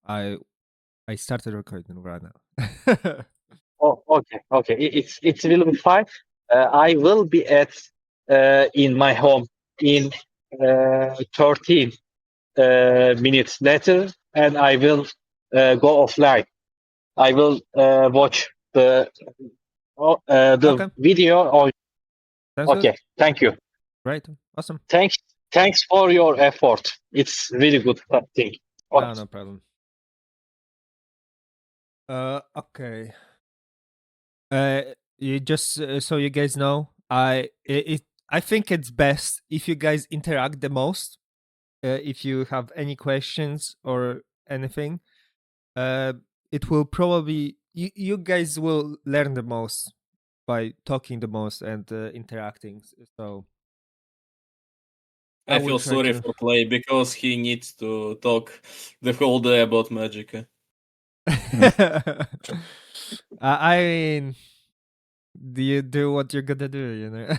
I started recording right now. Oh, okay. It will be fine. I will be at in my home in 13 minutes later, and I will go offline. I will watch the Okay. video. Sounds good. Okay, thank you. Right. Awesome. Thanks for your effort. It's really good thing. No problem. Okay. You just so you guys know, I think it's best if you guys interact the most. If you have any questions or anything, it will probably you guys will learn the most by talking the most and interacting. So I will feel try sorry to- for Clay because he needs to talk the whole day about Magicka. I mean, do you do what you're gonna do? You know.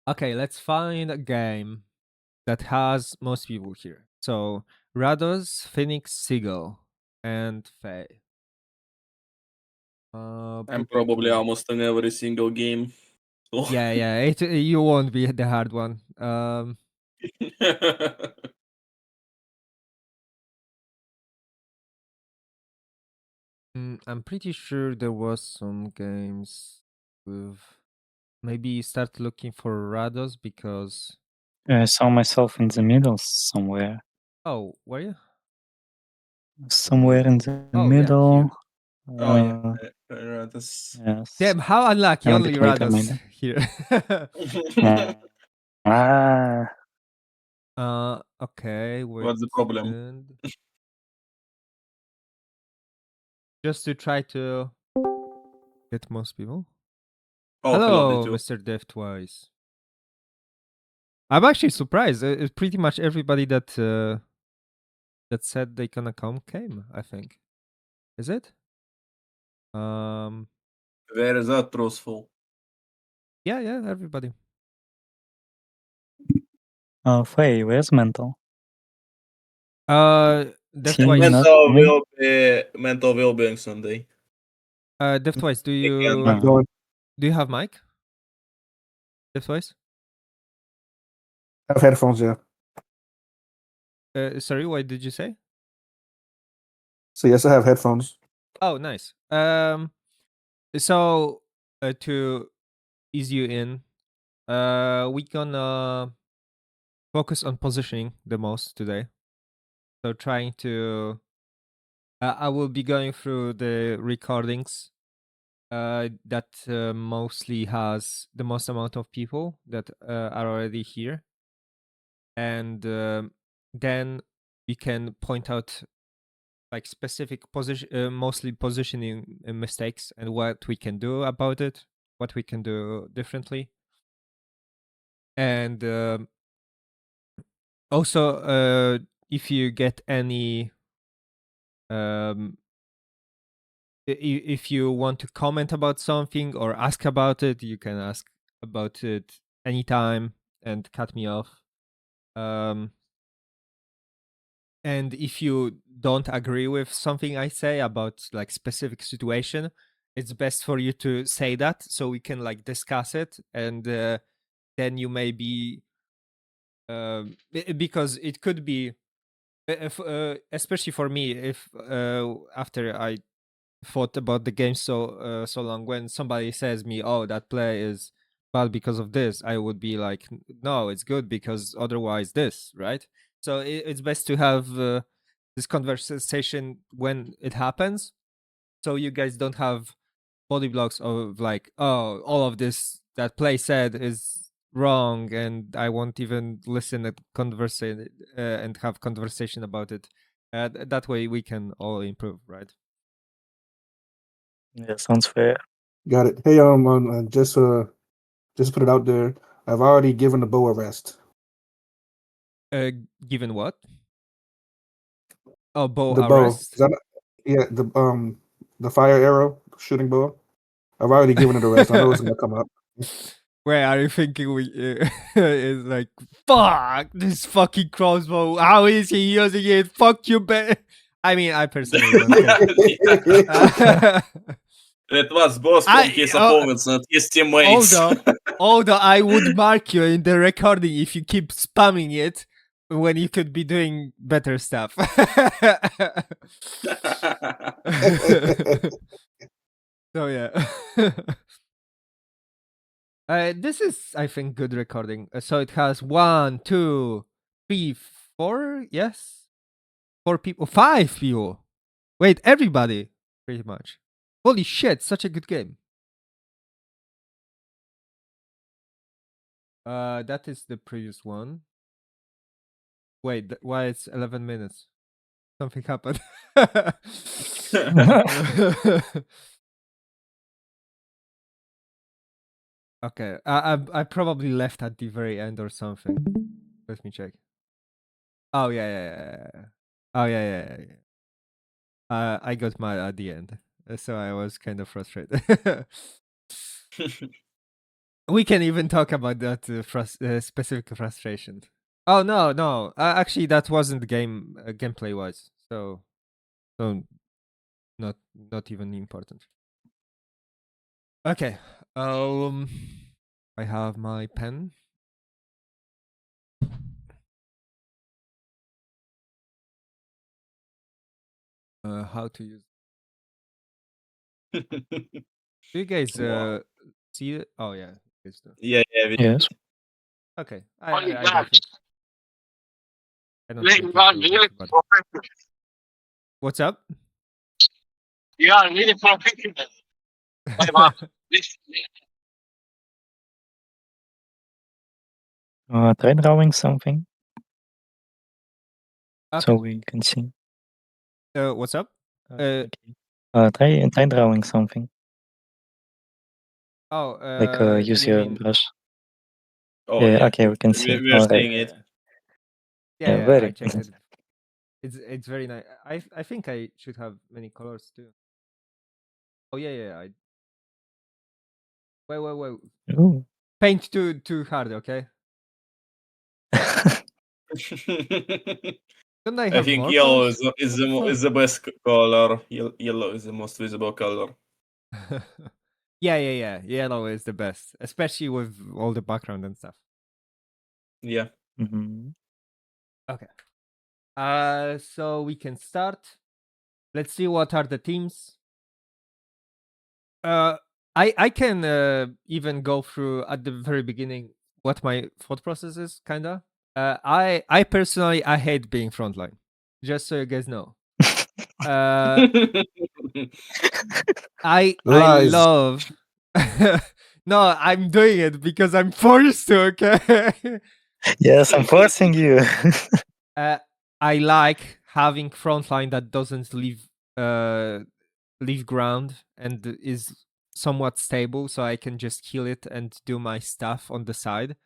Okay, let's find a game that has most people here. So Rados, Phoenix, Seagull, and Faye. I'm probably almost in every single game. So. Yeah. You won't be the hard one. I'm pretty sure there was some games with. Maybe start looking for Rados because. I saw myself in the middle somewhere. Oh, were you? Somewhere in the Yeah, middle. Rados. Yes. Damn, how unlucky! And Only Rados here. Okay. What's the problem? Just to try to get most people. Oh, hello Mr. Dev Twice. I'm actually surprised. It's pretty much everybody that said they gonna come came. I think. Is it? Where is that truthful? Yeah, everybody. Faye, where's Mental? Dev Twice. Mental will be on Sunday. Dev Twice, do you have mic? Dev Twice? I have headphones, yeah. Sorry, what did you say? So yes, I have headphones. Oh, nice. So to ease you in, we gonna focus on positioning the most today. So trying to, I will be going through the recordings that mostly has the most amount of people that are already here, and then we can point out like specific position, mostly positioning mistakes, and what we can do about it, what we can do differently, and also if you get any if you want to comment about something or ask about it, you can ask about it anytime and cut me off. And if you don't agree with something I say about like specific situation, it's best for you to say that so we can like discuss it, and then you may be because it could be if, especially for me, if after I thought about the game so long, when somebody says me, oh, that play is bad because of this, I would be like, no, it's good because otherwise this, right? So it's best to have this conversation when it happens, so you guys don't have body blocks of like, oh, all of this that play said is wrong, and I won't even listen at conversation and have conversation about it. That way we can all improve, right? Yeah, sounds fair. Got it. Hey, just put it out there. I've already given the bow a rest. Given what? Oh, bow the arrest? bow. The fire arrow shooting bow. I've already given it a rest. I know it's gonna come up. Where are you thinking we is like, fuck this fucking crossbow? How is he using it? Fuck you, I mean, I personally don't care. It was both from his opponents, not his teammates. although I would mark you in the recording if you keep spamming it when you could be doing better stuff. So yeah. This is, I think, good recording. So it has 1, 2, 3, 4. Yes, 4 people, 5 people. Wait, everybody, pretty much. Holy shit! Such a good game. That is the previous one. Wait, why it's 11 minutes? Something happened. Okay, I probably left at the very end or something. Let me check. Oh yeah. Oh yeah. I got mad at the end, so I was kind of frustrated. We can even talk about that specific frustration. Oh no. Actually, that wasn't the game gameplay wise. So not even important. Okay. I have my pen. How to use? Do you guys Wow. see it? Oh yeah, it's the... Yeah. Yes. Okay. Oh, I yeah. don't think. I don't think it will be too bad. What's up? You are really professional. Try drawing something so Okay. we can see. What's up? Okay. Try drawing something. Oh, Like use you your mean... brush. Oh, Yeah, yeah. okay, we can see. We're Alright. seeing it. Yeah, very I checked good. it. It's very nice. I think I should have many colors too. Oh yeah. Wait. Ooh. Paint too hard, okay? Don't I I have think more yellow colors? is the best color. Yellow is the most visible color. Yeah. Yellow is the best, especially with all the background and stuff. Yeah. Mm-hmm. Okay. So we can start. Let's see what are the teams. I can even go through at the very beginning what my thought process is, kinda. I personally I hate being frontline. Just so you guys know. I Lies. love. No, I'm doing it because I'm forced to. Okay. Yes, I'm forcing you. I like having frontline that doesn't leave ground and is somewhat stable, so I can just kill it and do my stuff on the side.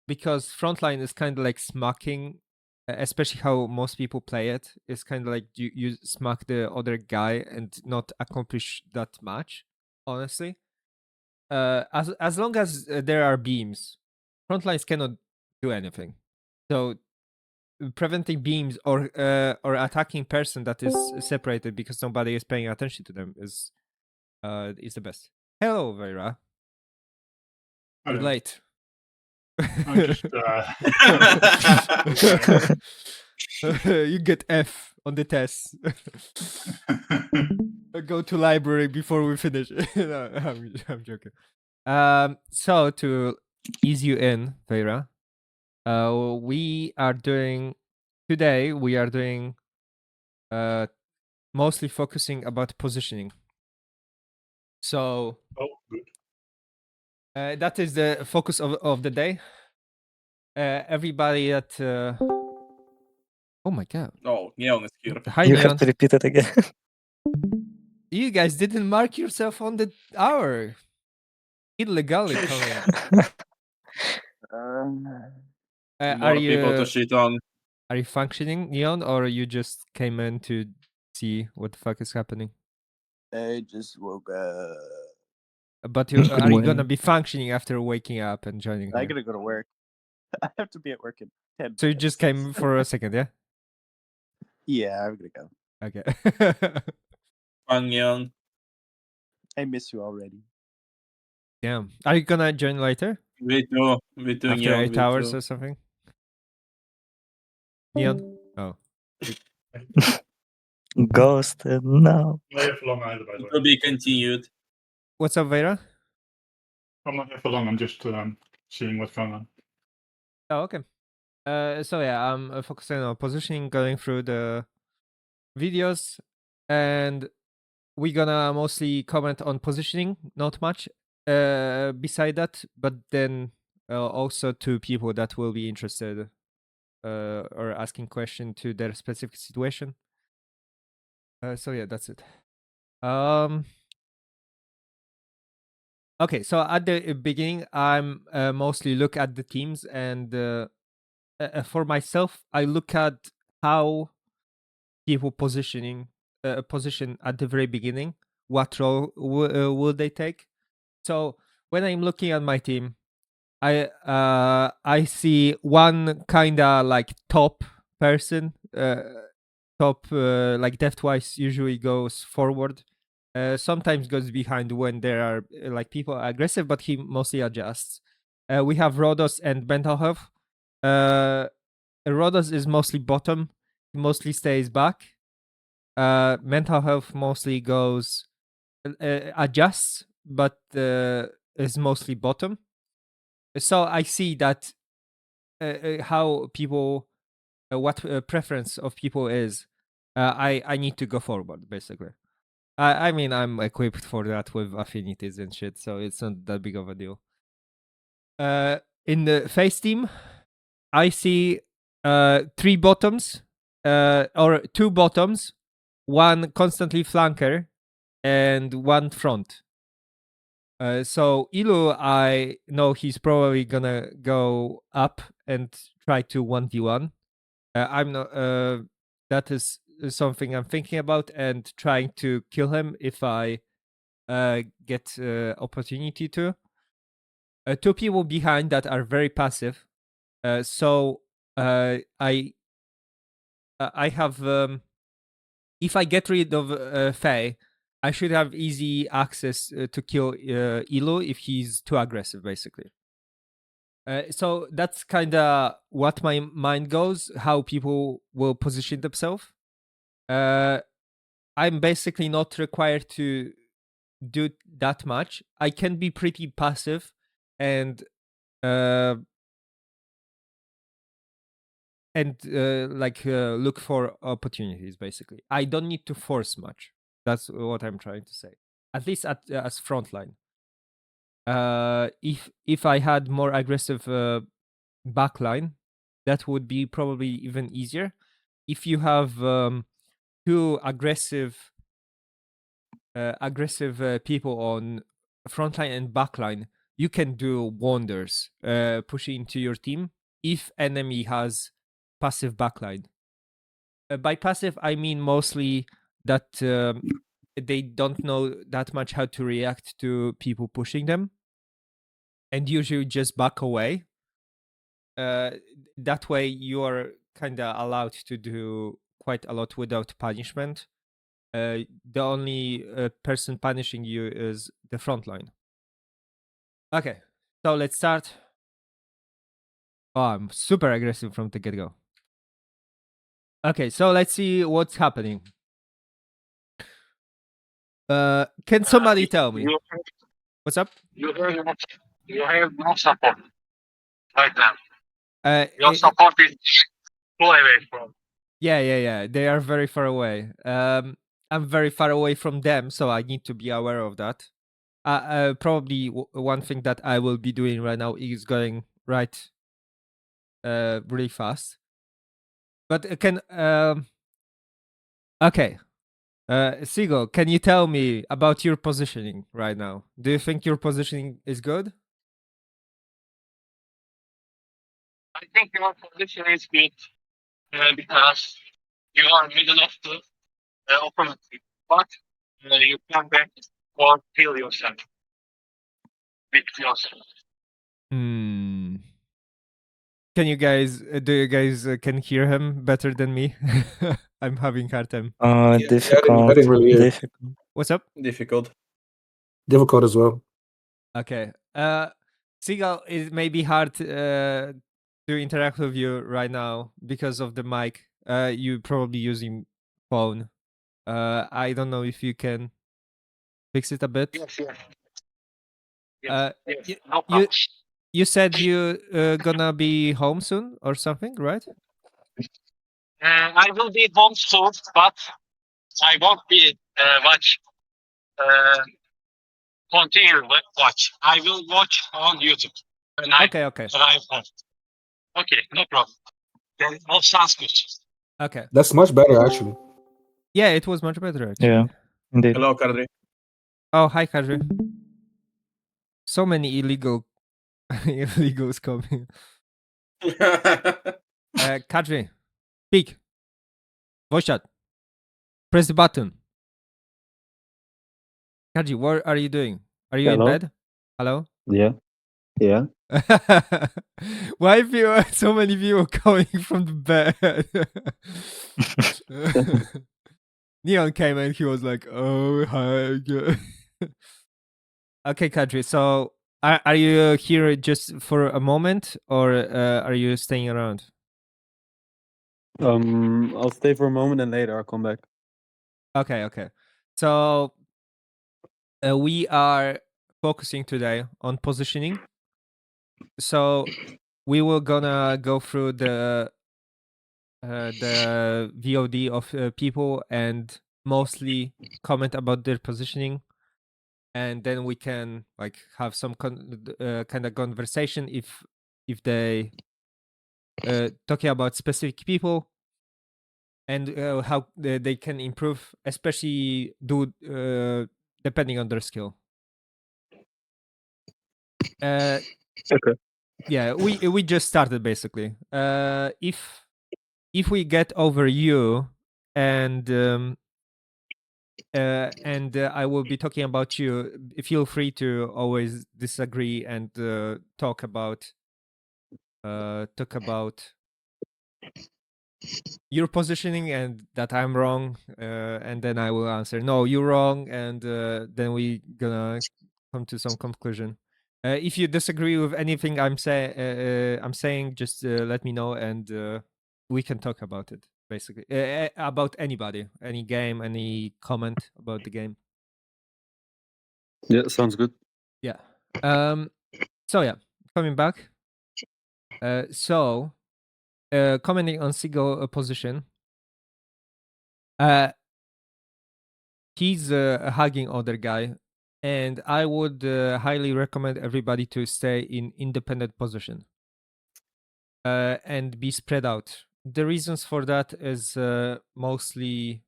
Because frontline is kind of like smacking, especially how most people play it. It's kind of like you smack the other guy and not accomplish that much. Honestly, as long as there are beams, frontlines cannot do anything. So preventing beams or attacking person that is separated because somebody is paying attention to them is the best. Hello, Vera. You're Hello. late. I just You get F on the test. Go to library before we finish. No, I'm joking. So to ease you in, Vera, we are doing today. We are doing mostly focusing about positioning. So oh, good. that is the focus of the day. Everybody that oh my god. Oh, Neon is here. Hi, You Neon. have to repeat it again. You guys didn't mark yourself on the hour. Illegally coming. More people to shit on. Are you functioning, Neon, or you just came in to see what the fuck is happening? I just woke up. but are you gonna morning. be functioning after waking up and joining I here? gotta go to work. I have to be at work in 10 So you just minutes. came for a second, yeah? Yeah, I'm gonna go. Okay. Fang Young. I miss you already. Damn. Are you gonna join later? Me too, After Young, 8 hours too. or something? Neon? Oh. Ghosted. No. I'm not here for long either, by the way. To be continued. What's up, Vera? I'm not here for long. I'm just seeing what's going on. Oh, okay. So yeah, I'm focusing on positioning, going through the videos, and we're gonna mostly comment on positioning, not much beside that, but then also to people that will be interested or asking question to their specific situation. So yeah, that's it. Okay, so at the beginning, I'm mostly look at the teams, and for myself, I look at how people position at the very beginning. What role will they take? So when I'm looking at my team, I see one kinda like top person, top like depth wise usually goes forward. Sometimes goes behind when there are like people aggressive, but he mostly adjusts. We have Rhodos and mental health. Rhodos is mostly bottom. He mostly stays back. Mental health mostly goes adjusts, but is mostly bottom. So I see that how people, what preference of people is. I need to go forward basically. I mean, I'm equipped for that with affinities and shit, so it's not that big of a deal. In the face team, I see 3 bottoms, or 2 bottoms, 1 constantly flanker, and 1 front. So Ilu, I know he's probably gonna go up and try to 1v1. I'm not. That is something I'm thinking about and trying to kill him if I get opportunity to. 2 people behind that are very passive. So I have. If I get rid of Faye, I should have easy access to kill Ilu if he's too aggressive, basically. So that's kind of what my mind goes, how people will position themselves. I'm basically not required to do that much. I can be pretty passive and look for opportunities. Basically, I don't need to force much. That's what I'm trying to say. At least as frontline. If I had more aggressive backline, that would be probably even easier. If you have 2 aggressive people on frontline and backline, you can do wonders pushing into your team if enemy has passive backline. By passive, I mean mostly that they don't know that much how to react to people pushing them, and usually just back away. That way, you are kind of allowed to do quite a lot without punishment. The only person punishing you is the front line. Okay, so let's start. Oh, I'm super aggressive from the get-go. Okay, so let's see what's happening. Can somebody tell me? What's up? You have no support right now. Your It, support is far away from. yeah. They are very far away. I'm very far away from them, so I need to be aware of that. Probably one thing that I will be doing right now is going right really fast. But okay. Seagull, can you tell me about your positioning right now? Do you think your positioning is good? I think your position is good because you are middle of the opponent, but you can back or kill yourself. bit closer. Hmm. Can you guys? Do you guys can hear him better than me? I'm having hard time. I Difficult. didn't really hear. Difficult. What's up? Difficult. Difficult as well. Okay. Seagull, it may be hard to interact with you right now because of the mic. You probably using phone. I don't know if you can fix it a bit. Yes, yes. Uh, Yes, y- no you problem. you said you gonna be home soon or something, right? I will be home soon, but I won't be continue watch. I will watch on YouTube when I Okay, okay, arrive home. Okay, no problem. Then all sounds good. okay. That's much better, actually. Yeah, it was much better actually. Yeah, indeed. Hello, Kadri. Oh, hi, Kadri. So many illegals coming. Kadri, speak. Voice chat. Press the button. Kadri, what are you doing? Are you in Hello? bed? Hello? Yeah. Yeah. Why so many people coming from the bed? Neon came and he was like, "Oh hi." Okay, Kadri. So, are you here just for a moment, or are you staying around? I'll stay for a moment and later I'll come back. Okay, okay. So, we are focusing today on positioning. So, we will gonna go through the VOD of people and mostly comment about their positioning, and then we can like have some kind of conversation if they talking about specific people and how they can improve, especially depending on their skill. Okay. Yeah, we just started basically. If we get over you and I will be talking about you. Feel free to always disagree and talk about your positioning and that I'm wrong, and then I will answer no, you're wrong, and then we gonna come to some conclusion. If you disagree with anything I'm saying, just let me know and we can talk about it. Basically, about anybody, any game, any comment about the game. Yeah, sounds good. Yeah. So yeah, coming back. Commenting on Seagull position. He's a hugging other guy, and I would highly recommend everybody to stay in independent position and be spread out. The reasons for that is mostly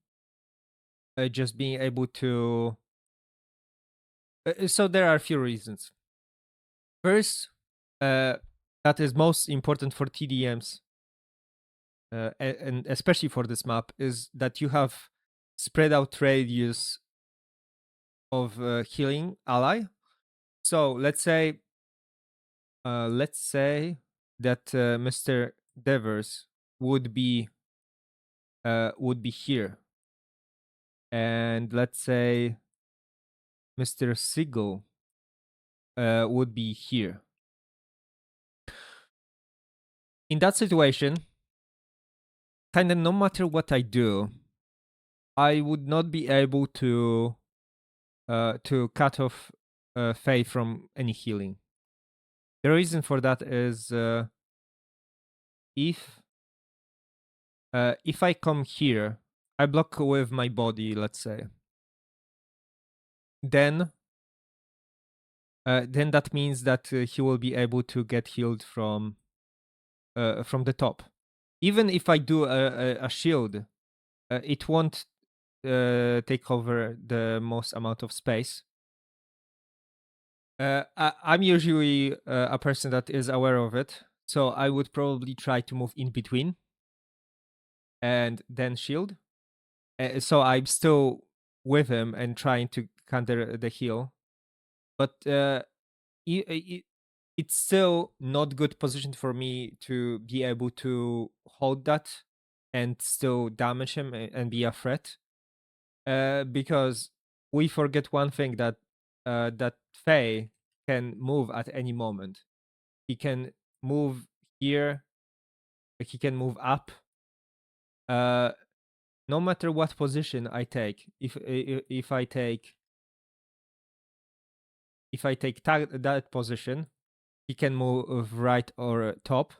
just being able to. So there are a few reasons. First, that is most important for TDMs, and especially for this map, is that you have spread out radius of healing ally. So let's say that Mr. Devers would be here, and let's say Mr. Siegel would be here. In that situation, kind of no matter what I do, I would not be able to cut off Faye from any healing. The reason for that is if I come here, I block with my body, let's say, then that means that he will be able to get healed from the top. Even if I do a shield, it won't take over the most amount of space. I'm usually a person that is aware of it, so I would probably try to move in between and then shield. So I'm still with him and trying to counter the heal. But it's still not good position for me to be able to hold that and still damage him and be a threat. Because we forget one thing, that that Faye can move at any moment. He can move here, he can move up. No matter what position I take, if I take that position, he can move right or top.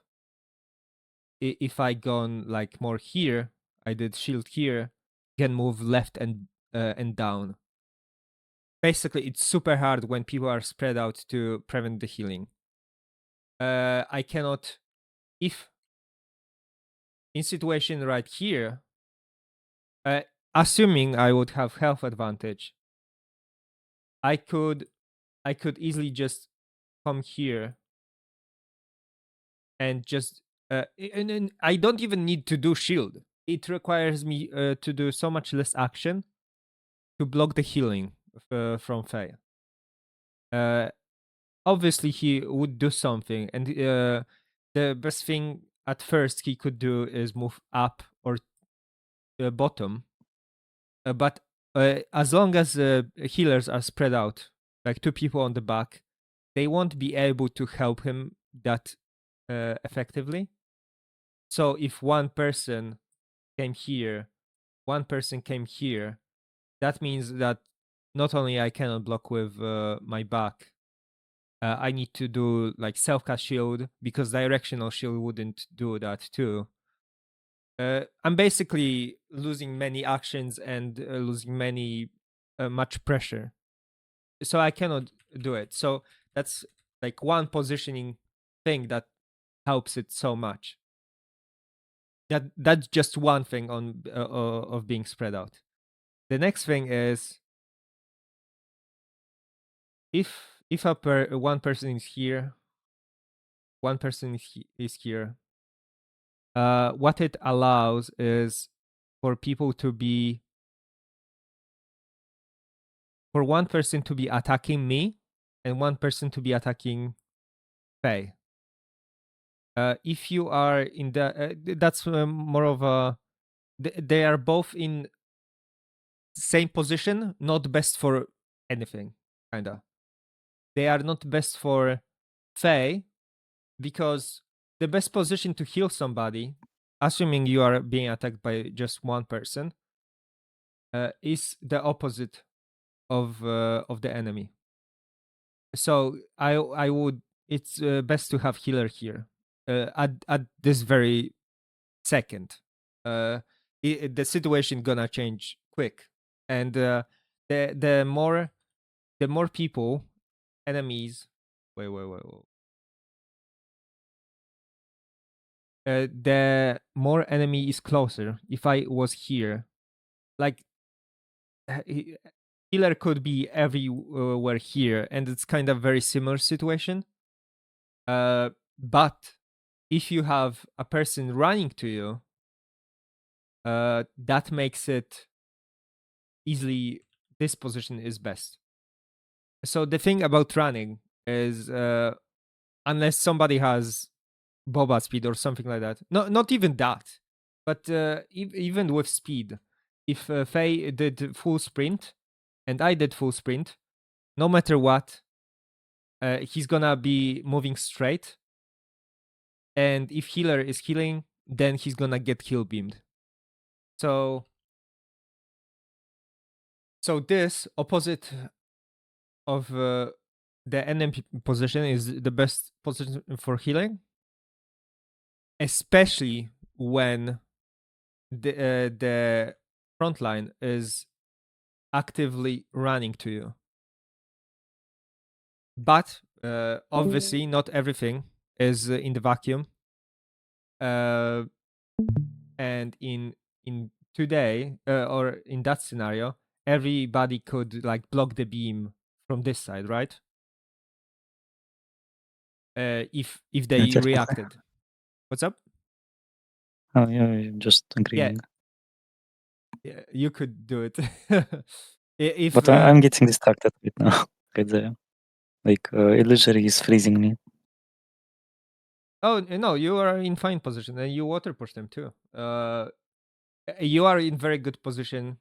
If I gone like more here, I did shield here, he can move left and down. Basically, it's super hard when people are spread out to prevent the healing. I cannot, if in situation right here, assuming I would have health advantage, I could easily just come here and just and I don't even need to do shield. It requires me to do so much less action to block the healing from Faye. Obviously he would do something, and the best thing at first he could do is move up or bottom. But as long as healers are spread out, like 2 people on the back, they won't be able to help him that effectively. So if one person came here, one person came here, that means that not only I cannot block with my back, I need to do like self-cast shield, because directional shield wouldn't do that too. I'm basically losing many actions and losing much pressure. So I cannot do it. So that's like one positioning thing that helps it so much. That's just one thing on of being spread out. The next thing is, if one person is here, one person is here, what it allows is for people to be, for one person to be attacking me and one person to be attacking Faye. If you are in the that's more of a, they are both in same position, not best for anything, kinda. They are not best for Faye, because the best position to heal somebody, assuming you are being attacked by just one person, is the opposite of the enemy. So I would, it's best to have healer here at this very second. The situation gonna change quick, and the more people, enemies. Wait. The more enemy is closer. If I was here, like healer could be everywhere here, and it's kind of very similar situation. But if you have a person running to you, that makes it easily, this position is best. So the thing about running is, unless somebody has boba speed or something like that, not even that, but even with speed, if Faye did full sprint and I did full sprint, no matter what, he's gonna be moving straight, and if healer is healing, then he's gonna get heal beamed. So this opposite of the enemy position is the best position for healing, especially when the front line is actively running to you. But obviously not everything is in the vacuum. And in today, or in that scenario, everybody could like block the beam from this side, right? If they Technically. reacted. What's up? Oh, yeah, I'm just agreeing. Yeah, you could do it. If But I'm getting distracted right now. Right there. Like illusory is freezing me. Oh no, you are in fine position, and you water push them too. You are in very good position,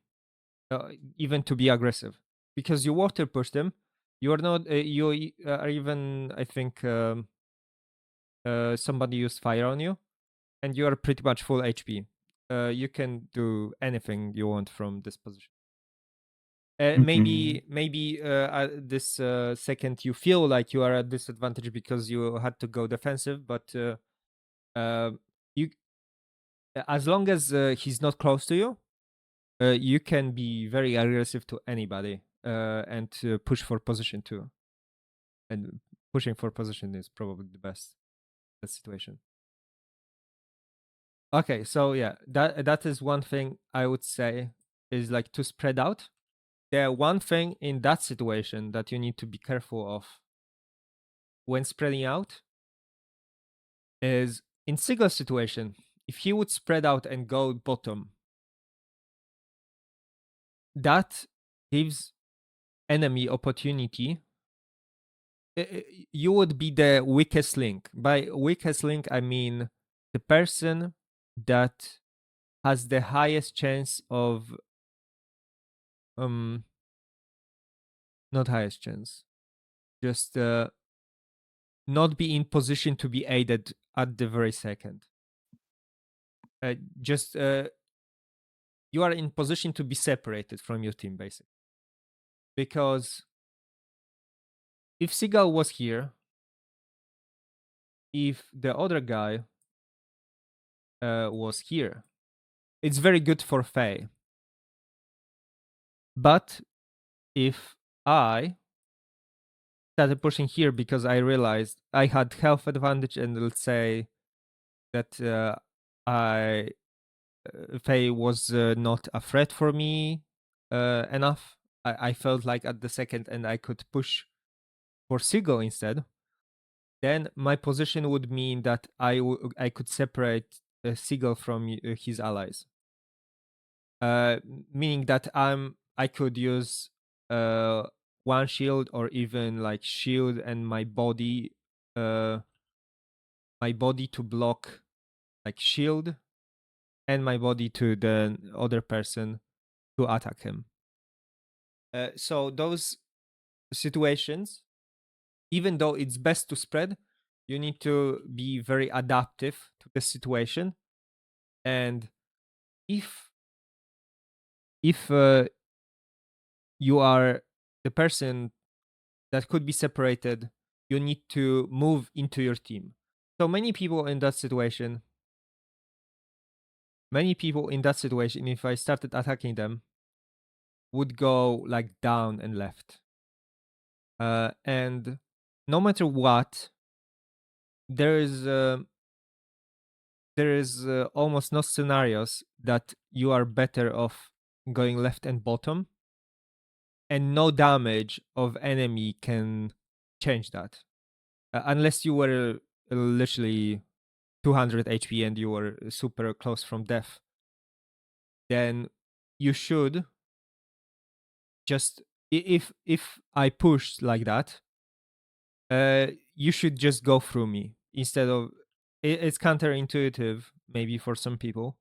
even to be aggressive, because you water push them. You are not. You are even. I think somebody used fire on you, and you are pretty much full HP. You can do anything you want from this position. Maybe this second you feel like you are at disadvantage because you had to go defensive, but you, as long as he's not close to you, you can be very aggressive to anybody and push for position too. And pushing for position is probably the best situation. Okay, so yeah, that is one thing I would say is like to spread out. The one thing in that situation that you need to be careful of when spreading out is in Sigil's situation, if he would spread out and go bottom, that gives enemy opportunity. You would be the weakest link. By weakest link, I mean the person that has the highest chance of not highest chance, just not be in position to be aided at the very second. You are in position to be separated from your team, basically. Because if Sigal was here, if the other guy was here, it's very good for Faye. But if I started pushing here because I realized I had health advantage, and let's say that Faye was not a threat for me enough, I felt like at the second and I could push for Sigal instead, then my position would mean that I could separate Sigal from his allies. Meaning that I could use one shield or even like shield and my body to block like shield, and my body to the other person to attack him. So those situations, even though it's best to spread, you need to be very adaptive to the situation. And if you are the person that could be separated, you need to move into your team. So many people in that situation, if I started attacking them, would go like down and left. And no matter what, there is almost no scenarios that you are better off going left and bottom, and no damage of enemy can change that, unless you were literally 200 HP and you were super close from death. Then you should just, if I push like that, you should just go through me instead of. It's counterintuitive maybe for some people,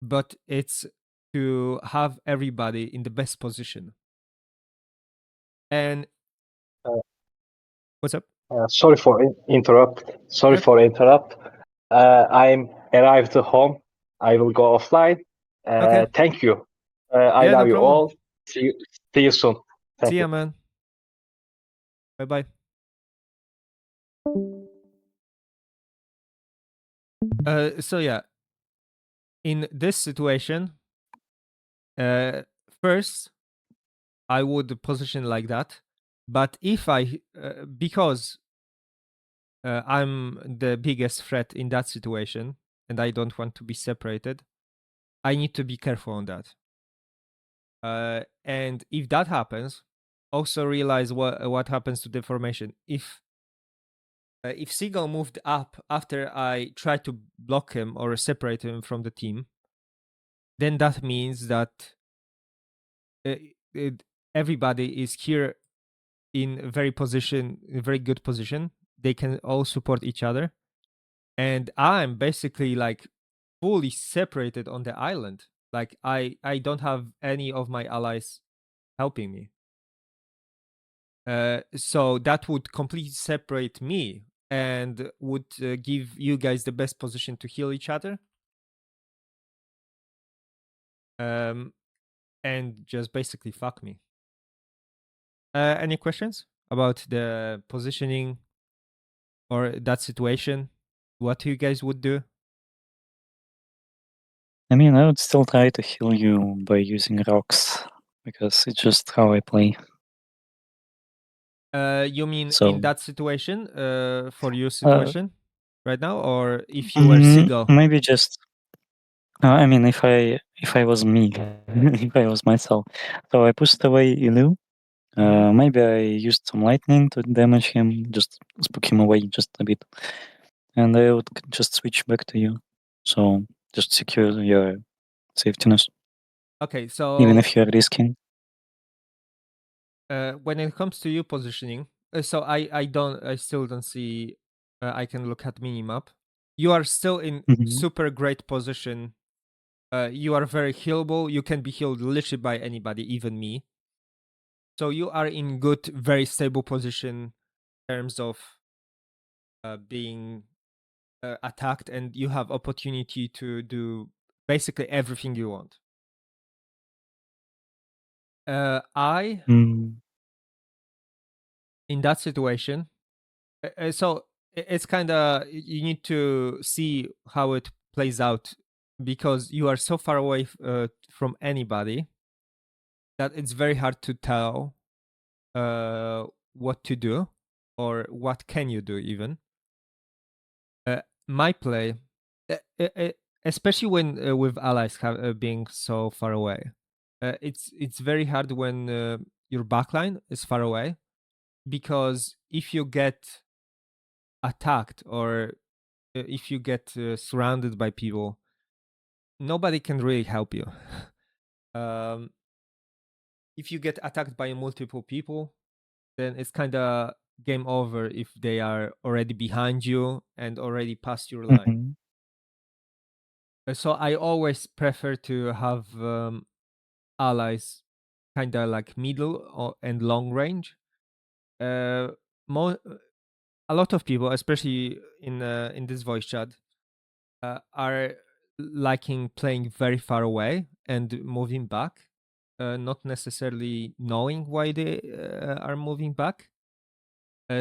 but it's to have everybody in the best position. And what's up? Sorry for interrupt. Sorry Yep. for interrupt. I'm arrived to home. I will go offline. Okay. Thank you. I Yeah, love no you problem. all. See you soon. Thank See you. ya, man. Bye bye. So yeah, in this situation, first I would position like that, but if I because I'm the biggest threat in that situation and I don't want to be separated, I need to be careful on that. And if that happens, also realize what happens to the formation. If Seagull moved up after I tried to block him or separate him from the team, then that means that everybody is here in a very good position. They can all support each other, and I'm basically like fully separated on the island. Like I don't have any of my allies helping me. So that would completely separate me and would give you guys the best position to heal each other. And just basically fuck me. Any questions about the positioning or that situation? What you guys would do? I mean, I would still try to heal you by using rocks because it's just how I play. You mean So- in that situation, for your situation right now, or if you were Mm, single? Maybe just. I mean, if I was me, if I was myself, so I pushed away Ilu. Maybe I used some lightning to damage him, just spook him away just a bit, and I would just switch back to you. So just secure your safetiness, Okay, so even if you're risking. when it comes to you positioning, so I still don't see. I can look at minimap. You are still in Mhm. super great position. You are very healable. You can be healed literally by anybody, even me. So you are in good, very stable position in terms of being attacked, and you have opportunity to do basically everything you want. I Mm. in that situation, so it's kind of, you need to see how it plays out, because you are so far away from anybody that it's very hard to tell what to do or what can you do even. My play, uh, uh, especially when with allies being so far away, it's very hard when your backline is far away, because if you get attacked or if you get surrounded by people, nobody can really help you. um, if you get attacked by multiple people, then it's kind of game over if they are already behind you and already past your line. Mhm. So I always prefer to have allies kind of like middle and long range. Uh, a lot of people, especially in this voice chat, are liking playing very far away and moving back, not necessarily knowing why they are moving back.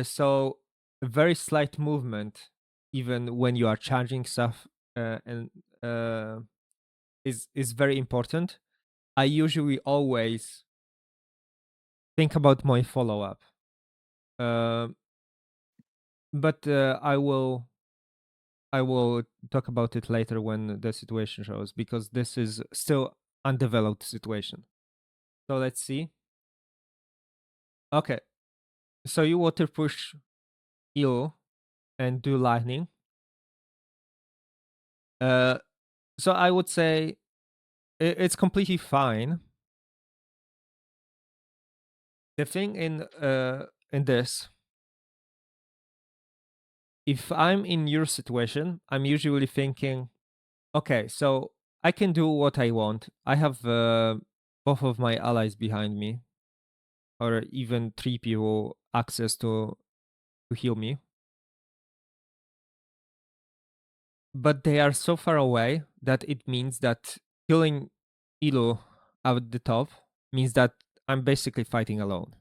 So a very slight movement, even when you are charging stuff, and is very important. I usually always think about my follow up, but I will talk about it later when the situation shows, because this is still undeveloped situation. So let's see. Okay, so you water push you and do lightning. So I would say it's completely fine. The thing in this, if I'm in your situation, I'm usually thinking, okay, so I can do what I want. I have both of my allies behind me, or even 3 people access to heal me. But they are so far away that it means that killing Ilo at the top means that I'm basically fighting alone.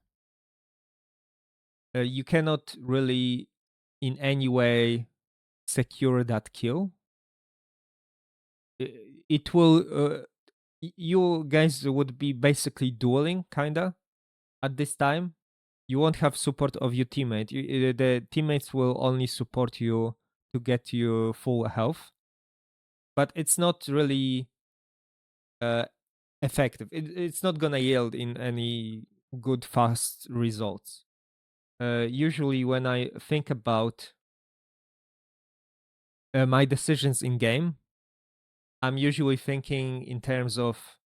You cannot really in any way secure that kill. It will you guys would be basically dueling kinda at this time. You won't have support of your teammate. The teammates will only support you to get you full health, but it's not really effective. It's not gonna yield in any good fast results. Usually when I think about my decisions in game, I'm usually thinking in terms of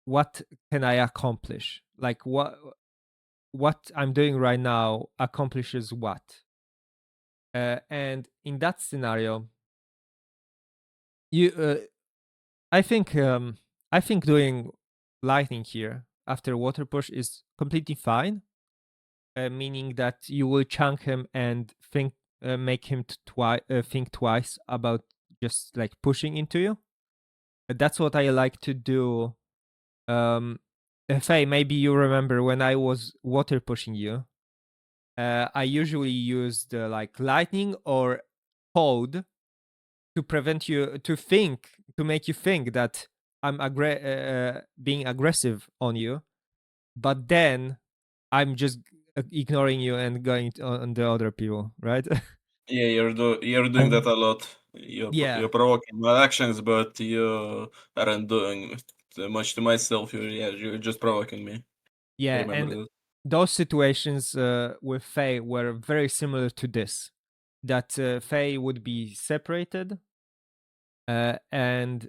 what can I accomplish? Like what I'm doing right now accomplishes what. And in that scenario, I think doing lightning here after water push is completely fine, meaning that you will chunk him and make him think twice about just like pushing into you. That's what I like to do. Faye, maybe you remember when I was water pushing you, I usually used like lightning or cold to prevent you to make you think that I'm being aggressive on you, but then I'm just ignoring you and going on the other people, right? Yeah, you're doing that a lot. Yeah. You're provoking my actions, but you aren't doing much to myself. You're just provoking me. I Yeah, remember and that. those situations with Faye were very similar to this. That Faye would be separated, and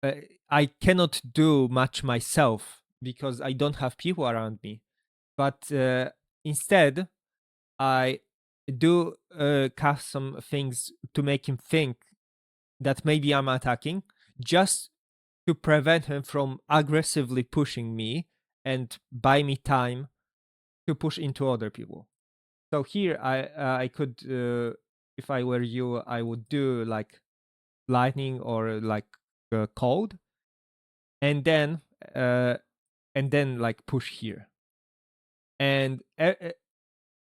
I cannot do much myself because I don't have people around me. But instead, I do cast some things to make him think that maybe I'm attacking, just to prevent him from aggressively pushing me and buy me time to push into other people. So here I could, if I were you, I would do like lightning or like cold, and then like push here, and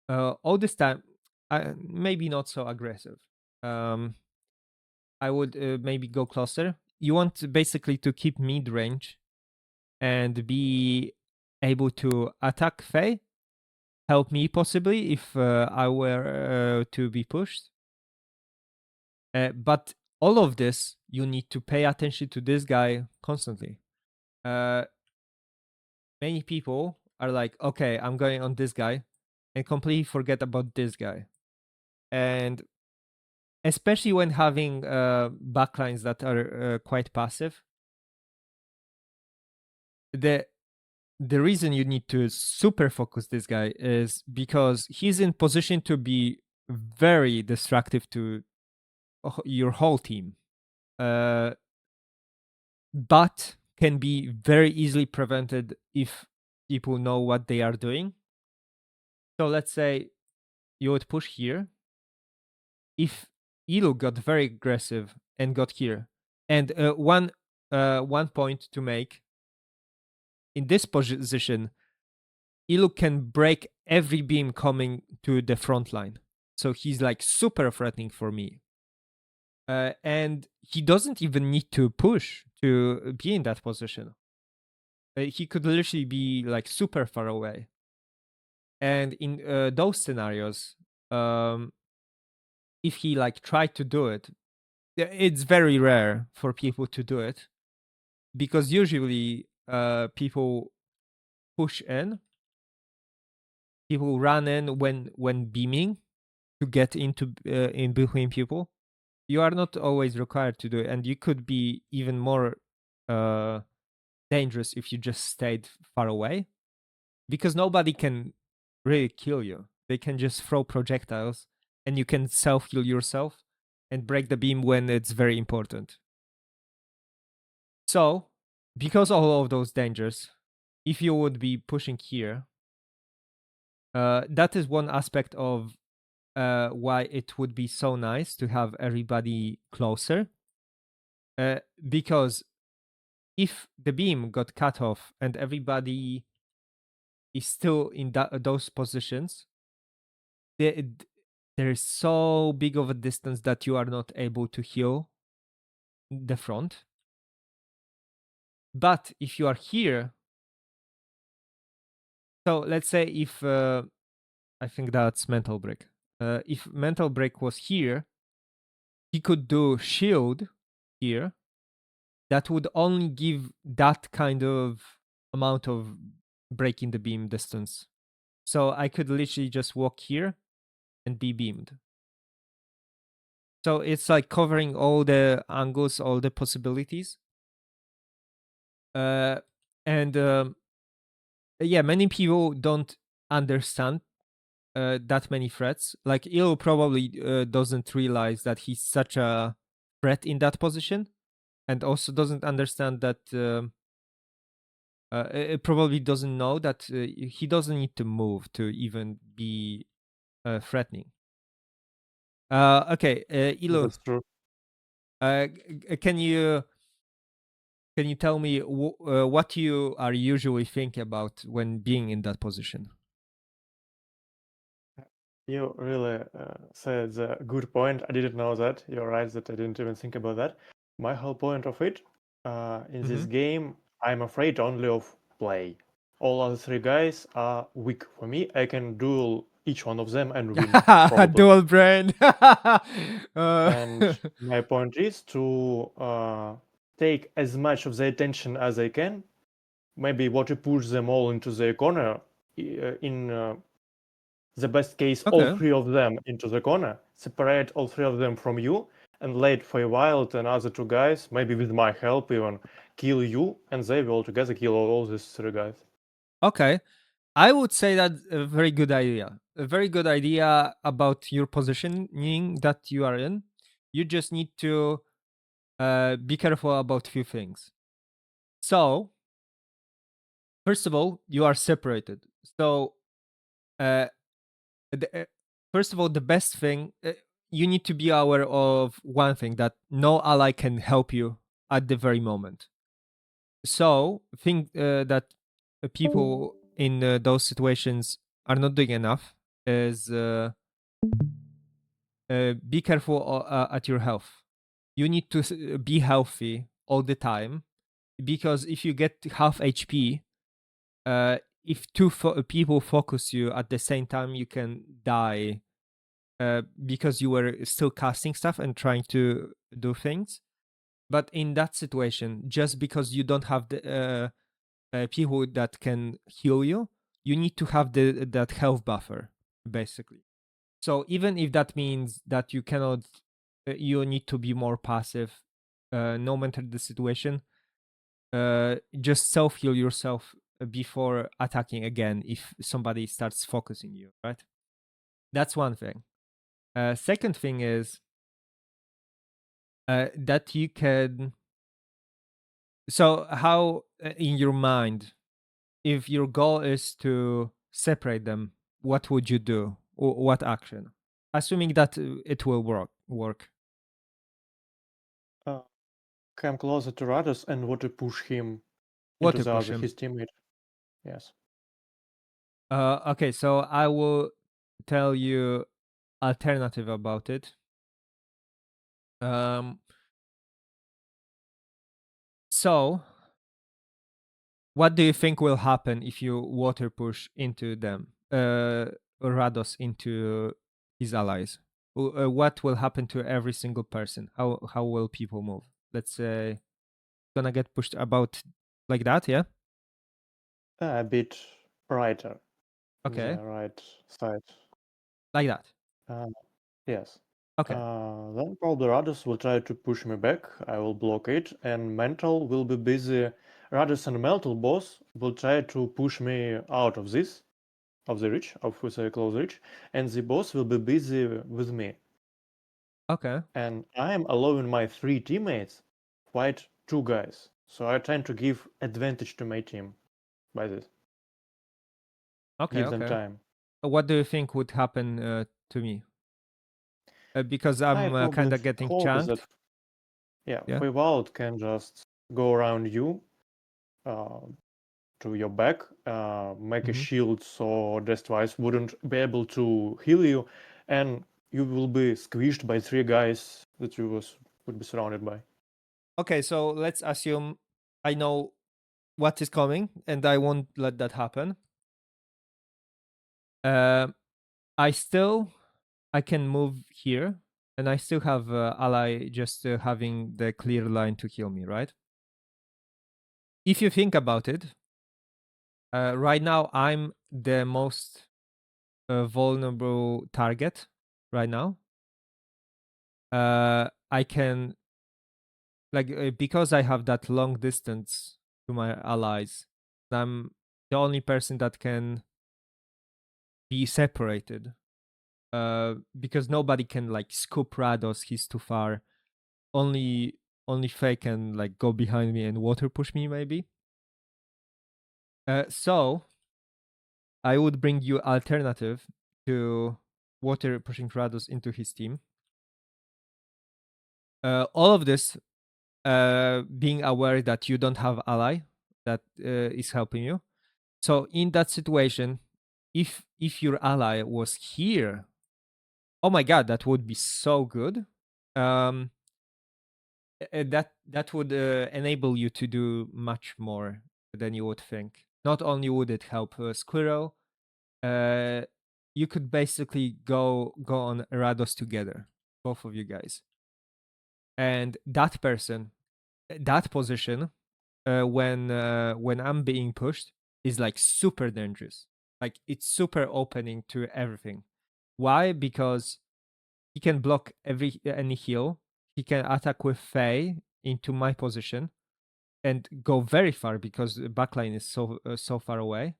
all this time, maybe not so aggressive. I would maybe go closer. You want basically to keep mid range and be able to attack Faye, help me possibly if I were to be pushed. But all of this, you need to pay attention to this guy constantly. Many people are like, okay, I'm going on this guy, and completely forget about this guy. And especially when having backlines that are quite passive, the reason you need to super focus this guy is because he's in position to be very destructive to your whole team, but can be very easily prevented if people know what they are doing. So let's say you would push here. If Elu got very aggressive and got here, and one point to make, in this position, Elu can break every beam coming to the front line. So he's like super threatening for me. And he doesn't even need to push to be in that position. He could literally be like super far away. And in those scenarios, if he like tried to do it, it's very rare for people to do it, because usually people push in, people run in when beaming to get into in between people. You are not always required to do it, and you could be even more dangerous if you just stayed far away, because nobody can really kill you. They can just throw projectiles, and you can self-heal yourself and break the beam when it's very important. So, because of all of those dangers, if you would be pushing here, that is one aspect of why it would be so nice to have everybody closer. Because if the beam got cut off and everybody is still in those positions, there is so big of a distance that you are not able to heal the front. But if you are here, so let's say if I think that's mental break. If mental break was here, he could do shield here. That would only give that kind of amount of breaking the beam distance. So I could literally just walk here and be beamed. So it's like covering all the angles, all the possibilities. And yeah, many people don't understand that many threats. Like Ilo probably doesn't realize that he's such a threat in that position, and also doesn't understand that. It probably doesn't know that he doesn't need to move to even be threatening. Okay, Ilo, That's true. can you tell me what you are usually thinking about when being in that position? You really said a good point. I didn't know that. You're right that I didn't even think about that. My whole point of it, in this game, I'm afraid only of play. All other three guys are weak for me. I can duel each one of them and win, probably. Dual brain. And my point is to take as much of the attention as I can. Maybe what to push them all into the corner. In the best case, all Okay. three of them into the corner. Separate all three of them from you, and wait for a while. And other two guys, maybe with my help, even kill you, and they will together kill all these three guys. Okay. I would say that's a very good idea. A very good idea about your positioning that you are in. You just need to be careful about a few things. So, first of all, you are separated. So, uh, first of all, the best thing, you need to be aware of one thing, that no ally can help you at the very moment. So, think that people in those situations are not doing enough is be careful at your health. You need to be healthy all the time, because if you get half HP, if two people focus you at the same time, you can die because you were still casting stuff and trying to do things. But in that situation, just because you don't have the people that can heal you, you need to have that health buffer, basically. So even if that means that you cannot, you need to be more passive, no matter the situation. Just self heal yourself before attacking again if somebody starts focusing you, right? That's one thing. Second thing is that you can. So, how in your mind, if your goal is to separate them, what would you do? What action? Assuming that it will work. Come closer to Radus and want to push him What into to the push other, him? his teammate. Yes. Okay, so I will tell you alternative about it. So, what do you think will happen if you water push into them, Rados into his allies? What will happen to every single person? How will people move? Let's say gonna get pushed about like that, yeah? A bit brighter. Okay, The right side. like that. Yes. Okay, Then probably Radus will try to push me back. I will block it, and Mental will be busy. Radus and Mental both will try to push me out of this, of the reach, of the close reach, and the boss will be busy with me. okay, And I am allowing my three teammates fight two guys. So I tend to give advantage to my team by this. okay, Give them okay. time. What do you think would happen to me? Because I I'm probably kind of getting hope that chunked. Yeah. Without can just go around you to your back, make a shield so Deathwise wouldn't be able to heal you, and you will be squished by three guys that you would be surrounded by. Okay, so let's assume I know what is coming and I won't let that happen. I can move here, and I still have ally just having the clear line to kill me, right? If you think about it, right now I'm the most vulnerable target right now. I can, like, because I have that long distance to my allies, I'm the only person that can be separated. Because nobody can like scoop Rados, he's too far. Only Faye can like go behind me and water push me maybe. So I would bring you alternative to water pushing Rados into his team. All of this being aware that you don't have ally that is helping you. So in that situation, if your ally was here, oh my god, that would be so good. That would enable you to do much more than you would think. Not only would it help Squirrel, you could basically go on Rados together, both of you guys. And that person, that position, when I'm being pushed, is like super dangerous. Like it's super opening to everything. Why? Because he can block any heal. He can attack with Faye into my position and go very far because the backline is so far away.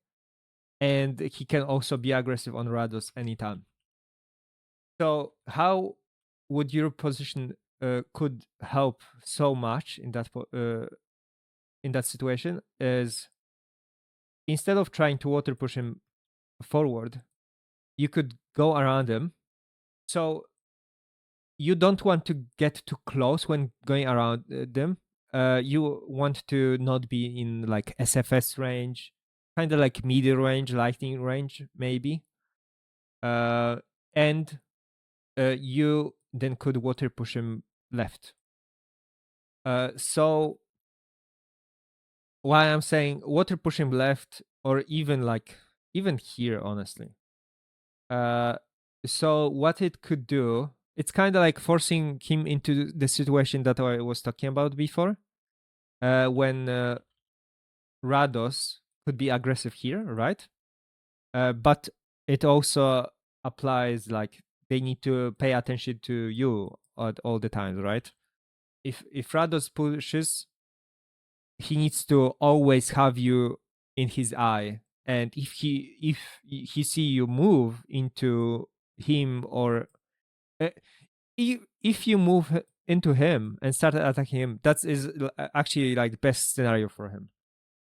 And he can also be aggressive on Rados anytime. So how would your position could help so much in that situation is instead of trying to water push him forward, you could go around him. So you don't want to get too close when going around them. You want to not be in like SFS range, kind of like middle range, lightning range, maybe. And you then could water push him left. So why I'm saying water push him left, or even here, honestly. So what it could do, it's kind of like forcing him into the situation that I was talking about before, when Rados could be aggressive here, right? But it also applies like they need to pay attention to you at all the times, right? If Rados pushes, he needs to always have you in his eye, and if he see you move into him, or if you move into him and start attacking him, that is actually like the best scenario for him.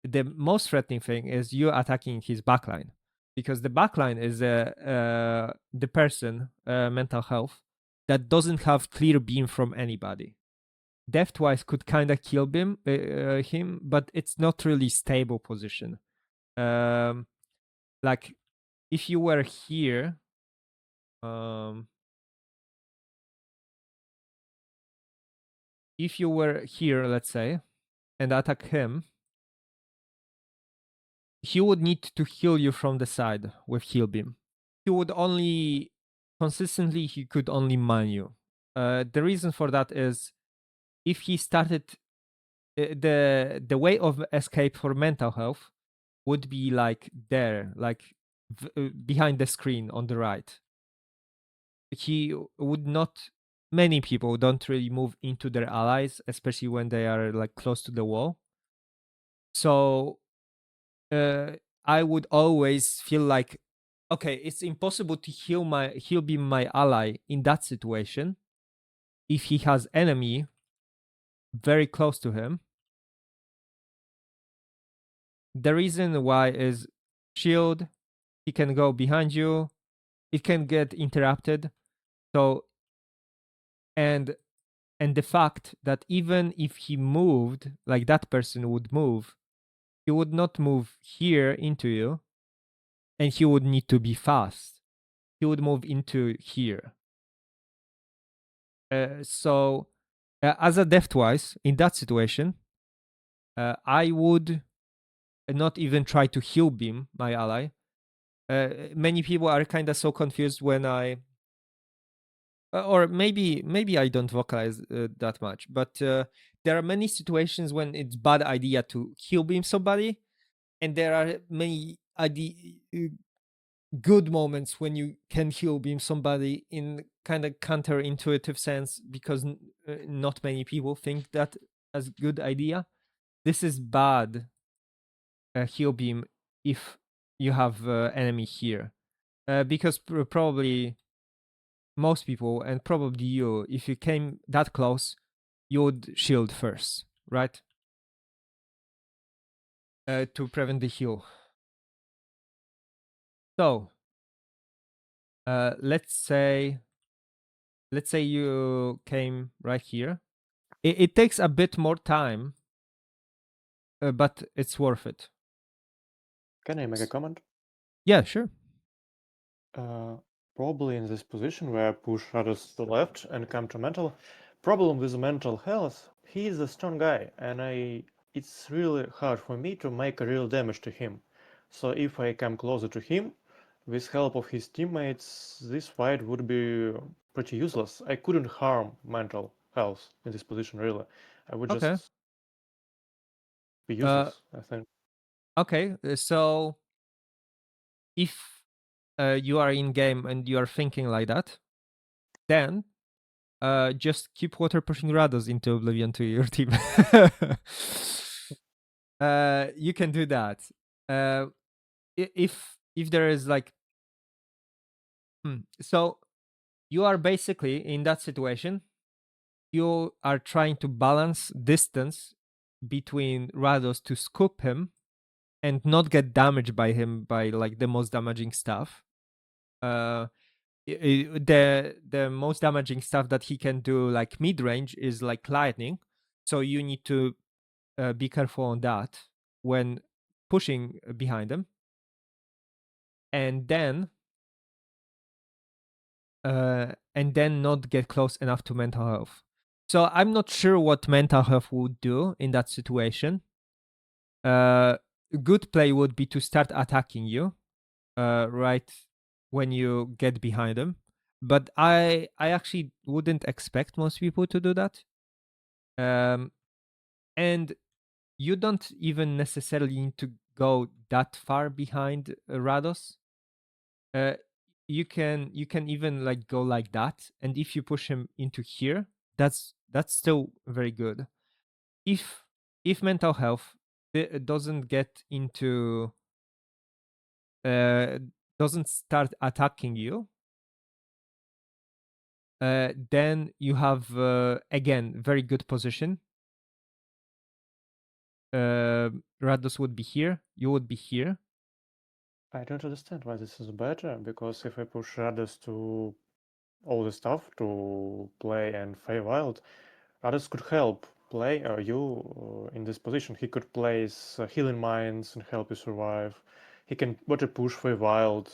The most threatening thing is you attacking his backline, because the backline is the person mental health that doesn't have clear beam from anybody. Depth-wise could kind of kill him, but it's not really stable position. Like if you were here, if you were here, let's say, and attack him, he would need to heal you from the side with heal beam. He would only consistently, he could only mine you. The reason for that is if he started the way of escape for mental health would be like there, like behind the screen on the right. He would not. Many people don't really move into their allies, especially when they are like close to the wall. So I would always feel like, okay, it's impossible to heal beam my ally in that situation if he has enemy very close to him. The reason why is shield, he can go behind you, it can get interrupted. So and the fact that even if he moved, like that person would move, he would not move here into you, and he would need to be fast. He would move into here. So as a depth-wise, in that situation, I would not even try to heal beam my ally. Many people are kind of so confused when I, or maybe I don't vocalize that much, but there are many situations when it's bad idea to heal beam somebody, and there are many good moments when you can heal beam somebody in kind of counterintuitive sense, because not many people think that as good idea. This is bad heal beam if you have enemy here. because probably most people, and probably you, if you came that close, you would shield first, right? To prevent the heal. So let's say you came right here. It takes a bit more time, but it's worth it. Can I make a comment? Yeah, sure. Probably in this position where I push others to the left and come to mental. Problem with mental health, he is a strong guy, and it's really hard for me to make a real damage to him. So if I come closer to him, with help of his teammates, this fight would be pretty useless. I couldn't harm mental health in this position, really. I would Okay. just be useless, I think. Okay, so if you are in game and you are thinking like that, then just keep water pushing Rados into oblivion to your team. You can do that. If there is like, so you are basically in that situation. You are trying to balance distance between Rados to scoop him and not get damaged by him by like the most damaging stuff. The most damaging stuff that he can do like mid range is like lightning, so you need to be careful on that when pushing behind him, and then not get close enough to mental health. So I'm not sure what mental health would do in that situation. Good play would be to start attacking you right when you get behind them, but I actually wouldn't expect most people to do that. And you don't even necessarily need to go that far behind Rados. You can even like go like that, and if you push him into here, that's still very good. If mental health doesn't get into doesn't start attacking you, then you have again very good position. Rados would be here, you would be here. I don't understand why this is better, because if I push Rados to all the stuff to play and Fey Wild, Rados could help play you in this position. He could place healing mines and help you survive. He can water push Fey Wild,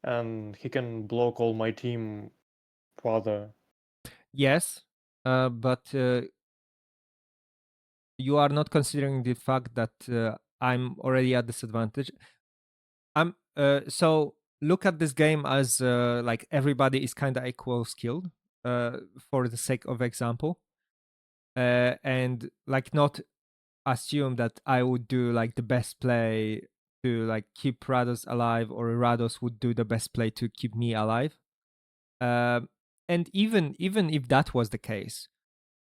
and he can block all my team further. Yes, but you are not considering the fact that I'm already at disadvantage. I'm so look at this game as like everybody is kind of equal skilled for the sake of example, and like not assume that I would do like the best play to like keep Rados alive, or Rados would do the best play to keep me alive. And even if that was the case,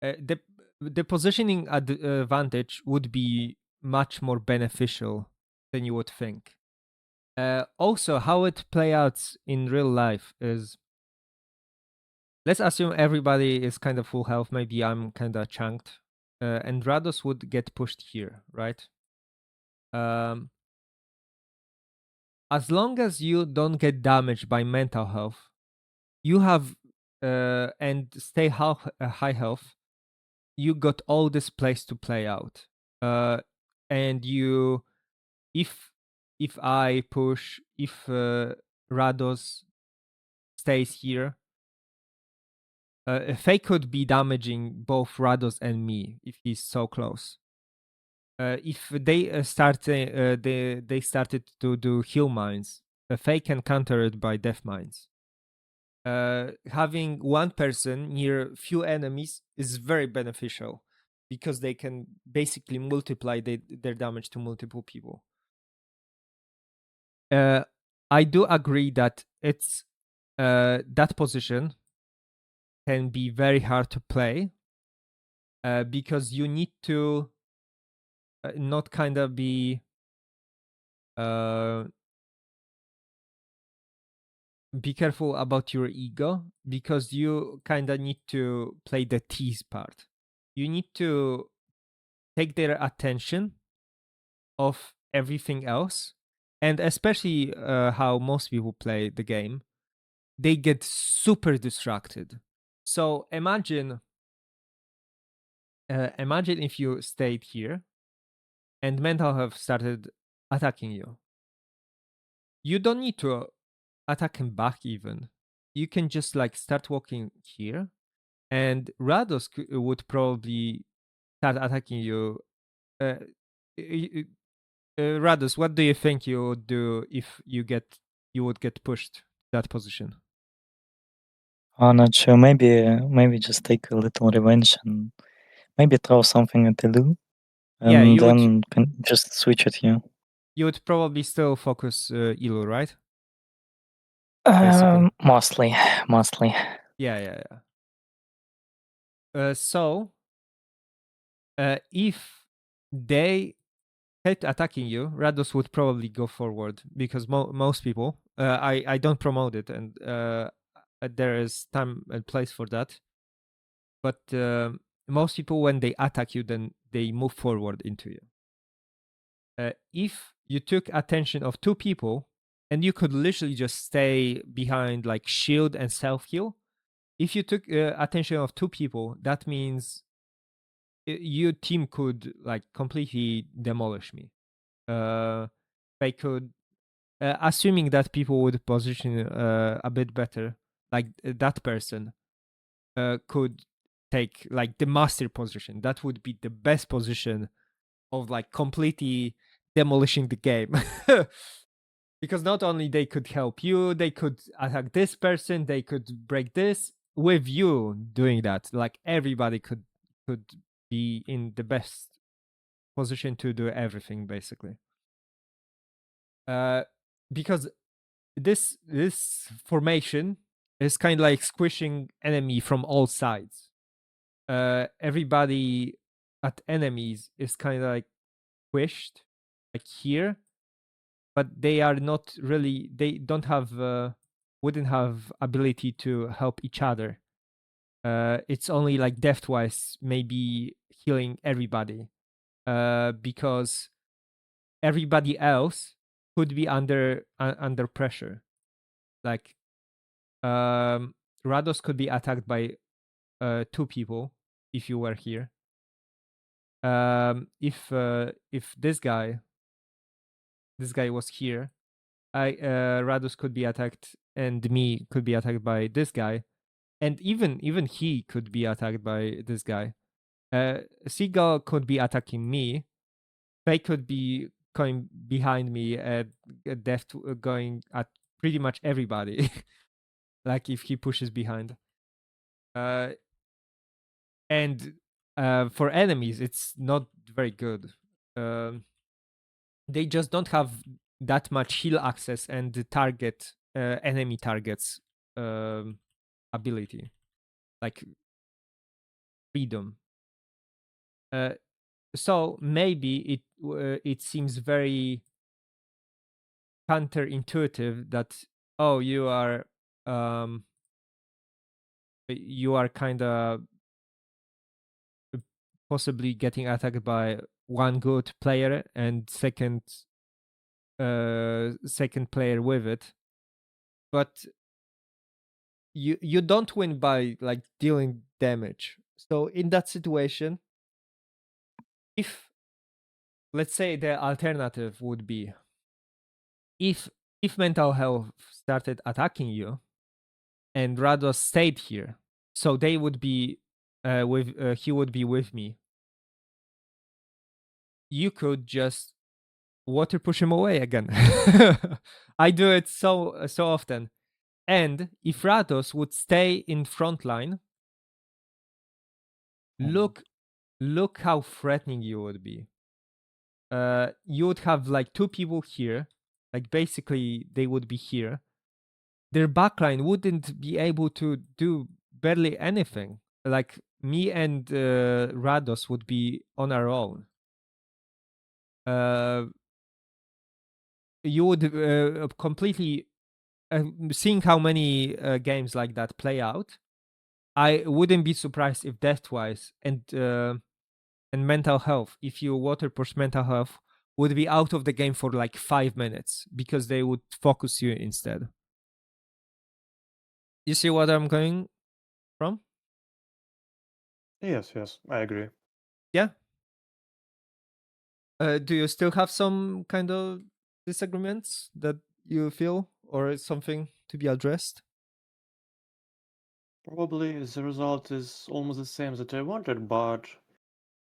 the positioning advantage would be much more beneficial than you would think. Also, how it play out in real life is, let's assume everybody is kind of full health. Maybe I'm kind of chunked, and Rados would get pushed here, right? As long as you don't get damaged by mental health, you have and stay high health, you got all this place to play out. And you, if I push, if Rados stays here, Faye could be damaging both Rados and me if he's so close. If they they started to do heal mines, Faye can counter it by death mines. Having one person near few enemies is very beneficial, because they can basically multiply their damage to multiple people. I do agree that it's that position can be very hard to play, because you need to not kind of be be careful about your ego, because you kind of need to play the tease part. You need to take their attention of everything else, and especially how most people play the game, they get super distracted. So imagine if you stayed here and mental have started attacking you. You don't need to attack him back even. You can just like start walking here, and Rados would probably start attacking you. Rados, what do you think you would do if you would get pushed that position? I'm not sure. Maybe just take a little revenge and maybe throw something at the Lou, Yeah, and then can just switch it here. You would probably still focus Ilu, right? Basically. Mostly. Yeah. So, if they kept attacking you, Rados would probably go forward, because most people, I don't promote it, and there is time and place for that. But most people, when they attack you, then they move forward into you. If you took attention of two people, and you could literally just stay behind like shield and self heal. If you took attention of two people, that means your team could like completely demolish me. They could, assuming that people would position a bit better, like that person could take like the master position. That would be the best position of like completely demolishing the game. Because not only they could help you, they could attack this person, they could break this with you doing that. Like everybody could be in the best position to do everything basically. Because this formation is kind of like squishing enemy from all sides. Everybody at enemies is kind of like squished, like here, but they are not really. They don't have, wouldn't have ability to help each other. It's only like depth-wise, maybe healing everybody, because everybody else could be under pressure. Like, Rados could be attacked by two people if you were here. If this guy was here, Rados could be attacked, and me could be attacked by this guy, and even he could be attacked by this guy. Seagull could be attacking me. They could be going behind me at death, going at pretty much everybody. Like if he pushes behind. And for enemies, it's not very good. They just don't have that much heal access and the target enemy targets ability, like freedom. So maybe it seems very counterintuitive that, oh, you are kind of possibly getting attacked by one good player and second player with it, but you don't win by like dealing damage. So in that situation, if, let's say, the alternative would be, if mental health started attacking you and Rados stayed here, so they would be he would be with me, you could just water push him away again. I do it so often. And if Rados would stay in front line, look how threatening you would be. You would have like two people here, like basically they would be here. Their backline wouldn't be able to do barely anything. Like me and Rados would be on our own. You would completely seeing how many games like that play out, I wouldn't be surprised if death-wise and mental health, if you water push mental health, would be out of the game for like 5 minutes because they would focus you instead. You see what I'm going from? Yes, I agree. Yeah. Do you still have some kind of disagreements that you feel, or something to be addressed? Probably the result is almost the same that I wanted, but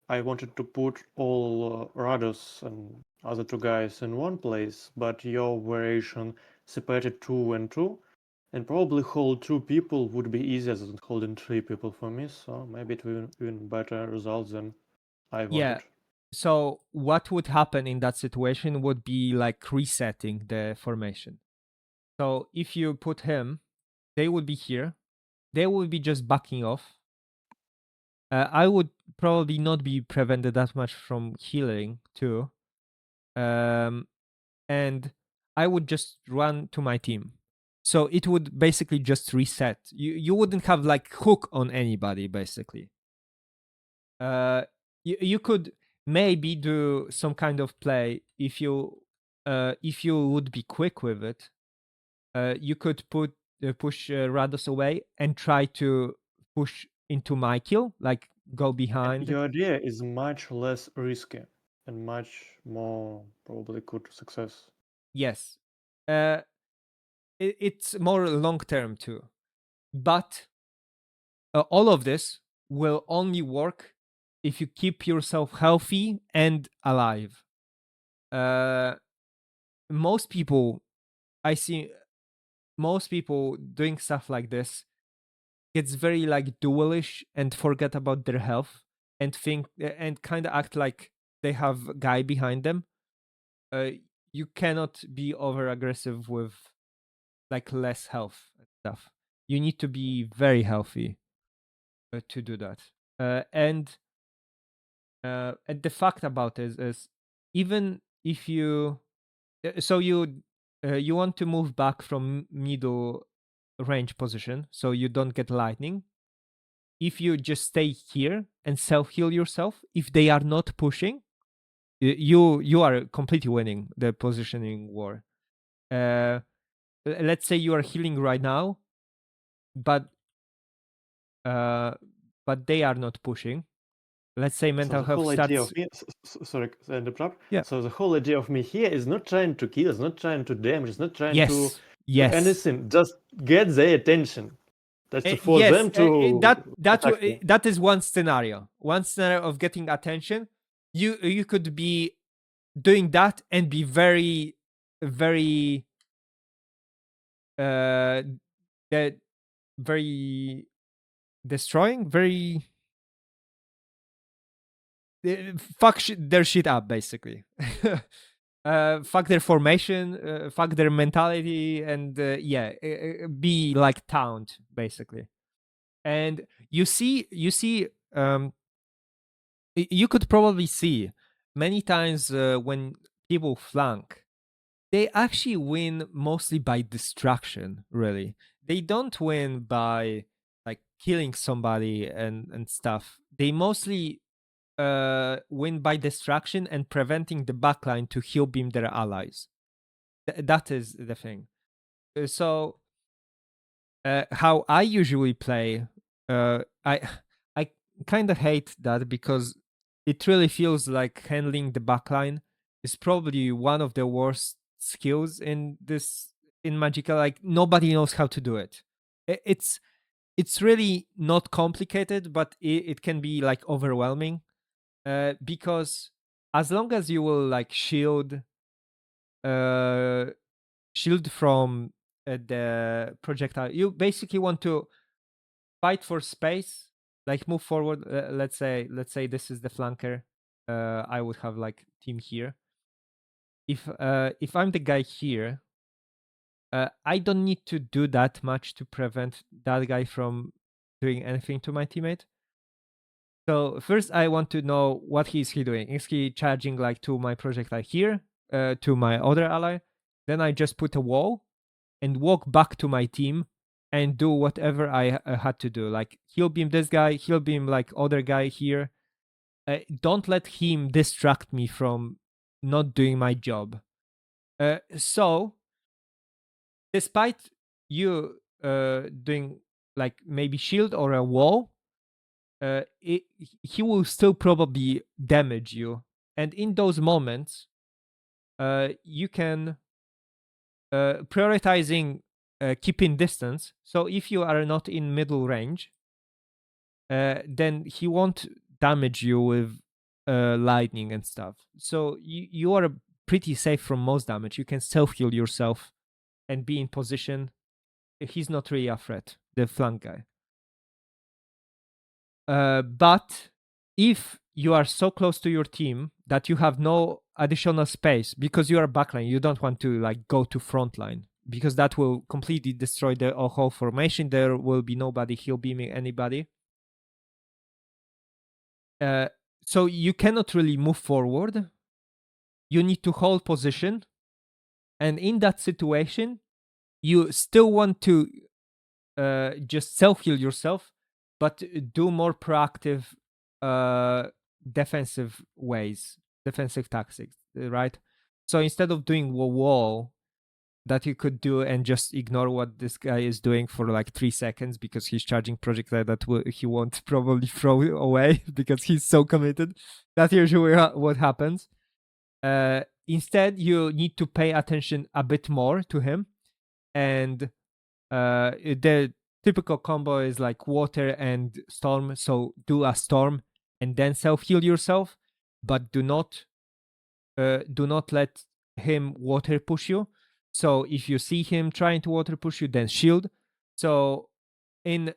I wanted to put all Rados and other two guys in one place, but your variation separated 2 and 2, and probably hold 2 people would be easier than holding 3 people for me, so maybe it will even better result than I wanted. Yeah. So what would happen in that situation would be like resetting the formation. So if you put him, they would be here. They would be just backing off. I would probably not be prevented that much from healing too. And I would just run to my team. So it would basically just reset. You wouldn't have like hook on anybody basically. You could maybe do some kind of play if you would be quick with it. You could push Rados away and try to push into my kill, like go behind. Your idea is much less risky and much more probably good success. Yes. It's more long term too. But all of this will only work if you keep yourself healthy and alive. Most people, I see most people doing stuff like this gets very like dualish and forget about their health and think and kind of act like they have a guy behind them. You cannot be over aggressive with like less health and stuff. You need to be very healthy to do that. And the fact about it is even if you so you want to move back from middle range position so you don't get lightning. If you just stay here and self heal yourself, if they are not pushing, you are completely winning the positioning war. Let's say you are healing right now, but they are not pushing. Let's say mental so the health whole starts. idea of me, sorry, I interrupt. Yeah. So the whole idea of me here is not trying to kill, it's not trying to damage, it's not trying to do Yes. anything. Just get their attention. That's to force Yes, them to attack me. that is one scenario. One scenario of getting attention. You could be doing that and be very, very, that very destroying, very fuck their shit up basically. Fuck their formation, fuck their mentality, and yeah, be like taunt basically. And you see, you could probably see many times when people flank, they actually win mostly by distraction. Really, they don't win by like killing somebody and stuff. They mostly win by distraction and preventing the backline to heal beam their allies. That is the thing. So how I usually play, I kind of hate that because it really feels like handling the backline is probably one of the worst skills in Magicka. Like nobody knows how to do it. It's really not complicated, but it can be like overwhelming because as long as you will like shield from the projectile, you basically want to fight for space, like move forward. Let's say this is the flanker. I would have like team here. If I'm the guy here, I don't need to do that much to prevent that guy from doing anything to my teammate. So first I want to know what he doing. Is he charging like to my projectile here, to my other ally? Then I just put a wall and walk back to my team and do whatever I had to do. Like heal beam this guy, heal beam like other guy here. Don't let him distract me from not doing my job. So, despite you doing like maybe shield or a wall, he will still probably damage you. And in those moments, you can prioritizing keeping distance. So if you are not in middle range, then he won't damage you with lightning and stuff. So you are pretty safe from most damage. You can self heal yourself and be in position. He's not really a threat, the flank guy. But if you are so close to your team that you have no additional space because you are backline, you don't want to like go to frontline because that will completely destroy the whole formation. There will be nobody heal beaming anybody. So you cannot really move forward. You need to hold position. And in that situation, you still want to just self-heal yourself, but do more proactive defensive ways, defensive tactics, right? So instead of doing wall that you could do and just ignore what this guy is doing for like 3 seconds because he's charging projectile that he won't probably throw away because he's so committed. That's usually what happens. Instead, you need to pay attention a bit more to him. And the typical combo is like water and storm. So do a storm and then self-heal yourself. But do not let him water push you. So if you see him trying to water push you, then shield. So in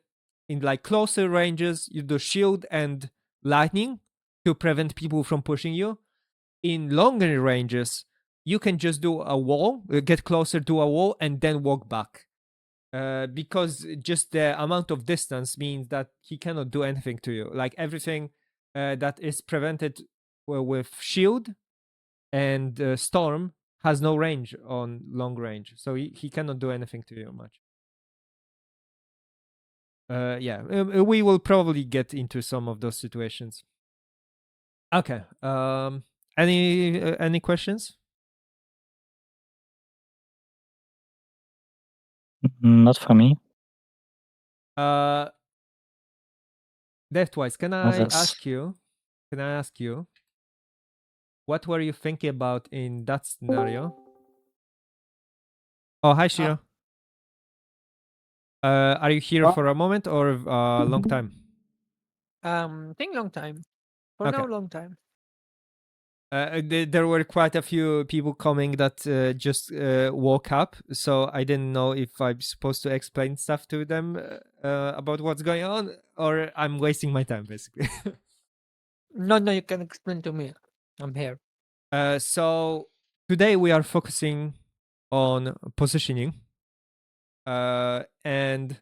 like closer ranges, you do shield and lightning to prevent people from pushing you. In longer ranges, you can just do a wall, get closer to a wall, and then walk back. Because just the amount of distance means that he cannot do anything to you. Like everything that is prevented with shield and storm has no range on long range, so he cannot do anything to you much. Yeah, we will probably get into some of those situations. Okay. Any questions? Not for me. Deathwise, can I Others. ask you? What were you thinking about in that scenario? Oh, hi, Shiro. Are you here for a moment or a long time? Think long time. For Okay. now, long time. There were quite a few people coming that just woke up, so I didn't know if I'm supposed to explain stuff to them about what's going on, or I'm wasting my time, basically. No, you can explain to me. I'm here. So today we are focusing on positioning, and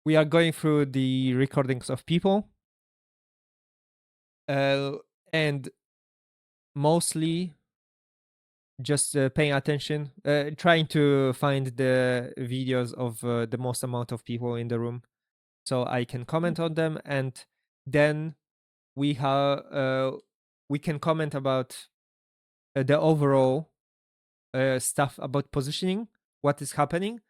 we are going through the recordings of people, and mostly just paying attention, trying to find the videos of the most amount of people in the room so I can comment on them, and then we can comment about the overall stuff about positioning, what is happening,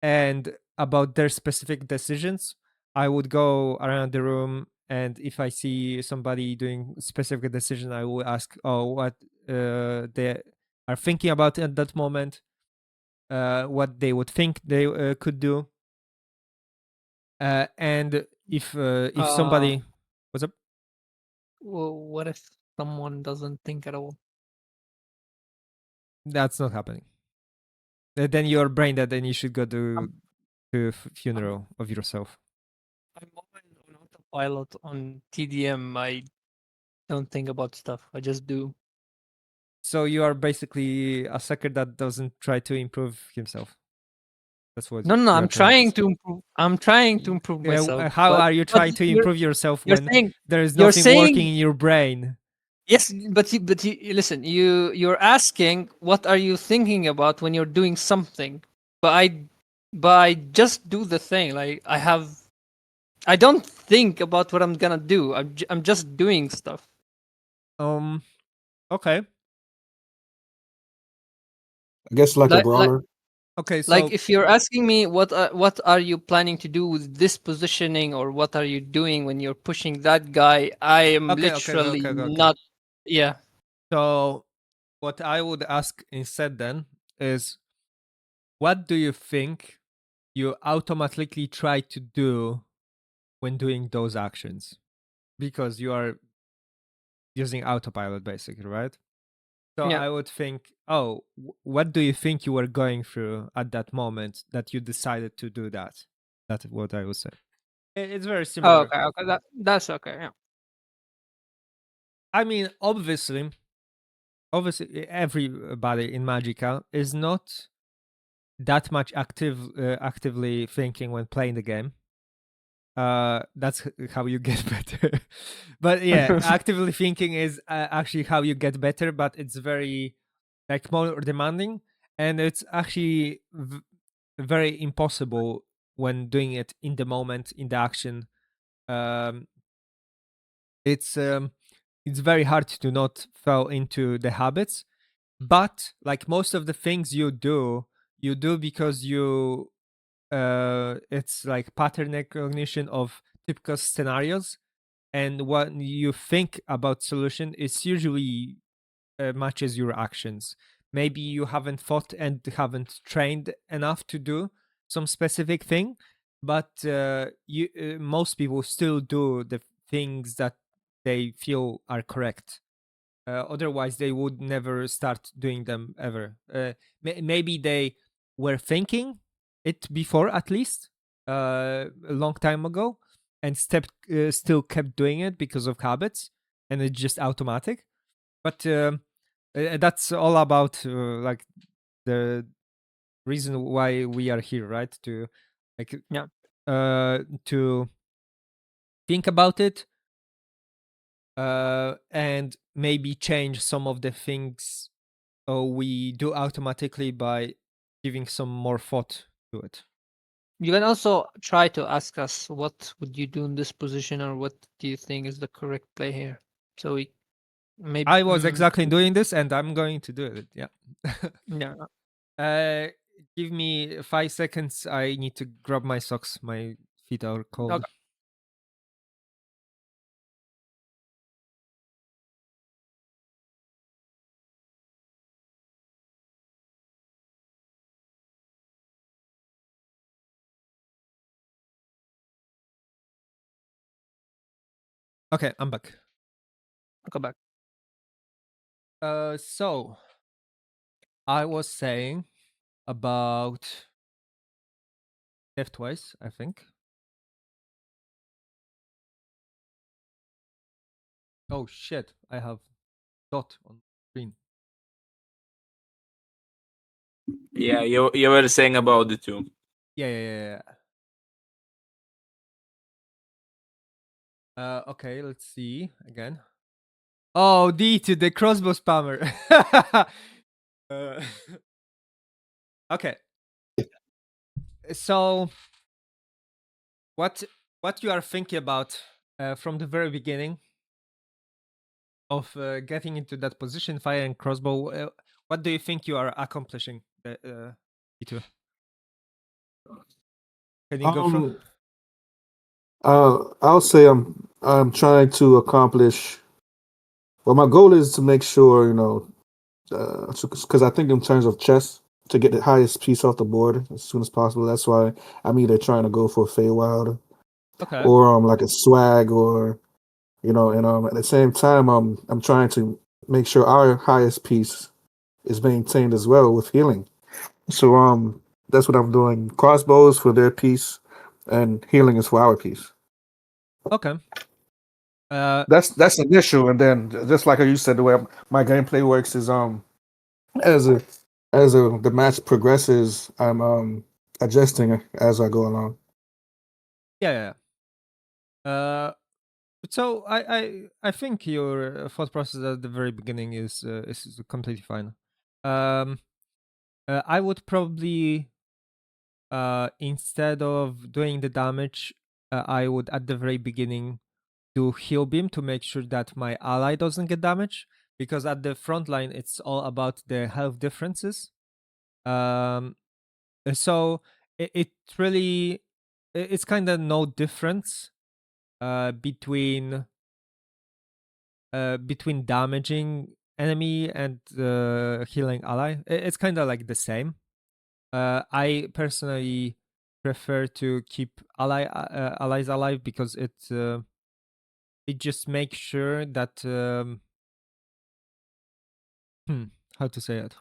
and about their specific decisions. I would go around the room, and if I see somebody doing specific decision, I will ask, what they are thinking about at that moment, what they would think they could do, and if somebody, what's up? Well, what if someone doesn't think at all? That's not happening. Then you're brain dead, and you should go to funeral of yourself. I'm on autopilot on TDM. I don't think about stuff. I just do. So you are basically a sucker that doesn't try to improve himself. That's what. No, you are I'm trying to improve. I'm trying to improve Yeah, myself. how but- are you but trying to you're- improve yourself you're when saying- there is you're nothing working saying- in your brain? Yes, but you listen. You're asking what are you thinking about when you're doing something, but but I just do the thing. Like I don't think about what I'm gonna do. I'm just doing stuff. Okay. I guess like a Like brawler. Okay. like So if you're asking me what are you planning to do with this positioning, or what are you doing when you're pushing that guy, I am okay. literally not. Yeah. So what I would ask instead then is, what do you think you automatically try to do when doing those actions? Because you are using autopilot basically, right? So Yeah. I would think, oh, what do you think you were going through at that moment that you decided to do that? That's what I would say. It's very Oh, similar. okay. That's okay. Yeah. I mean, obviously, everybody in Magicka is not that much actively thinking when playing the game. That's how you get better. But yeah, actively thinking is actually how you get better, but it's very like more demanding, and it's actually very impossible when doing it in the moment, in the action. um it's very hard to not fall into the habits, but like most of the things you do because you it's like pattern recognition of typical scenarios, and what you think about solution is usually matches your actions. Maybe you haven't thought and haven't trained enough to do some specific thing, but you most people still do the things that they feel are correct. Otherwise, they would never start doing them ever. Maybe they were thinking it before, at least a long time ago, and still kept doing it because of habits, and it's just automatic. But that's all about like the reason why we are here, right? To like Yeah. to think about it, and maybe change some of the things we do automatically by giving some more thought to it. You can also try to ask us what would you do in this position, or what do you think is the correct play here. So we maybe I was exactly doing this, and I'm going to do it. Yeah. yeah. uh, Give me 5 seconds. I need to grab my socks. My feet are cold. Okay. Okay, I'm back. Go back. So I was saying about Deathwise, I think. Oh shit! I have dot on screen. Yeah, you were saying about it too. Yeah. Okay, let's see again. Oh, D to the crossbow spammer. uh, okay. So, what you are thinking about from the very beginning of getting into that position, fire and crossbow? What do you think you are accomplishing, D2? Can you go through? I'll say I'm trying to accomplish. Well, my goal is to make sure because I think in terms of chess, to get the highest piece off the board as soon as possible. That's why I'm either trying to go for a Feywild Okay. or like a swag, or and at the same time I'm trying to make sure our highest piece is maintained as well with healing. So that's what I'm doing. Crossbows for their piece, and healing is for our piece. Okay. That's initial, and then just like you said, the way my gameplay works is as a the match progresses, I'm adjusting as I go along. Yeah. So I think your thought process at the very beginning is completely fine. I would probably instead of doing the damage, I would at the very beginning do heal beam to make sure that my ally doesn't get damaged, because at the front line it's all about the health differences. So it really it's kind of no difference between damaging enemy and healing ally. It's kind of like the same. I personally prefer to keep allies alive because it just makes sure that how to say it,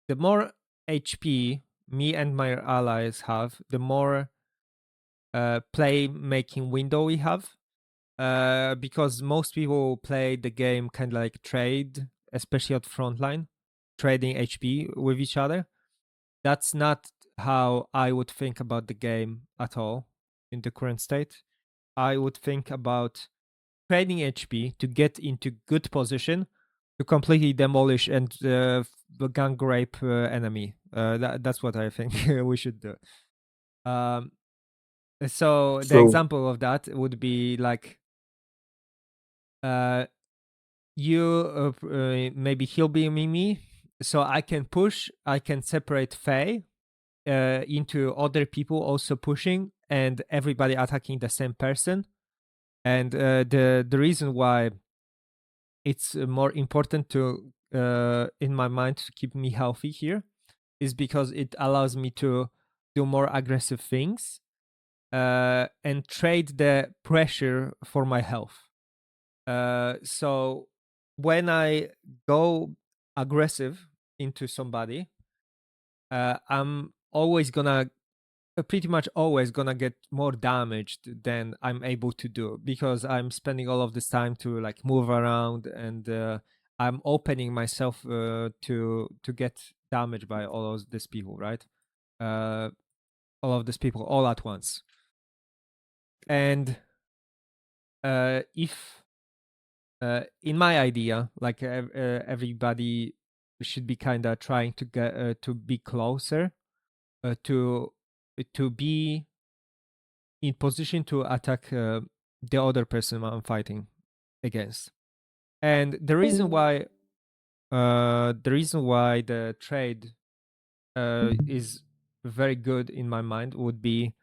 the more HP me and my allies have, the more play making window we have. Because most people play the game kind of like trade, especially at frontline, trading HP with each other. That's not how I would think about the game at all in the current state. I would think about trading HP to get into good position to completely demolish and gang rape enemy. That's what I think we should do. So the So example of that would be like you maybe he'll be me, so I can push. I can separate Faye into other people also pushing, and everybody attacking the same person. And the reason why it's more important to in my mind to keep me healthy here is because it allows me to do more aggressive things and trade the pressure for my health. So when I go aggressive into somebody, I'm always gonna pretty much always gonna get more damaged than I'm able to do, because I'm spending all of this time to like move around, and I'm opening myself to get damaged by all of these people, right? All of these people all at once. And if in my idea, like everybody should be kind of trying to get to be closer to be in position to attack the other person I'm fighting against. And the reason why the trade is very good in my mind would be,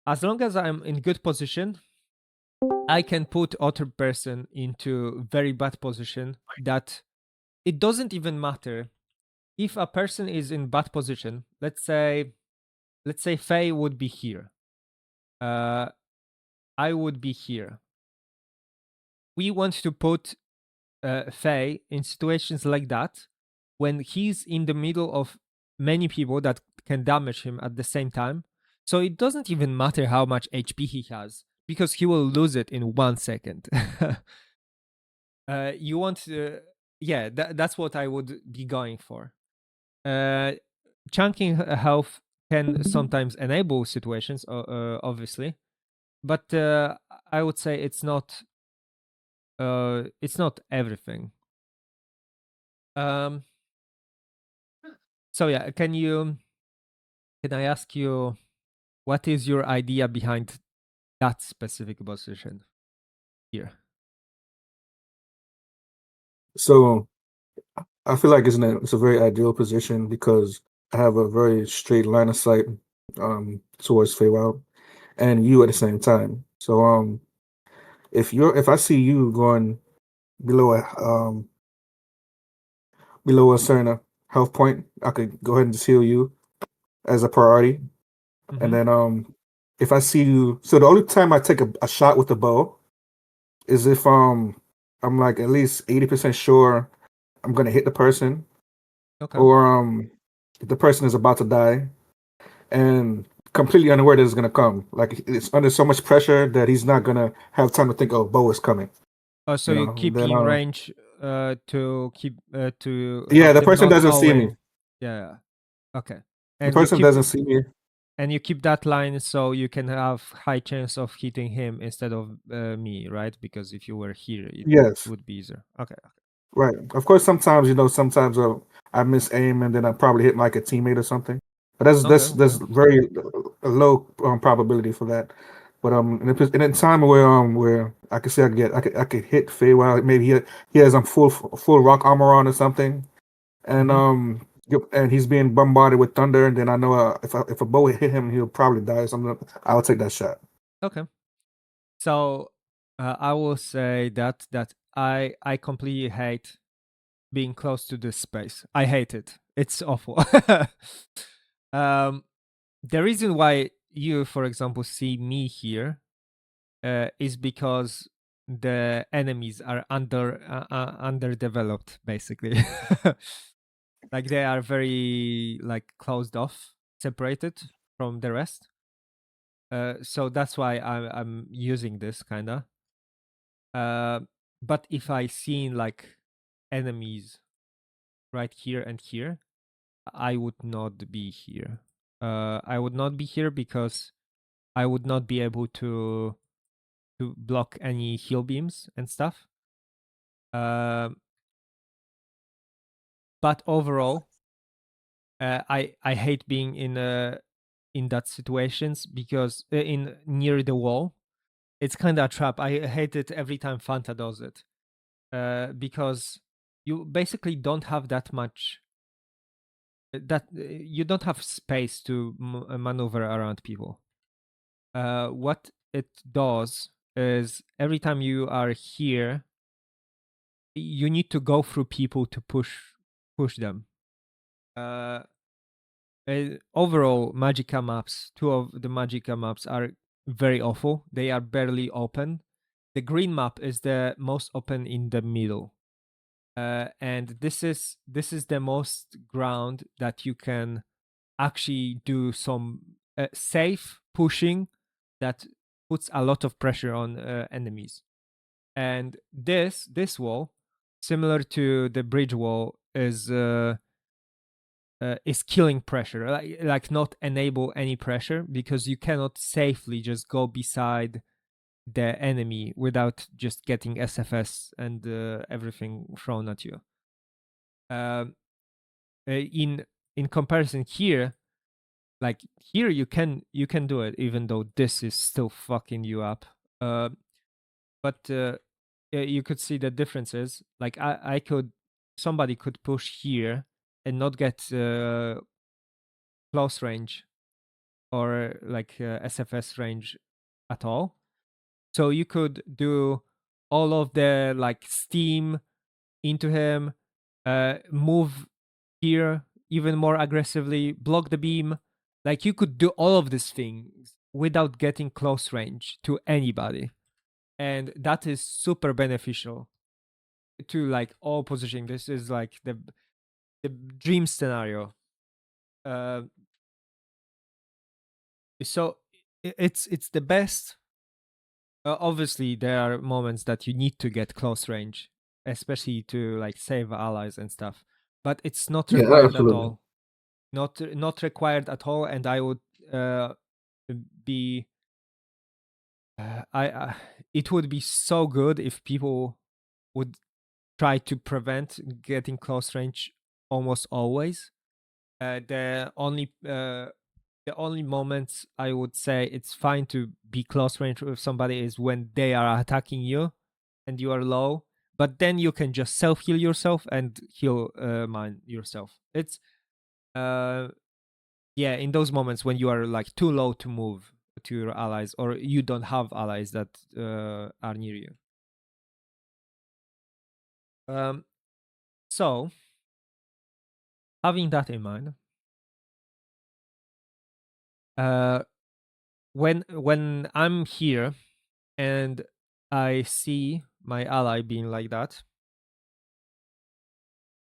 as long as I'm in good position, I can put other person into very bad position, that it doesn't even matter if a person is in bad position. Let's say Faye would be here. I would be here. We want to put Faye in situations like that when he's in the middle of many people that can damage him at the same time. So it doesn't even matter how much HP he has, because he will lose it in 1 second. You want to, yeah, that's what I would be going for. Chunking health can sometimes enable situations, obviously, but I would say it's not everything. So yeah, can I ask you, what is your idea behind that specific position here? so I feel like it's a very ideal position because I have a very straight line of sight towards Feywild and you at the same time. So if I see you going below a certain health point, I could go ahead and just heal you as a priority. And then if I see you, so the only time I take a shot with the bow is if I'm like at least 80% sure I'm gonna hit the person, Okay. or if the person is about to die and completely unaware that it's gonna come. Like it's under so much pressure that he's not gonna have time to think, oh, bow is coming. Oh, so you keep Then in range to keep to yeah, have the them person not doesn't see always. me. Yeah. Okay. The And you person keep doesn't see me. and you keep that line so you can have high chance of hitting him instead of me, right? Because if you were here, it Yes, would be easier. Okay. right. Of course, sometimes I miss aim and then I probably hit like a teammate or something. But that's Okay, that's okay. very low probability for that. But in a time where I could say I could hit Feywild, maybe he has full rock armor on or something, and and he's being bombarded with thunder, and then I know if a bow hit him, he'll probably die. So I'll take that shot. Okay. So I will say that I completely hate being close to this space. I hate it. It's awful. The reason why you, for example, see me here is because the enemies are underdeveloped, basically. Like they are very like closed off, separated from the rest. So that's why I'm using this kinda. But if I seen like enemies right here and here, I would not be here. I would not be here because I would not be able to block any heal beams and stuff. But overall, I hate being in that situations because in near the wall, it's kind of a trap. I hate it every time Fanta does it because you basically don't have that much. You don't have space to maneuver around people. What it does is every time you are here, you need to go through people to push them. Overall, Magicka maps, two of the Magicka maps are very awful. They are barely open. The green map is the most open in the middle, and this is the most ground that you can actually do some safe pushing that puts a lot of pressure on enemies. And this wall, similar to the bridge wall, is killing pressure, like not enable any pressure because you cannot safely just go beside the enemy without just getting SFS and everything thrown at you. In comparison here, like here you can do it even though this is still fucking you up. But you could see the differences. Like I could somebody could push here and not get close range or like SFS range at all. So you could do all of the like steam into him, move here even more aggressively, block the beam. Like you could do all of these things without getting close range to anybody. And that is super beneficial to like all positioning. This is like the dream scenario. So it's the best. Obviously, there are moments that you need to get close range, especially to like save allies and stuff. But it's not Yeah, required at absolutely. all. Not required at all. And I would be. It would be so good if people would try to prevent getting close range almost always. The only moments I would say it's fine to be close range with somebody is when they are attacking you and you are low, but then you can just self heal yourself and heal mine yourself. It's yeah, in those moments when you are like too low to move to your allies or you don't have allies that are near you. So having that in mind, when I'm here and I see my ally being like that,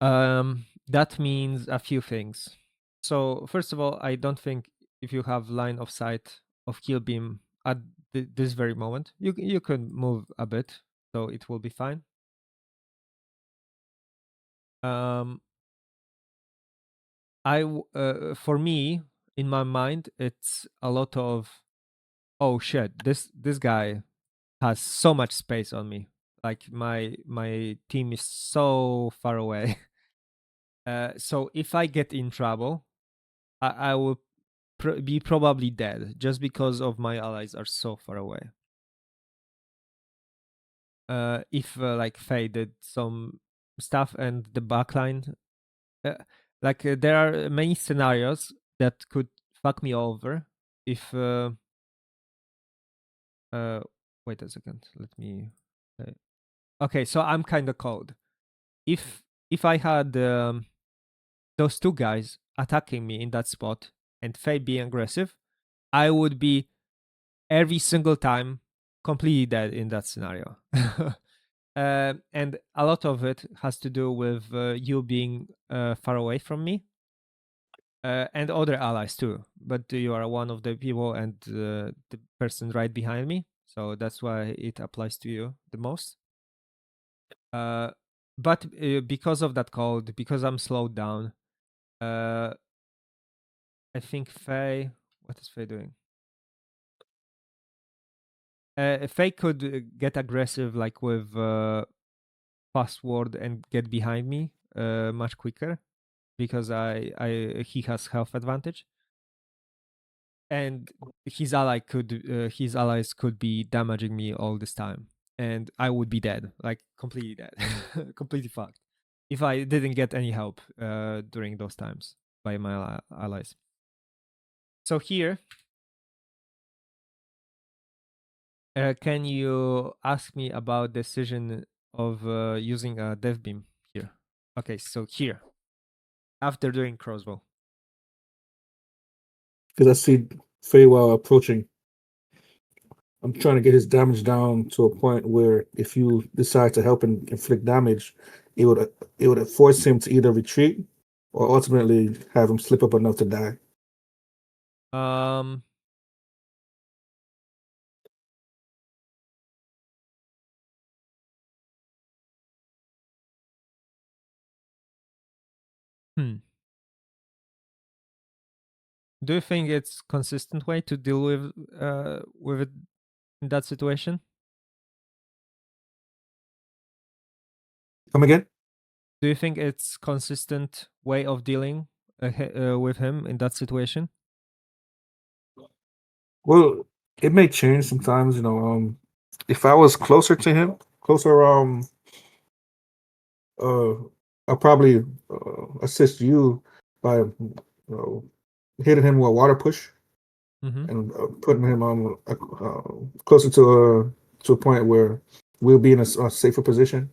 that means a few things. So first of all, I don't think if you have line of sight of kill beam at this very moment, you can move a bit, so it will be fine. For me, in my mind, it's a lot of, oh shit, this guy has so much space on me. Like my team is so far away. So if I get in trouble, I will be probably dead just because of my allies are so far away. If like Faye did some stuff and the backline, there are many scenarios that could fuck me over if. Wait a second. Let me. Okay, so I'm kind of cold. If I had those two guys attacking me in that spot and Faye being aggressive, I would be every single time completely dead in that scenario. And a lot of it has to do with you being far away from me and other allies too. But you are one of the people and the person right behind me, so that's why it applies to you the most. But because of that cold, because I'm slowed down, I think Faye. What is Faye doing? Faye could get aggressive, like with password, and get behind me much quicker because he has health advantage, and his allies could be damaging me all this time, and I would be dead, like completely dead, completely fucked, if I didn't get any help during those times by my allies. So here, can you ask me about decision of using a dev beam here? Okay, so here, after doing crossbow. Because I see Feywild approaching. I'm trying to get his damage down to a point where if you decide to help him inflict damage, it would force him to either retreat or ultimately have him slip up enough to die. Um. Hmm. Do you think it's consistent way to deal with it in that situation? Come again? Do you think it's consistent way of dealing with him in that situation? Well, it may change sometimes. If I was closer to him, uh, I'll probably assist you by hitting him with a water push Mm-hmm. and putting him on closer to a point where we'll be in a safer position.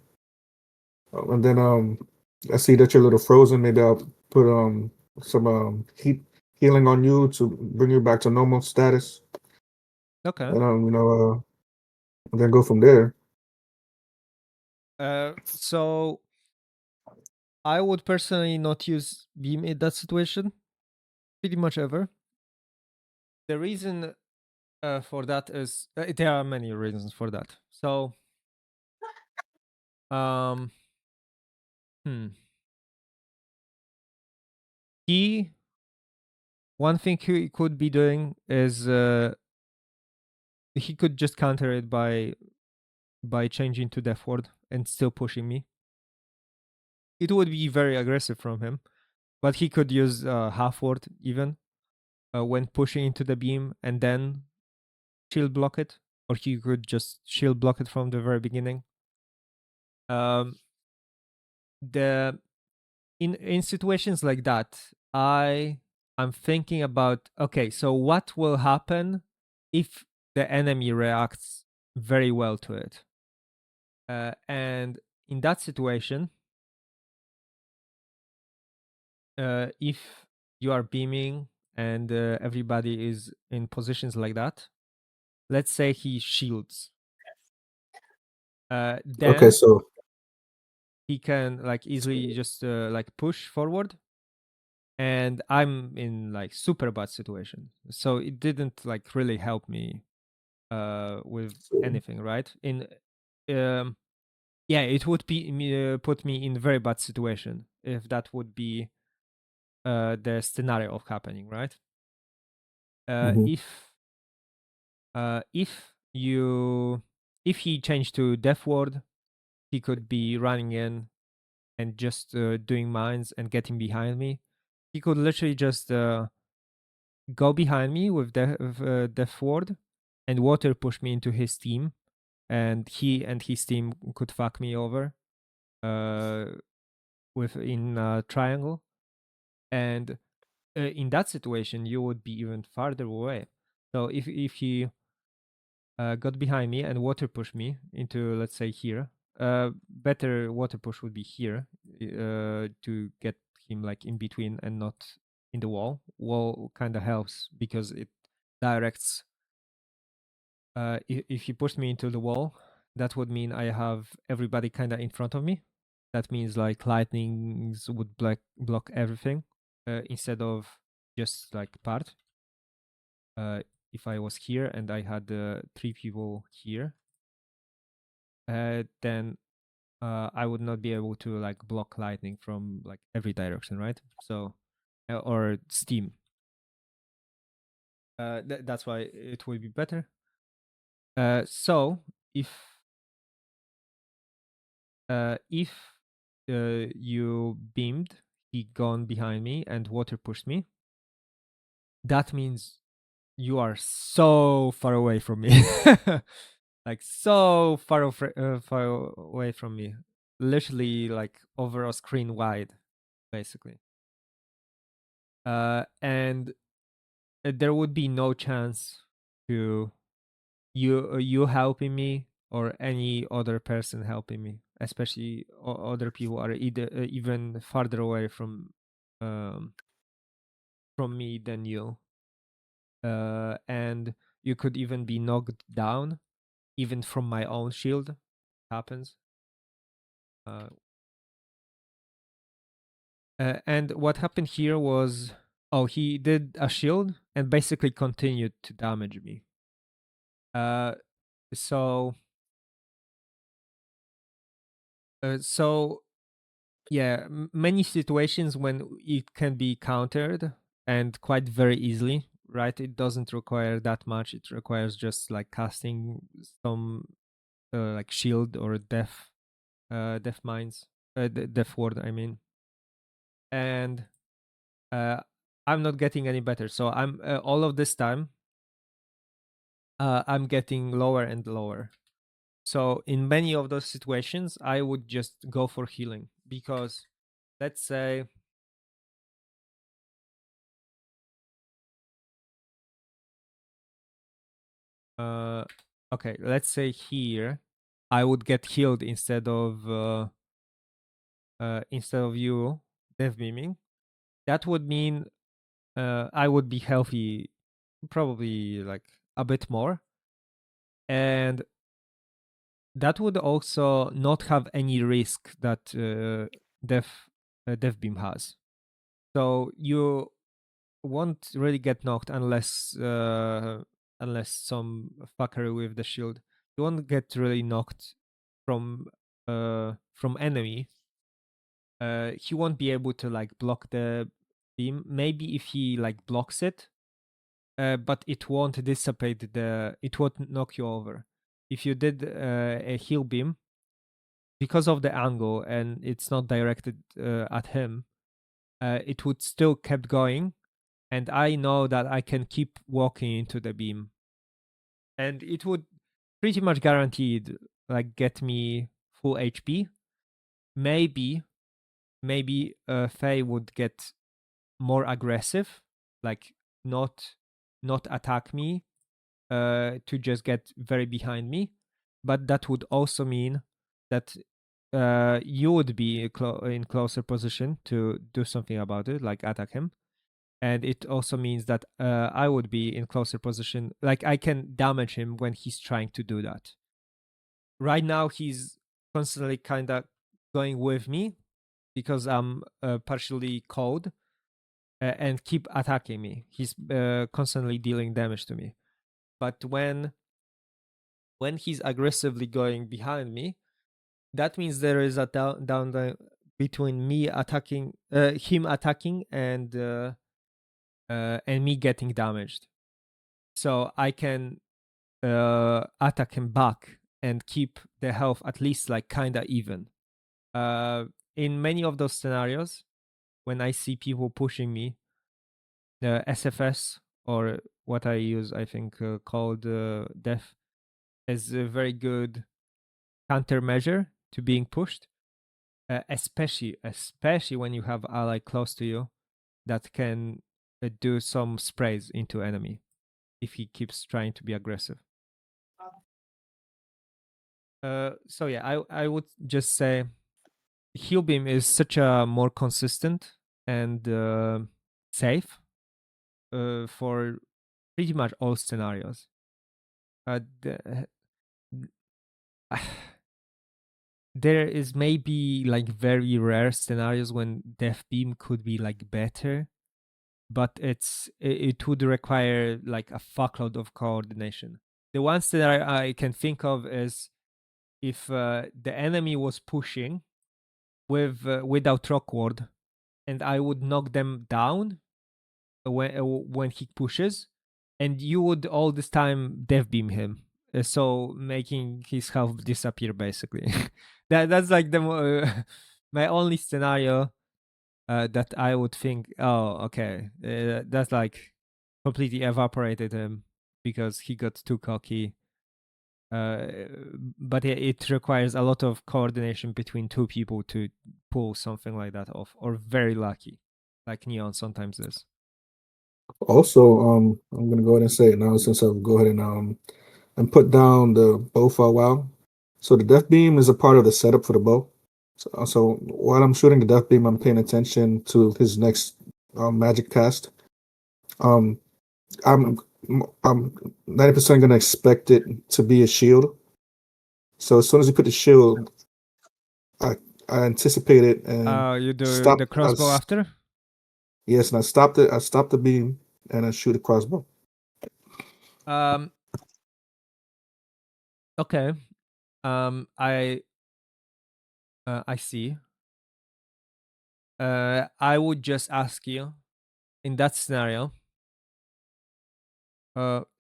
And then I see that you're a little frozen. Maybe I'll put some healing on you to bring you back to normal status, Okay. and and then go from there. So I would personally not use beam in that situation, pretty much ever. The reason for that is there are many reasons for that. So, um, hmm. One thing he could be doing is he could just counter it by changing to death ward and still pushing me. It would be very aggressive from him, but he could use half ward even when pushing into the beam and then shield block it, or he could just shield block it from the very beginning. The in situations like that, I'm thinking about, okay, so what will happen if the enemy reacts very well to it? And in that situation, if you are beaming and everybody is in positions like that, let's say he shields, Okay, then so he can like easily just like push forward, and I'm in like super bad situation, so it didn't like really help me with anything, right? Yeah, it would be put me in very bad situation if that would be the scenario of happening, right? mhm. If he changed to death ward, he could be running in and just doing mines and getting behind me. He could literally just go behind me with Death Ward and water push me into his team, and he and his team could fuck me over within a triangle. And in that situation, you would be even farther away. So if he got behind me and water pushed me into, let's say, here, better water push would be here to get him like in between and not in the wall. Wall kind of helps because it directs. If he pushed me into the wall, that would mean I have everybody kind of in front of me. That means like lightnings would block everything instead of just like part. If I was here and I had 3 people here, then I would not be able to like block lightning from like every direction, right? So, or steam. That's why it would be better. So if you beamed, he gone behind me and water pushed me, that means you are so far away from me. Like so far away from me. Literally like over a screen wide, basically. And there would be no chance to you helping me or any other person helping me, especially other people are either even farther away from me than you, and you could even be knocked down even from my own shield. Happens. And what happened here was, oh, he did a shield and basically continued to damage me. So yeah, many situations when it can be countered and quite very easily, right? It doesn't require that much. It requires just like casting some like shield or death mines, death ward, I mean. And I'm not getting any better. So I'm all of this time I'm getting lower and lower. So in many of those situations, I would just go for healing because, let's say, okay, let's say here, I would get healed instead of you death beaming. That would mean I would be healthy, probably like a bit more, and that would also not have any risk that death beam has. So you won't really get knocked unless some fuckery with the shield. You won't get really knocked from enemy. He won't be able to like block the beam. Maybe if he like blocks it, but it won't dissipate it won't knock you over. If you did a heal beam, because of the angle and it's not directed at him, it would still kept going, and I know that I can keep walking into the beam, and it would pretty much guaranteed like get me full HP. Maybe Faye would get more aggressive, like not attack me, to just get very behind me, but that would also mean that you would be in closer position to do something about it, like attack him. And it also means that I would be in closer position, like I can damage him when he's trying to do that. Right now, he's constantly kind of going with me because I'm partially cold and keep attacking me. He's constantly dealing damage to me. But when he's aggressively going behind me, that means there is a down between me attacking, him attacking, and me getting damaged. So I can attack him back and keep the health at least like kinda even. In many of those scenarios, when I see people pushing me, the SFS or what I use, I think, called Def, is a very good countermeasure to being pushed, especially when you have ally close to you that can do some sprays into enemy if he keeps trying to be aggressive. So yeah, I would just say heal beam is such a more consistent and safe for pretty much all scenarios. There is maybe like very rare scenarios when Death Beam could be like better, but it would require like a fuckload of coordination. The one scenario I can think of is if the enemy was pushing without rock ward, and I would knock them down when he pushes, and you would all this time dev beam him, so making his health disappear basically. That's like my only scenario that I would think, oh, okay, that's like completely evaporated him because he got too cocky. But it requires a lot of coordination between two people to pull something like that off, or very lucky, like Neon sometimes is. Also, I'm gonna go ahead and say it now since I'll go ahead and put down the bow for a while. So the death beam is a part of the setup for the bow. So while I'm shooting the death beam, I'm paying attention to his next magic cast. I'm I'm 90% gonna expect it to be a shield. So as soon as you put the shield, I anticipate it and You do stop the crossbow after? Yes, and I stopped it. I stopped the beam and I shoot a crossbow. Okay. I see. I would just ask you in that scenario.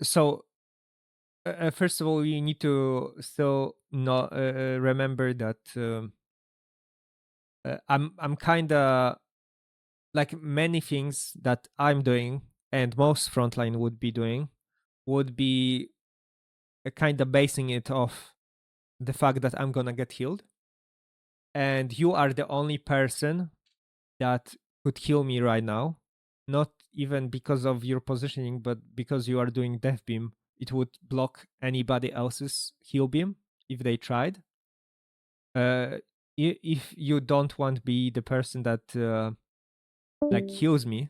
So first of all, you need to still not remember that I'm kind of like many things that I'm doing and most frontline would be doing would be kind of basing it off the fact that I'm gonna get healed, and you are the only person that could heal me right now, not even because of your positioning, but because you are doing death beam. It would block anybody else's heal beam if they tried. If you don't want to be the person that like heals me,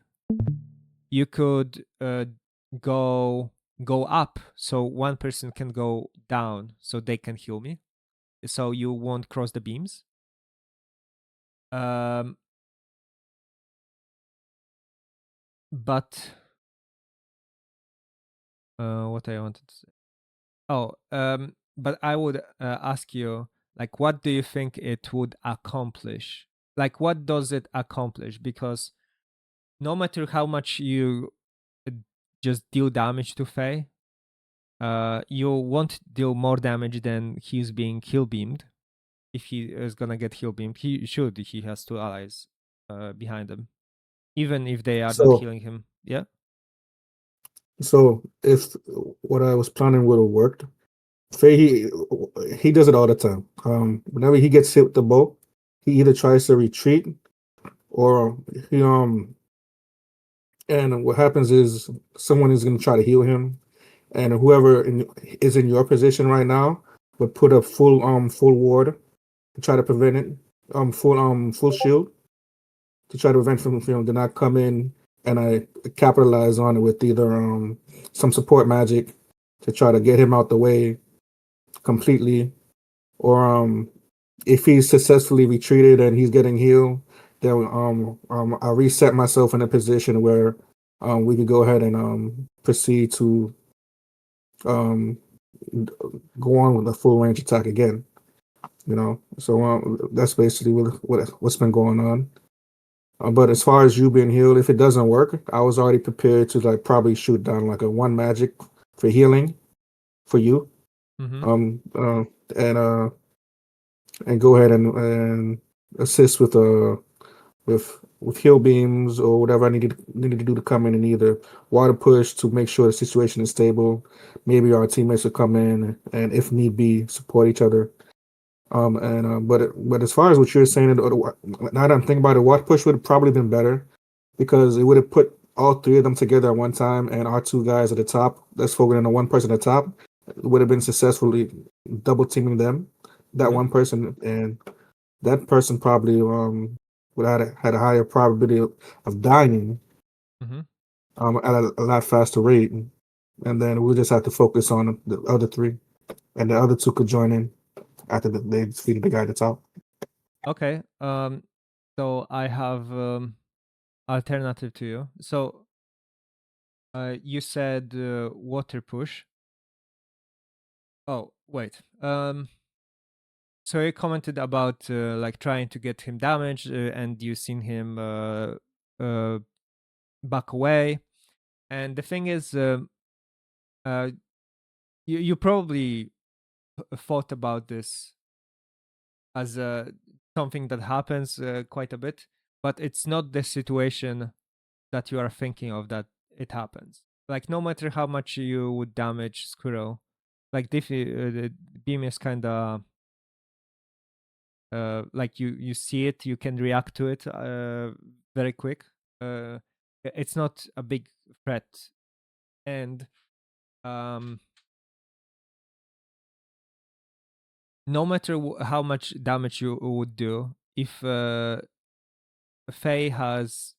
you could go up so one person can go down so they can heal me, so you won't cross the beams. But what I wanted to say. Oh, but I would ask you, like, what do you think it would accomplish? Like, what does it accomplish? Because no matter how much you just deal damage to Faye, you won't deal more damage than he's being heal beamed. If he is gonna get heal beamed, he should. He has two allies behind him, even if they are not So healing him. Yeah. so if what I was planning would have worked, Faye he does it all the time. Whenever he gets hit with the bow, he either tries to retreat or he and what happens is someone is going to try to heal him, and whoever is in your position right now would put up full ward to try to prevent it, full shield to try to prevent from to not come in, and I capitalize on it with either some support magic to try to get him out the way completely, or if he's successfully retreated and he's getting healed, then I reset myself in a position where we could go ahead and proceed to go on with a full range attack again. So that's basically what's been going on. But as far as you being healed, if it doesn't work, I was already prepared to like probably shoot down like a one magic for healing for you. Mm-hmm. And go ahead and assist with with heal beams or whatever I needed to do to come in and either water push to make sure the situation is stable. Maybe our teammates will come in and if need be support each other. But as far as what you're saying, now that I'm thinking about it, water push would have probably been better because it would have put all three of them together at one time and our two guys at the top. Let's focus on the one person at the top. Would have been successfully double teaming them, that one person, and that person probably would have had a higher probability of dying at a lot faster rate, and then we'll just have to focus on the other three, and the other two could join in after they defeated the guy at the top. Okay. So I have alternative to you. So you said water push. Oh wait. So you commented about like trying to get him damaged, and you seen him back away. And the thing is, you probably thought about this as something that happens quite a bit, but it's not the situation that you are thinking of that it happens. Like no matter how much you would damage Squirrel, like the beam is kind of like you see it, you can react to it very quick. It's not a big threat, and no matter how much damage you would do, if Faye has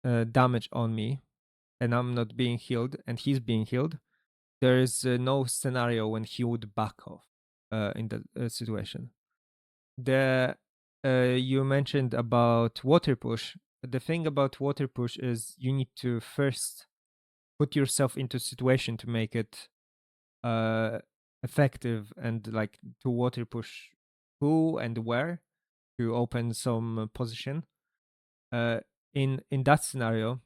damage on me and I'm not being healed and he's being healed, there is no scenario when he would back off in that situation. The you mentioned about water push. The thing about water push is you need to first put yourself into a situation to make it effective and like to water push who and where to open some position. In that scenario,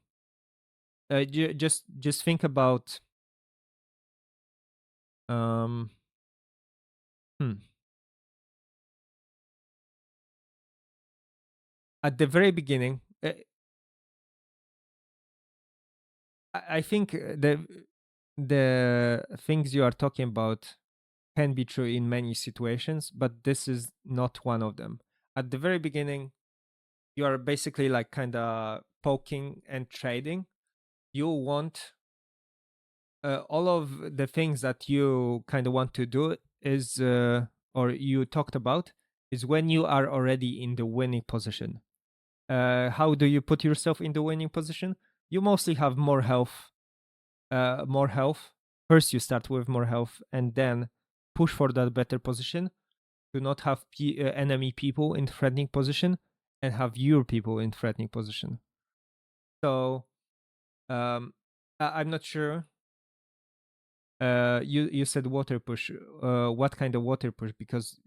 just think about um at the very beginning. I think the things you are talking about can be true in many situations, but this is not one of them. At the very beginning, you are basically like kind of poking and trading. You want all of the things that you kind of want to do is, or you talked about, is when you are already in the winning position. How do you put yourself in the winning position? You mostly have more health. More health. First, you start with more health, and then push for that better position. To not have enemy people in threatening position, and have your people in threatening position. So, I'm not sure. You said water push. What kind of water push? Because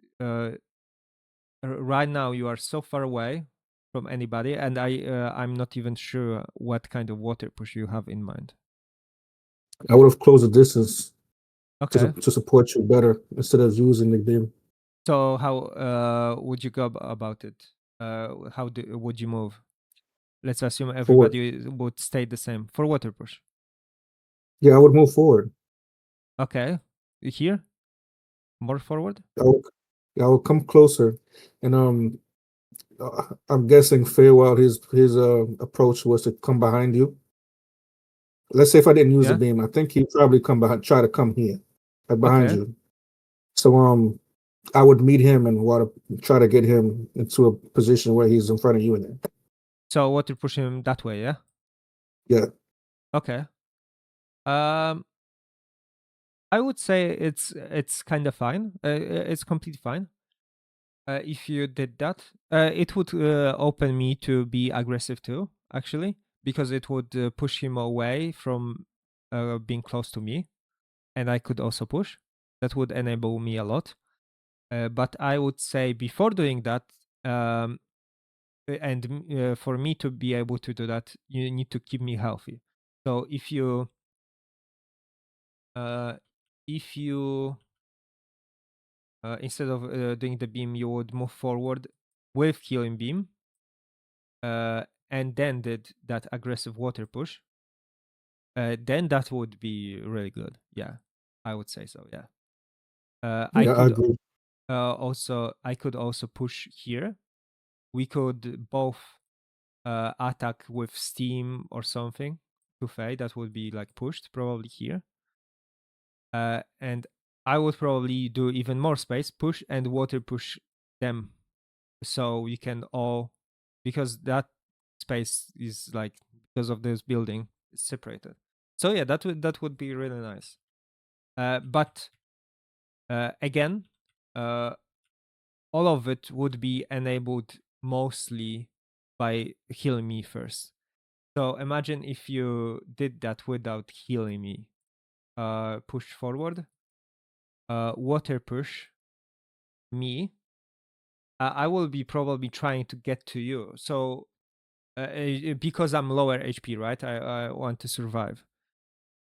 right now you are so far away from anybody, and I'm not even sure what kind of water push you have in mind. I would have closed the distance Okay. to support you better instead of using the beam. So how would you go about it? How would you move? Let's assume Forward. everybody would stay the same for water push. Yeah, I would move forward. Okay, here, more forward. I will come closer, and I'm guessing Fairwell his approach was to come behind you. Let's say if I didn't use the Yeah. beam, I think he'd probably try to come here, behind Okay. you. So I would meet him and try to get him into a position where he's in front of you in there. So water push him that way, yeah. Yeah. Okay. I would say it's kind of fine. It's completely fine. If you did that, it would open me to be aggressive too, actually, because it would push him away from being close to me, and I could also push. That would enable me a lot. But I would say before doing that, and for me to be able to do that, you need to keep me healthy. So if you instead of doing the beam, you would move forward with healing beam, and then did that aggressive water push, then that would be really good. Yeah, I would say so. Yeah. I Yeah, I could agree. I could also push here. We could both attack with steam or something to Faye. That would be like pushed probably here. And I would probably do even more space push and water push them, so we can all, because that space is like, because of this building, it's separated. So yeah, that would be really nice. But again, all of it would be enabled mostly by healing me first. So imagine if you did that without healing me. Push forward, water push me. I will be probably trying to get to you. So because I'm lower HP, right? I want to survive.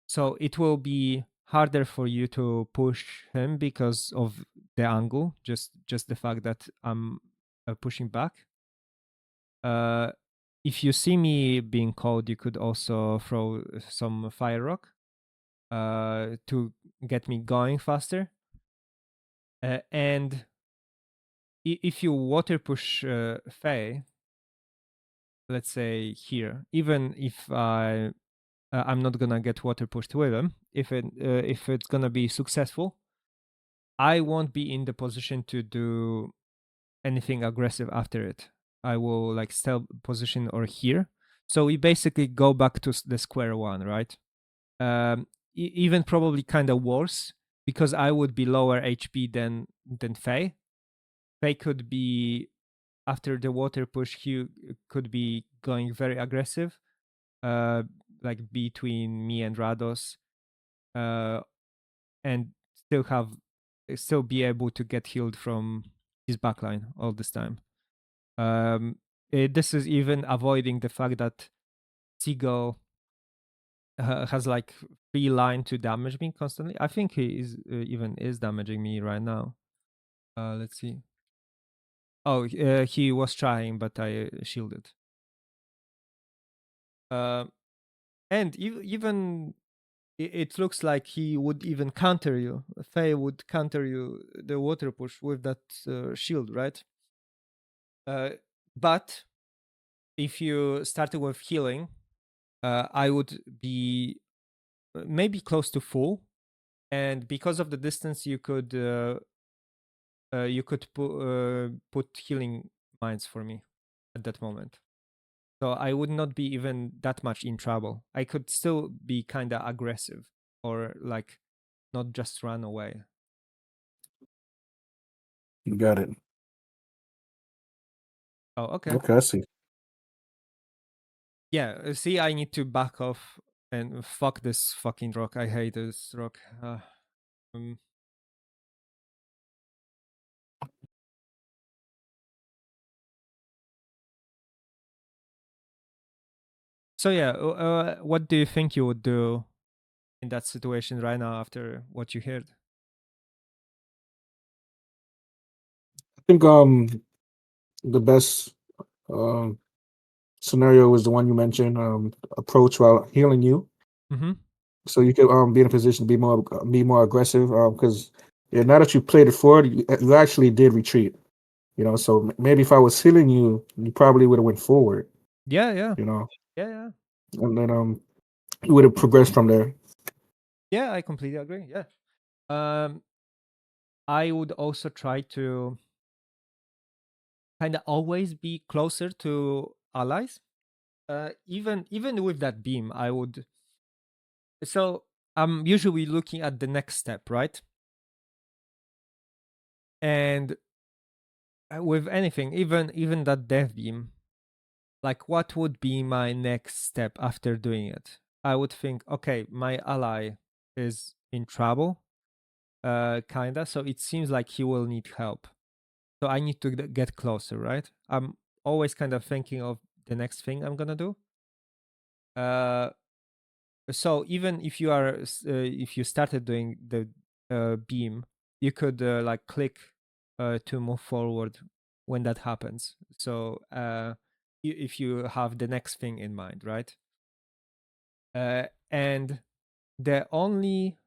So it will be harder for you to push him because of the angle, just the fact that I'm pushing back. If you see me being cold, you could also throw some fire rock to get me going faster. And if you water push Faye, let's say here, even if I'm not gonna get water pushed with him, if it's gonna be successful, I won't be in the position to do anything aggressive after it. I will like stay position or here. So we basically go back to the square one, right? Even probably kind of worse, because I would be lower HP than Faye. Faye could be, after the water push, he could be going very aggressive, like between me and Rados, and still be able to get healed from his backline all this time. This is even avoiding the fact that Seagull has like free line to damage me constantly. I think he is even is damaging me right now. Let's see. Oh, he was trying, but I shielded. And even it looks like he would even counter you. Faye would counter you the water push with that shield, right? But if you started with healing, I would be maybe close to full, and because of the distance, you could put healing mines for me at that moment. So I would not be even that much in trouble. I could still be kind of aggressive, or like not just run away. You got it. Oh, okay. Okay, I see. Yeah, see, I need to back off and fuck this fucking rock. I hate this rock. So yeah, what do you think you would do in that situation right now after what you heard? I think the best um scenario was the one you mentioned. Approach while healing you, Mm-hmm. so you could be in a position to be more aggressive. Because yeah, now that you played it forward, you actually did retreat. You know, so maybe if I was healing you, you probably would have went forward. Yeah, yeah, You know, yeah. and then you would have progressed from there. Yeah, I completely agree. Yeah. I would also try to kind of always be closer to allies. Even with that beam, I would. So I'm usually looking at the next step, right? And with anything, even that death beam, like what would be my next step after doing it? I would think, okay, my ally is in trouble, kinda. So it seems like he will need help. So I need to get closer, right? I'm always kind of thinking of the next thing I'm gonna do. So even if you are if you started doing the beam, you could like click to move forward when that happens. So if you have the next thing in mind, right? And the only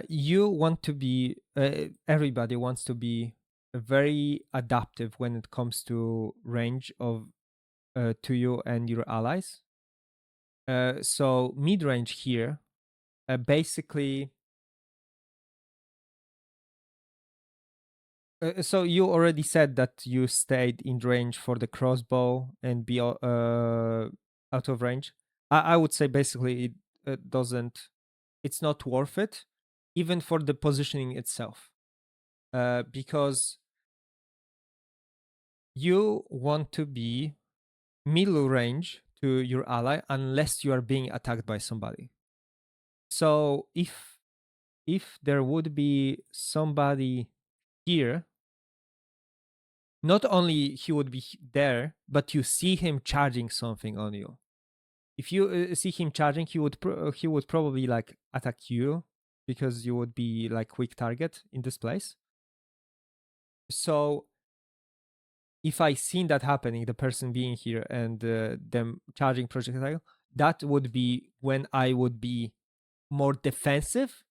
you want to be everybody wants to be very adaptive when it comes to range of to you and your allies. So mid range here basically. So you already said that you stayed in range for the crossbow and be out of range. I would say basically it doesn't. It's not worth it, even for the positioning itself, because you want to be middle range to your ally unless you are being attacked by somebody. So if there would be somebody here, not only he would be there, but you see him charging something on you. If you see him charging, he would probably like attack you because you would be like quick target in this place. So if I seen that happening, the person being here and them charging projectile, that would be when I would be more defensive.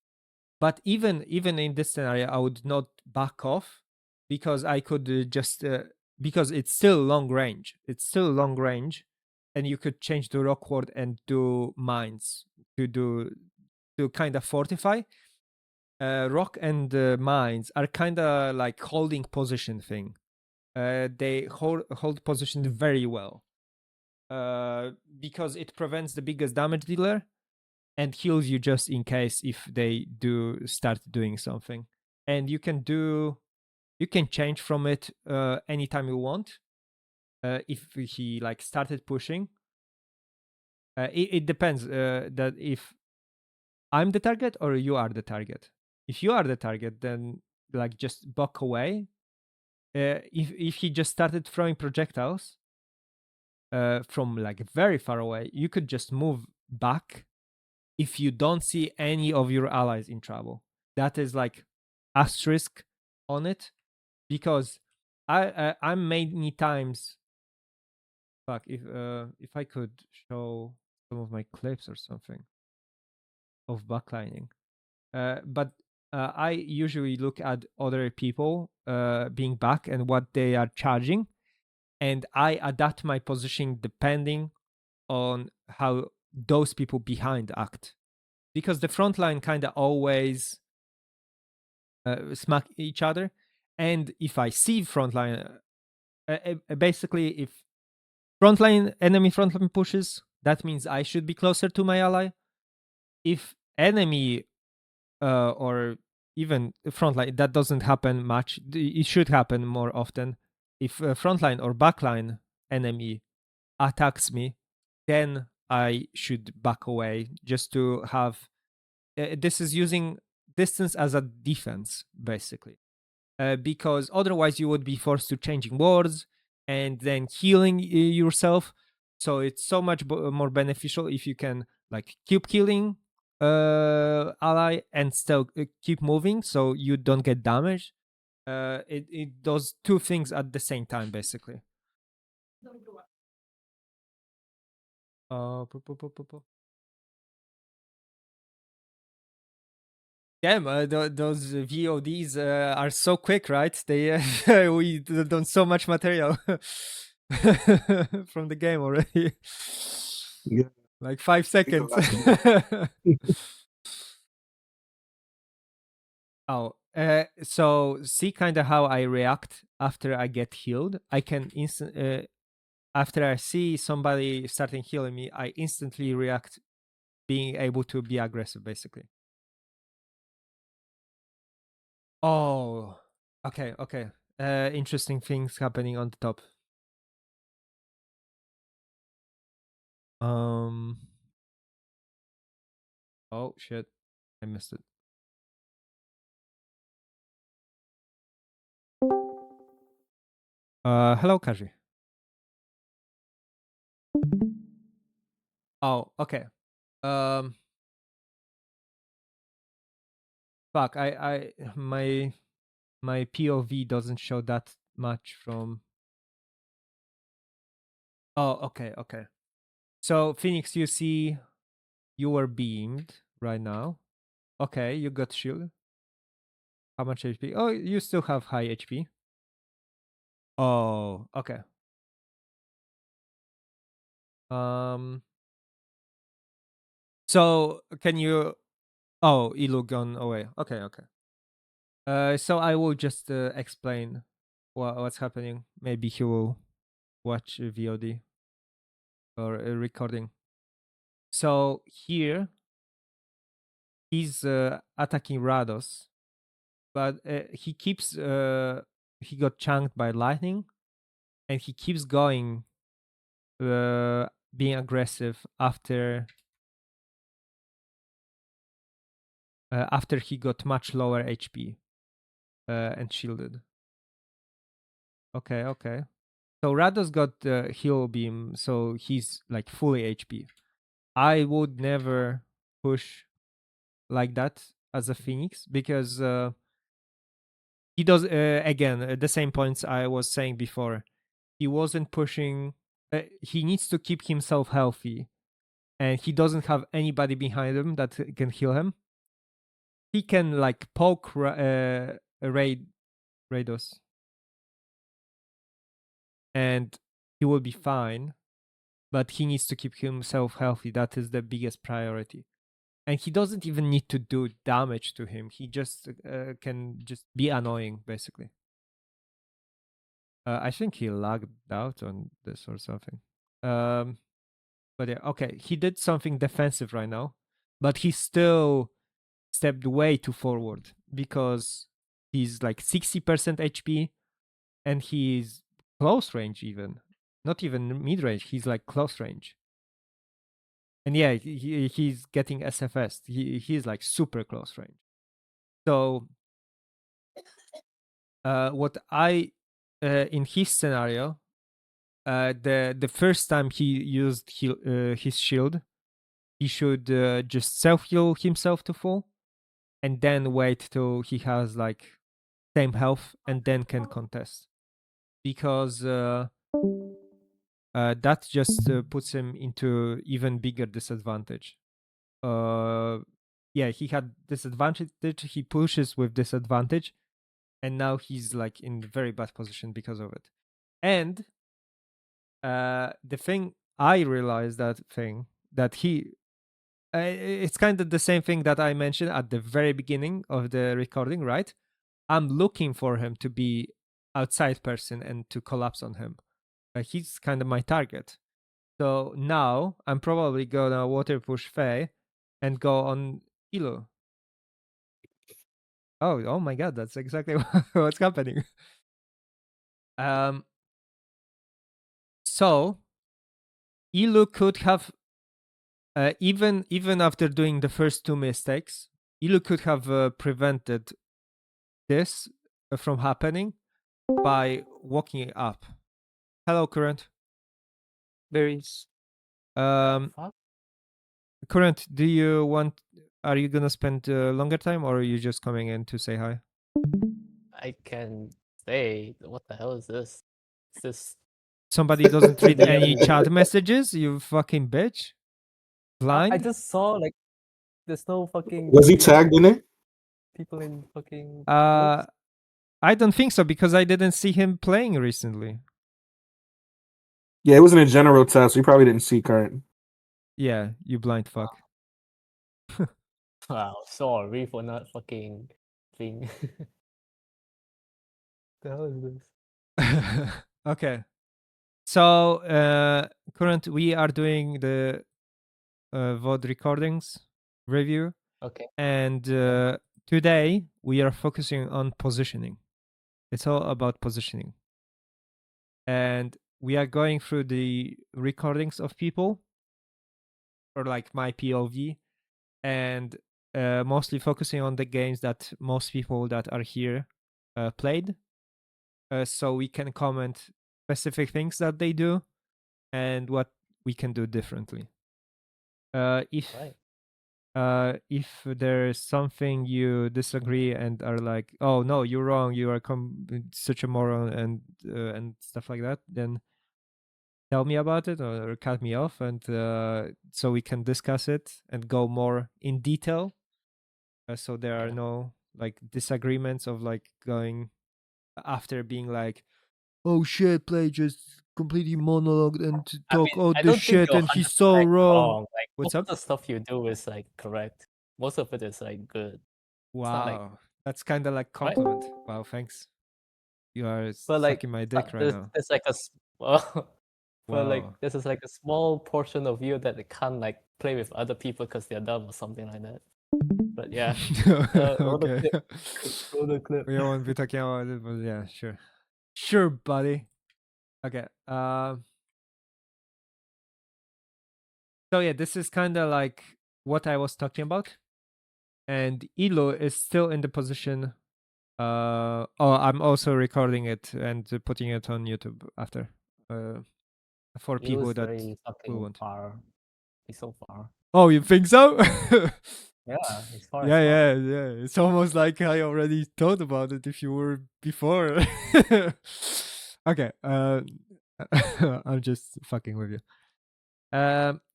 But even in this scenario, I would not back off because I could just because it's still long range. It's still long range, and you could change the rock ward and do mines to kind of fortify. Rock and mines are kind of like holding position thing. They hold position very well because it prevents the biggest damage dealer and heals you just in case if they do start doing something. And you can change from it anytime you want. If he like started pushing, it depends that if I'm the target or you are the target. If you are the target, then like just buck away. If he just started throwing projectiles from like very far away, you could just move back if you don't see any of your allies in trouble. That is like asterisk on it, because I'm many times. Fuck, if I could show some of my clips or something of backlining, but I usually look at other people being back and what they are charging, and I adapt my positioning depending on how those people behind act, because the front line kind of always smack each other, and if I see frontline, basically if enemy frontline pushes, that means I should be closer to my ally. If enemy or even frontline, that doesn't happen much. It should happen more often. If frontline or backline enemy attacks me, then I should back away just to have. This is using distance as a defense, basically, because otherwise you would be forced to changing wards and then healing yourself. So it's so much more beneficial if you can like keep killing ally and still keep moving so you don't get damaged. It does two things at the same time, basically. Damn, those VODs are so quick, right? They we done so much material from the game already. Yeah. Like 5 seconds. Oh, so see kind of how I react after I get healed. I can after I see somebody starting healing me, I instantly react, being able to be aggressive, basically. Oh, okay. Interesting things happening on the top. Oh shit, I missed it. Hello, Kaji. Oh, okay. Fuck, my POV doesn't show that much from Oh, okay. So Phoenix, you see, you were beamed right now. Okay, you got shield. How much HP? Oh, you still have high HP. Oh, okay. So can you? Oh, Ilu gone away. Okay. So I will just explain what's happening. Maybe he will watch VOD or a recording. So here he's attacking Rados, but he keeps he got chunked by lightning, and he keeps going, being aggressive after he got much lower HP and shielded. Okay. So Rados got the heal beam, so he's like fully HP. I would never push like that as a Phoenix because he does again the same points I was saying before. He wasn't pushing. He needs to keep himself healthy, and he doesn't have anybody behind him that can heal him. He can like poke Rados, and he will be fine. But he needs to keep himself healthy. That is the biggest priority. And he doesn't even need to do damage to him. He just can just be annoying, basically. I think he lagged out on this or something. But yeah, okay. He did something defensive right now, but he still stepped way too forward because he's like 60% HP and he's close range even. Not even mid range, he's like close range. And yeah, he's getting SFS. He's like super close range. So what I in his scenario, the first time he used his shield, he should just self heal himself to full, and then wait till he has like same health, and then can contest, because that just puts him into even bigger disadvantage. Yeah, he had disadvantage. He pushes with disadvantage, and now he's like in very bad position because of it. And the thing I realized that he it's kind of the same thing that I mentioned at the very beginning of the recording, right? I'm looking for him to be outside person and to collapse on him. He's kind of my target. So now I'm probably gonna water push Faye and go on Ilo. Oh my god, that's exactly what's happening. So Ilu could have even after doing the first two mistakes, Ilu could have prevented this from happening by walking up. Hello, Current. Berries. Current, do you want? Are you gonna spend longer time, or are you just coming in to say hi? I can say, what the hell is this? Is this Somebody doesn't read any chat messages. You fucking bitch. Blind. I just saw like there's no fucking Was he tagged in it? people in fucking I don't think so because I didn't see him playing recently. Yeah, it was in a general test. So you probably didn't see current. Yeah, you blind fuck. Wow, sorry for not fucking thing. The hell is this? Okay. So current we are doing the VOD recordings review. Okay. And today we are focusing on positioning. It's all about positioning. And we are going through the recordings of people, or like my POV, and mostly focusing on the games that most people that are here played. So we can comment specific things that they do and what we can do differently. If there's something you disagree and are like, oh no, you're wrong, you are such a moron and stuff like that, then tell me about it or cut me off, and so we can discuss it and go more in detail. So there are Yeah. no like disagreements of like going after being like, oh shit, play just completely monologue and to I talk mean, all I this don't think shit you're and he's 100% so wrong. wrong. Like What's most up? of the stuff you do is like correct. Most of it is like good. It's not like Wow, that's kind of like right? compliment. Wow, thanks. You are But like sucking my dick right now. there's like a well, but like Wow. this is like a small portion of you that can't like play with other people because they're dumb or something like that. But yeah, roll the Okay. clip. Roll the clip. We won't be talking about it, but yeah, sure. Sure, buddy. Okay. So yeah, this is kind of like what I was talking about. And Elo is still in the position. Oh, I'm also recording it and putting it on YouTube after. For He was people that very will fucking want. far. He's so far. Oh, you think so? Yeah, he's far as Yeah, fuck. yeah, yeah. It's almost like I already thought about it if you were before. Okay. I'm just fucking with you.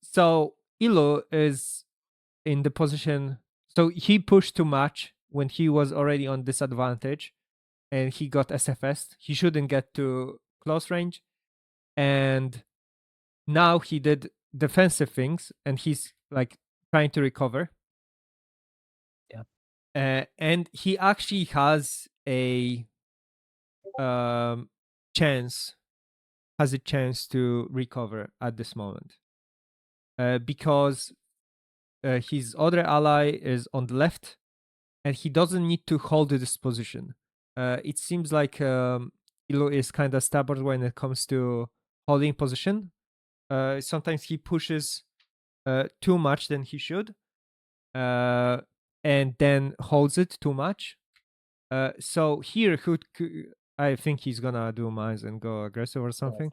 So Elo is in the position. So he pushed too much when he was already on disadvantage, and he got SFS. He shouldn't get to close range, and now he did defensive things, and he's like trying to recover. And he actually has a chance to recover at this moment, because his other ally is on the left, and he doesn't need to hold this position. It seems like Elo is kind of stubborn when it comes to holding position. Sometimes he pushes too much than he should, and then holds it too much. So here, I think he's gonna do mines and go aggressive or Yeah, something.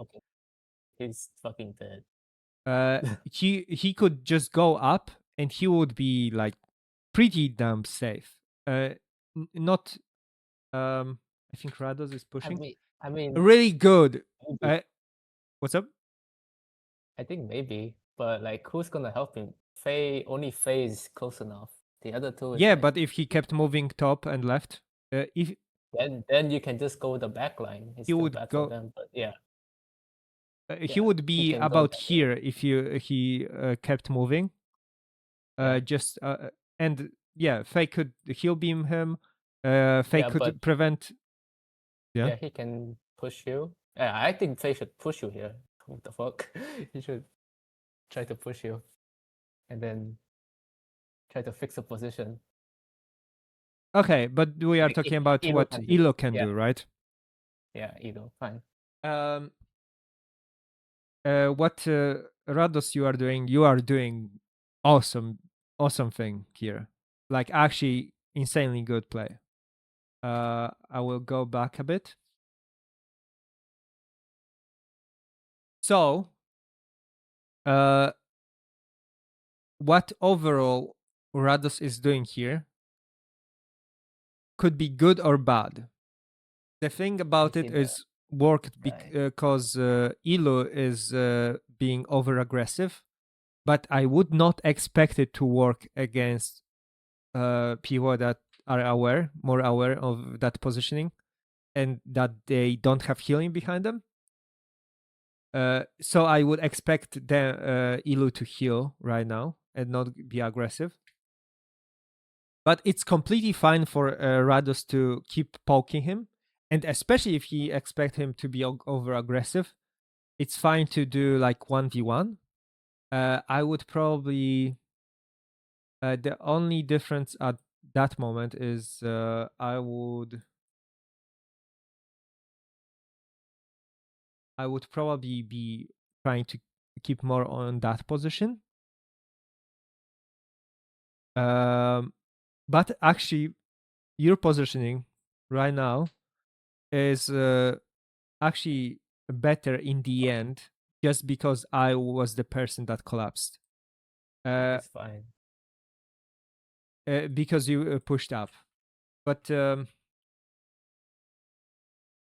he's fucking dead. He could just go up, and he would be like pretty damn safe. Not. I think Rados is pushing. I mean, Really good. maybe. What's up? I think maybe, but like, who's gonna help him? Only Faye is close enough. The other two is Yeah, like, but if he kept moving top and left, if then you can just go the back line. It's he still would bad go, for them, but yeah. he Yeah, would he be can go about that way. here if he kept moving. Yeah. Just and yeah, Faye could heal beam him. Faye Yeah, could but prevent. Yeah. yeah, he can push you. Yeah, I think Faye should push you here. What the fuck? He should try to push you, and then try to fix the position. Okay, but we are Like, talking about Elo what can do. Elo can Yeah. do, right? Yeah, Elo, fine. What Rados you are doing awesome thing here. Like actually insanely good play. I will go back a bit. So, what overall Rados is doing here could be good or bad. The thing about it is worked because Elo is being over aggressive, but I would not expect it to work against people that are more aware of that positioning, and that they don't have healing behind them. So I would expect Elo to heal right now and not be aggressive. But it's completely fine for Rados to keep poking him, and especially if he expect him to be over aggressive, it's fine to do like 1v1. I would probably the only difference at that moment is I would probably be trying to keep more on that position. But actually, your positioning right now is actually better in the end, just because I was the person that collapsed. It's fine. Because you pushed up. But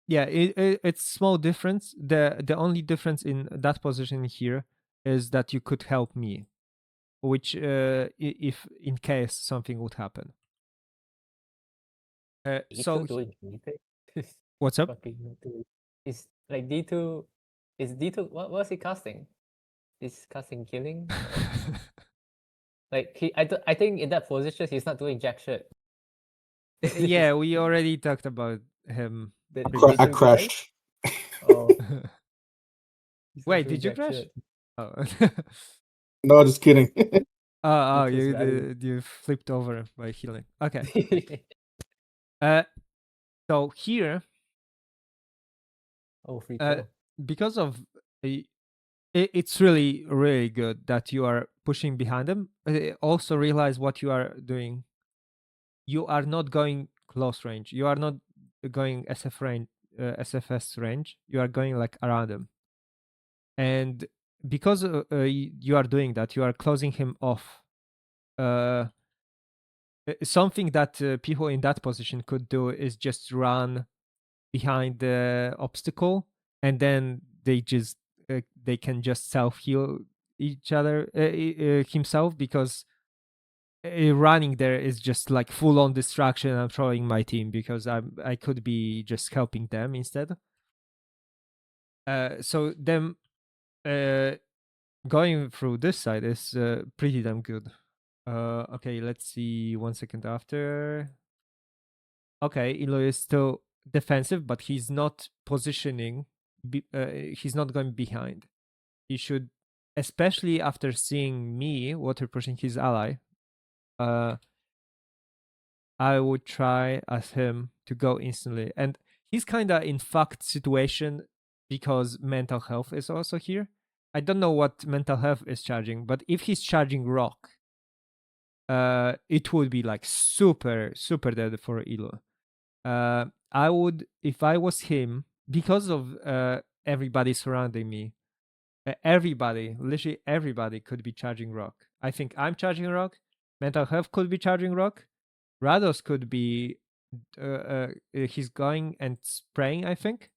Yeah, it's small difference. The only difference in that position here is that you could help me, which if in case something would happen. So D2 doing anything? what's up? Fucking D2. Is like D2. Is D2? What's he casting? Is casting killing? Or, like I think in that position he's not doing jack shit. Yeah, we already talked about him Did I you cry? crashed. Oh, he's not Wait, doing did you jack crash? shit. Oh, No, just kidding. oh, He just you flipped over by healing. Okay. So here, Oh, free uh, kill. because of it's really good that you are pushing behind them. Also realize what you are doing. You are not going close range. You are not going SFS range. You are going like around them. And because you are doing that, you are closing him off. Something that people in that position could do is just run behind the obstacle, and then they can just self heal each other himself, because running there is just like full on distraction. I'm throwing my team because I could be just helping them instead. So them going through this side is pretty damn good. Okay, let's see 1 second after. Okay, Eloy is still defensive, but he's not positioning. He's not going behind. He should, especially after seeing me water pushing his ally. I would try as him to go instantly, and he's kind of in fucked situation because mental health is also here. I don't know what mental health is charging, but if he's charging rock, it would be like super dead for Elo. I would, if I was him, because of everybody surrounding me, everybody, literally everybody could be charging rock. I think I'm charging rock. Mental health could be charging rock. Rados could be, he's going and spraying, I think,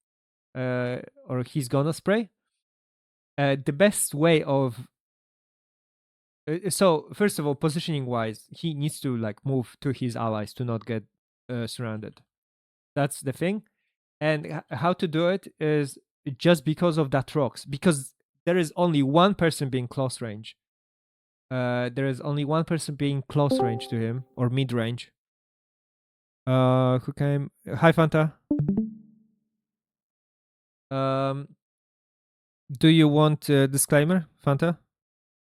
or he's gonna spray. The best way of so first of all, positioning wise, he needs to like move to his allies to not get surrounded. That's the thing. And how to do it is just because of that rocks, because there is only one person being close range. There is only one person being close range to him, or mid range. Who came? Hi, Fanta. Do you want a disclaimer, Fanta?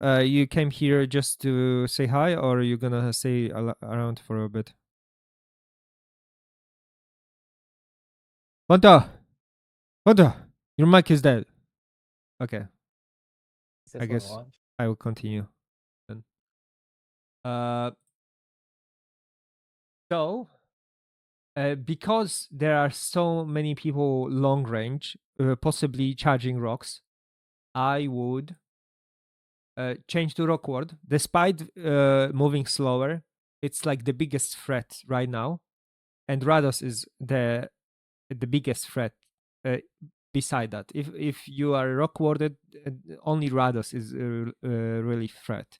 You came here just to say hi, or are you gonna stay around for a bit? Fanta! Fanta! Your mic is dead. Okay. Is this I one guess on? I will continue then. So, because there are so many people long range, possibly charging rocks, I would change to Rockward. Despite moving slower, it's like the biggest threat right now, and Rados is the biggest threat. Beside that, if you are Rockwarded, only Rados is really threat.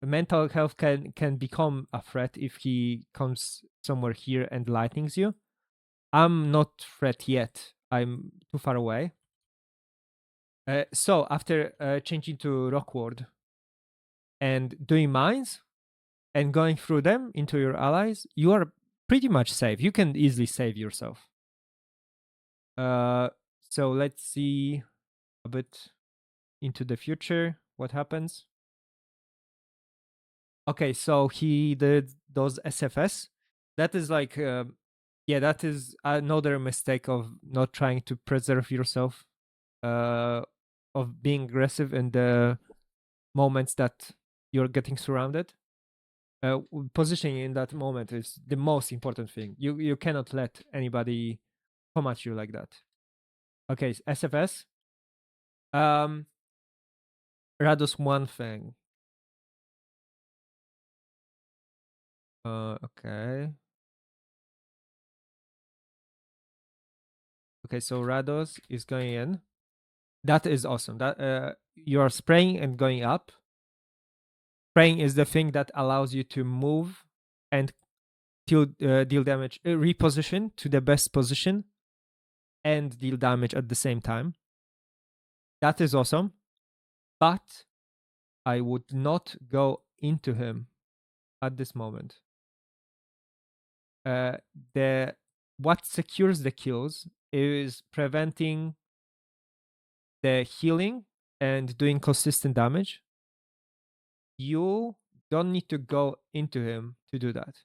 Mental health can become a threat if he comes somewhere here and lightnings you. I'm not threat yet. I'm too far away. So after changing to Rockward and doing mines and going through them into your allies, you are pretty much safe. You can easily save yourself. So let's see a bit into the future. What happens? Okay, so he did those SFS. That is like, yeah, that is another mistake of not trying to preserve yourself, of being aggressive in the moments that you're getting surrounded. Positioning in that moment is the most important thing. You cannot let anybody come at you like that. Okay, SFS. Rados one thing. Okay. Okay, so Rados is going in. That is awesome. That you are spraying and going up. Spraying is the thing that allows you to move and deal damage, reposition to the best position, and deal damage at the same time. That is awesome, but I would not go into him at this moment. The what secures the kills is preventing the healing and doing consistent damage. You don't need to go into him to do that.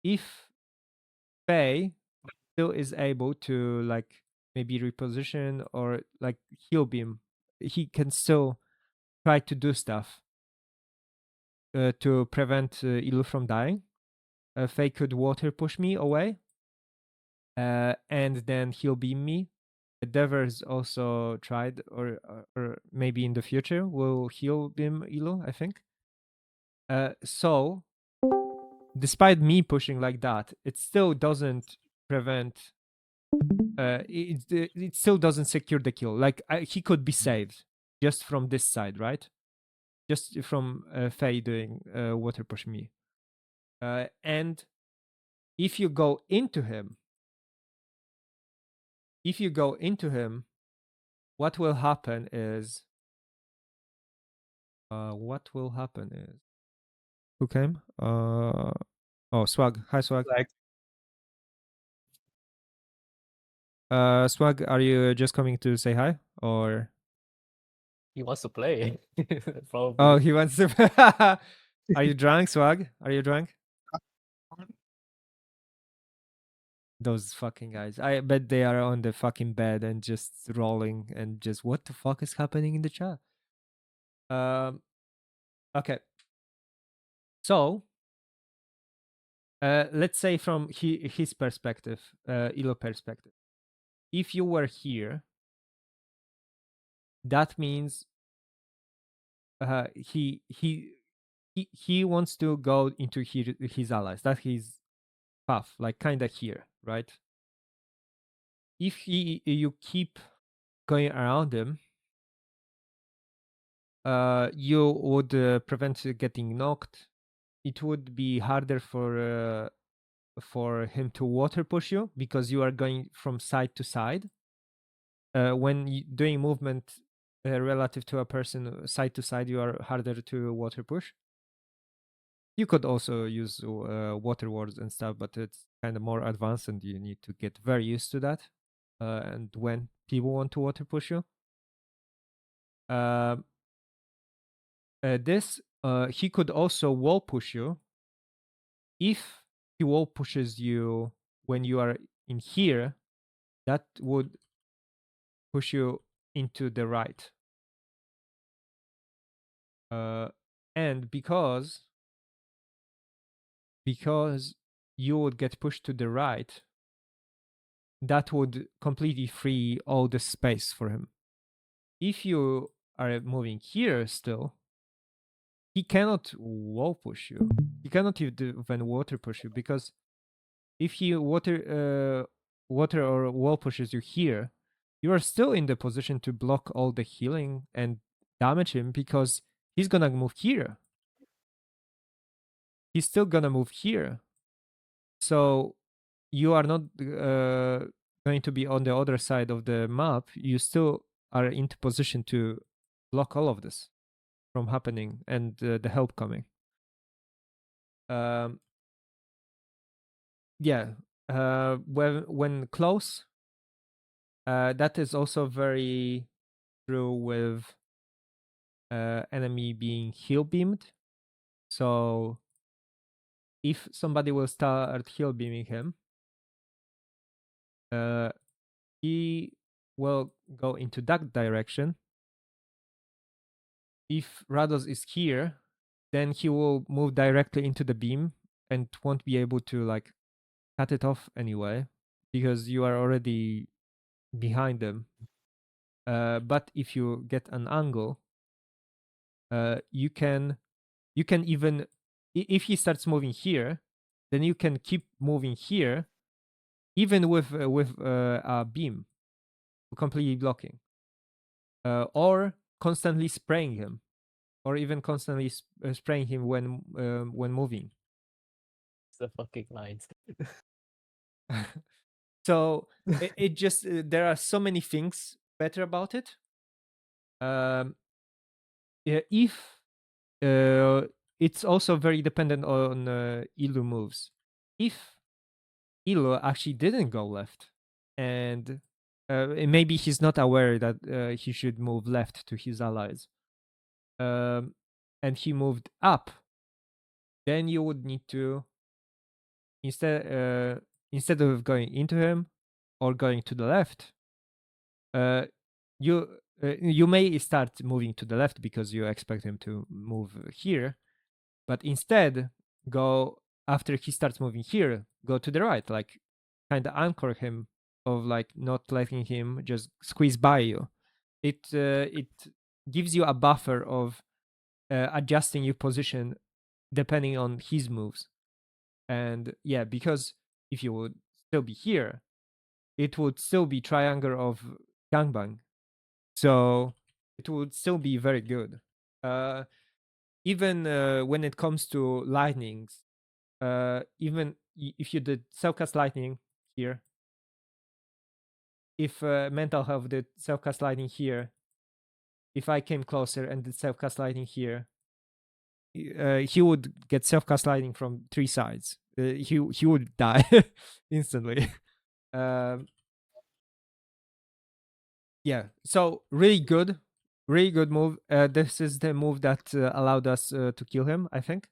If Faye still is able to like maybe reposition or like heal beam, he can still try to do stuff to prevent Ilu from dying. Faye could water push me away, and then he'll beam me. Devers also tried, or maybe in the future will heal beam Ilu, I think. So, despite me pushing like that, it still doesn't prevent. It still doesn't secure the kill. Like he could be saved just from this side, right? Just from Faye doing water push me. And if you go into him, what will happen is who came? Swag. Hi, Swag. Swag, are you just coming to say hi, or He wants to play. Probably. oh, he wants to? Are you drunk, Swag? Are you drunk? Those fucking guys. I bet they are on the fucking bed and just rolling and just what the fuck is happening in the chat? Okay. So, let's say from his perspective, Ilo perspective. If you were here, that means he wants to go into his allies. That's his path, like kinda here, right? If you keep going around him, you would prevent getting knocked. It would be harder for him to water push you because you are going from side to side. When doing movement relative to a person side to side, you are harder to water push. You could also use water wards and stuff, but it's kind of more advanced and you need to get very used to that. And when people want to water push you. He could also wall push you. If he wall pushes you when you are in here, that would push you into the right. And because you would get pushed to the right, that would completely free all the space for him. If you are moving here still, he cannot wall push you. He cannot even water push you because if he water or wall pushes you here, you are still in the position to block all the healing and damage him because he's gonna move here. He's still gonna move here. So you are not going to be on the other side of the map. You still are into position to block all of this from happening and the help coming. Yeah. When close, that is also very true with enemy being heal beamed. So if somebody will start heal beaming him, he will go into that direction. If Rados is here, then he will move directly into the beam and won't be able to like cut it off anyway because you are already behind them. But if you get an angle, you can even if he starts moving here, then you can keep moving here even with a beam, completely blocking, or constantly spraying him, or even constantly spraying him when moving. It's the fucking lines. So it just there are so many things better about it. If it's also very dependent on Ilu moves. If Ilu actually didn't go left, and maybe he's not aware that he should move left to his allies, and he moved up, then you would need to instead of going into him or going to the left, you may start moving to the left because you expect him to move here, but instead go after he starts moving here, go to the right, like kind of anchor him, of like not letting him just squeeze by you. It gives you a buffer of adjusting your position depending on his moves. And yeah, because if you would still be here, it would still be triangle of gangbang, so it would still be very good. Even when it comes to lightnings, even if you did self-cast lightning here, if mental health did self-cast lightning here, if I came closer and did self-cast lightning here, he would get self-cast lightning from 3 sides. He would die instantly. Yeah, so really good move. This is the move that allowed us to kill him, I think.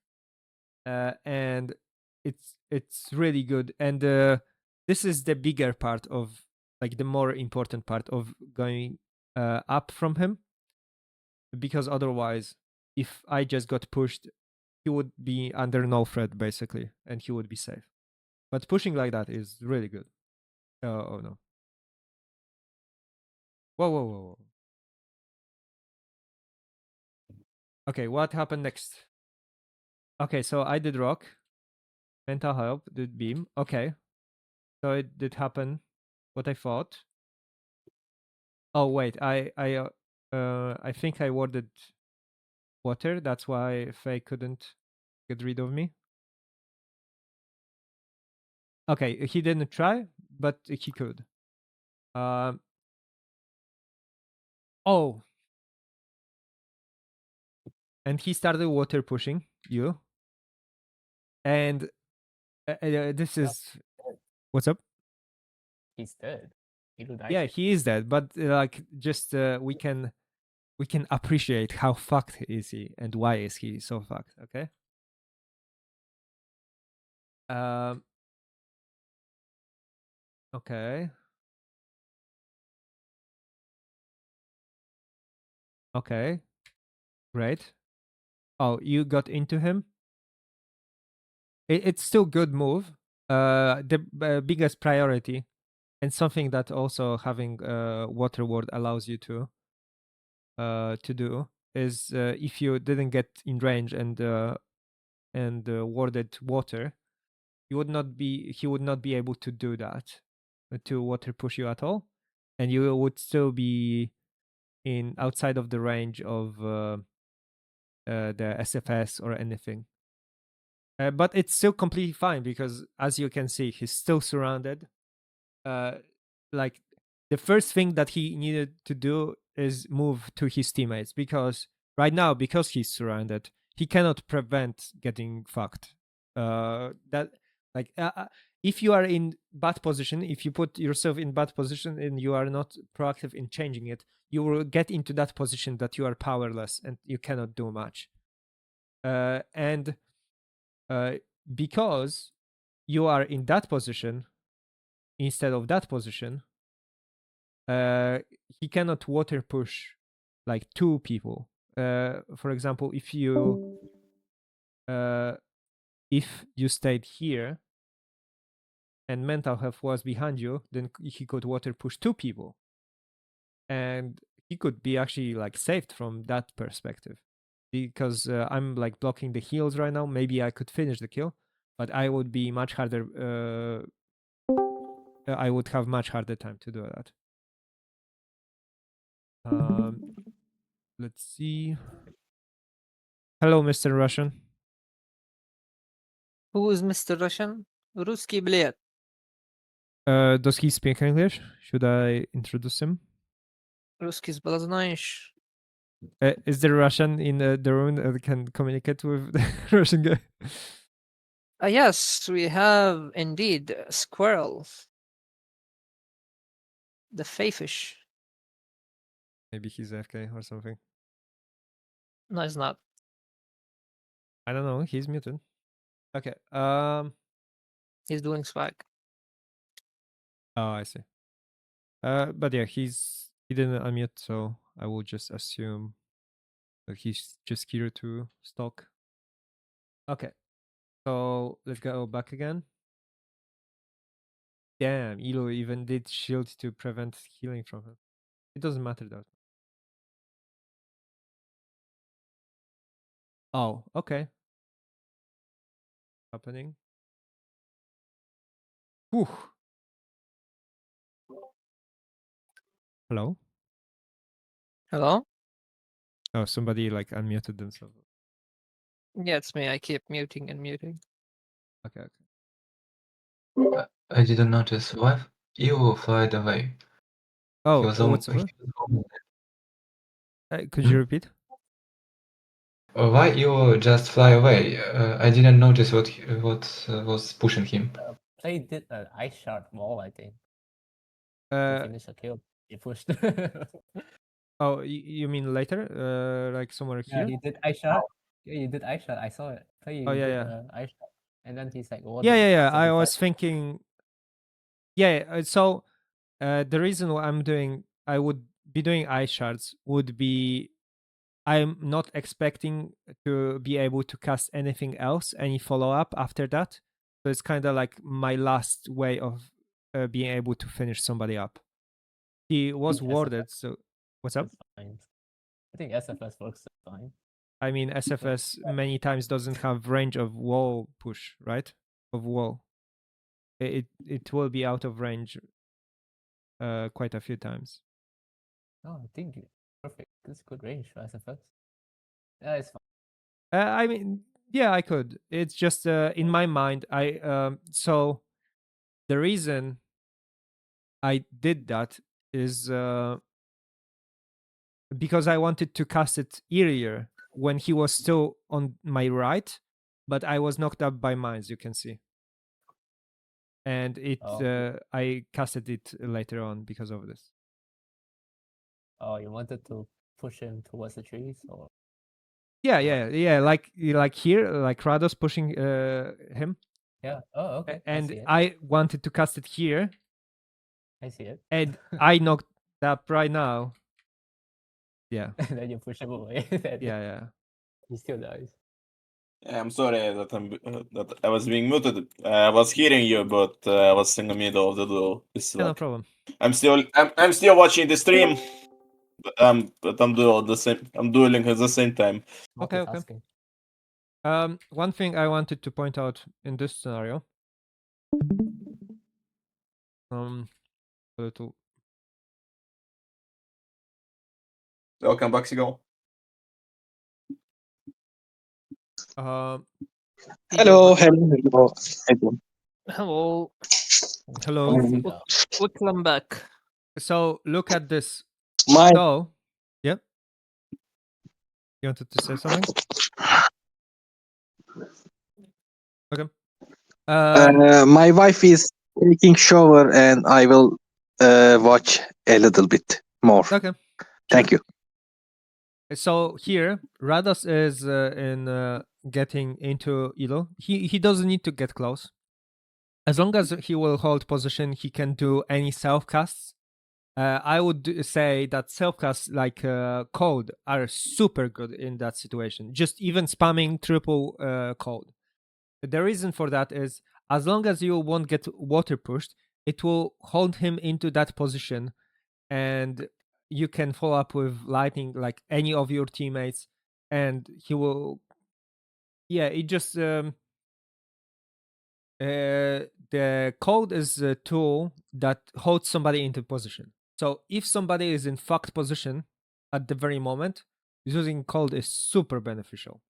And it's really good. And this is the bigger part of, like, the more important part of going up from him, because otherwise, if I just got pushed, he would be under no threat basically, and he would be safe. But pushing like that is really good. Oh no! Whoa, whoa, whoa, whoa! Okay, what happened next? Okay, so I did rock. Mental help, did beam. Okay. So it did happen what I thought. Oh wait, I think I warded water, that's why Faye couldn't get rid of me. Okay, he didn't try, but he could. Oh. And he started water pushing you. And this is what's up? He's dead. Ilu died. Yeah, he is dead, but like just we can appreciate how fucked is he and why is he so fucked, okay? Okay. Okay. Great. Oh, you got into him? It's still good move. The biggest priority, and something that also having water ward allows you to do, is if you didn't get in range and warded water, he would not be able to do that, to water push you at all, and you would still be in outside of the range of the SFS or anything. But it's still completely fine because, as you can see, he's still surrounded. Like, the first thing that he needed to do is move to his teammates, because right now, because he's surrounded, he cannot prevent getting fucked. That like if you are in bad position, if you put yourself in bad position and you are not proactive in changing it, you will get into that position that you are powerless and you cannot do much. And because you are in that position instead of that position, he cannot water push like 2 people. For example, if you stayed here and mental health was behind you, then he could water push 2 people, and he could be actually like saved from that perspective, because I'm like blocking the heals right now. Maybe I could finish the kill, but I would be much harder I would have much harder time to do that. Let's see. Hello, Mr. Russian. Who is Mr. Russian? Ruski Bled. Does he speak English? Should I introduce him? Ruski знаешь. Is there Russian in the room that can communicate with the Russian guy? Yes, we have indeed squirrel. The Fayfish. Maybe he's AFK or something. No, it's not. I don't know. He's muted. Okay. He's doing swag. Oh, I see. But yeah, he didn't unmute, so I will just assume that he's just here to stalk. Okay. So let's go back again. Damn, Elo even did shield to prevent healing from him. It doesn't matter though. Oh, okay. Happening. Whew. Hello? Hello? Oh, somebody like unmuted themselves. Yeah, it's me. I keep muting and muting. Okay. I didn't notice. Why you flied away? Oh, He what's was what? Could Hmm? you repeat? Why you just fly away? I didn't notice what was pushing him. Play did an ice shard wall, I think, to Uh, finish a kill. He pushed. oh, you mean later? Like somewhere Yeah, here? he did ice shard. Yeah, you did ice shard. I saw it. Play, Oh, you yeah, did yeah. ice shard, and then he's like, "What?" Yeah. So I he was flight. thinking. Yeah. So, the reason why I would be doing ice shards would be I'm not expecting to be able to cast anything else, any follow up after that. So it's kind of like my last way of being able to finish somebody up. He was SFS warded, so what's up? It's fine. I think SFS works fine. I mean, SFS many times doesn't have range of wall push, right? Of wall. It will be out of range quite a few times. Oh, I think perfect. It's good range for SFS. Yeah, it's fine. I mean, yeah, I could. It's just in my mind, so the reason I did that is because I wanted to cast it earlier when he was still on my right, but I was knocked up by mines, you can see. And I casted it later on because of this. Oh, you wanted to push him towards the trees, or? Yeah. Like here, like Rados pushing him. Yeah. Oh, okay. And I wanted to cast it here. I see it. And I knocked up right now. Yeah. And then you push him away. Yeah. He still dies. Yeah, I'm sorry that I was being muted. I was hearing you, but I was in the middle of the duel. No problem. I'm still watching the stream, but I'm dueling at the same time. Okay. One thing I wanted to point out in this scenario. A little. Welcome back, Sigal. Hello. Hello. Welcome back. So look at this. My So, yep. You wanted to say something? Okay. my wife is taking shower, and I will watch a little bit more. Okay. Thank you. So here, Rados is in getting into Elo. He doesn't need to get close. As long as he will hold position, he can do any self casts. I would say that self casts like Cold are super good in that situation. Just even spamming triple Cold. The reason for that is as long as you won't get water pushed, it will hold him into that position, and you can follow up with lightning like any of your teammates, and he will. Yeah, it just the cold is a tool that holds somebody into position. So if somebody is in fucked position at the very moment, using cold is super beneficial.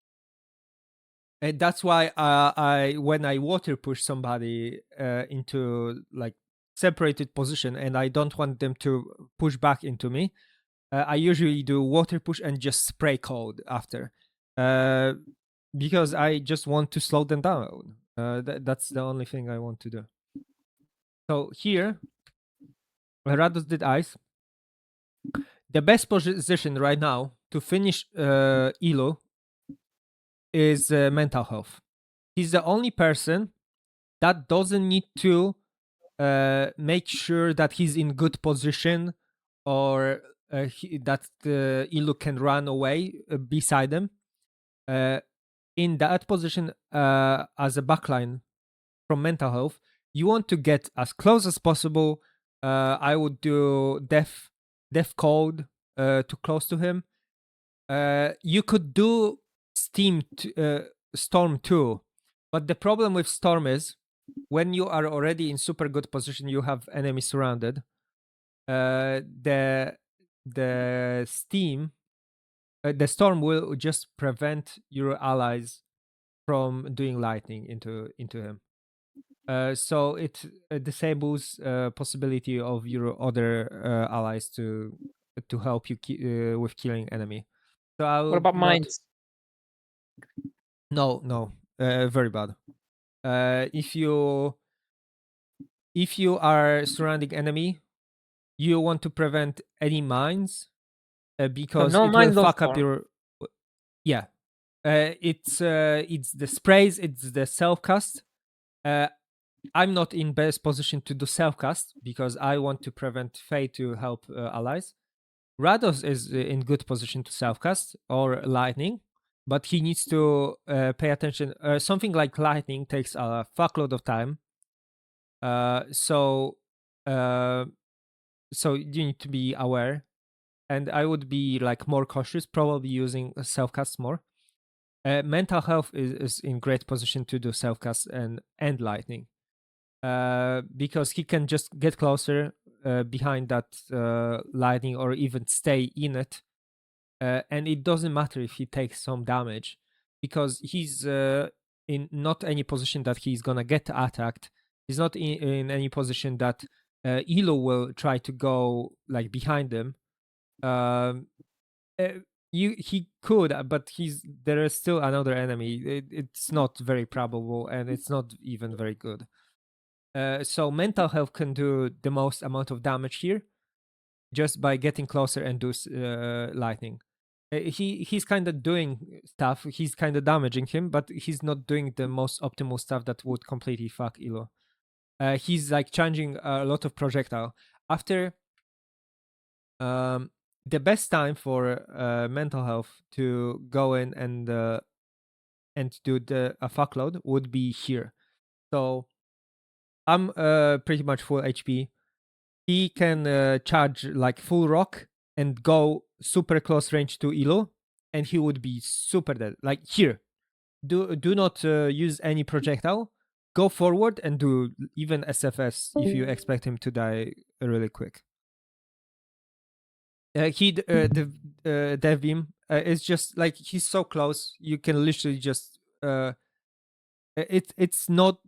And that's why I when I water push somebody into like separated position and I don't want them to push back into me, I usually do water push and just spray cold after, because I just want to slow them down. That's the only thing I want to do. So here, Rados did ice. The best position right now to finish Elo is mental health. He's the only person that doesn't need to make sure that he's in good position or that the Elo can run away beside him. In that position, as a backline from mental health, you want to get as close as possible. I would do death code too close to him. You could do storm too, but the problem with storm is when you are already in super good position, you have enemies surrounded. The storm will just prevent your allies from doing lightning into him. So it disables possibility of your other allies to help you with killing enemy. So I What about mines? No, very bad. If you are surrounding enemy, you want to prevent any mines because no it will mines, no fuck up storm. your. Yeah, it's the sprays, it's the self cast. I'm not in best position to do self cast because I want to prevent Faye to help allies. Rados is in good position to self cast or lightning, but he needs to pay attention. Something like lightning takes a fuckload of time. So you need to be aware, and I would be like more cautious, probably using self cast more. Mental health is in great position to do self cast and lightning. Because he can just get closer behind that lightning or even stay in it. And it doesn't matter if he takes some damage because he's in not any position that he's gonna get attacked. He's not in any position that Elo will try to go like behind him. He could, but there is still another enemy. It's not very probable and it's not even very good. So mental health can do the most amount of damage here just by getting closer and do lightning. He's kind of doing stuff. He's kind of damaging him, but he's not doing the most optimal stuff that would completely fuck Elo. He's like changing a lot of projectile. After the best time for mental health to go in and do a fuckload would be here. So I'm pretty much full HP. He can charge like full rock and go super close range to Elo, and he would be super dead. Like here, do not use any projectile. Go forward and do even SFS if you expect him to die really quick. The dev beam is just like he's so close. You can literally just it's not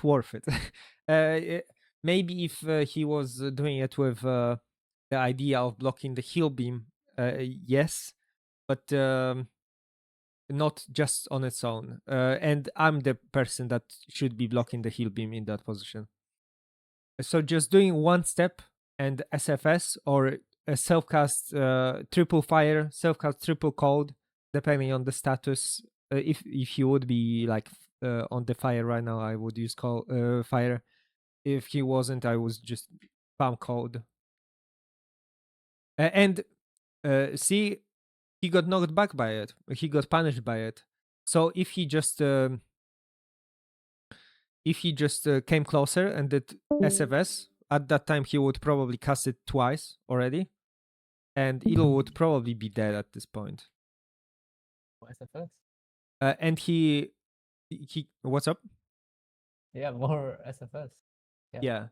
worth it. Maybe if he was doing it with the idea of blocking the heal beam, yes, but not just on its own. And I'm the person that should be blocking the heal beam in that position. So just doing one step and SFS or a self-cast triple fire, self-cast triple cold, depending on the status. If he would be like on the fire right now, I would use fire. If he wasn't, I was just spam cold. And see, he got knocked back by it. He got punished by it. So if he just came closer and did SFS, at that time he would probably cast it twice already, and Elo would probably be dead at this point. Why is that first? And he what's up? Yeah, more SFS. Yeah. Yeah.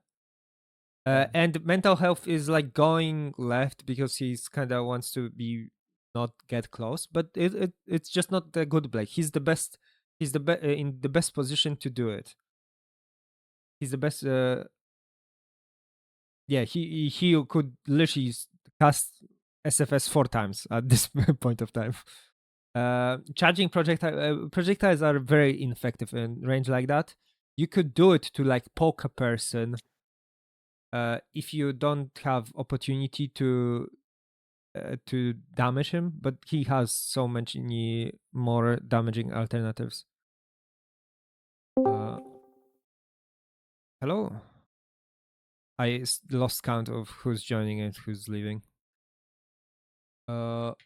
Yeah. And mental health is like going left because he's kind of wants to be not get close, but it's just not the good Blake. He's the best. He's in the best position to do it. He's the best. Yeah, he could literally cast SFS 4 times at this point of time. Charging projectiles are very ineffective in range like that. You could do it to like poke a person if you don't have opportunity to damage him, but he has so many more damaging alternatives. Hello. I lost count of who's joining and who's leaving. Oh,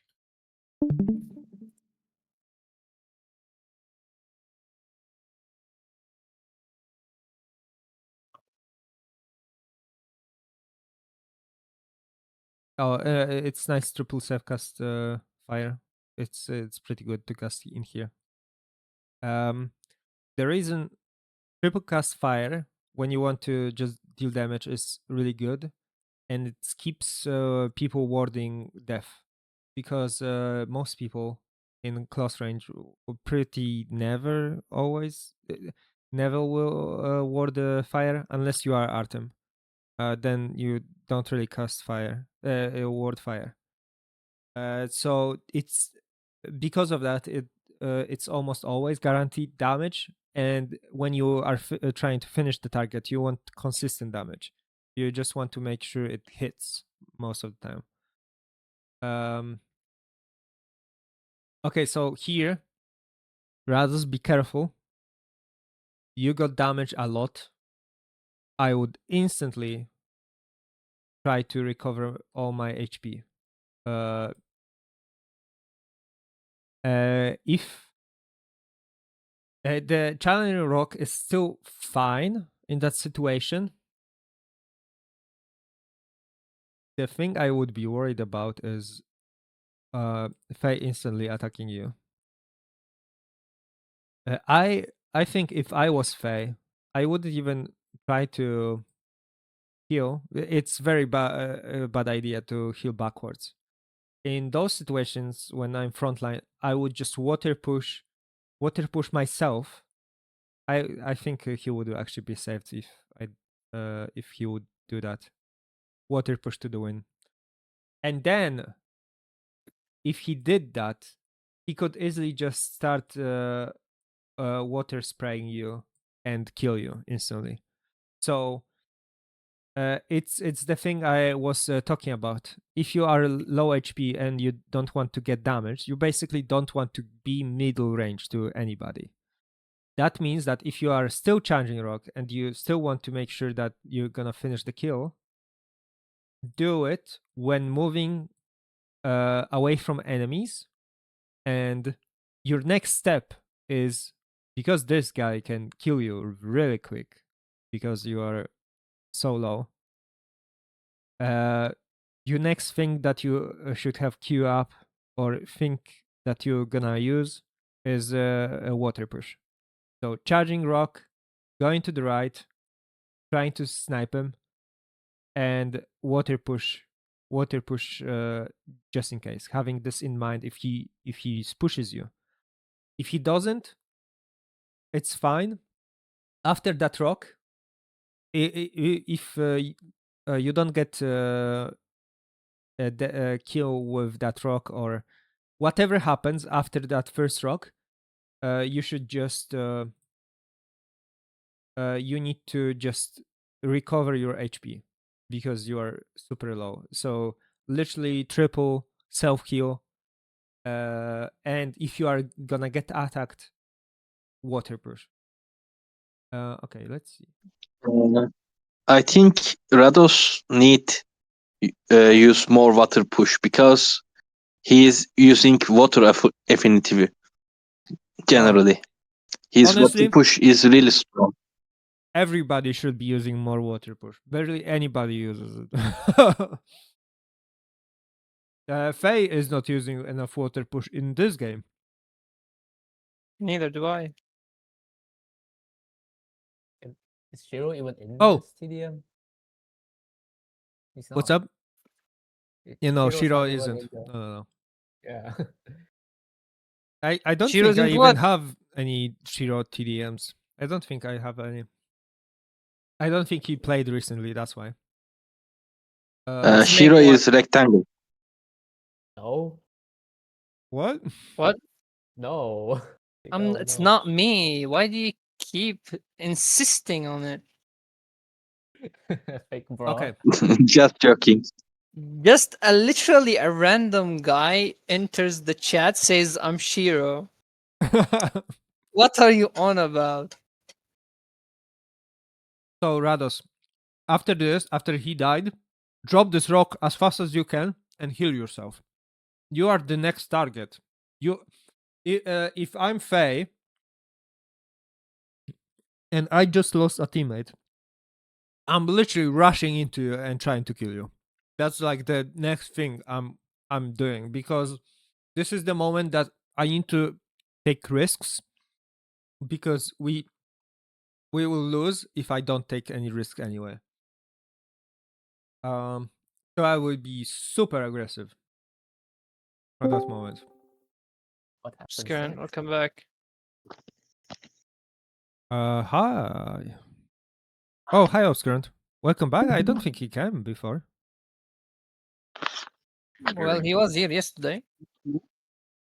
it's nice triple self cast fire. It's pretty good to cast in here. The reason triple cast fire when you want to just deal damage is really good, and it keeps people warding death, because most people in close range pretty never always never will ward the fire unless you are Artem. Then you don't really cast fire, ward fire. So it's because of that it's almost always guaranteed damage, and when you are trying to finish the target, you want consistent damage. You just want to make sure it hits most of the time. Okay, so here, Radus, be careful. You got damaged a lot. I would instantly try to recover all my HP. If the challenging rock is still fine in that situation, the thing I would be worried about is Faye instantly attacking you. I think if I was Faye, I wouldn't even try to heal. It's very bad idea to heal backwards. In those situations when I'm frontline, I would just water push myself. I think he would actually be saved if he would do that. Water push to the win. And then if he did that, he could easily just start water spraying you and kill you instantly. So it's the thing I was talking about. If you are low HP and you don't want to get damaged, you basically don't want to be middle range to anybody. That means that if you are still challenging rock and you still want to make sure that you're gonna finish the kill, do it when moving away from enemies. And your next step is, because this guy can kill you really quick because you are so low, your next thing that you should have queue up or think that you're gonna use is a water push. So charging rock, going to the right, trying to snipe him, and water push just in case, having this in mind if he pushes you. If he doesn't, it's fine. After that rock, if you don't get a kill with that rock, or whatever happens after that first rock, you should just you need to just recover your HP because you are super low. So literally triple self heal, and if you are gonna get attacked, water push. Okay, let's see. I think Rados need use more water push because he is using water affinity generally. His Honestly, water push is really strong. everybody should be using more water push. Barely anybody uses it. Faye is not using enough water push in this game. Neither do I. Is Shiro even in Oh. this TDM? He's What's not. up? You know, Shiro's Shiro not even isn't. in the- No. Yeah. I don't Shiro's think I in even what? have any Shiro TDMs. I don't think I have any. I don't think he played recently. That's why. His name Shiro what? is rectangle. No. What? What? No. No, It's no. not me. Why do you keep insisting on it? Fake bro. Okay. Just joking. Just literally a random guy enters the chat, says I'm Shiro. What are you on about? So Rados, after this, after he died, drop this rock as fast as you can and heal yourself. You are the next target. If I'm Faye and I just lost a teammate, I'm literally rushing into you and trying to kill you. That's like the next thing I'm doing, because this is the moment that I need to take risks, because we will lose if I don't take any risk anyway. So I will be super aggressive at that moment. What happens Scared, next? welcome back. Hi. Oh, hi, Obscurant. Welcome back. I don't think he came before. Well, he was here yesterday.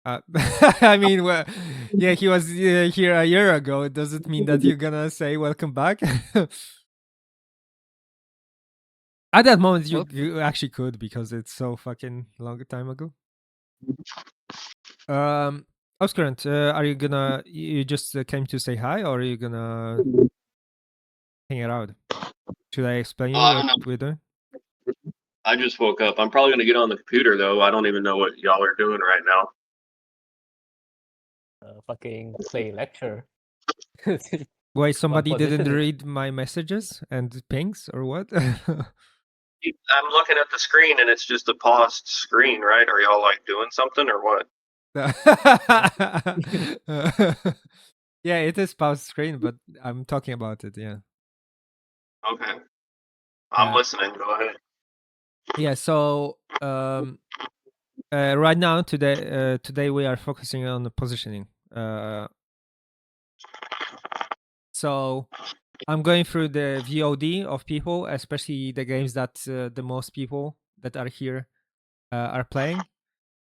I mean, well, yeah, he was here a year ago. Does it mean that you're gonna say welcome back? At that moment, you actually could, because it's so fucking long time ago. Obscurant, are you gonna? You just came to say hi, or are you gonna hang it out? Should I explain you I what don't know. we're doing? I just woke up. I'm probably gonna get on the computer though. I don't even know what y'all are doing right now. Fucking play lecture. Wait, somebody didn't position is- read my messages and pings, or what? I'm looking at the screen and it's just a paused screen, right? Are y'all like doing something or what? Yeah, it is pause screen, but I'm talking about it. Yeah. Okay. I'm Yeah. listening. Go ahead. Yeah. So right now, today we are focusing on the positioning. So I'm going through the VOD of people, especially the games that the most people that are here are playing,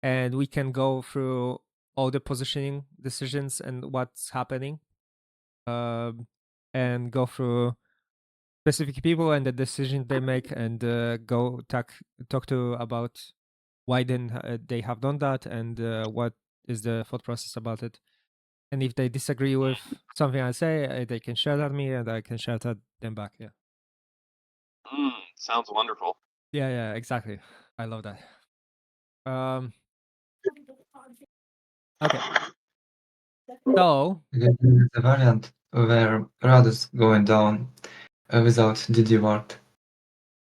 and we can go through all the positioning decisions and what's happening, and go through specific people and the decisions they make, and go talk to about why then they have done that, and what is the thought process about it. And if they disagree with something I say, they can shout at me, and I can shout at them back. Yeah. Sounds wonderful. Yeah, exactly. I love that. Okay. So Again, there is a variant where Rad is going down without DD ward.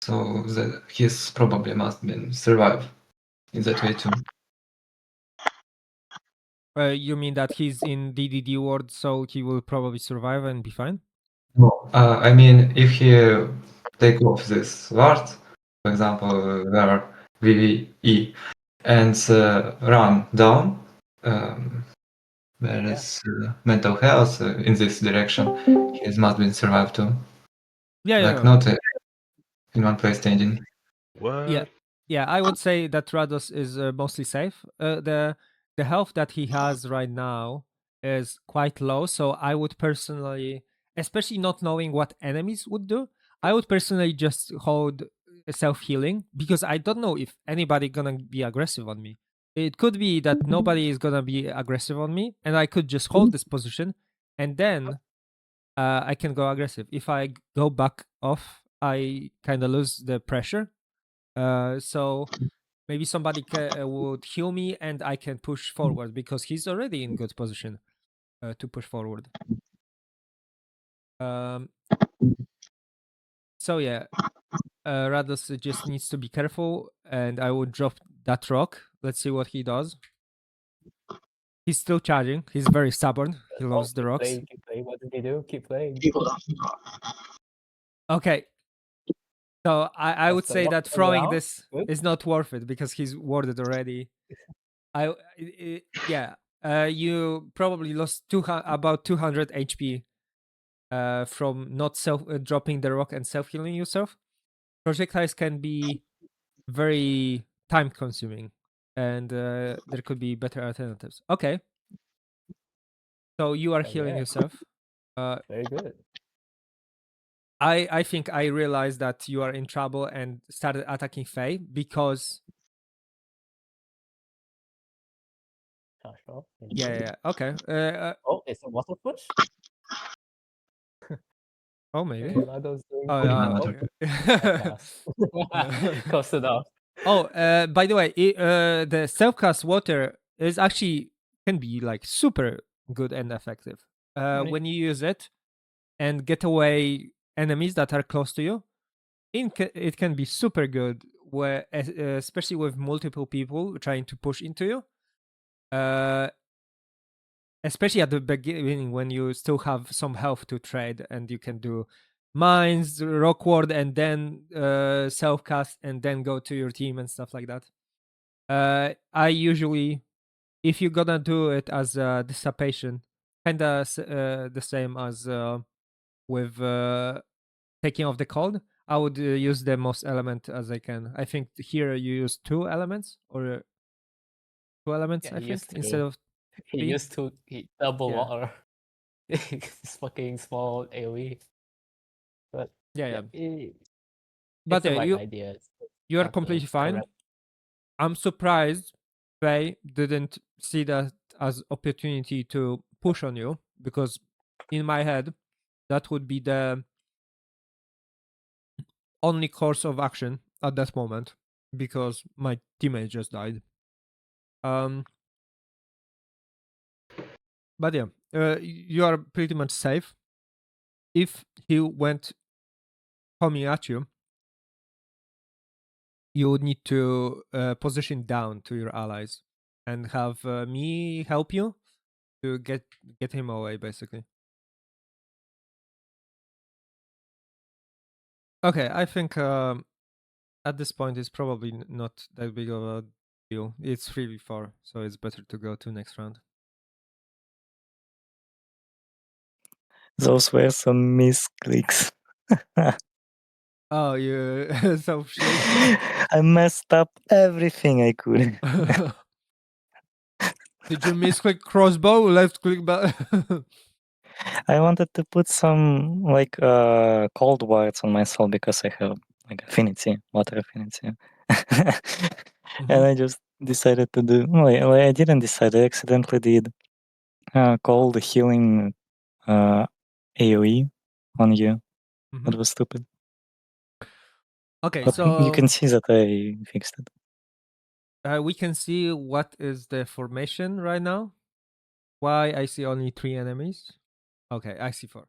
So that he's probably must been survive in that way too. you mean that he's in DDD ward, so he will probably survive and be fine? No, I mean if he take off this ward, for example, where VVE and run down, where is mental health in this direction, he must been survived too. Yeah. Not in one place standing. Yeah, I would say that Rados is mostly safe. The health that he has right now is quite low, so I would personally, especially not knowing what enemies would do, I would personally just hold self-healing, because I don't know if anybody gonna be aggressive on me. It could be that nobody is gonna be aggressive on me, and I could just hold this position, and then I can go aggressive. If I go back off, I kind of lose the pressure. So maybe somebody would heal me, and I can push forward, because he's already in good position to push forward. So yeah, Rados just needs to be careful, and I would drop that rock. Let's see what he does. He's still charging. He's very stubborn. He loves the keep rocks. playing, keep playing. What did he do? Keep playing. Okay. So I would After say rock that and throwing round, this good. is not worth it because he's warded already. Yeah. You probably lost about 200 HP from not self dropping the rock and self healing yourself. Projectiles can be very time consuming, and there could be better alternatives. Okay. So you are Oh, healing yeah, yourself. very good. I think I realized that you are in trouble and started attacking Faye because Charge off. yeah. Okay. Oh, it's a water push. Oh, maybe. Ronaldo's doing Oh, Could yeah. never. self-cast. Close enough. Oh, by the way, the self-cast water is actually can be like super good and effective. Really? When you use it and get away enemies that are close to you, it can be super good. Where, especially with multiple people trying to push into you. Especially at the beginning when you still have some health to trade and you can do mines, rock ward, and then self cast and then go to your team and stuff like that. I usually, if you're gonna do it as dissipation, kinda the same as with taking off the cold, I would use the most element as I can. I think here you use 2 elements or 2 elements. Yeah, I he think used to. instead of He 3. used to double Yeah. water. It's fucking small AoE. But Yeah. it's But the right you idea. It's you are not the completely fine. correct. I'm surprised Faye didn't see that as opportunity to push on you because in my head that would be the only course of action at that moment because my teammate just died. But yeah, you are pretty much safe. If he went coming at you, you would need to position down to your allies and have me help you to get him away, basically. Okay, I think at this point it's probably not that big of a deal. It's 3v4, so it's better to go to next round. Those were some misclicks. Oh, you so shaky. I messed up everything I could. Did you misclick crossbow? Left click button. I wanted to put some like cold wards on myself because I have like affinity, water affinity. And I just decided to do well, I didn't decide, I accidentally did cold healing AoE on you. That was stupid. Okay, But so you can see that I fixed it. we can see what is the formation right now. Why I see only 3 enemies. Okay, I see 4.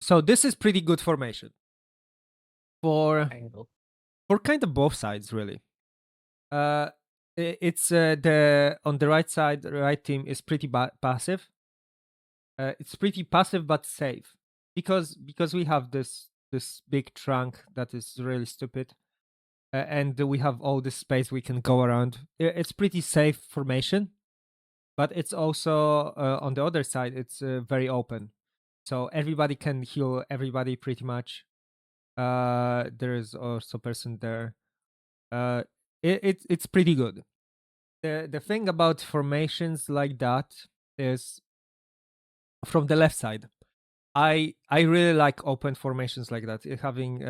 So this is pretty good formation for kind of both sides, really. It's the on the right side, the right team is pretty passive. It's pretty passive but safe because we have this big trunk that is really stupid, and we have all this space we can go around. It's pretty safe formation, but it's also on the other side. It's very open, so everybody can heal everybody pretty much. There is also person there. It's pretty good. The thing about formations like that is from the left side. I really like open formations like that. Having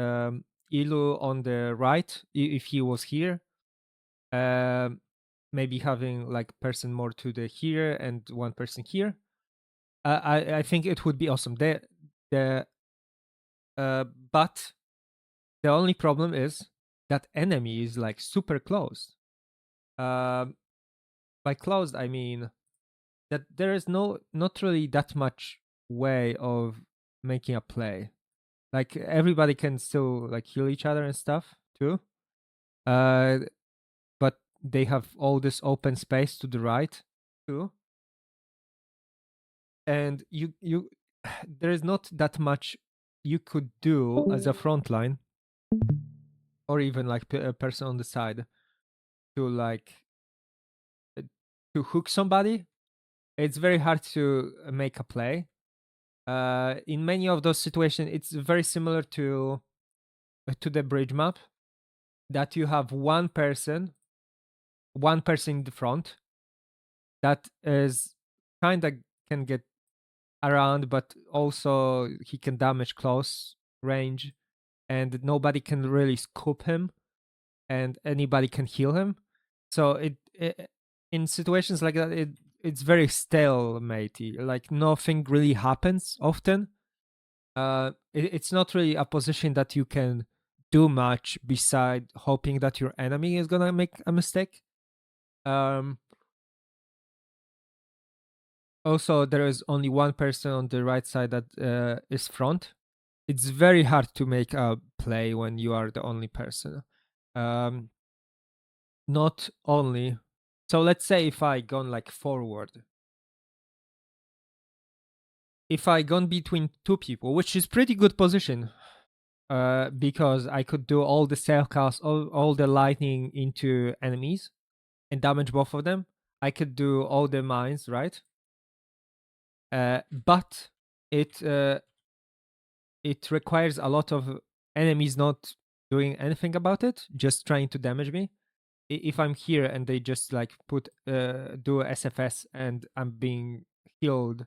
Ilu on the right, if he was here, maybe having like person more to the here and one person here. I think it would be awesome. The but the only problem is that enemy is like super close. By closed, I mean that there is not really that much way of making a play. Like everybody can still like heal each other and stuff too. But they have all this open space to the right too, and you there is not that much you could do as a front line, or even like a person on the side, to like to hook somebody. It's very hard to make a play. In many of those situations, it's very similar to the bridge map, that you have one person in the front that is kind of can get around, but also he can damage close range, and nobody can really scoop him, and anybody can heal him. So it in situations like that, it's very stalematey. Like nothing really happens often. It's not really a position that you can do much beside hoping that your enemy is gonna make a mistake. Also, there is only one person on the right side that is front. It's very hard to make a play when you are the only person. Not only. So let's say if I gone like forward. If I gone between two people, which is pretty good position, because I could do all the self cast, all the lightning into enemies, and damage both of them. I could do all the mines, right? But it requires a lot of enemies not doing anything about it, just trying to damage me. If I'm here and they just like do a SFS and I'm being healed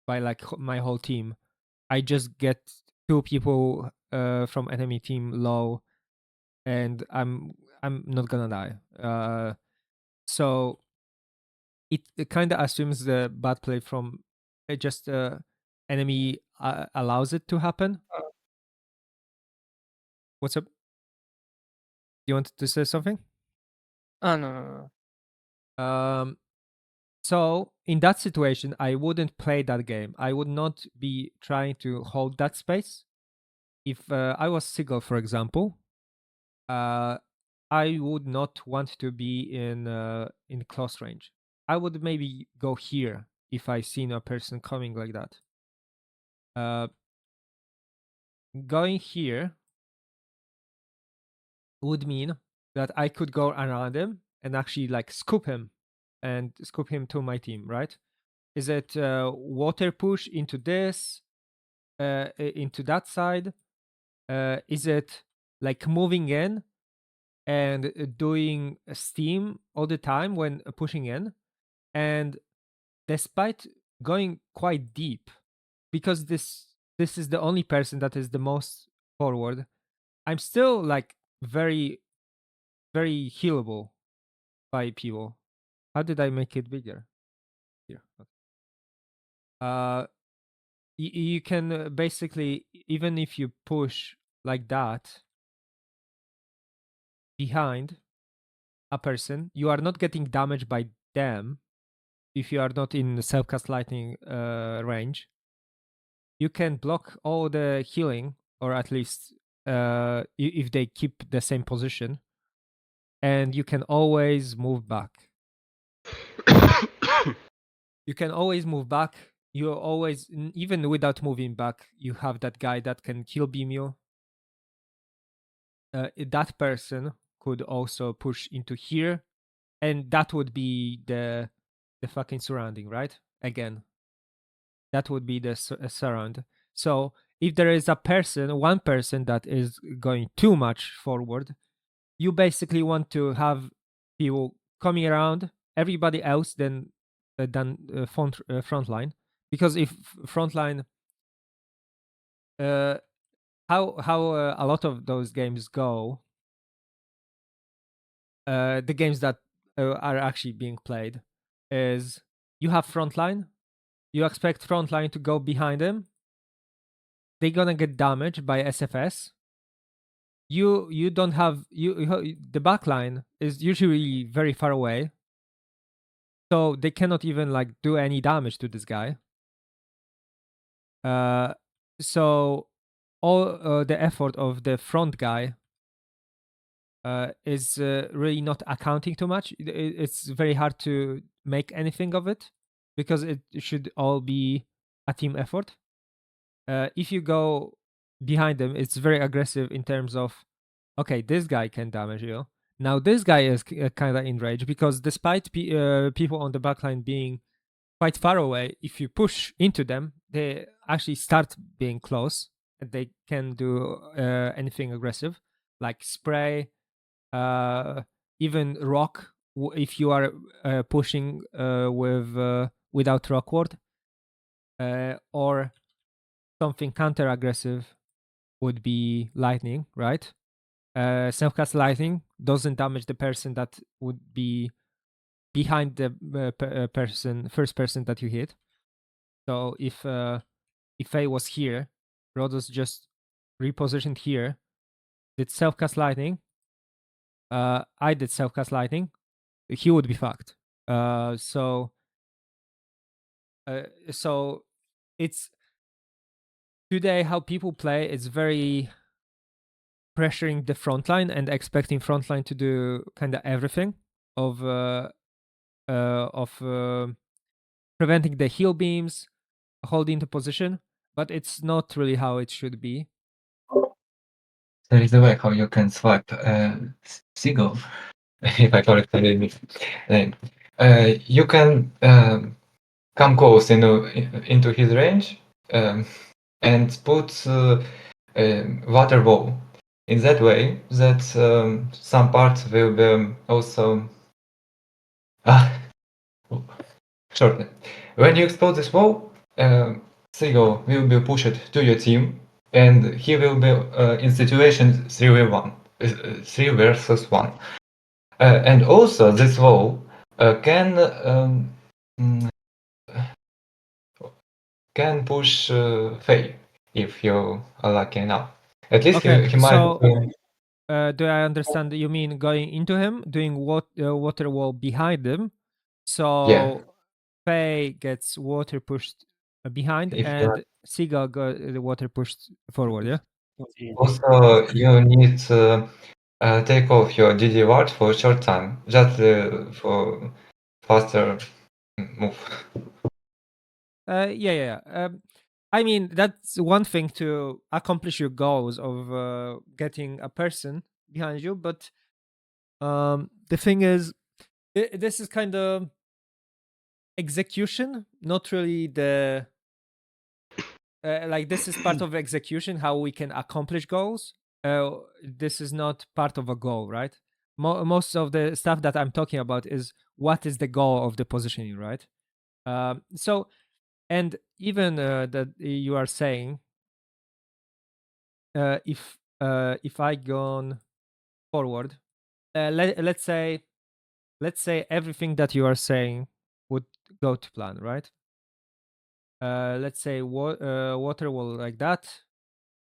by like my whole team, I just get two people from enemy team low, and I'm not gonna die. So it kind of assumes the bad play from just enemy allows it to happen. What's up? You wanted to say something? Oh no. So in that situation, I wouldn't play that game. I would not be trying to hold that space. If I was Sigil, for example, I would not want to be in close range. I would maybe go here if I seen a person coming like that. Going here would mean that I could go around him and actually like scoop him to my team, right? Is it water push into this, into that side? Is it like moving in and doing steam all the time when pushing in? And despite going quite deep, because this is the only person that is the most forward, I'm still like very, very healable by people. How did I make it bigger? Here. Okay. You can basically, even if you push like that behind a person, you are not getting damaged by them if you are not in self-cast lightning range. You can block all the healing, or at least if they keep the same position, and you can always move back. You can always move back. You always, even without moving back, you have that guy that can kill beam you. That person could also push into here, and that would be the fucking surrounding, right? Again, that would be the surround. So if there is one person that is going too much forward, you basically want to have people coming around everybody else than front line, because if front line, how a lot of those games go, the games that are actually being played, is you have frontline, you expect frontline to go behind him, they're gonna get damaged by SFS. You don't have the backline is usually very far away, so they cannot even like do any damage to this guy. So all the effort of the front guy is really not accounting too much. It's very hard to make anything of it because it should all be a team effort. If you go behind them, it's very aggressive in terms of, okay, this guy can damage you. Now this guy is kind of enraged because despite people on the backline being quite far away, if you push into them, they actually start being close. And they can do anything aggressive, like spray, even rock. If you are pushing without rock ward, or something counter aggressive would be lightning, right? Self-cast lightning doesn't damage the person that would be behind the first person that you hit. So if A was here, Rhodos just repositioned here, did self-cast lightning. I did self-cast lightning. He would be fucked. So it's today how people play. It's very pressuring the front line and expecting front line to do kind of everything of preventing the heal beams, holding the position, but it's not really how it should be. There is a way how you can swipe Seagull, if I correctly read it. You can come close into his range and put water wall. In that way, that some parts will be also shortened. When you expose this wall, Seagull will be pushed to your team, and he will be in situation 3v1, 3 versus 1. And also, this wall can push Faye if you are lucky enough. At least Okay, he might. so do I understand you mean going into him, doing water wall behind him, so Yeah. Faye gets water pushed behind, If you and Seagull got the water pushed forward, yeah? Also, you need to take off your DD ward for a short time, just for faster move. Yeah. I mean, that's one thing to accomplish your goals of getting a person behind you, but the thing is, this is kind of execution, not really the like this is part of execution, how we can accomplish goals. This is not part of a goal, right? Most of the stuff that I'm talking about is what is the goal of the positioning, right? So, and even that you are saying, if I gone forward, let's say everything that you are saying would go to plan, right? Let's say water will like that.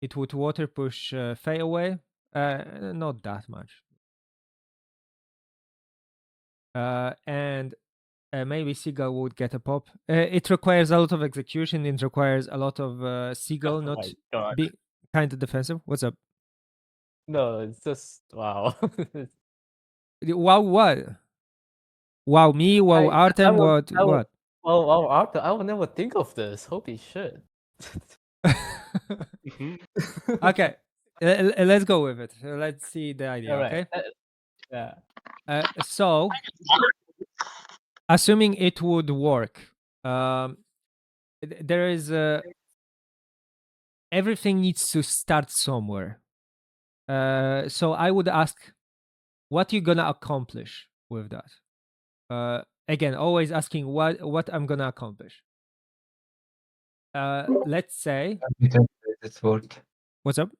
It would water push Faye away. Not that much. And maybe Seagull would get a pop. It requires a lot of execution. It requires a lot of Seagull Oh not my God. being kind of defensive. What's up? No, it's just wow. Wow, what? Wow, me? Wow, Artem? What? What? Wow, Arthur, I would never think of this. Holy shit. Okay, let's go with it. Let's see the idea. All right. Okay. Yeah. So, assuming it would work, there is everything needs to start somewhere. So I would ask, what you gonna accomplish with that? Again, always asking what I'm gonna accomplish. Let's say. This word. What's up?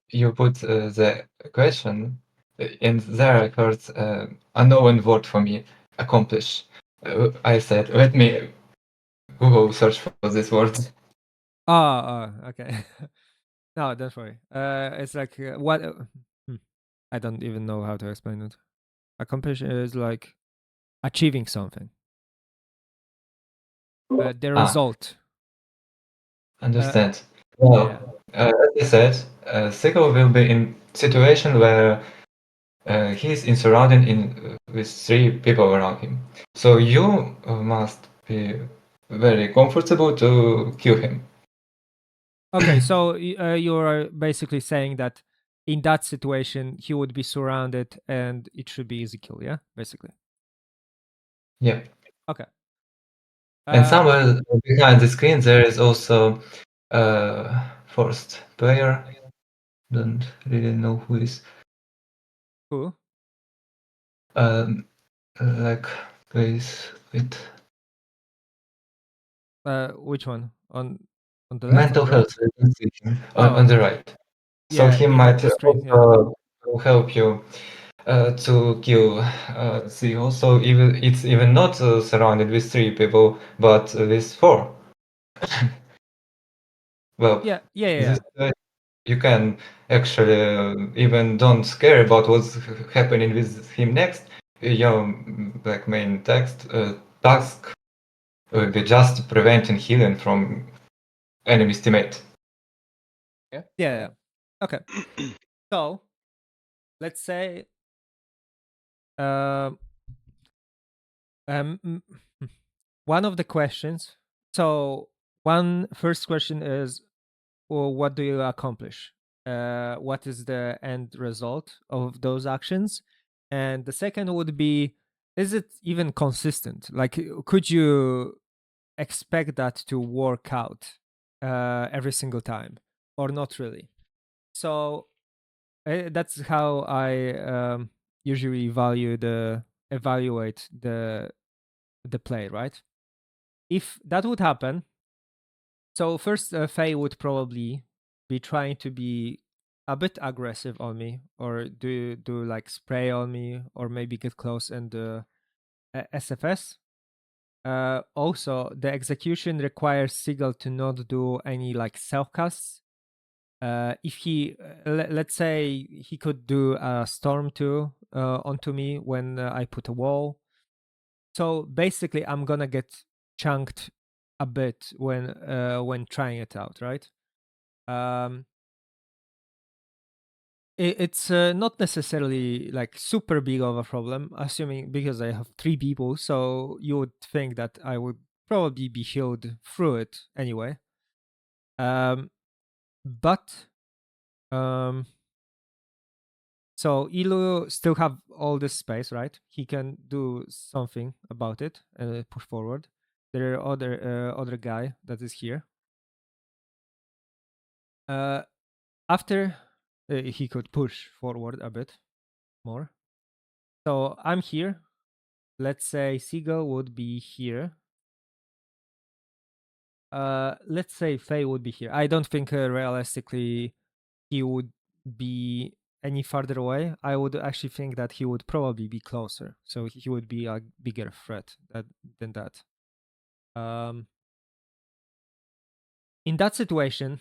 You put the question, and there I heard unknown word for me, accomplish. I said, let me Google search for this word. Okay. No, don't worry. It's like what? I don't even know how to explain it. Accomplish is like achieving something. The result. Understand. Well, as I said, Seagull will be in situation where he's in surrounded with 3 people around him. So you must be very comfortable to kill him. Okay, so you are basically saying that in that situation he would be surrounded and it should be easy kill, yeah, basically. Yeah. Okay. And somewhere behind the screen there is also first player. Don't really know who is. Who? Like, please wait. Which one? On the left? Mental On the right? health, I can see him Oh. on the right. So Yeah, he behind might the screen, yeah. also help you to kill Seagull. So it's even not surrounded with 3 people, but with 4. Well, Yeah. you can actually even don't care about what's happening with him next. Your like main task will be just preventing healing from enemy's teammate. Yeah. Okay. So let's say um one of the questions. So one first question is, well, what do you accomplish? What is the end result of those actions? And the second would be, is it even consistent? Like, could you expect that to work out every single time, or not really? So that's how I usually evaluate the play, right? If that would happen, so first Faye would probably be trying to be a bit aggressive on me, or do like spray on me, or maybe get close and SFS. Also, the execution requires Sigil to not do any like self casts. If he, let's say, he could do a storm too onto me when I put a wall. So basically, I'm gonna get chunked a bit when trying it out, right? It's not necessarily like super big of a problem, assuming because I have 3 people, so you would think that I would probably be healed through it anyway. But so Ilu still have all this space, right? He can do something about it and push forward. There are other guy that is here. After he could push forward a bit more. So I'm here. Let's say Seagull would be here. Let's say Faye would be here. I don't think realistically he would be any farther away. I would actually think that he would probably be closer. So he would be a bigger threat than that. In that situation,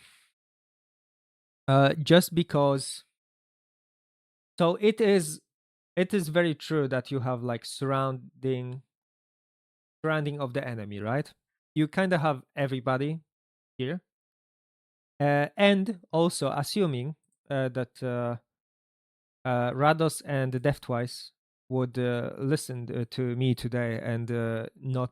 just because, so it is very true that you have like surrounding of the enemy, right? You kind of have everybody here, and also assuming that Rados and Deftwise would listen to me today and not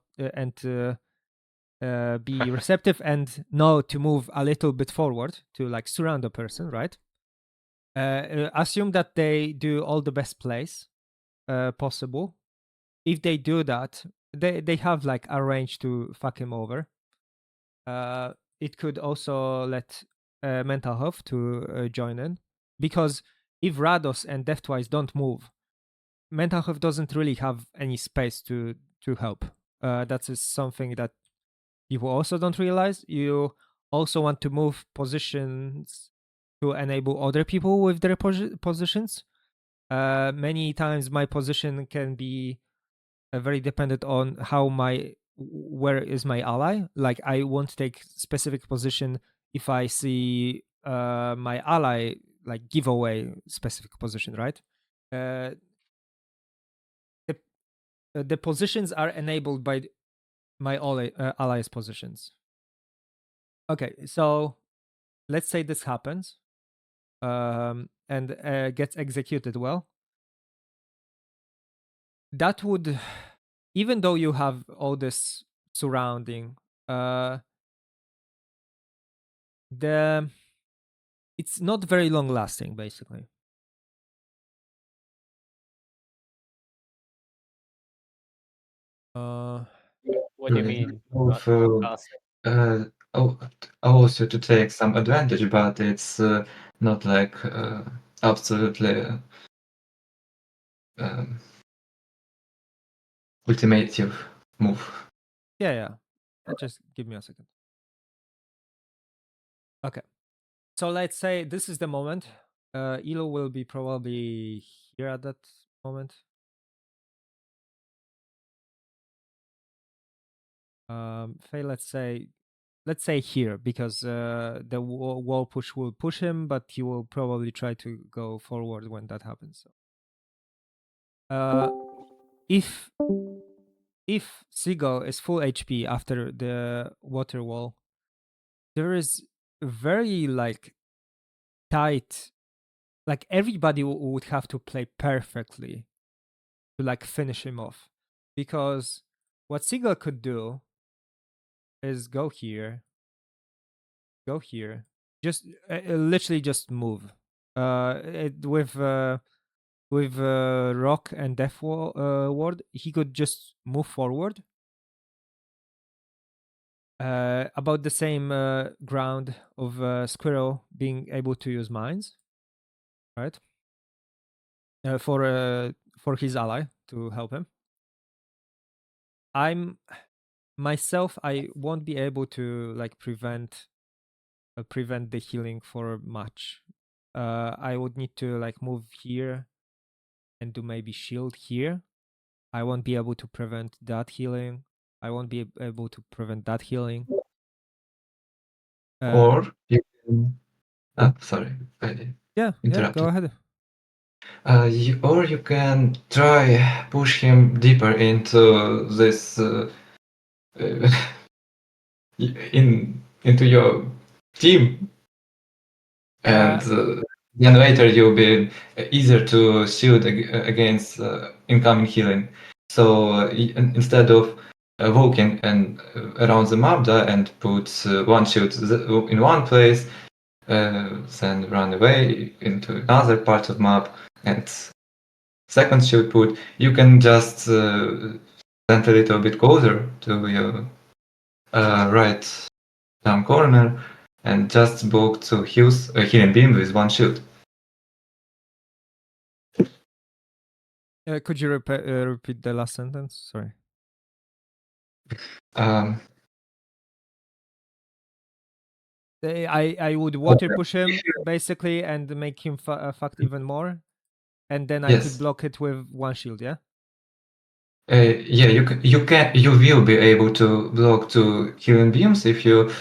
be receptive and know to move a little bit forward to like surround the person, right? Assume that they do all the best plays possible. If they do that, they have like a range to fuck him over. It could also let mental health to join in, because if Rados and Deftwise don't move, mental health doesn't really have any space to help. That is something that people also don't realize. You also want to move positions to enable other people with their positions. Many times my position can be very dependent on where is my ally. Like I won't take specific position if I see my ally like give away specific position, right? The positions are enabled by my allies positions. Okay, so let's say this happens, and gets executed well. That would, even though you have all this surrounding, it's not very long lasting, basically. What do you mean? Not Also, lasting? also to take some advantage, but it's not like absolutely ultimative move. Yeah. Just give me a second. Okay. So let's say this is the moment. Elo will be probably here at that moment. Faye, let's say here, because the wall push will push him, but he will probably try to go forward when that happens. If Seagull is full HP after the water wall, there is very like tight, like everybody would have to play perfectly to like finish him off, because what Seagull could do is go here, just literally just move. With Rock and Death Ward, he could just move forward about the same ground of Squirrel being able to use mines, right? For his ally to help him. I won't be able to like prevent the healing for much. I would need to like move here and do maybe shield here. I won't be able to prevent that healing. I won't be able to prevent that healing. Or you can. Sorry, I Yeah, interrupted. go ahead. Or you can try push him deeper into this into your team, and then later you'll be easier to shield against incoming healing. So instead of walking and around the map and put one shield in one place, then run away into another part of map and second shield put, you can just stand a little bit closer to your right down corner and just block to healing beam with one shield. Could you repeat the last sentence? Sorry. I would water push him basically and make him fucked even more, and then I could block it with one shield. Yeah. Yeah, you will be able to block two healing beams if you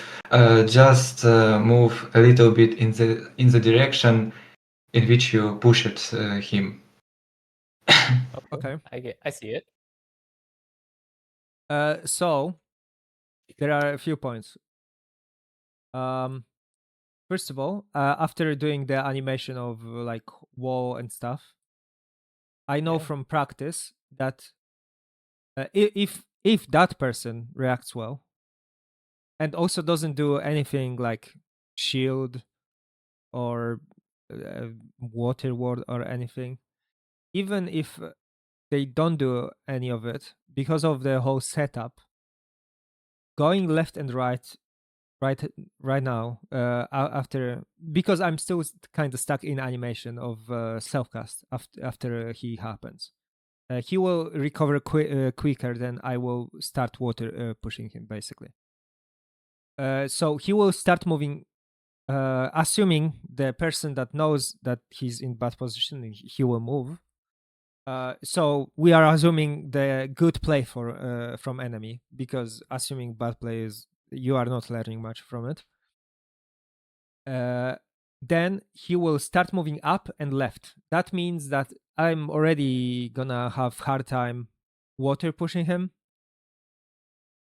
just move a little bit in the direction in which you pushed him. Okay. I see it. So there are a few points. First of all, after doing the animation of like wall and stuff, I know from practice that if that person reacts well and also doesn't do anything like shield or water ward or anything, even if they don't do any of it, because of the whole setup, going left and right now after, because I'm still kind of stuck in animation of self-cast after he happens, he will recover quicker than I will start water pushing him basically. So he will start moving, assuming the person that knows that he's in bad position, he will move. So we are assuming the good play from enemy, because assuming bad play is, you are not learning much from it. Then he will start moving up and left. That means that I'm already gonna have hard time water pushing him.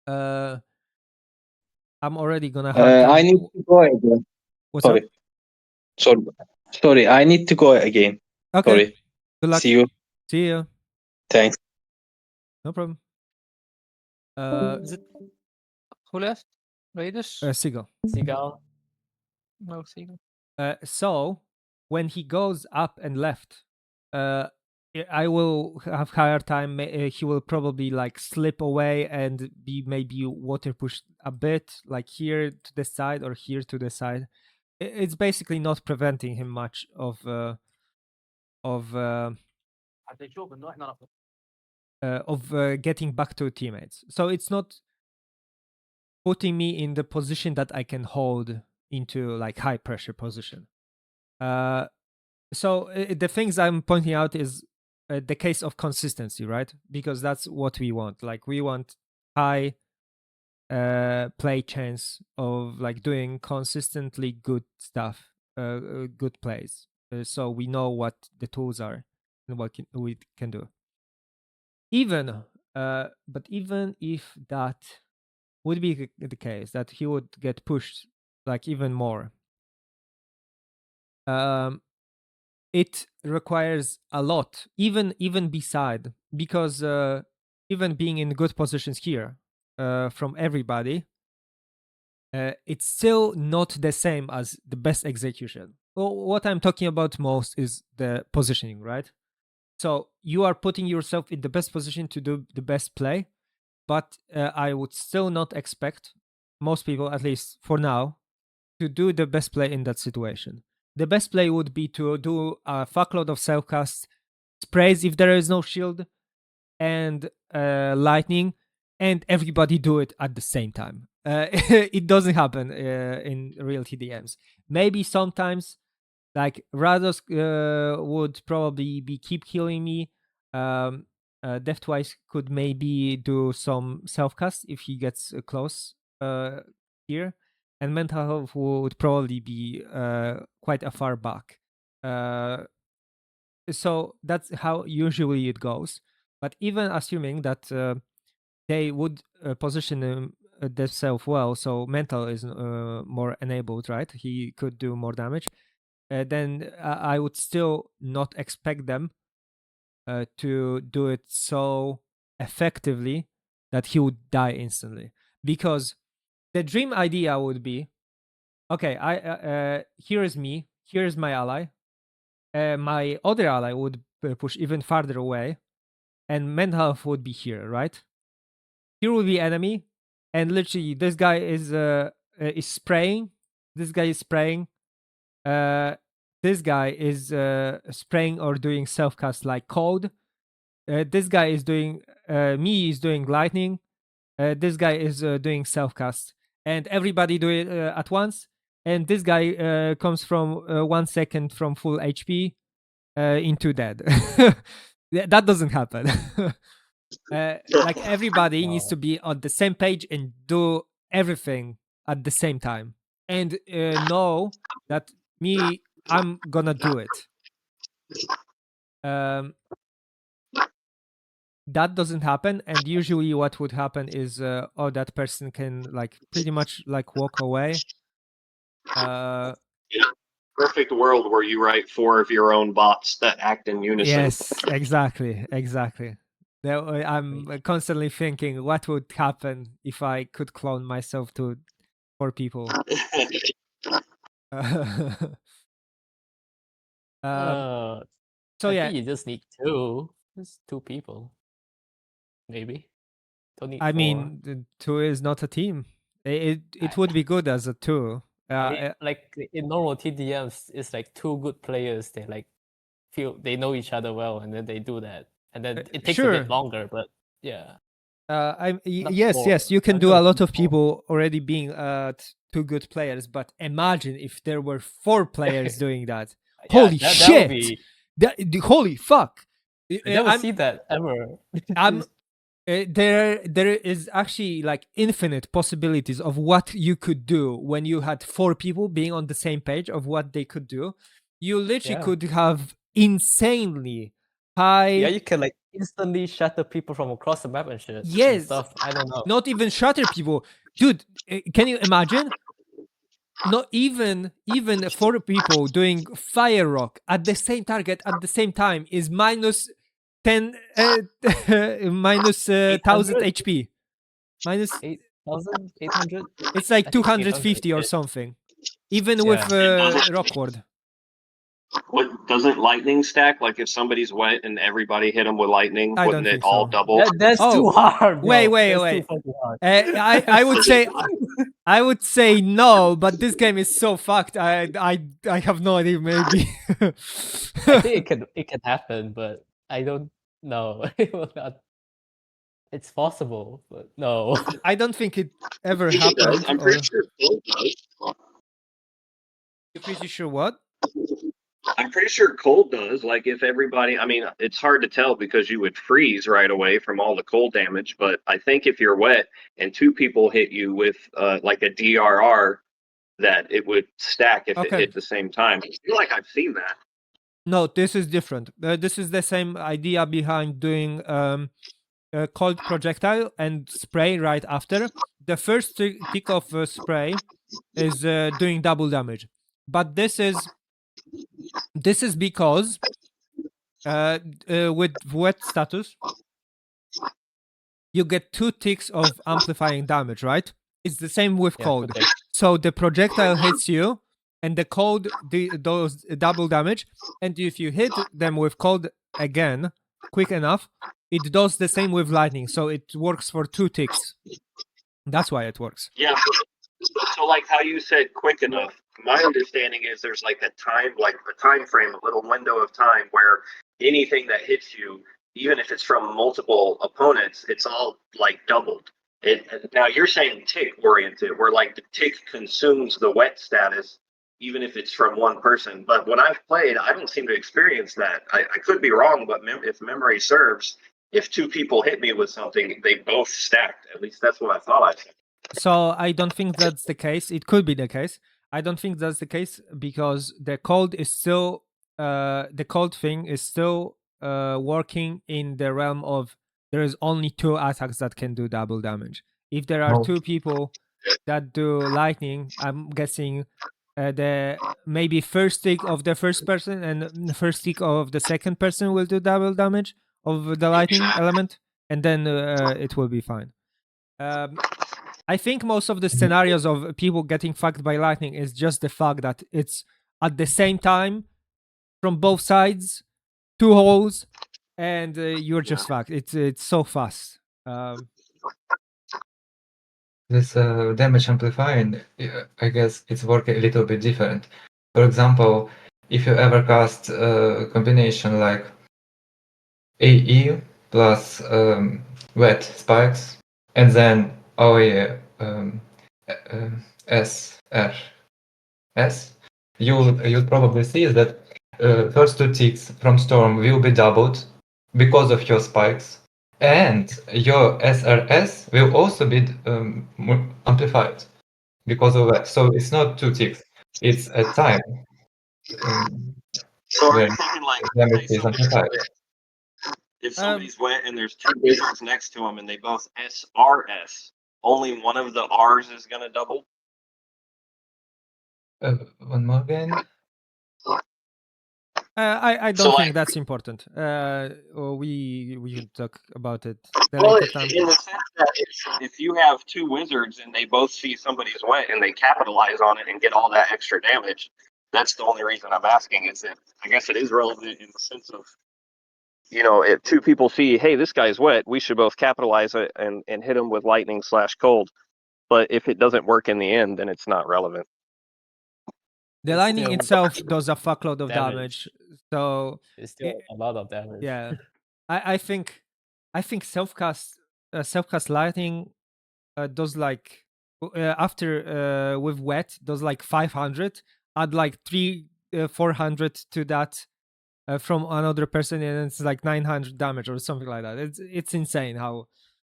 I'm already gonna hard time. I need to go again. What's up? Sorry. I need to go again. Okay. Sorry. Good luck. See you. See you. Thanks. No problem. Is it who left? Raiders? Seagull. Seagull. No, Seagull. So when he goes up and left, I will have higher time. He will probably like slip away and be maybe water pushed a bit, like here to the side or here to the side. It's basically not preventing him much of getting back to teammates. So it's not putting me in the position that I can hold into like high pressure position. So the things I'm pointing out is the case of consistency, right? Because that's what we want. Like we want high play chance of like doing consistently good stuff, good plays. So we know what the tools are and what we can do. But even if that would be the case, that he would get pushed like even more, it requires a lot, even beside, because even being in good positions here from everybody, it's still not the same as the best execution. Well, what I'm talking about most is the positioning, right? So you are putting yourself in the best position to do the best play, but I would still not expect most people, at least for now, to do the best play in that situation. The best play would be to do a fuckload of self-cast, sprays if there is no shield, and lightning, and everybody do it at the same time. It doesn't happen in real TDMs. Maybe sometimes, like Rados would probably be keep healing me. Deftwise could maybe do some self-cast if he gets close here. And mental health would probably be quite a far back. So that's how usually it goes. But even assuming that they would position themselves well, so mental is more enabled, right? He could do more damage. Then I would still not expect them to do it so effectively that he would die instantly. Because the dream idea would be, okay, here is me, here is my ally. My other ally would push even farther away, and mental health would be here, right? Here would be enemy, and literally this guy is spraying. This guy is spraying. This guy is spraying or doing self cast like cold. This guy is doing me is doing lightning. This guy is doing self cast, and everybody do it at once. And this guy comes from 1 second from full HP into dead. That doesn't happen. Like everybody needs to be on the same page and do everything at the same time, and know that I'm gonna do it. That doesn't happen, and usually what would happen is that person can like pretty much like walk away. Yeah. Perfect world where you write 4 of your own bots that act in unison. Yes, exactly. I'm constantly thinking what would happen if I could clone myself to 4 people. So I yeah, think you just need 2. Just 2 people. Maybe. Don't need 4. I mean, the 2 is not a team. It would be good as a 2. I mean, like in normal TDMs, it's like 2 good players. They like feel they know each other well, and then they do that, and then it takes a sure. bit longer. But yeah, yes, you can do a lot of people already being 2 good players, but imagine if there were 4 players doing that. Holy that shit! would be... Holy fuck! I never see that ever. There is actually like infinite possibilities of what you could do when you had 4 people being on the same page of what they could do. You literally could have insanely high. Yeah, you can like instantly shatter people from across the map and shit. Yes, and stuff. I don't know. Not even shatter people, dude. Can you imagine? not even 4 people doing fire rock at the same target at the same time is minus 10 minus 1000 800? HP. Minus 8,800? it's like I think 800. 250 or something. Even Yeah. with doesn't- Rockward. What doesn't lightning stack? Like if somebody's wet and everybody hit them with lightning, I wouldn't don't it think all so. double? That's too Oh, hard, bro. wait. That's too fucking hard. I would say no, but this game is so fucked. I have no idea. Maybe. I think it can happen, but I don't know. It will not. It's possible, but no. I don't think it ever I think it does. happened. I'm Or pretty sure Cold does. you're pretty sure what? I'm pretty sure cold does. Like if everybody, I mean, it's hard to tell because you would freeze right away from all the cold damage. But I think if you're wet and 2 people hit you with like a DRR, that it would stack if it Okay. hit the same time. I feel like I've seen that. No, this is different. This is the same idea behind doing a cold projectile and spray right after. The first tick of spray is doing double damage, but this is because with wet status you get 2 ticks of amplifying damage, right? It's the same with Yeah, cold. okay. So the projectile hits you, and the cold does double damage. And if you hit them with cold again, quick enough, it does the same with lightning. So it works for 2 ticks. That's why it works. Yeah. So like how you said quick enough, my understanding is there's like a time frame, a little window of time where anything that hits you, even if it's from multiple opponents, it's all like doubled. Now you're saying tick oriented, where like the tick consumes the wet status, even if it's from one person. But when I've played, I don't seem to experience that. I could be wrong, but if memory serves, if 2 people hit me with something, they both stacked. At least that's what I thought I said. So I don't think that's the case. It could be the case. I don't think that's the case because the cold is still the cold thing is still working in the realm of there is only 2 attacks that can do double damage. If there are Oh. 2 people that do lightning, I'm guessing the maybe first tick of the first person and the first tick of the second person will do double damage of the lightning element, and then it will be fine. I think most of the scenarios of people getting fucked by lightning is just the fact that it's at the same time from both sides, 2 holes, and you're just fucked. It's so fast. This damage amplifying, I guess it's working a little bit different. For example, if you ever cast a combination like AE plus wet spikes, and then OE SRS, you'll probably see that first 2 ticks from Storm will be doubled because of your spikes, and your SRS will also be amplified because of that. So it's not 2 ticks, it's a time So are when you thinking like damage say is somebody's amplified. wet? If somebody's wet and there's 2 wizards next to them and they both SRS, only one of the R's is gonna double? One more again. I So, don't like- think that's important. We can talk about it the Well, later time. in the sense that if you have 2 wizards and they both see somebody's wet and they capitalize on it and get all that extra damage, that's the only reason I'm asking. Is that I guess it is relevant in the sense of, if 2 people see, hey, this guy's wet, we should both capitalize it and hit him with lightning/cold. But if it doesn't work in the end, then it's not relevant. The It's lightning still itself does a fuckload of damage. damage. So It's still a lot of damage. yeah, I think self-cast lightning does like after with wet does like 500. Add like 400 to that from another person, and it's like 900 damage or something like that. It's insane how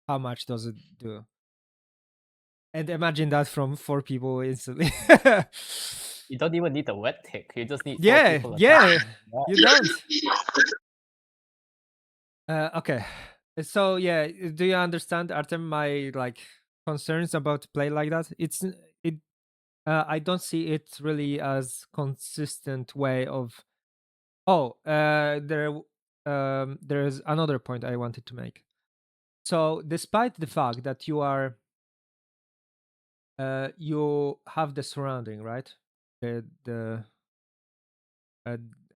much does it do. And imagine that from 4 people instantly. You don't even need a wet tick. You just need 4 Yeah, people yeah, attacking. you don't. Okay, so yeah, do you understand, Artem, my like concerns about play like that? It I don't see it really as consistent way of. There's another point I wanted to make. So, despite the fact that you have the surrounding, right? The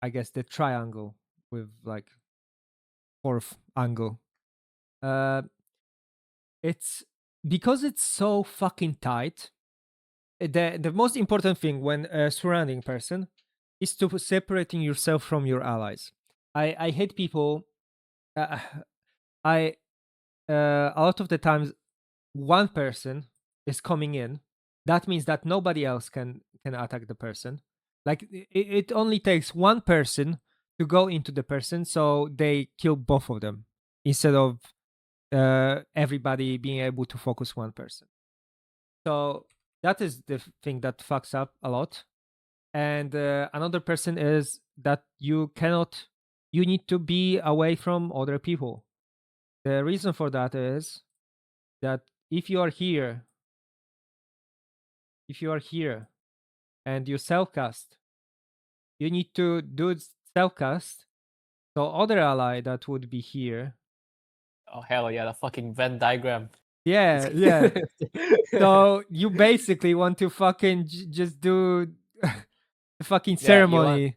I guess the triangle with like fourth angle. It's because it's so fucking tight. The most important thing when a surrounding person is to separating yourself from your allies. I hate people. I A lot of the times one person is coming in. That means that nobody else can attack the person. Like it only takes one person to go into the person, so they kill both of them instead of everybody being able to focus one person. So that is the thing that fucks up a lot. And another person is that you need to be away from other people. The reason for that is that if you are here and you self-cast, you need to do self-cast. So other ally that would be here. Oh hell yeah, the fucking Venn diagram. Yeah. So you basically want to fucking just do the fucking ceremony.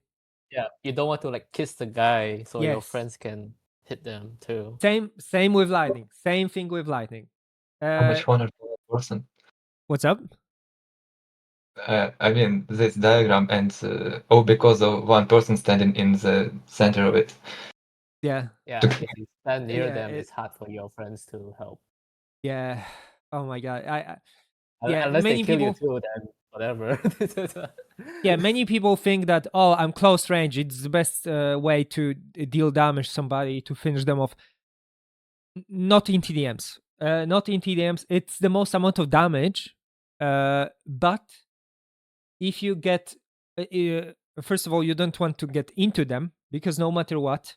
You don't want to like kiss the guy so your Yes. friends can hit them too. Same with lightning. Same thing with lightning. How much honor to a person? What's up? I mean, this diagram ends because of one person standing in the center of it. Yeah. Yeah, if you stand near Yeah, them, it's hard for your friends to help. Yeah. Oh my god. Unless many they kill people. you too, then whatever. Yeah, many people think that I'm close range. It's the best way to deal damage somebody to finish them off. Not in TDMs. Not in TDMs. It's the most amount of damage. But if you get, first of all, you don't want to get into them because no matter what,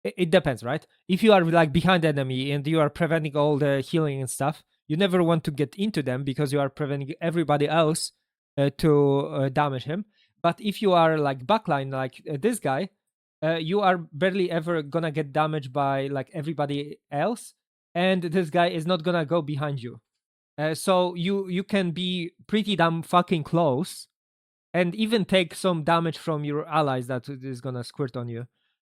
it depends, right? If you are like behind the enemy and you are preventing all the healing and stuff, you never want to get into them because you are preventing everybody else to damage him. But if you are like backline, like this guy, you are barely ever gonna get damaged by like everybody else, and this guy is not gonna go behind you. So you can be pretty damn fucking close, and even take some damage from your allies that is gonna squirt on you.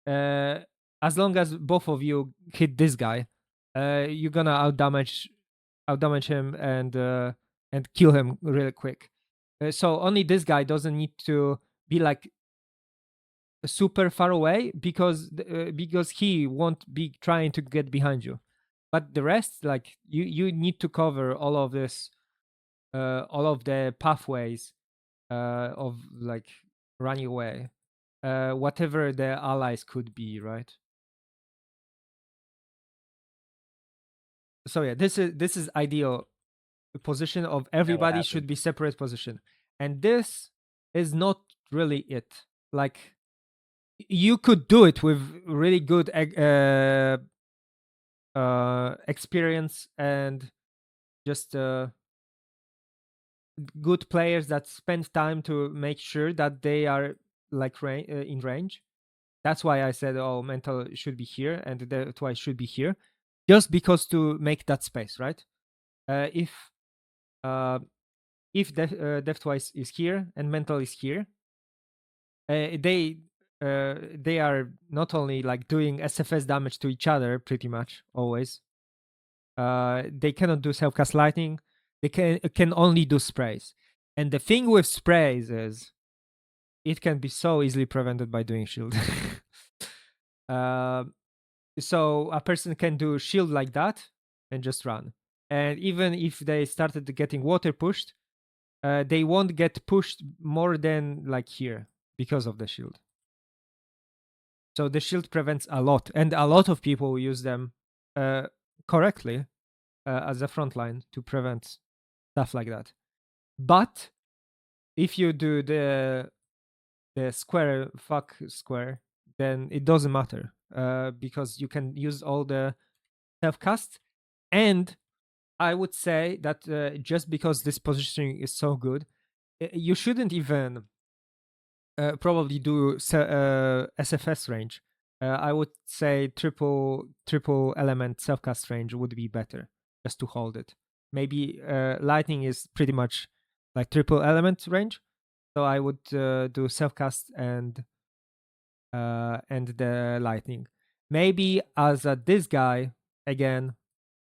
As long as both of you hit this guy, you're gonna outdamage him and kill him really quick. So only this guy doesn't need to be like super far away because he won't be trying to get behind you. But the rest, like you need to cover all of this, all of the pathways of like running away, whatever the allies could be, right? So yeah, this is ideal position of everybody should be separate position, and this is not really it. Like you could do it with really good experience and just good players that spend time to make sure that they are like in range. That's why I said, oh, mental should be here, and that's why it should be here, just because to make that space, right? If Deathwise is here and mental is here, they are not only like doing SFS damage to each other pretty much always. They cannot do self-cast lightning. They can only do sprays. And the thing with sprays is it can be so easily prevented by doing shield. So a person can do shield like that and just run. And even if they started getting water pushed, they won't get pushed more than like here because of the shield. So the shield prevents a lot, and a lot of people use them correctly as a front line to prevent stuff like that. But if you do the fuck square, then it doesn't matter because you can use all the self cast, and I would say that just because this positioning is so good, you shouldn't even probably do SFS range. I would say triple element self-cast range would be better, just to hold it. Maybe lightning is pretty much like triple element range, so I would do self-cast and the lightning. Maybe as this guy again,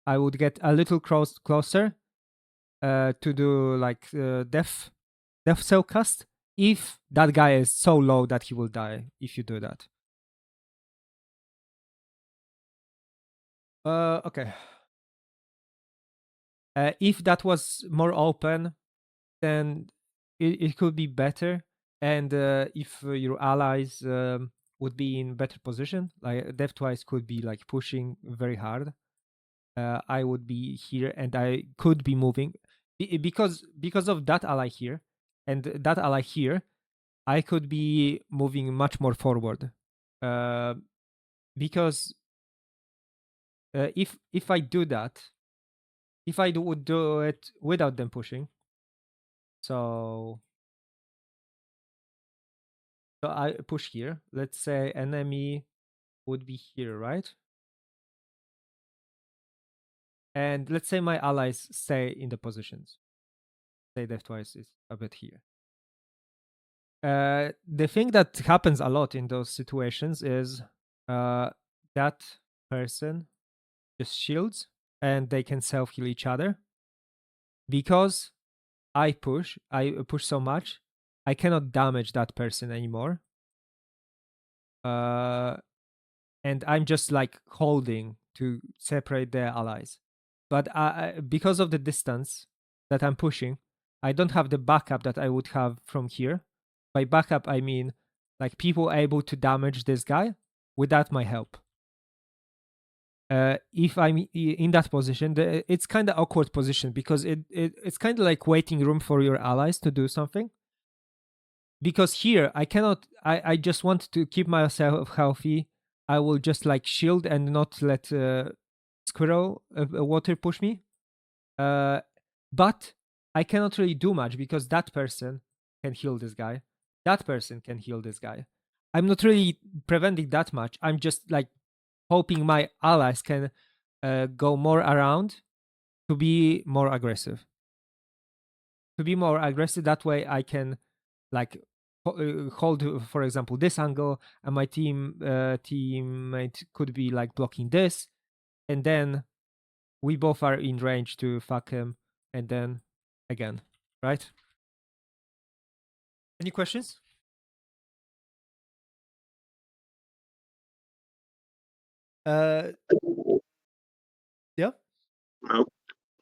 I would get a little closer to do like death self-cast if that guy is so low that he will die if you do that. Okay. If that was more open, then it could be better. And if your allies would be in better position, like Death Twice could be like pushing very hard. I would be here and I could be moving because of that ally here and that ally here. I could be moving much more forward, because if I do that, if I would do it without them pushing, so I push here. Let's say enemy would be here, right? And let's say my allies stay in the positions. Say Death Twice is a bit here. The thing that happens a lot in those situations is that person just shields and they can self-heal each other. Because I push so much, I cannot damage that person anymore. And I'm just like holding to separate their allies. But because of the distance that I'm pushing, I don't have the backup that I would have from here. By backup, I mean like people able to damage this guy without my help. If I'm in that position, it's kind of awkward position because it's kind of like waiting room for your allies to do something. Because here I cannot. I just want to keep myself healthy. I will just like shield and not let squirrel water push me. But I cannot really do much because that person can heal this guy. That person can heal this guy. I'm not really preventing that much. I'm just like hoping my allies can go more around to be more aggressive. To be more aggressive, that way I can like hold, for example, this angle, and my teammate could be like blocking this, and then we both are in range to fuck him, and then again, right? Any questions? Yeah.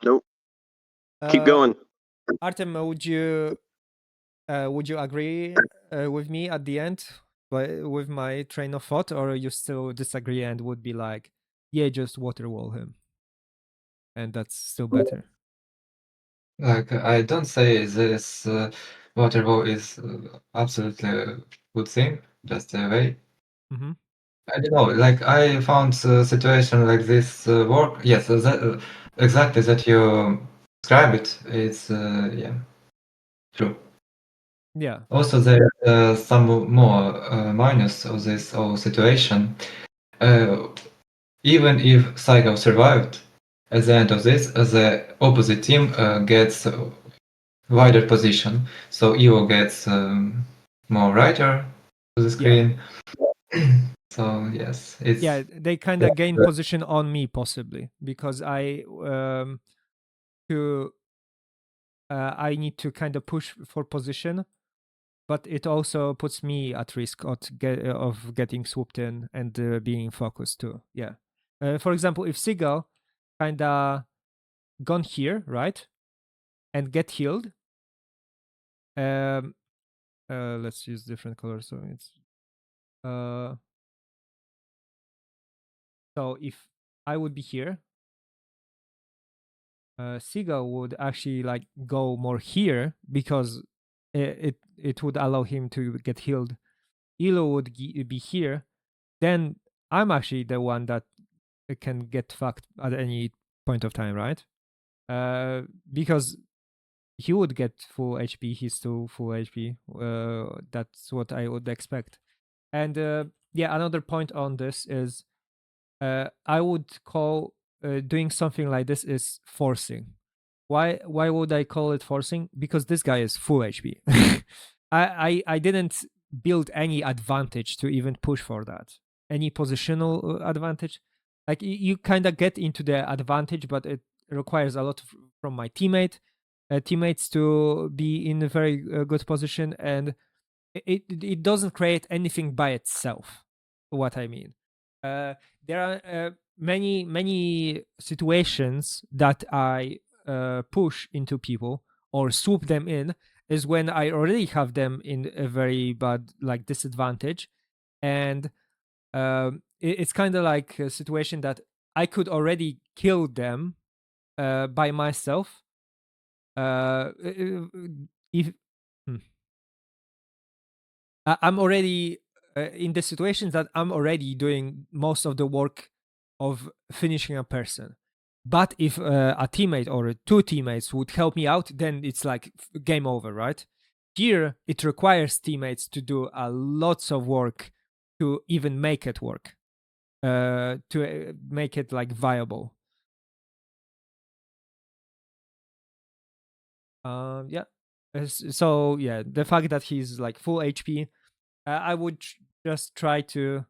Nope. Keep going. Artem, would you agree with me at the end with my train of thought, or you still disagree and would be like, yeah, just water wall him, and that's still better? Like, I don't say this water wall is absolutely a good thing, just a way. Mm-hmm. I don't know, like, I found a situation like this work. Yes, that, exactly that you describe it. It's, yeah, true. Yeah. Also, there are some more minus of this whole situation. Even if Psycho survived, at the end of this, the opposite team gets wider position. So Evo gets more brighter to the screen. So yes, it's They kind of gain position on me possibly because I need to kind of push for position, but it also puts me at risk of getting swooped in and being focused too. Yeah. For example, if Seagull kind of gone here, right, and get healed. Let's use different colors. So it's so if I would be here, Seagull would actually like go more here because it would allow him to get healed. Elo would be here, then I'm actually the one that can get fucked at any point of time, right? because he would get full HP. He's still full HP. That's what I would expect. And yeah, another point on this is I would call doing something like this is forcing. Why would I call it forcing? Because this guy is full HP. I didn't build any advantage to even push for that. Any positional advantage. Like you kind of get into the advantage, but it requires a lot from my teammates to be in a very good position, and it doesn't create anything by itself. What I mean, there are many situations that I push into people or swoop them in is when I already have them in a very bad like disadvantage, and it's kind of like a situation that I could already kill them by myself. If I'm already in the situations that I'm already doing most of the work of finishing a person. But if a teammate or two teammates would help me out, then it's like game over, right? Here, it requires teammates to do a lots of work to even make it work, to make it like viable. Yeah. So yeah, the fact that he's like full HP, I would just try to.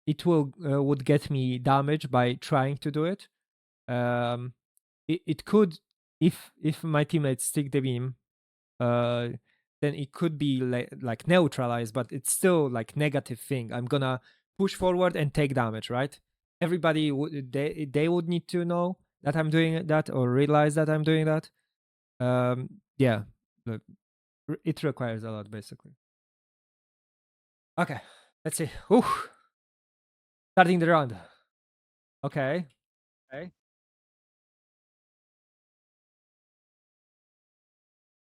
It will would get me damage by trying to do it. It could, if my teammates stick the beam, then it could be like neutralized, but it's still like negative thing. I'm gonna push forward and take damage, right? Everybody would they would need to know that I'm doing that or realize that I'm doing that. Yeah, look, it requires a lot basically. Okay, let's see. Ooh. Starting the round. Okay.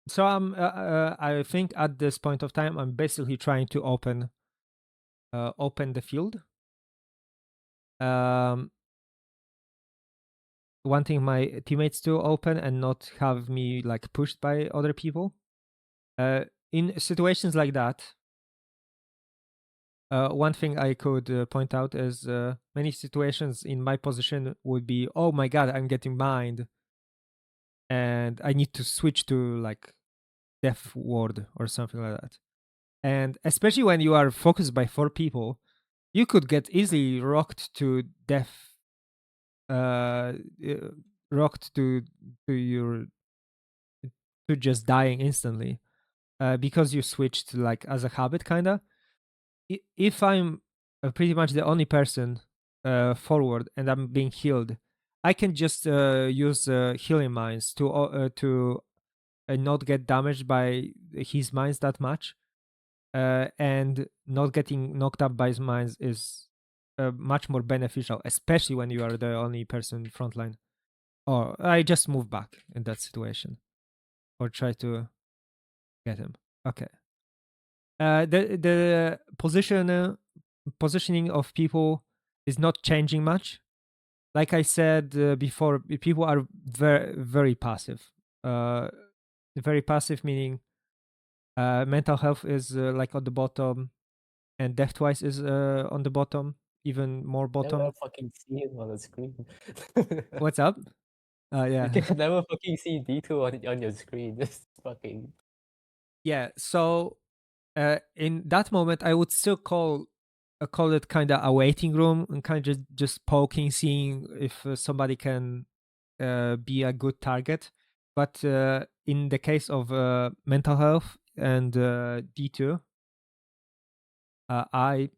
So I think at this point of time, I'm basically trying to open the field. Wanting my teammates to open and not have me like pushed by other people. In situations like that, one thing I could point out is many situations in my position would be, oh my god, I'm getting mined, and I need to switch to like death ward or something like that. And especially when you are focused by 4 people, you could get easily rocked to death, rocked to your to just dying instantly, because you switched like as a habit, kinda. If I'm pretty much the only person forward and I'm being healed, I can just use healing mines to not get damaged by his mines that much. And not getting knocked up by his mines is much more beneficial, especially when you are the only person frontline. Or I just move back in that situation, or try to get him. Okay. The positioning of people is not changing much. Like I said before, people are very passive. Very passive meaning mental health is like on the bottom, and death twice is on the bottom, even more bottom. Never fucking see him on the screen. What's up? Yeah. You can never fucking see D2 on your screen. Just fucking. Yeah. So in that moment, I would still call it kind of a waiting room and kind of just poking, seeing if somebody can be a good target. But in the case of mental health and D2, I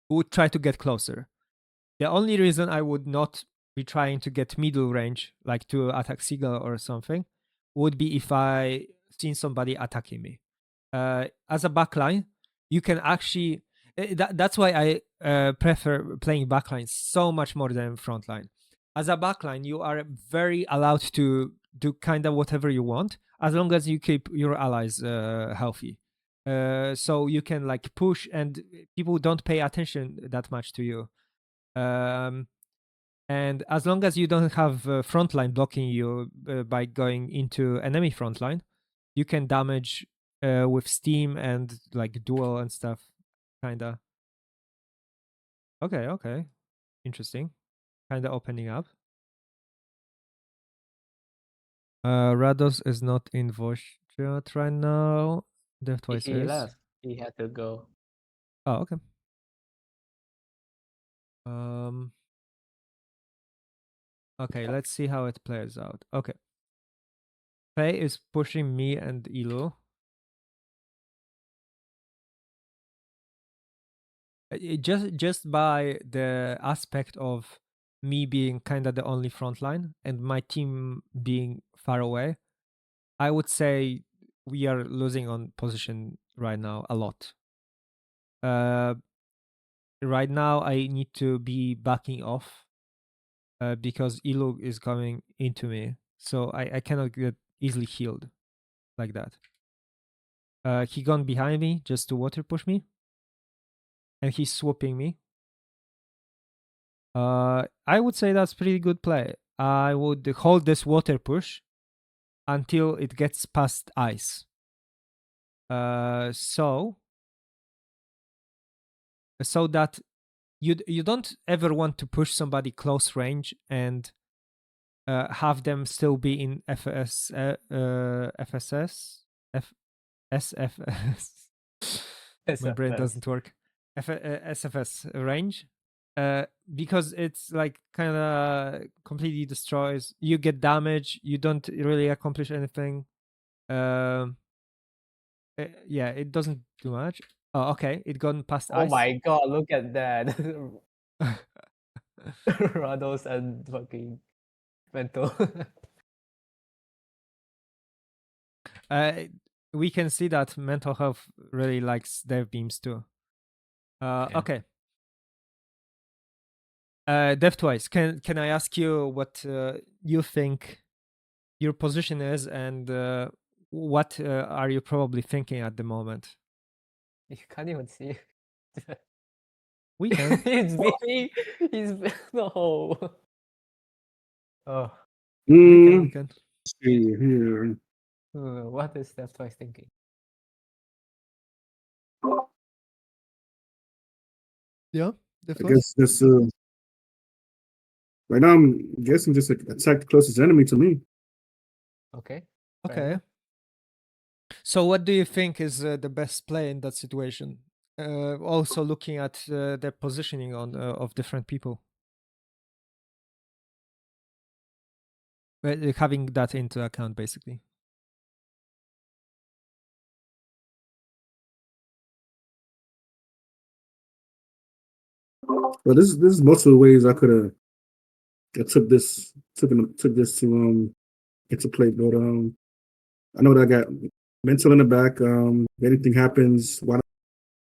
would try to get closer. The only reason I would not be trying to get middle range, like to attack Seagull or something, would be if I seen somebody attacking me. As a backline, you can actually. That's why I prefer playing backline so much more than frontline. As a backline, you are very allowed to do kind of whatever you want, as long as you keep your allies healthy. So you can like push, and people don't pay attention that much to you. And as long as you don't have frontline blocking you by going into enemy frontline, you can damage with steam and like duel and stuff, kinda. Okay, interesting. Kinda opening up. Rados is not in Voshchat right now. Deathwise He is. left. He had to go. Oh, okay. Um. Okay, let's see how it plays out. Okay. Faye is pushing me and Ilu. Just by the aspect of me being kind of the only frontline and my team being far away, I would say we are losing on position right now a lot. Right now I need to be backing off because Ilu is coming into me, so I cannot get easily healed like that. He gone behind me just to water push me, and he's swooping me. I would say that's pretty good play. I would hold this water push until it gets past ice. So that you don't ever want to push somebody close range and have them still be in FSS, SFS. My brain doesn't work. SFS range. Because it's like kind of completely destroys. You get damage. You don't really accomplish anything. Yeah, it doesn't do much. Oh, okay. It gone past Oh ice. my god, look at that. Rados and fucking mental. We can see that mental health really likes their beams too. Okay. Deftwise, can I ask you what you think your position is and what are you probably thinking at the moment? You can't even see. We can. He's being. He's no. Oh. We can. See here. What is Steph Twice thinking? Yeah, I guess this. Right now, I'm guessing just attack the closest enemy to me. Okay. Okay. So, what do you think is the best play in that situation? Also, looking at the positioning on of different people, having that into account, basically. But this is most of the ways I could have. I took this to get to play, but I know that I got mental in the back. If anything happens, why not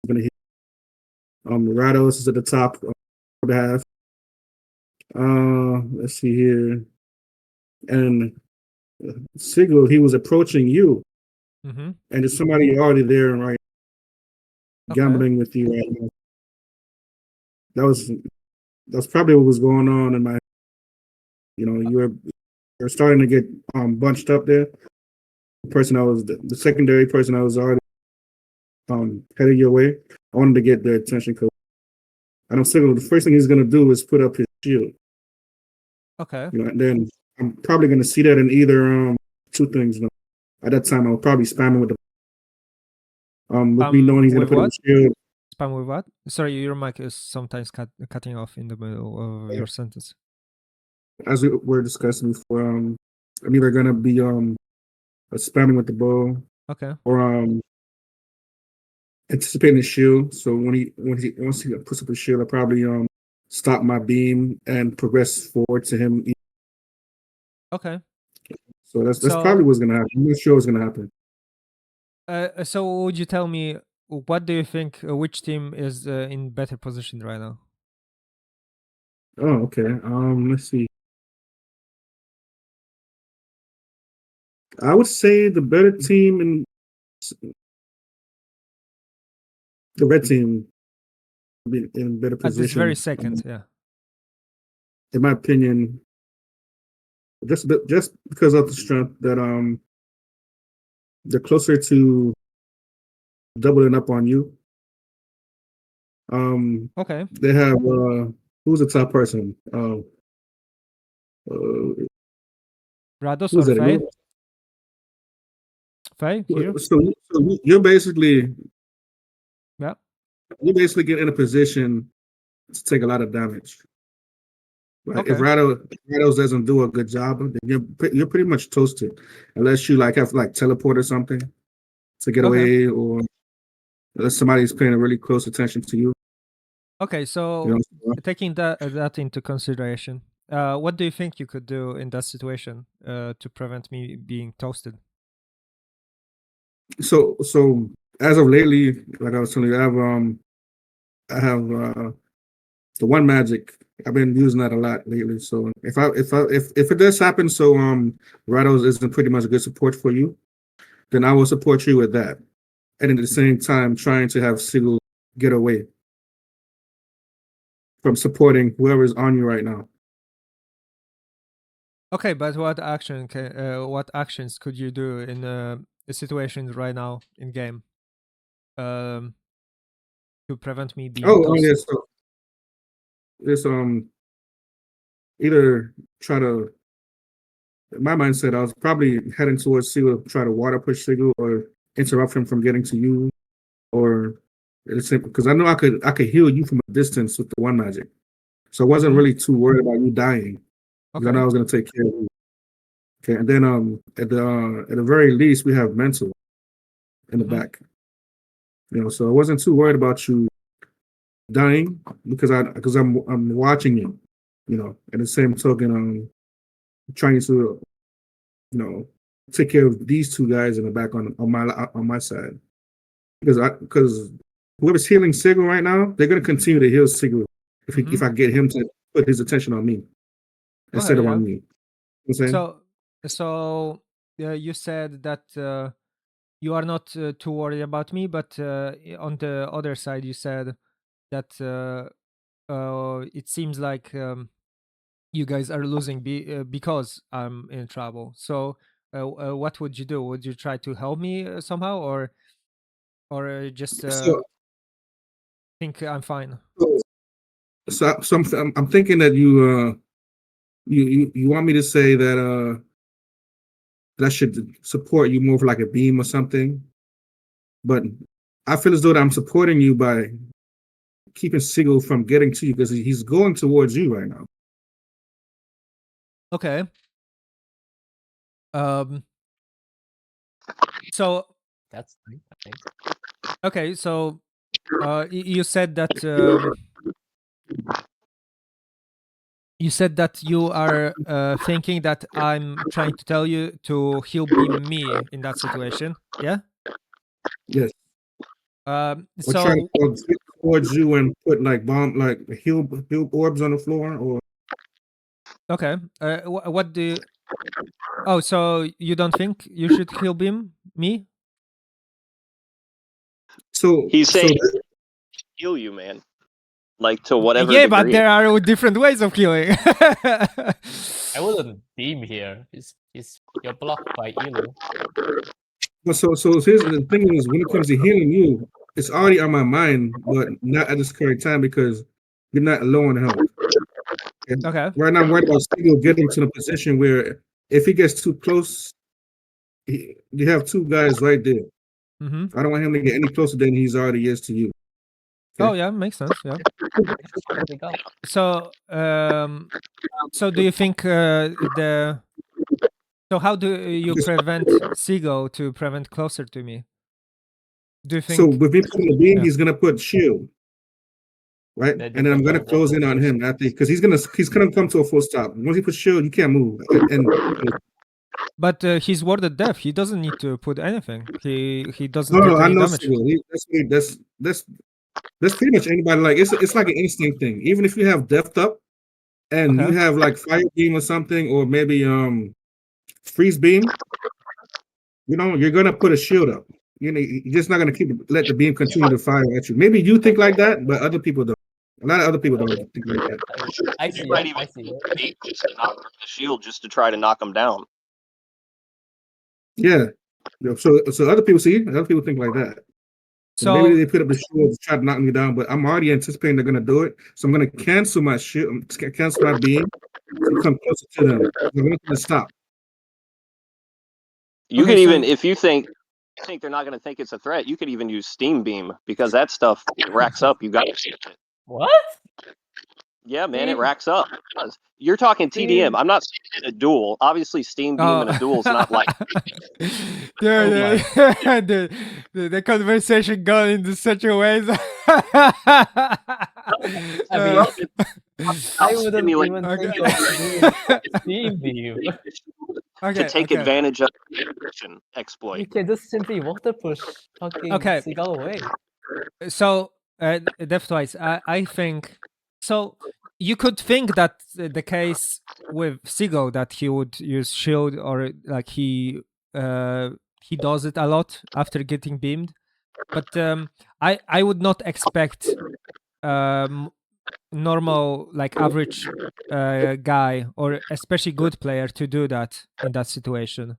gonna hit? Rados is at the top of the half. Let's see here, and Sigel, he was approaching you, and there's somebody already there, right? Gambling with you right now. That's probably what was going on in my. You know, you're starting to get bunched up there. The person I was the secondary person I was already headed your way. I wanted to get their attention because I know Sigil, the first thing he's gonna do is put up his shield. Okay. You know, and then I'm probably gonna see that in either two things. You know, at that time I was probably spamming with the with me knowing he's gonna put up his shield. Spam with what? Sorry, your mic is sometimes cutting off in the middle of your sentence. As we were discussing before, I'm either gonna be spamming with the bow, okay, or anticipating his shield. So once he puts up his shield, I probably stop my beam and progress forward to him. Okay. So that's probably what's gonna happen. I'm not sure what's gonna happen. So would you tell me what do you think? Which team is in better position right now? Oh, okay. Let's see. I would say the better team in the red team in better position At this very second, yeah. in my opinion, just because of the strength that they're closer to doubling up on you. Okay. They have who's the top person? Rados Who's or that? Faye? Faye here. So you're basically Yeah. you basically get in a position to take a lot of damage. Right? If Okay. Rados doesn't do a good job, then you're pretty much toasted, unless you like have to like teleport or something to get Okay. away, or unless somebody's paying really close attention to you. Okay, so You know? taking that into consideration, what do you think you could do in that situation to prevent me being toasted? So as of lately, like I was telling you, I have the one magic. I've been using that a lot lately. So if it does happen, so Rados isn't pretty much a good support for you, then I will support you with that, and at the same time trying to have Sigil get away from supporting whoever's on you right now. Okay, but what actions could you do in the situations right now in game to prevent me being toasted? It's either try to. In my mindset, I was probably heading towards Sigil, try to water push Sigil or interrupt him from getting to you, or because I know I could heal you from a distance with the one magic, so I wasn't really too worried about you dying. Because I know I was going to take care of you. Okay, and then at the very least, we have mental in the back. You know, so I wasn't too worried about you dying because I'm watching you. You know, at the same token, trying to take care of these two guys in the back on my side, because whoever's healing Sigil right now, they're gonna continue to heal Sigil if I get him to put his attention on me instead of on me. You know what I'm saying? So you said that you are not too worried about me, but on the other side, you said that it seems like you guys are losing because I'm in trouble. So what would you do? Would you try to help me somehow, or just So think I'm fine? I'm thinking that you want me to say that that I should support you more for like a beam or something, but I feel as though that I'm supporting you by keeping Sigil from getting to you because he's going towards you right now. Okay. So That's nice. okay, so you said that you are thinking that I'm trying to tell you to heal beam me in that situation. Yeah. Yes. Or try So to get towards you and put like heal orbs on the floor, or okay. What do you? Oh, so you don't think you should heal beam me? so He's saying heal you, man. Like to whatever Yeah, degree. but there are different ways of healing. I wouldn't beam here. You're blocked by Elu. But so here's the thing is, when it comes to healing you, it's already on my mind, but not at this current time because you're not low on health. And Okay. right now, I'm worried about Stego getting to the position where if he gets too close, you have two guys right there. I don't want him to get any closer than he's already is to you. Okay? Oh yeah, makes sense. Yeah. So so do you think so how do you prevent Seagull to prevent closer to me? Do you think so? With me putting the beam, he's gonna put shield, right? And then I'm gonna close in on him after because he's gonna come to a full stop. Once he puts shield, you can't move. But he's warded death. He doesn't need to put anything. He doesn't No, get I any know. damage. That's pretty much anybody. Like it's like an instinct thing. Even if you have depth up and you have like fire beam or something, or maybe freeze beam, you're gonna put a shield up. You're just not gonna let the beam continue to fire at you. Maybe you think like that, but other people don't. A lot of other people don't think like that. I see You might it. even I see it. beam just to knock the shield just to try to knock him down. Yeah. So other people think like that. So So maybe they put up the shield to try to knock me down, but I'm already anticipating they're gonna do it. So I'm gonna cancel my shield, cancel my beam, to come closer to them. I want them to stop. You Okay, could so- even, if you think they're not going to think it's a threat, you could even use steam beam because that stuff racks up. You got What? Yeah, man, it Steam? racks up. You're talking TDM. Steam. I'm not saying in a duel. Obviously, steam beam in a duel is not like. Dude, Oh the conversation gone into such a way. I mean, I wouldn't stimulate even Okay. think of doing steam beam. Okay, to take okay. advantage of the encryption exploit. You can just simply water push fucking Okay. Seagull away. So, Death-Twice, I think so. You could think that the case with Seagull that he would use shield or like he does it a lot after getting beamed, but I would not expect normal like average guy or especially good player to do that in that situation.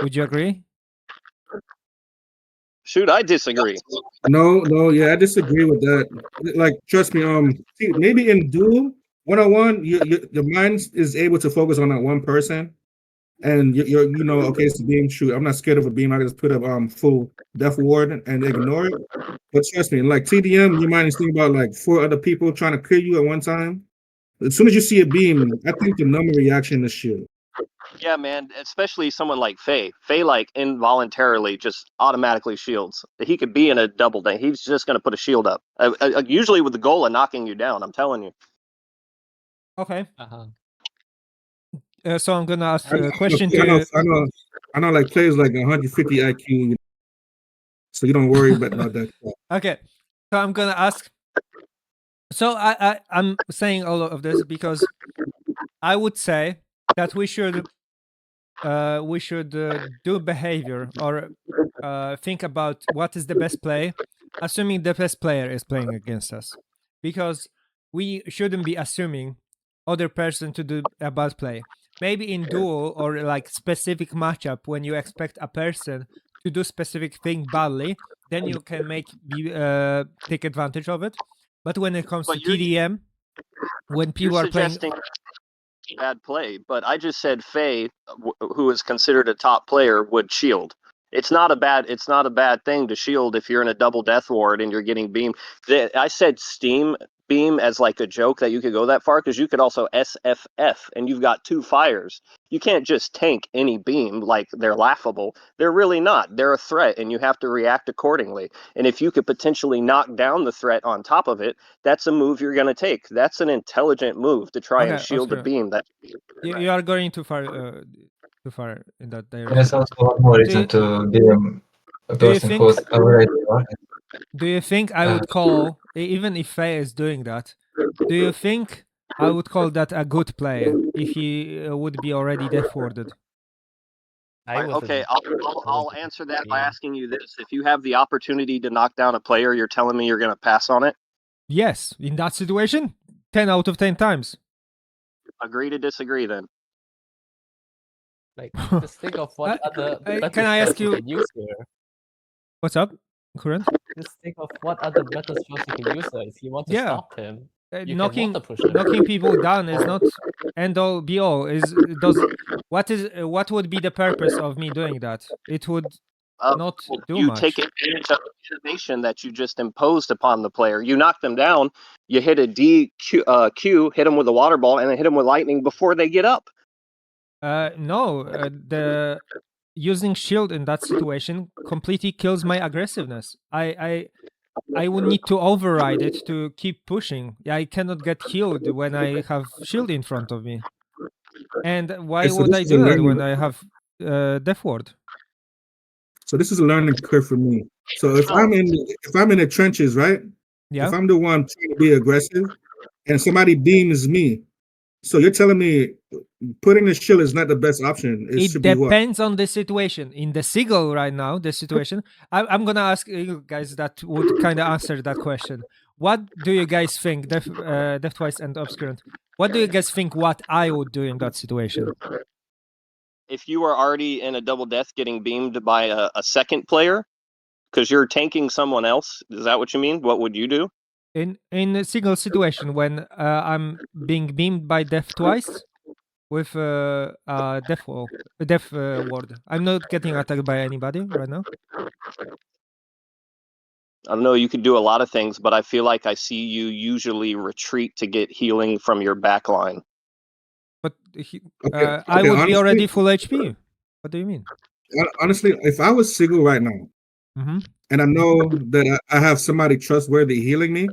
Would you agree? Shoot, I disagree. No, yeah, I disagree with that. Like, trust me, see, maybe in duel 1-on-1, your mind is able to focus on that one person, and you're okay, it's a beam. Shoot, I'm not scared of a beam. I can just put up full death ward and ignore it. But trust me, like TDM, your mind is thinking about like 4 other people trying to kill you at one time. As soon as you see a beam, I think the normal reaction is shield. Yeah, man, especially someone like Faye. Faye, like, involuntarily just automatically shields. He could be in a double day. He's just going to put a shield up. Usually with the goal of knocking you down, I'm telling you. Okay. Uh-huh. So I'm gonna ask I a question know, to. I know, like players like 150 IQ, so you don't worry about that. Okay, so I'm gonna ask. So I'm saying all of this because I would say that we should do behavior or think about what is the best play, assuming the best player is playing against us, because we shouldn't be assuming other person to do a bad play. Maybe in duel or like specific matchup when you expect a person to do specific thing badly, then you can take advantage of it. But when it comes to But you're TDM, when people are playing, suggesting bad play, but I just said Faye, who is considered a top player, would shield. It's not a bad thing to shield if you're in a double death ward and you're getting beam. I said steam beam as like a joke that you could go that far because you could also SFF and you've got 2 fires. You can't just tank any beam like they're laughable. They're really not. They're a threat and you have to react accordingly. And if you could potentially knock down the threat on top of it, that's a move you're going to take. That's an intelligent move to try and Okay, shield a Oscar, beam. That you are going too far in that direction. There's also one more Do reason you- to be a do you person think- who's already Do you think I would call, even if Faye is doing that, do you think I would call that a good play if he would be already death warded? okay, I'll answer that by asking you this: if you have the opportunity to knock down a player, you're telling me you're going to pass on it? Yes, in that situation, 10 out of 10 times. Agree to disagree then. Like, just think of what other better can I ask spells you you- can use here. What's up, Current? Just think of what other better spells you can use here if you want to Yeah. stop him. You can Knocking water push him. knocking people down is not end all be all. What would be the purpose of me doing that? It would not do you much. take advantage of the innovation that you just imposed upon the player. You knock them down, you hit a Q, hit them with a water ball, and then hit them with lightning before they get up. No, the using shield in that situation completely kills my aggressiveness. I would need to override it to keep pushing. I cannot get healed when I have shield in front of me. And why Okay, so would this I is a do that learning- when I have death ward? So this is a learning curve for me. So if I'm in the trenches, right? Yeah. If I'm the one trying to be aggressive and somebody beams me, so you're telling me putting the shield is not the best option. It It should be what? depends on the situation. In the Seagull right now, the situation, I'm gonna ask you guys that would kind of answer that question. what do you guys think, Death Twice and Obscurant? What do you guys think? What I would do in that situation? If you are already in a double death getting beamed by a second player, because you're tanking someone else, is that what you mean? What would you do? In a single situation when I'm being beamed by Death Twice with Death Ward. I'm not getting attacked by anybody right now. I don't know, you could do a lot of things, but I feel like I see you usually retreat to get healing from your back line. But I Okay, would be honestly- already full HP. What do you mean? Honestly, if I was Sigil right now, Mhm. and I know that I have somebody trustworthy healing me,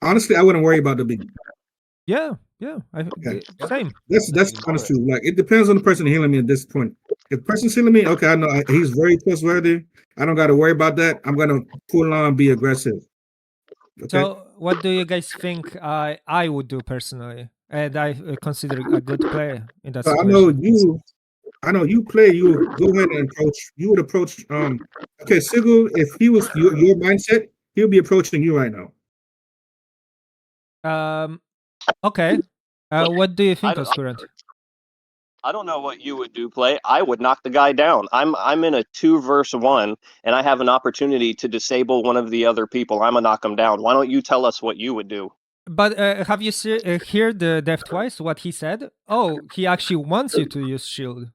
honestly, I wouldn't worry about the beam. Yeah. Same. That's honest truth. Like, it depends on the person healing me at this point. If the person's healing me, okay, I know he's very trustworthy. I don't got to worry about that. I'm gonna pull on, be aggressive. Okay. So, what do you guys think I would do personally? And I consider a good player in that So situation. I know you play. You go ahead and approach. You would approach. Okay, Sigil. If he was your mindset, he would be approaching you right now. Okay. What do you think, don't- Obscurant? I don't know what you would do, Play. I would knock the guy down. I'm in a 2v1, and I have an opportunity to disable one of the other people. I'm gonna knock him down. Why don't you tell us what you would do? But have you heard the Death Twice? What he said? Oh, he actually wants you to use shield.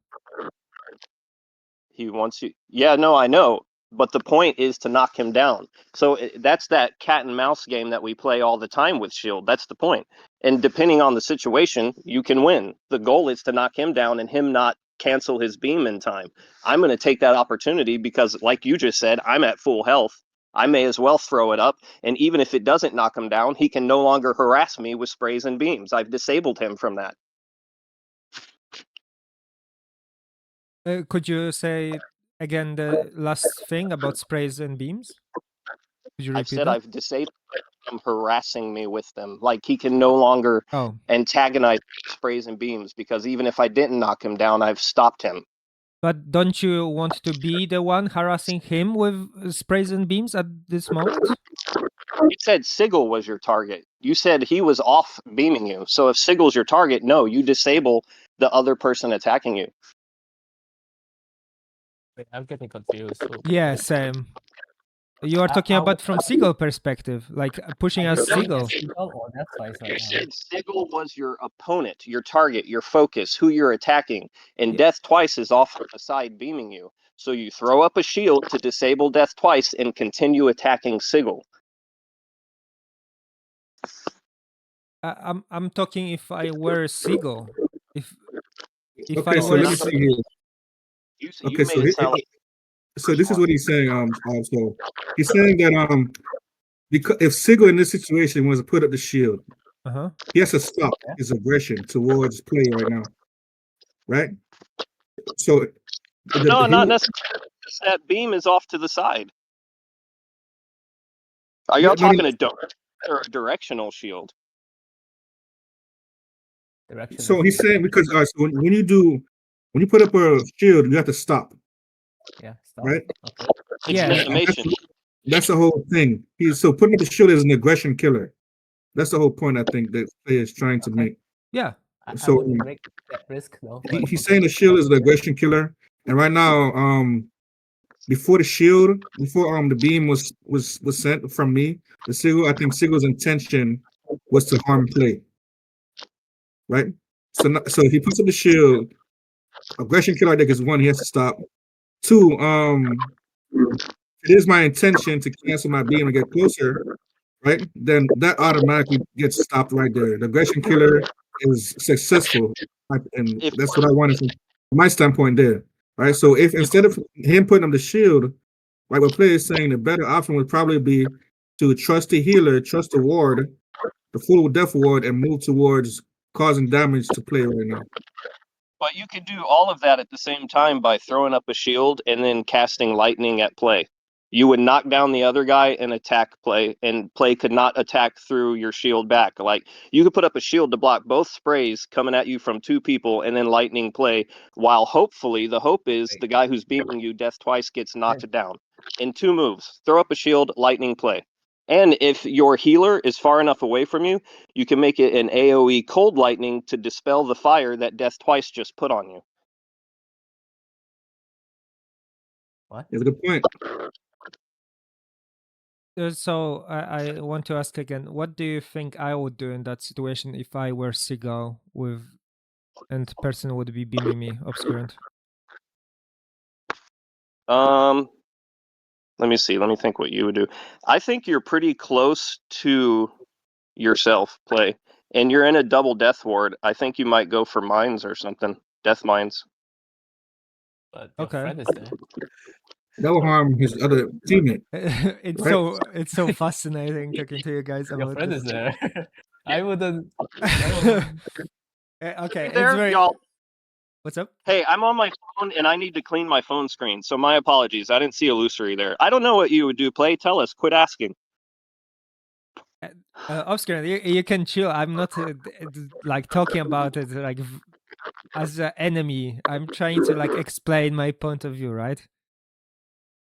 He wants you. Yeah, no, I know. But the point is to knock him down. So that's that cat and mouse game that we play all the time with Shield. That's the point. And depending on the situation, you can win. The goal is to knock him down and him not cancel his beam in time. I'm going to take that opportunity because, like you just said, I'm at full health. I may as well throw it up. And even if it doesn't knock him down, he can no longer harass me with sprays and beams. I've disabled him from that. Could you say again the last thing about sprays and beams? Could you I've repeat said that? I've disabled him harassing me with them. Like he can no longer antagonize sprays and beams because even if I didn't knock him down, I've stopped him. But don't you want to be the one harassing him with sprays and beams at this moment? You said Sigil was your target. You said he was off beaming you. So if Sigil's your target, no, you disable the other person attacking you. Wait, I'm getting confused. Yeah, same. You are talking about from Sigil perspective, like pushing as Sigil. You said Sigil was your opponent, your target, your focus, who you're attacking, and Death Twice is off on the side beaming you. So you throw up a shield to disable Death Twice and continue attacking Sigil. I'm talking if I were Sigil. If Okay, I so were let me see here. Okay, so so this is what he's saying. So he's saying that because if Sigil in this situation was to put up the shield, he has to stop his aggression towards play right now, right? So No, not necessarily. That beam is off to the side. Are y'all talking a direct or a directional shield? So he's saying because so when you put up a shield, you have to stop. Yeah, stop. Right? Okay. It's an animation. That's the whole thing. So putting up the shield is an aggression killer. That's the whole point I think that player is trying to make. Yeah. I wouldn't make that risk though. He's saying the shield is the aggression killer, and right now, before the shield, before the beam was sent from me, the Sigil, I think Sigil's intention was to harm play. Right? So if he puts up the shield, aggression killer, I think is one, he has to stop. Two, it is my intention to cancel my beam and get closer, right? Then that automatically gets stopped right there. The aggression killer is successful, and that's what I wanted from my standpoint there, right? So if instead of him putting up the shield, like what player is saying, the better option would probably be to trust the healer, trust the ward, the full death ward, and move towards causing damage to play right now. But you could do all of that at the same time by throwing up a shield and then casting lightning at play. You would knock down the other guy and attack play, and play could not attack through your shield back. Like you could put up a shield to block both sprays coming at you from two people and then lightning play, while hopefully the hope is the guy who's beaming you Death Twice gets knocked down. In 2 moves, throw up a shield, lightning play. And if your healer is far enough away from you, you can make it an AoE cold lightning to dispel the fire that Death Twice just put on you. What? That's a good point. So I want to ask again, what do you think I would do in that situation if I were Seagull with, and the person would be beaming me obscurant? Let me see. Let me think what you would do. I think you're pretty close to yourself, Play, and you're in a double death ward. I think you might go for mines or something. Death mines. But your Okay. friend is there. That will harm his other teammate. It's Right. so fascinating talking to you guys Your about friend this. is there. I wouldn't. Okay, it's There, very. y'all. What's up? Hey, I'm on my phone and I need to clean my phone screen, so my apologies. I didn't see illusory there. I don't know what you would do, Play. Tell us. Quit asking. Obscurant, you can chill. I'm not like talking about it like as an enemy. I'm trying to like explain my point of view, right?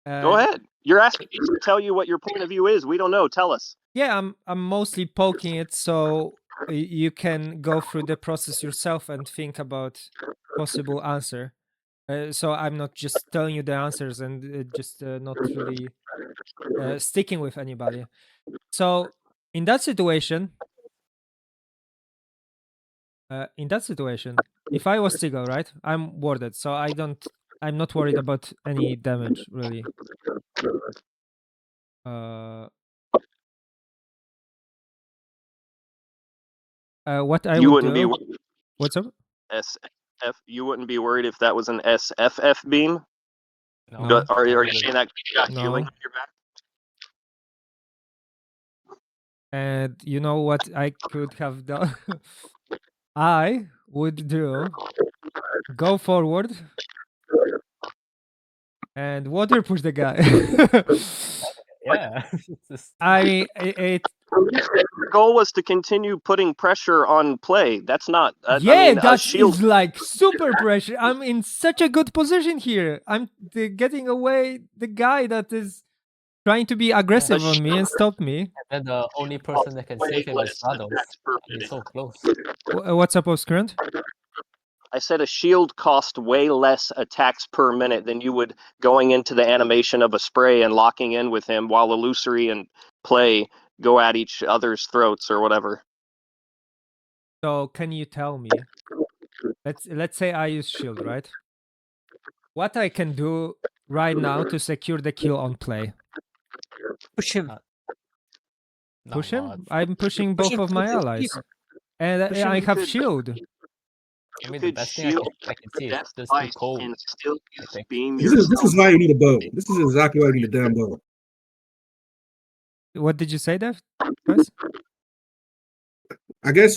Go ahead. You're asking me to tell you what your point of view is. We don't know. Tell us. Yeah, I'm mostly poking it so you can go through the process yourself and think about possible answer. So I'm not just telling you the answers and just not really sticking with anybody. So in that situation, if I was Sigil, right, I'm warded, so I'm not worried about any damage really. What I You would wouldn't be do? What's up? SFF. You wouldn't be worried if that was an SFF beam. No. Are you wouldn't. saying that you got healing No. on your back? And you know what I could have done? I would go forward and water push the guy. Yeah. Just- I mean, it Your goal was to continue putting pressure on Play. That's not. I yeah, mean, a that shield. is like super pressure. I'm in such a good position here. I'm getting away the guy that is trying to be aggressive on me and stop me. And then the only person that can save him is Shadows. He's so close. What's up, Obscurant? I said a shield cost way less attacks per minute than you would going into the animation of a spray and locking in with him while Illusory and Play go at each other's throats or whatever. So can you tell me? Let's say I use shield, right? What I can do right now to secure the kill on Play? Push him. Push Not him? much. I'm pushing both him, of my push him, allies, and Push him, I you have could- shield. I You mean, the could best thing I shield can see is Death just too Twice cold. and still I use think. beam This yourself. is why you need a bow. This is exactly why you need a damn bow. What did you say, Dev? Guys? I guess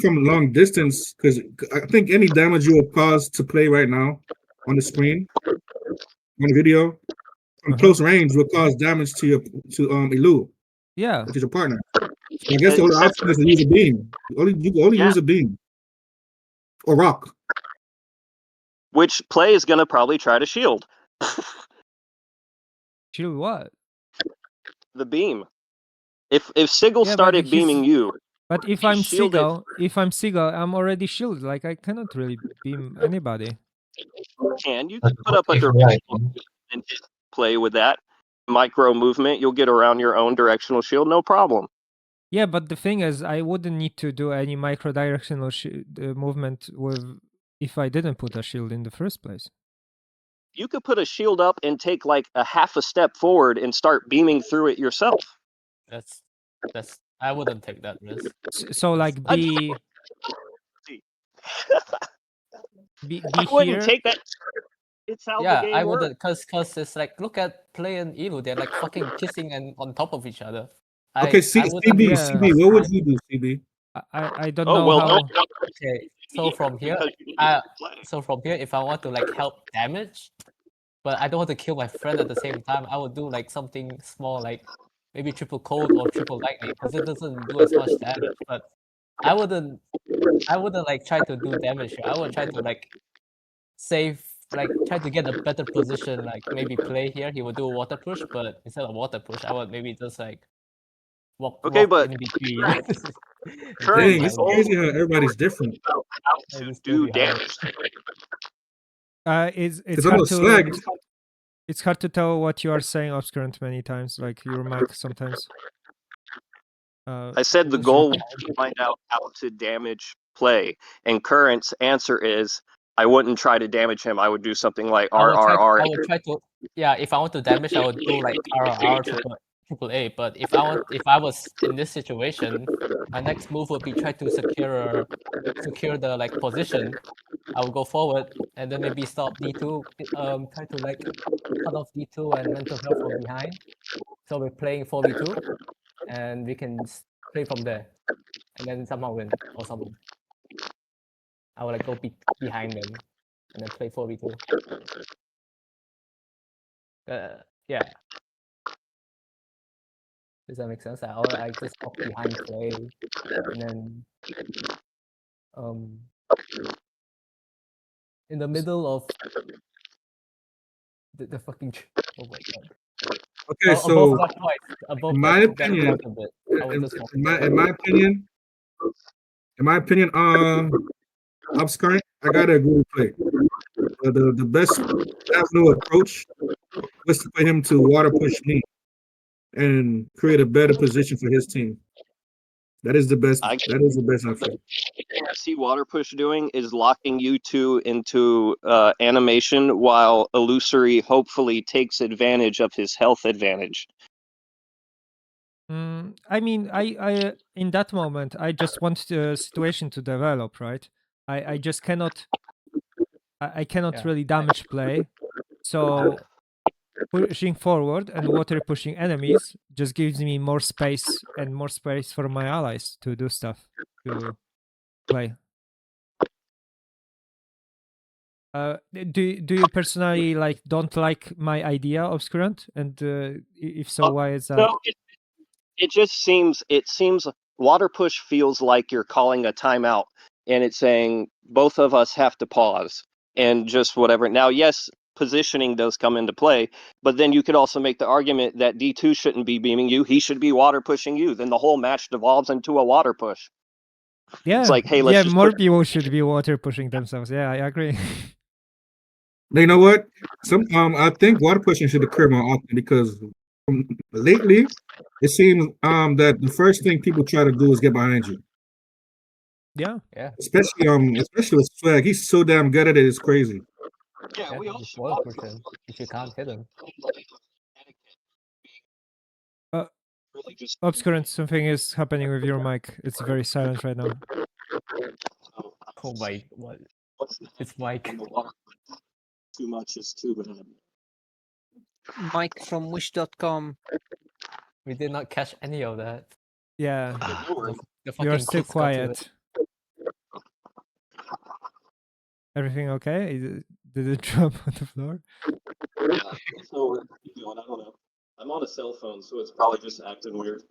from long distance, because I think any damage you will cause to Play right now on the screen, on the video, from close range will cause damage to Elu, Yeah. which is your partner. So I guess the only Except option is to use a beam. You can only Yeah. use a beam or rock. which Play is going to probably try to shield Shield what? the beam. If Sigil Yeah, but started beaming you, But if he I'm shielded. Seagull, I'm already shielded. Like I cannot really beam anybody. You But can put up a if directional and just play with that micro movement. You'll get around your own directional shield, no problem. Yeah, but the thing is, I wouldn't need to do any micro-directional movement with if I didn't put a shield in the first place. You could put a shield up and take like a half a step forward and start beaming through it yourself. That's I wouldn't take that risk. So like be I wouldn't here. take that. It's how the Yeah, game I works. wouldn't, cause it's like look at Play and Elu, they're like fucking kissing and on top of each other. Okay, I wouldn't CB, what would you do, CB? I don't Oh know well, how. Okay, so from here, because you need to play. if I want to like help damage, but I don't want to kill my friend at the same time, I would do like something small, like maybe triple cold or triple lightning, because it doesn't do as much damage. But I wouldn't like try to do damage here. I would try to like save, like try to get a better position, like maybe Play here. He would do a water push, but instead of water push, I would maybe just like walk Okay, but in between. current Dang, it's crazy how everybody's different. how to do damage. It's Because I know Swag. it's hard to tell what you are saying obscurant many times, like your mic sometimes. I said the just goal repeat. was to find out how to damage play, and Current's answer is I wouldn't try to damage him. I would do something like I would RRR. try to, yeah, if I want to damage, I would do like RR triple A. But if I was in this situation, my next move would be try to secure the like position. I would go forward and then maybe stop D2, try to like cut off D2 and mental health from behind. So we're playing 4v2 and we can play from there and then somehow win or something. I would like go behind them and then play 4v2. Yeah. Does that make sense? I just hop behind play and then in the middle of the fucking oh my god. Okay, Above so that twice, above in my that opinion, quite a bit. I would in, just hop in there. my opinion, obscurant, I gotta agree with Play. The best avenue approach was to put him to water push me and create a better position for his team. That is the best. That is the best option. I see Water Push doing is locking you two into animation while Illusory hopefully takes advantage of his health advantage. I mean, I in that moment, I just want the situation to develop, right? I just cannot, I cannot Yeah. really damage play. So pushing forward and water pushing enemies just gives me more space and more space for my allies to do stuff, to play. Do you personally like don't like my idea of Scurrant? And if so, why is that? No, it just seems Water Push feels like you're calling a timeout and it's saying both of us have to pause and just whatever. Now, yes, positioning does come into play, but then you could also make the argument that D2 shouldn't be beaming you, he should be water pushing you. Then the whole match devolves into a water push. Yeah, it's like, hey, let's yeah, just more put people should be water pushing themselves. Yeah, I agree. You know what? I think water pushing should occur more often because lately it seems that the first thing people try to do is get behind you. Yeah. Especially with Swag. He's so damn good at it, it's crazy. Yeah, we all just water push him if you can't hit him. Obscurant, something is happening with your mic. It's very silent right now. Oh my, what? It's Mike. Too much is too bad. Mike from wish.com. We did not catch any of that. Yeah. The You're fucking still kids got to it. quiet. Everything okay? Did it drop on the floor? Yeah, so I don't know. I'm on a cell phone, so it's probably just acting weird.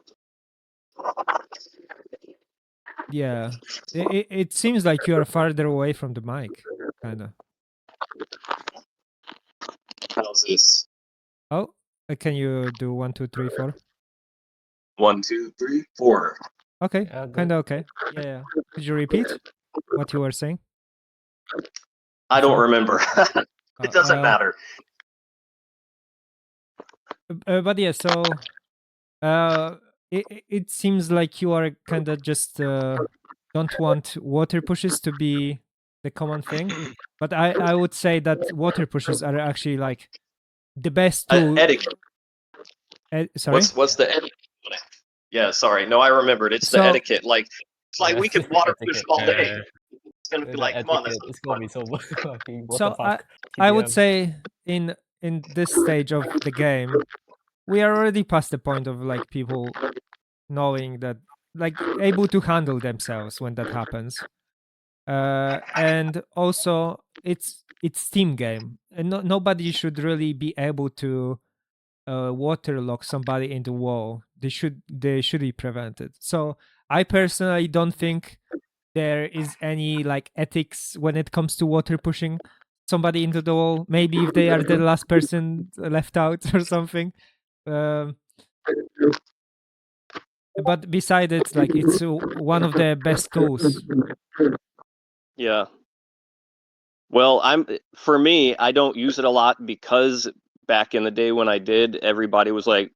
Yeah. It seems like you are farther away from the mic, kind of. How's this? Oh, can you do 1, 2, 3, 4? 1, 2, 3, 4. Okay, Yeah, good. kind of okay. Yeah. Could you repeat what you were saying? I don't remember. It doesn't matter. But yeah, so it seems like you are kind of just don't want water pushes to be the common thing, but I would say that water pushes are actually like the best tool. Etiquette. Sorry. What's the etiquette? Yeah, sorry. No, I remembered. It's the etiquette. Like it's like we could water push all day. It's gonna be like, come on, that's it's gonna be so fucking what So the fuck. I would TDM. say in this stage of the game, we are already past the point of like people knowing that, like, able to handle themselves when that happens. And also it's team game, and nobody should really be able to waterlock somebody in the wall. They should be prevented. So I personally don't think there is any like ethics when it comes to water pushing somebody into the wall. Maybe if they are the last person left out or something. but beside it, like it's one of the best tools. Yeah. Well, for me, I don't use it a lot because back in the day when I did, everybody was like,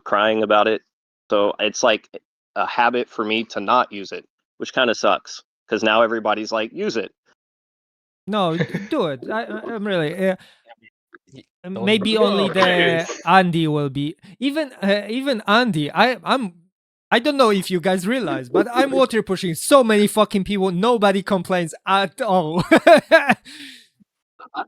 crying about it. So it's like a habit for me to not use it, which kind of sucks because now everybody's like, use it. No, do it. I'm really. Don't Maybe do it. only the Andy will be even Andy. I don't know if you guys realize, but I'm water pushing so many fucking people. Nobody complains at all. I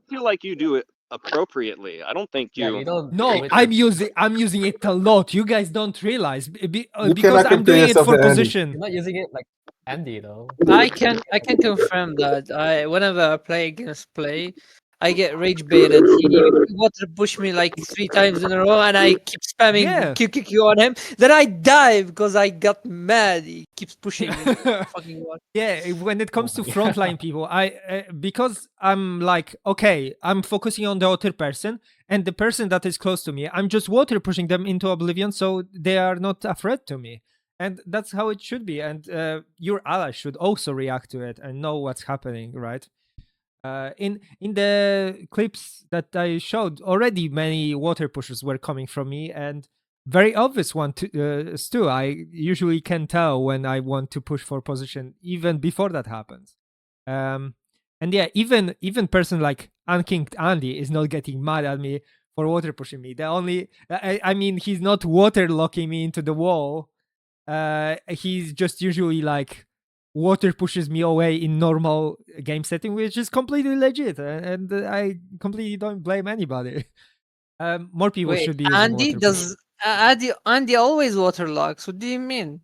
feel like you do it appropriately. I don't think Yeah, you. you don't. No, I'm using it a lot. You guys don't realize You because cannot I'm compare doing it yourself for to Andy. position. You're not using it like Andy though. I can confirm that whenever I play against Play, I get rage baited. He water push me like 3 times in a row, and I keep spamming Yeah. Q on him. Then I die because I got mad. He keeps pushing me. Fucking water. Yeah, when it comes to my God. frontline people, I because I'm like, okay, I'm focusing on the other person and the person that is close to me. I'm just water pushing them into oblivion, so they are not a threat to me, and that's how it should be. And your ally should also react to it and know what's happening, right? In the clips that I showed, already many water pushes were coming from me, and very obvious one too. I usually can tell when I want to push for position even before that happens. And yeah, even person like Unkinked Andy is not getting mad at me for water pushing me. The only I mean he's not water locking me into the wall. He's just usually like water pushes me away in normal game setting, which is completely legit, and I completely don't blame anybody. More people Wait, should be using Andy water push. does Andy always water locks? What do you mean?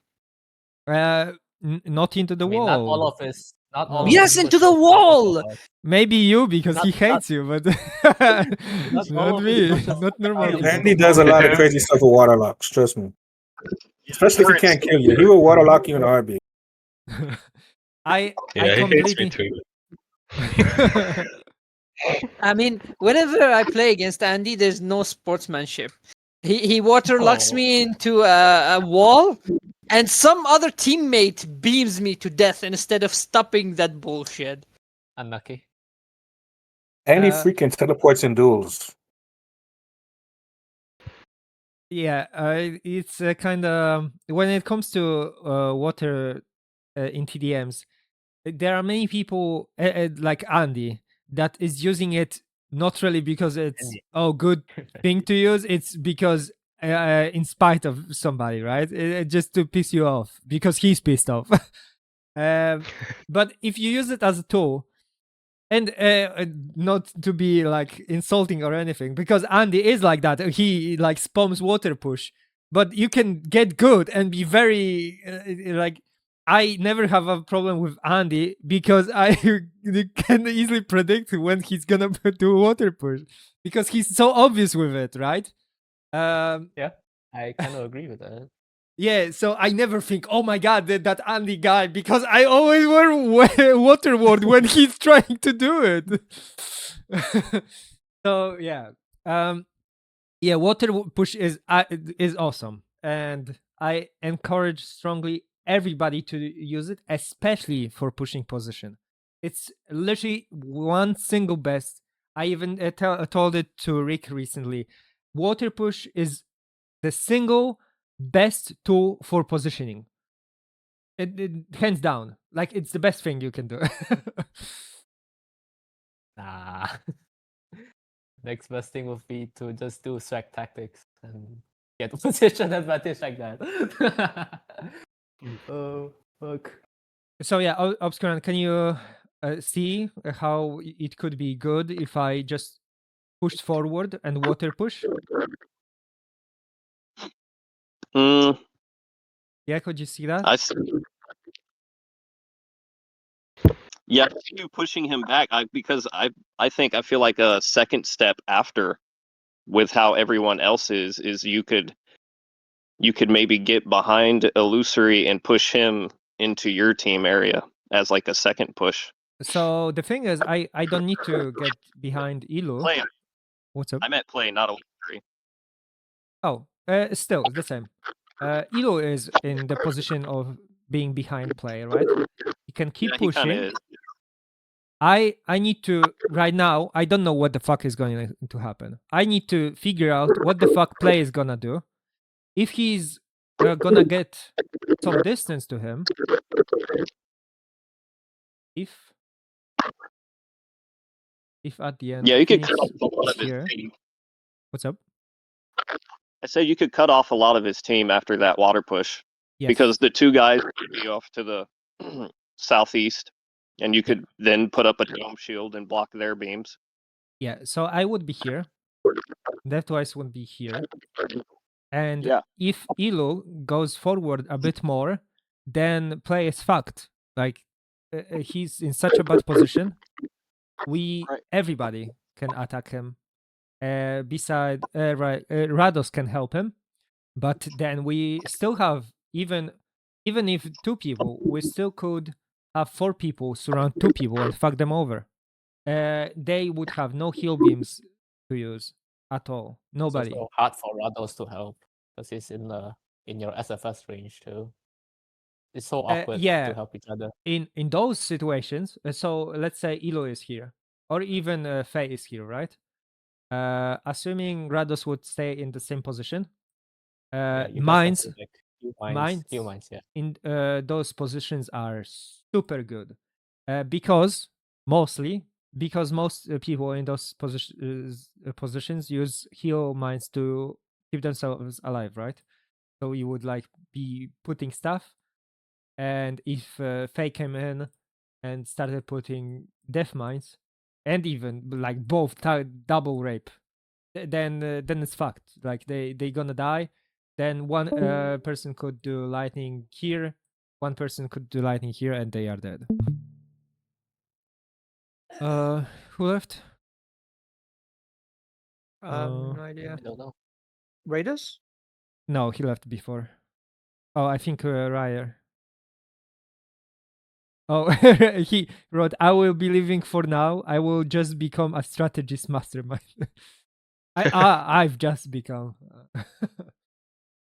Not into the I mean, wall. not all of his. Not all. No. Of Yes, his into the pushes are wall! auto-lock. Maybe you because he Not- hates you, but Not all not of his me, pushes not normal are people. Andy does a lot of crazy stuff with water locks. Trust me. Especially if he can't kill you, he will water lock you in a heartbeat. I Yeah, he hates me completely. too. I mean, whenever I play against Andy, there's no sportsmanship. He water locks Oh. me into a wall, and some other teammate beams me to death instead of stopping that bullshit. Unlucky. Andy Uh, freaking teleports in duels. Yeah, it's kind of when it comes to water in TDMs, there are many people like Andy that is using it not really because it's good thing to use. It's because in spite of somebody, right? Just to piss you off because he's pissed off. But if you use it as a tool, and not to be like insulting or anything, because Andy is like that. He like spams water push, but you can get good and be very like. I never have a problem with Andy because I can easily predict when he's gonna do water push because he's so obvious with it, right? Yeah, I kind of agree with that. Yeah, so I never think, oh my god, that Andy guy, because I always wear water ward when he's trying to do it. So yeah, yeah, water push is awesome, and I encourage strongly everybody to use it, especially for pushing position. It's literally one single best. I even told it to Rick recently. Water push is the single best tool for positioning. Hands down, like it's the best thing you can do. Nah. Next best thing would be to just do swag tactics and get position advantage like that. Oh fuck. So yeah, Obscuran, can you see how it could be good if I just pushed forward and water push? Mm, Yeah, could you see that? I see. Yeah, I see you pushing him back. Because I think I feel like a second step after, with how everyone else is you could maybe get behind Illusory and push him into your team area as like a second push. So the thing is, I don't need to get behind Ilu. Play. What's up? I meant play, not Illusory. Oh, still the same. Elo is in the position of being behind play, right? He can keep Yeah, he kind pushing. of is. I need to right now. I don't know what the fuck is going to happen. I need to figure out what the fuck play is gonna do. If he's gonna get some distance to him, if at the end Yeah, you could Phoenix cut off a lot is of his here. team. What's up? I say you could cut off a lot of his team after that water push. Yes. Because the two guys would be off to the southeast, and you could then put up a dome shield and block their beams. Yeah, so I would be here. Deathwise would be here. And Yeah. if Elo goes forward a bit more, then play is fucked. Like he's in such a bad position. Everybody can attack him. Rados can help him, but then we still have even if 2 people, we still could have 4 people surround 2 people and fuck them over. They would have no heal beams to use at all. Nobody. It's also hard for Rados to help because he's in your SFS range too. It's so awkward Yeah. to help each other. In those situations, so let's say Elo is here, or even Faye is here, right? Assuming Rados would stay in the same position, Yeah, you guys have mines, to, like, few mines, yeah. in those positions are super good, because most people in those positions use heal mines to keep themselves alive, right? So you would like be putting stuff, and if Faye came in and started putting death mines, and even like both double rape, then it's fucked. Like they gonna die. Then one person could do lightning here, one person could do lightning here, and they are dead. Who left? No idea. I don't know. Raiders? No, he left before. Oh, I think Ryer. Oh, he wrote, "I will be leaving for now. I will just become a strategist mastermind." I've just become.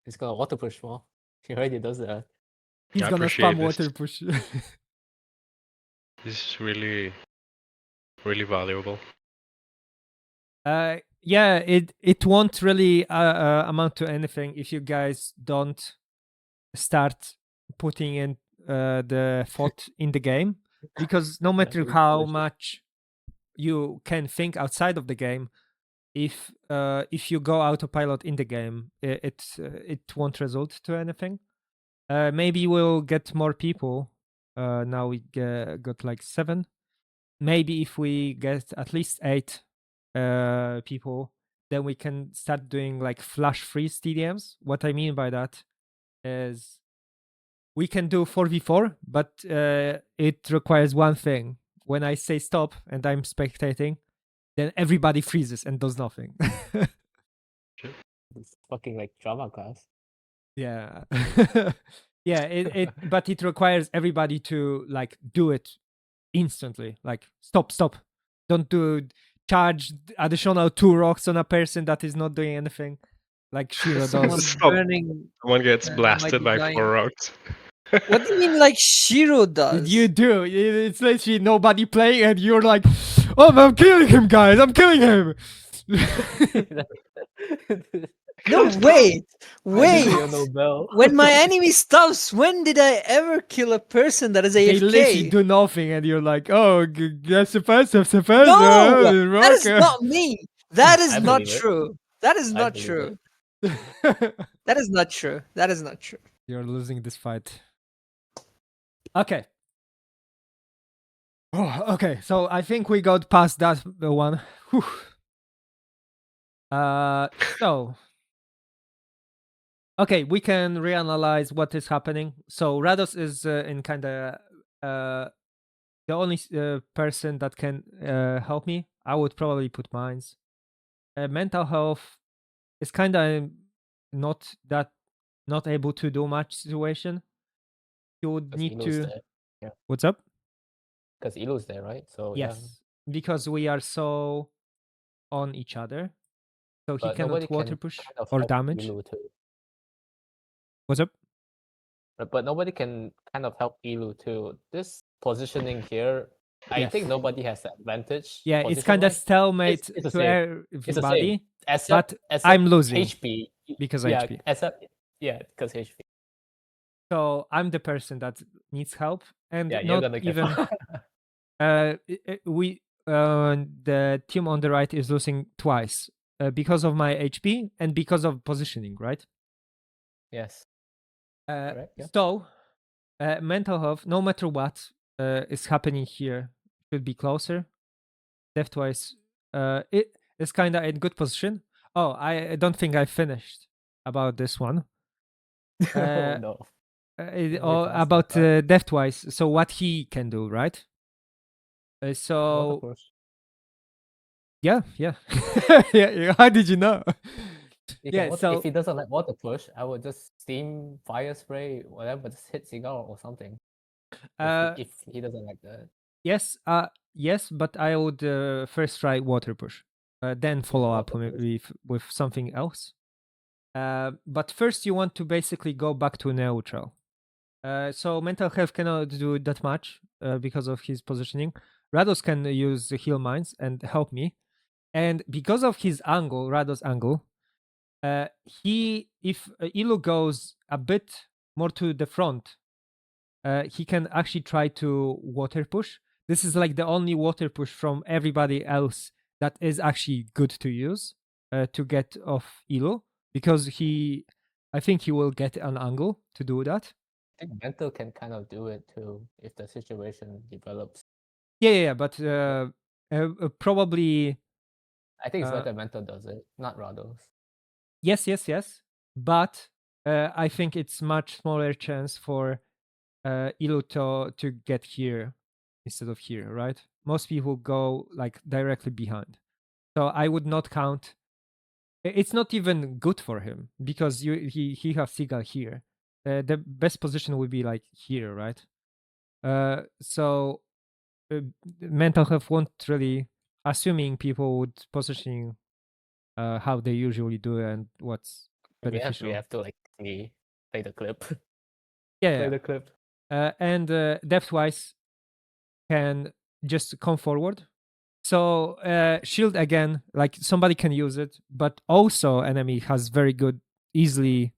He's gonna water push more. He already does that. He's gonna spam water push. This is really, really valuable. Yeah, it won't really amount to anything if you guys don't start putting in the thought in the game, because no matter how much you can think outside of the game, if you go autopilot in the game, it won't result to anything. Maybe we'll get more people. Now we got like 7. Maybe if we get at least 8 people, then we can start doing like flash freeze TDMs. What I mean by that is we can do 4v4, but it requires one thing. When I say stop and I'm spectating, then everybody freezes and does nothing. It's fucking like drama class. Yeah. Yeah, but it requires everybody to like do it instantly. Like stop. Don't do charge additional 2 rocks on a person that is not doing anything. Like Shiro does. Stop. Burning, Someone gets blasted might be by dying. 4 rocks. What do you mean, like Shiro does? You do. It's literally nobody playing, and you're like, "Oh, I'm killing him, guys! I'm killing him!" No, wait. Nobel. When my enemy stops, when did I ever kill a person that is They literally AFK? do nothing, and you're like, "Oh, that's the first. No, that is not me. That is not true. That is not true. That is not true. That is not true. You're losing this fight. Okay. Oh, okay, so I think we got past that one. Whew. So okay, we can reanalyze what is happening. So Rados is in kind of the only person that can help me. I would probably put mines. Mental health is kind of not able to do much situation. You would need to. There. Yeah. What's up? Because Elo's there, right? So yes, because we are so on each other, so he But cannot nobody water can push kind of or help damage. Elo too. What's up? But nobody can kind of help Ilu too. This positioning here, I think Yes. nobody has the advantage. Yeah, it's kind of position-wise. stalemate It's the to same. It's the same. everybody, Except, but I'm losing HP. because Yeah, HP. except because HP. So I'm the person that needs help, and Yeah, you're not gonna get even the team on the right is losing twice because of my HP and because of positioning, right? Yes. Uh, Correct, yeah. So mental health, no matter what is happening here, should be closer. Depth-wise, it is kind of in good position. Oh, I don't think I finished about this one. Oh no. About depth-wise, so what he can do, right? So push. yeah. Yeah. How did you know? Yeah, if he doesn't like water push, I would just steam, fire spray, whatever, just hit cigar or something. If he doesn't like that. Yes, but I would first try water push, then follow up Water with something else. But first, you want to basically go back to neutral. So mental health cannot do that much because of his positioning. Rados can use the heal mines and help me, and because of his angle, Rados' angle, if Ilu goes a bit more to the front, he can actually try to water push. This is like the only water push from everybody else that is actually good to use to get off Ilu, because I think he will get an angle to do that. I think mental can kind of do it too if the situation develops. Yeah, but probably. I think it's better mental does it, not Rados. Yes. But I think it's much smaller chance for Ilu to get here instead of here, right? Most people go like directly behind. So I would not count. It's not even good for him because he has Sigal here. The best position would be like here, right? So mental health won't really, assuming people would positioning how they usually do and what's beneficial. We have to like play the clip. Yeah. Play the clip. And depth-wise can just come forward. So shield again, like somebody can use it, but also enemy has very good, easy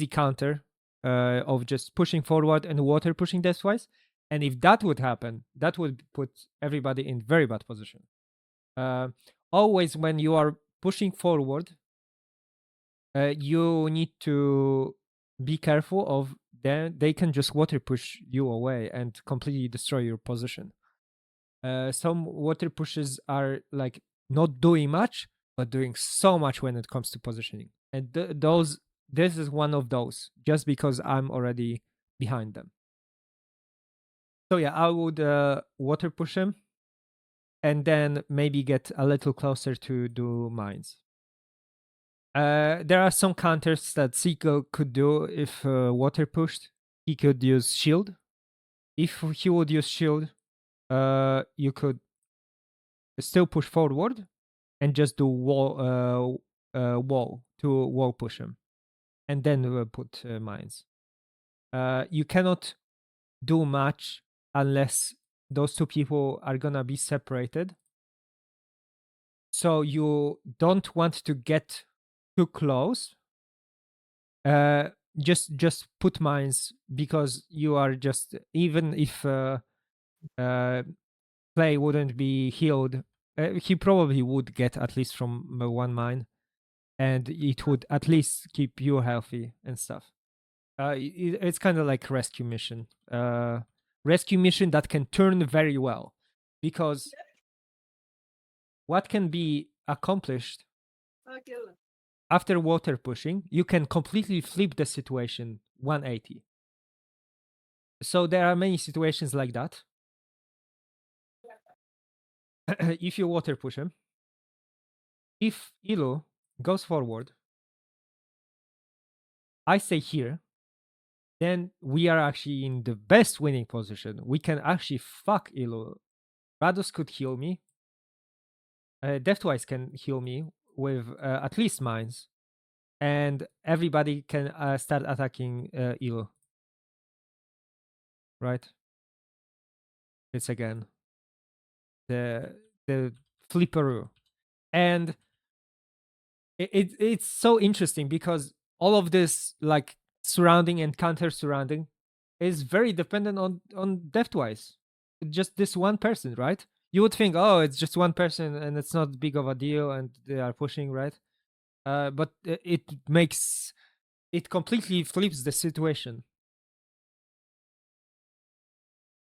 counter of just pushing forward and water pushing depth-wise. And if that would happen, that would put everybody in very bad position. Always when you are pushing forward, you need to be careful of them. They can just water push you away and completely destroy your position. Some water pushes are like not doing much, but doing so much when it comes to positioning. And this is one of those, just because I'm already behind them. So yeah, I would water push him, and then maybe get a little closer to do mines. There are some counters that Seiko could do if water pushed. He could use shield. If he would use shield, you could still push forward and just do wall to wall push him, and then put mines. You cannot do much unless those two people are gonna be separated. So you don't want to get too close. Just put mines, because you are just, even if play wouldn't be healed, he probably would get at least from one mine, and it would at least keep you healthy and stuff. It's kind of like rescue mission that can turn very well, because what can be accomplished after water pushing, you can completely flip the situation 180. So there are many situations like that. If you water push him, if Ilu goes forward, I stay here, then we are actually in the best winning position. We can actually fuck Ilu. Rados could heal me. Depth-wise can heal me with at least mines. and everybody can start attacking Ilo. Right? It's again the flipperoo, and it's so interesting because all of this like surrounding and counter surrounding is very dependent on depth-wise. Just this one person, right? You would think, oh, it's just one person and it's not big of a deal and they are pushing, right? But it completely flips the situation.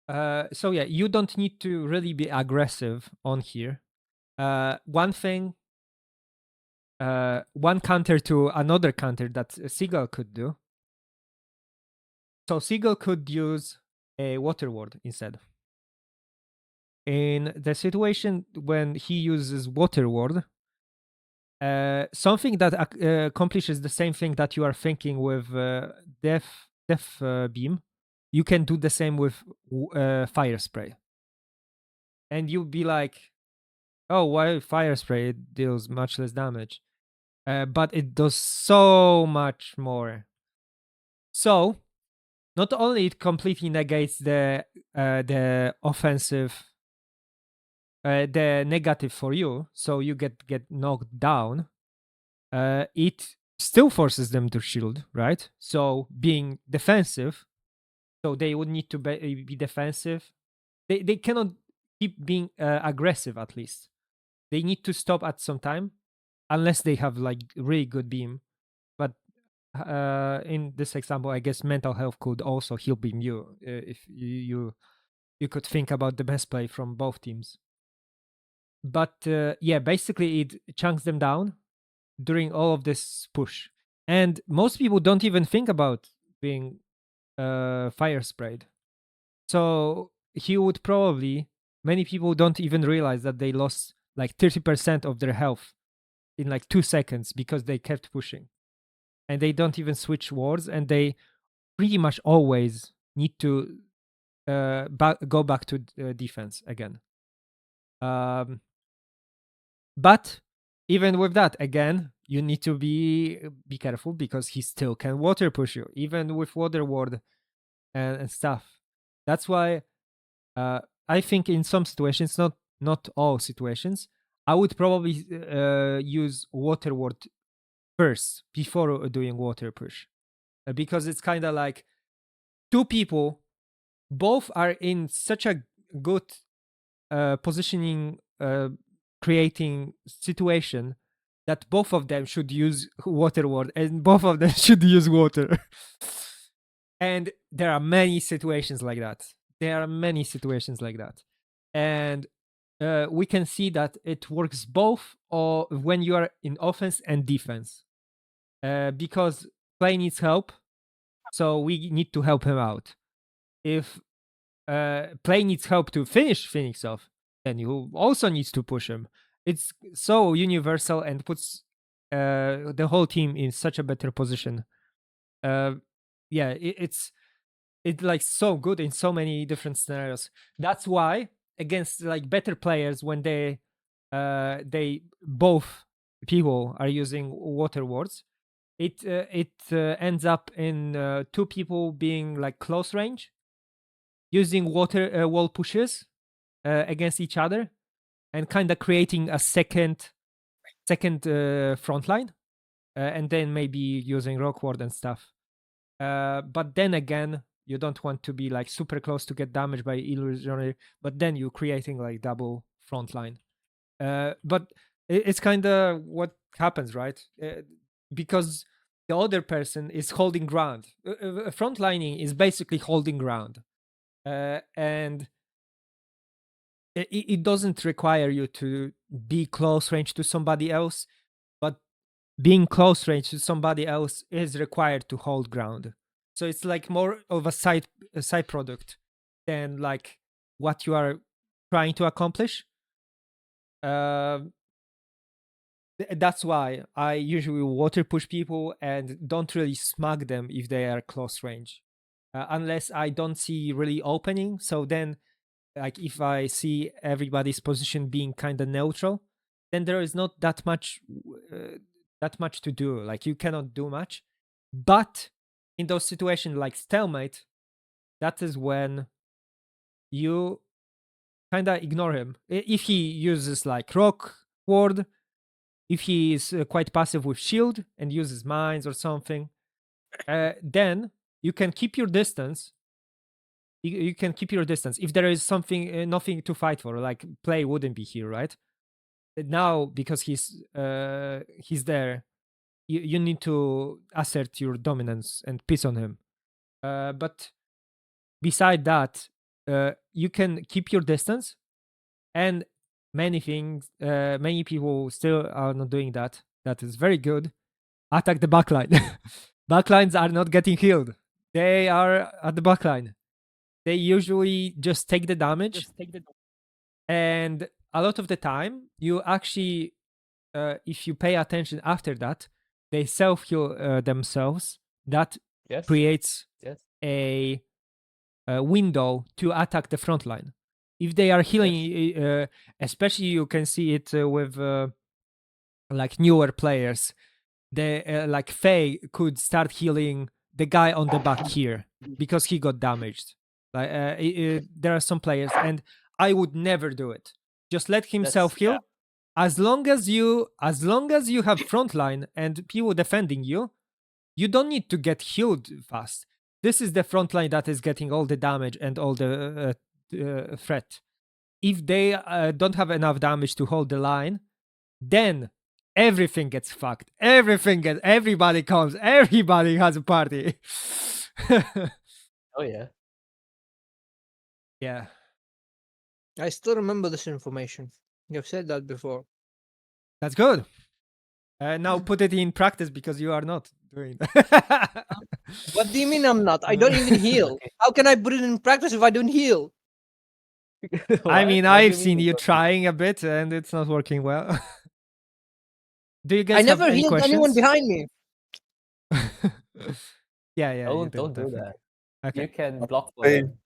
So yeah, you don't need to really be aggressive on here. One thing, one counter to another counter that Seagull could do. So Seagull could use a water ward instead. In the situation when he uses water ward, something that accomplishes the same thing that you are thinking with death beam, you can do the same with fire spray. And you'll be like, oh, why fire spray? It deals much less damage. But it does so much more. So, not only it completely negates the offensive, the negative for you, so you get knocked down. It still forces them to shield, right? So being defensive, so they would need to be defensive. They cannot keep being aggressive. At least they need to stop at some time, unless they have like really good beam. But in this example, I guess mental health could also heal beam you if you could think about the best play from both teams. But yeah, basically it chunks them down during all of this push, and most people don't even think about being fire sprayed. So he would probably, many people don't even realize that they lost like 30% of their health in like 2 seconds because they kept pushing, and they don't even switch wards, and they pretty much always need to go back to defense again. But even with that, again, you need to be careful because he still can water push you, even with water ward and stuff. That's why I think in some situations, not all situations, I would probably use water ward first before doing water push, because it's kind of like two people, both are in such a good positioning, creating situation that both of them should use water ward and both of them should use water. And there are many situations like that. And we can see that it works both or when you are in offense and defense, because play needs help, so we need to help him out. If play needs help to finish Phoenix off, then you also needs to push him. It's so universal and puts the whole team in such a better position. Yeah, it's like so good in so many different scenarios. That's why against like better players, when they both people are using water wards, it ends up in two people being like close range, using water wall pushes against each other, and kind of creating a second front line, and then maybe using rock ward and stuff. But then again, you don't want to be like super close to get damaged by illusionary, but then you're creating like double front line. But it's kind of what happens, right? Because the other person is holding ground. Front lining is basically holding ground, and it doesn't require you to be close range to somebody else, but being close range to somebody else is required to hold ground. So it's like more of a side product than like what you are trying to accomplish. That's why I usually water push people and don't really smug them if they are close range, unless I don't see really opening. So then, like if I see everybody's position being kind of neutral, then there is not that much that much to do. Like you cannot do much. But in those situations like stalemate, that is when you kind of ignore him. If he uses like rock ward, if he is quite passive with shield and uses mines or something, then you can keep your distance. You can keep your distance. If there is something, nothing to fight for, like play wouldn't be here, right? Now because he's there, you need to assert your dominance and piss on him. But beside that, you can keep your distance, and many people still are not doing that. That is very good. Attack the backline. Backlines are not getting healed. They are at the backline. They usually just take the damage, and a lot of the time, you actually, if you pay attention after that, they self-heal themselves. That Yes. creates Yes. a window to attack the front line. If they are healing, especially you can see it with like newer players, they like Faye could start healing the guy on the back here because he got damaged. Like there are some players, and I would never do it. Just let him self heal. As long as you have frontline and people defending you, you don't need to get healed fast. This is the frontline that is getting all the damage and all the threat. If they don't have enough damage to hold the line, then everything gets fucked. Everybody comes. Everybody has a party. Oh yeah. Yeah. I still remember this information. You've said that before. That's good. Now put it in practice because you are not doing that. What do you mean I'm not? I don't even heal. How can I put it in practice if I don't heal? I mean, What do I've you seen mean you don't trying a bit and it's not working well. Do you guys I have never any healed questions? anyone behind me. Yeah, you Don't don't do definitely. that. Okay. You can block for Play, them.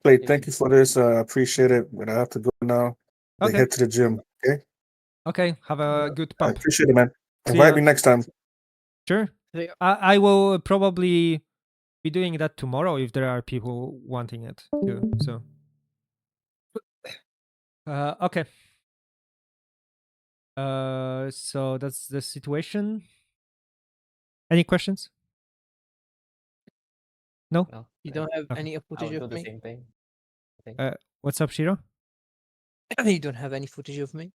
play. Thank you for this. I appreciate it. But I have to go now. They Okay. head to the gym. Okay. Okay. Have a good I pump. appreciate it, man. See Invite ya. me next time. Sure. I will probably be doing that tomorrow if there are people wanting it too. So, okay. So that's the situation. Any questions? No. No, You don't have Okay. any I footage would do of the me? same thing. I think. What's up, Shiro? You don't have any footage of me?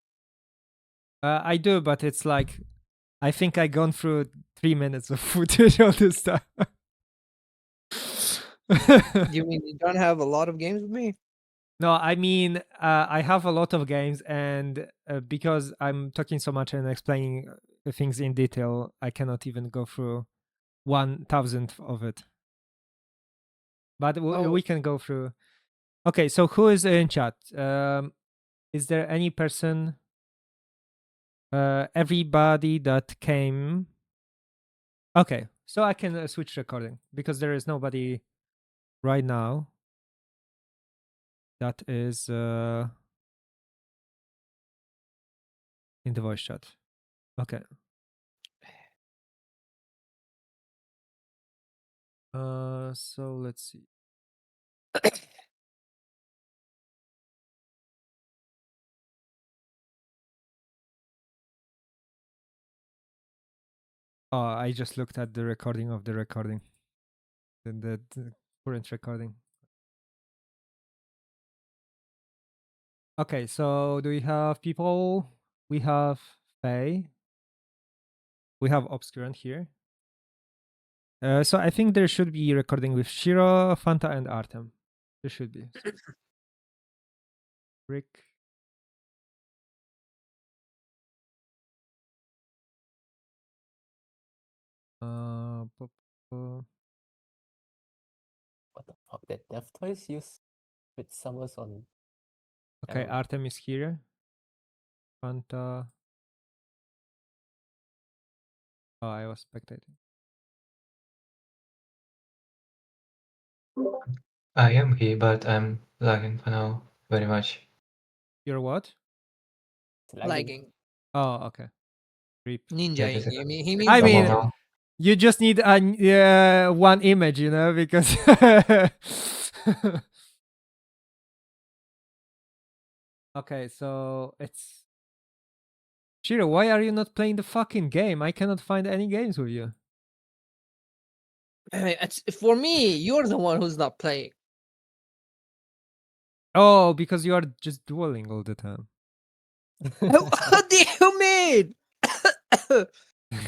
I do, but it's like I think I gone through 3 minutes of footage all this time. You mean you don't have a lot of games with me? No, I mean I have a lot of games, and because I'm talking so much and explaining things in detail, I cannot even go through 1,000th of it. But we can go through. Okay, so who is in chat? Is there any person? Everybody that came. Okay, so I can switch recording because there is nobody right now that is in the voice chat. Okay. So let's see. Oh, I just looked at the recording of the recording. The current recording. Okay, so do we have people? We have Faye. We have Obscurant here. So I think there should be recording with Shiro, Fanta, and Artem. There should be. So. Rick. What the fuck? That Death Toys use with summers on. Okay, Arrow. Artem is here. Fanta. Oh, I was spectating. I am here, but I'm lagging for now very much. You're what? Lagging. Oh, okay. Ninja. Yeah, He means I no, mean, no. you just need one image, you know, because. Okay, so it's. Shiro, why are you not playing the fucking game? I cannot find any games with you. For me, you're the one who's not playing. Oh, because you are just dueling all the time. What do you mean?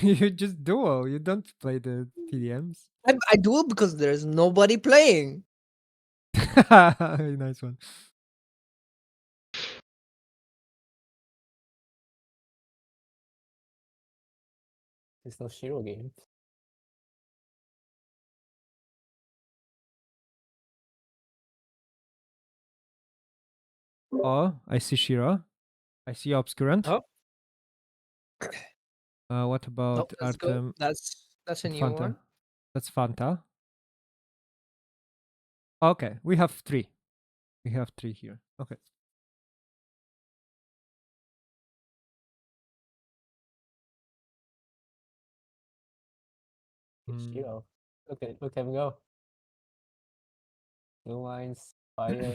You just duel. You don't play the TDMs. I duel because there's nobody playing. Nice one. There's no Shiro game. Oh, I see Shiro. I see Obscurant. Oh. What about Nope, that's good. Artem? That's a new Fanta. one. That's Fanta. Okay, we have 3. We have 3 here. Okay. Shiro. Look at him go. Blue lines, fire.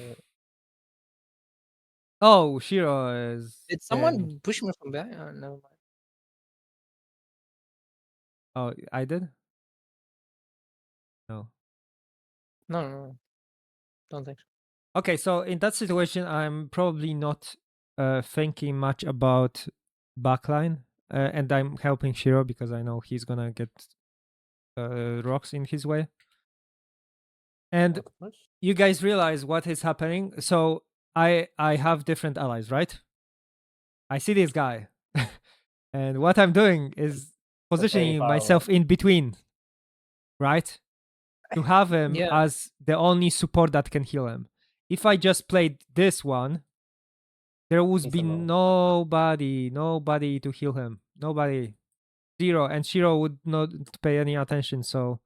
Oh, Shiro is. Did getting- someone push me from behind? Oh, never mind. Oh, I did? No. No. Don't think so. Okay, so in that situation, I'm probably not thinking much about backline, and I'm helping Shiro because I know he's gonna get rocks in his way. And you guys realize what is happening. So I have different allies, right? I see this guy, and what I'm doing is positioning far myself in between, right? To have him Yeah. as the only support that can heal him. If I just played this one, there would He's be alone. nobody to heal him. Nobody. 0. And Shiro would not pay any attention, so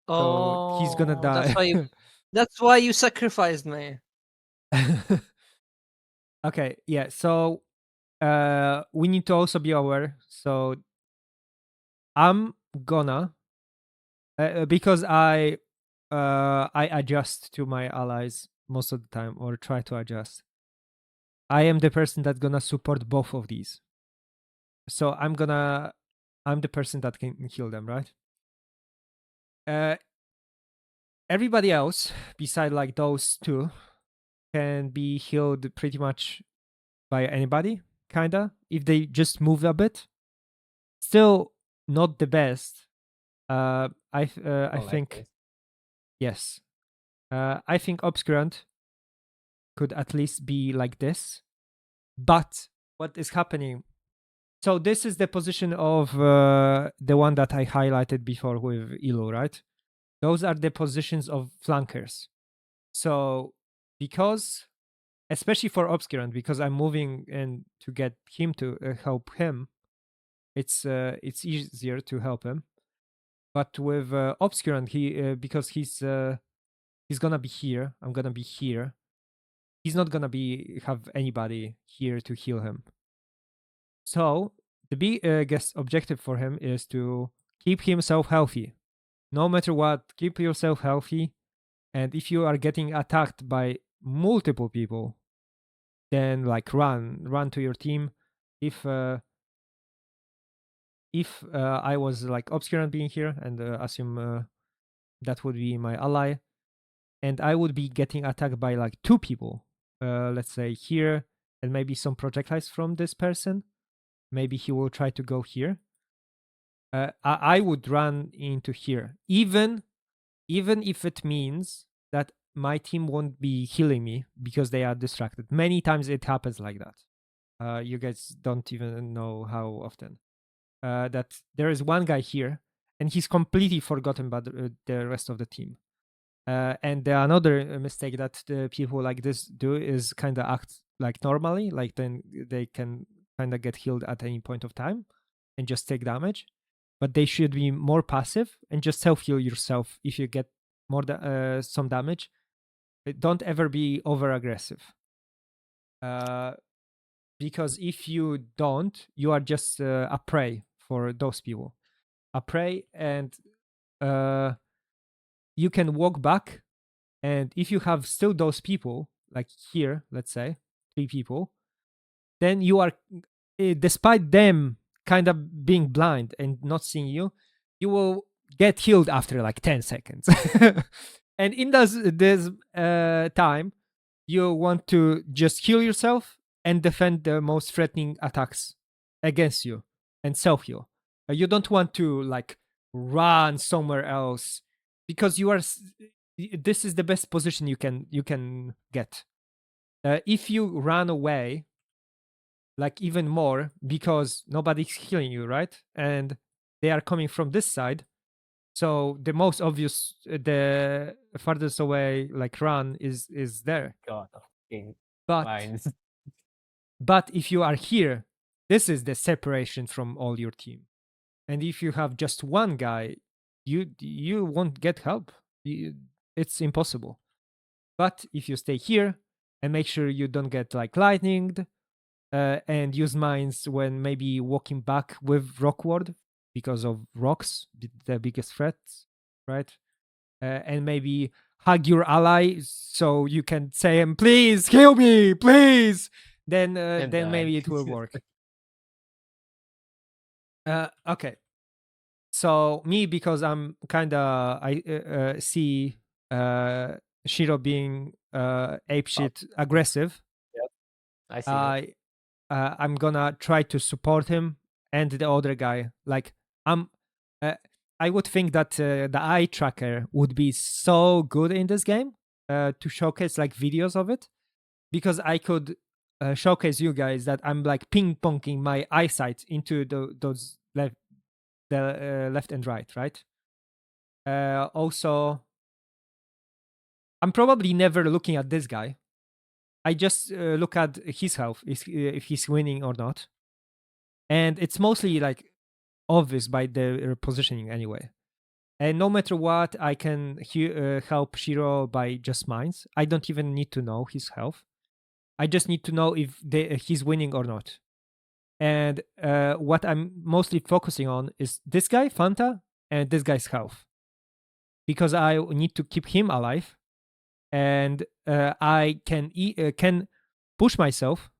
he's gonna die. That's why you sacrificed me. Okay, yeah. So we need to also be aware. So I'm gonna because I adjust to my allies most of the time, or try to adjust. I am the person that's gonna support both of these. So I'm the person that can heal them, right? Everybody else, beside like those 2, can be healed pretty much by anybody, kinda, if they just move a bit. Still not the best. I think yes. I think Obscurant could at least be like this. But what is happening? So this is the position of the one that I highlighted before with Ilu, right? Those are the positions of flankers. So because, especially for Obscurant, because I'm moving in to get him to help him, it's easier to help him. But with Obscurant, he because he's gonna be here, I'm gonna be here. He's not gonna have anybody here to heal him. So the biggest objective for him is to keep himself healthy. No matter what, keep yourself healthy. And if you are getting attacked by multiple people, then like run to your team. If I was like Obscurant being here, and assume that would be my ally, and I would be getting attacked by like 2 people, let's say here, and maybe some projectiles from this person. Maybe he will try to go here. I would run into here, even if it means that my team won't be healing me because they are distracted. Many times it happens like that. You guys don't even know how often. That there is one guy here, and he's completely forgotten about the rest of the team. And another mistake that the people like this do is kind of act like normally, like then they can kind of get healed at any point of time and just take damage. But they should be more passive and just self heal yourself if you get more some damage. Don't ever be over aggressive. because if you don't, you are just a prey for those people, a prey, and you can walk back, and if you have still those people, like here, let's say 3 people, then you are, despite them kind of being blind and not seeing you, you will get healed after like 10 seconds. And in this time, you want to just heal yourself and defend the most threatening attacks against you and self heal. You don't want to like run somewhere else because you are. This is the best position you can get. If you run away, like even more because nobody's healing you, right? And they are coming from this side. So the most obvious, the farthest away, like run is there. God of fucking But mines. but if you are here, this is the separation from all your team. And if you have just one guy, you won't get help. It's impossible. But if you stay here and make sure you don't get like lightninged, and use mines when maybe walking back with Rockward because of rocks, the biggest threats, right? And maybe hug your ally so you can say, "Please heal me, please." Then maybe it will work. Okay. So me, because I'm kind of I see Shiro being apeshit aggressive. Yep. I see that. I'm gonna try to support him and the other guy. Like I'm, I would think that the eye tracker would be so good in this game to showcase like videos of it, because I could showcase you guys that I'm like ping ponging my eyesight into those left and right. Also, I'm probably never looking at this guy. I just look at his health, if he's winning or not, and it's mostly like obvious by the positioning anyway. And no matter what, I can help Shiro by just mines. I don't even need to know his health. I just need to know if he's winning or not. And what I'm mostly focusing on is this guy, Fanta, and this guy's health. Because I need to keep him alive. And I can push myself.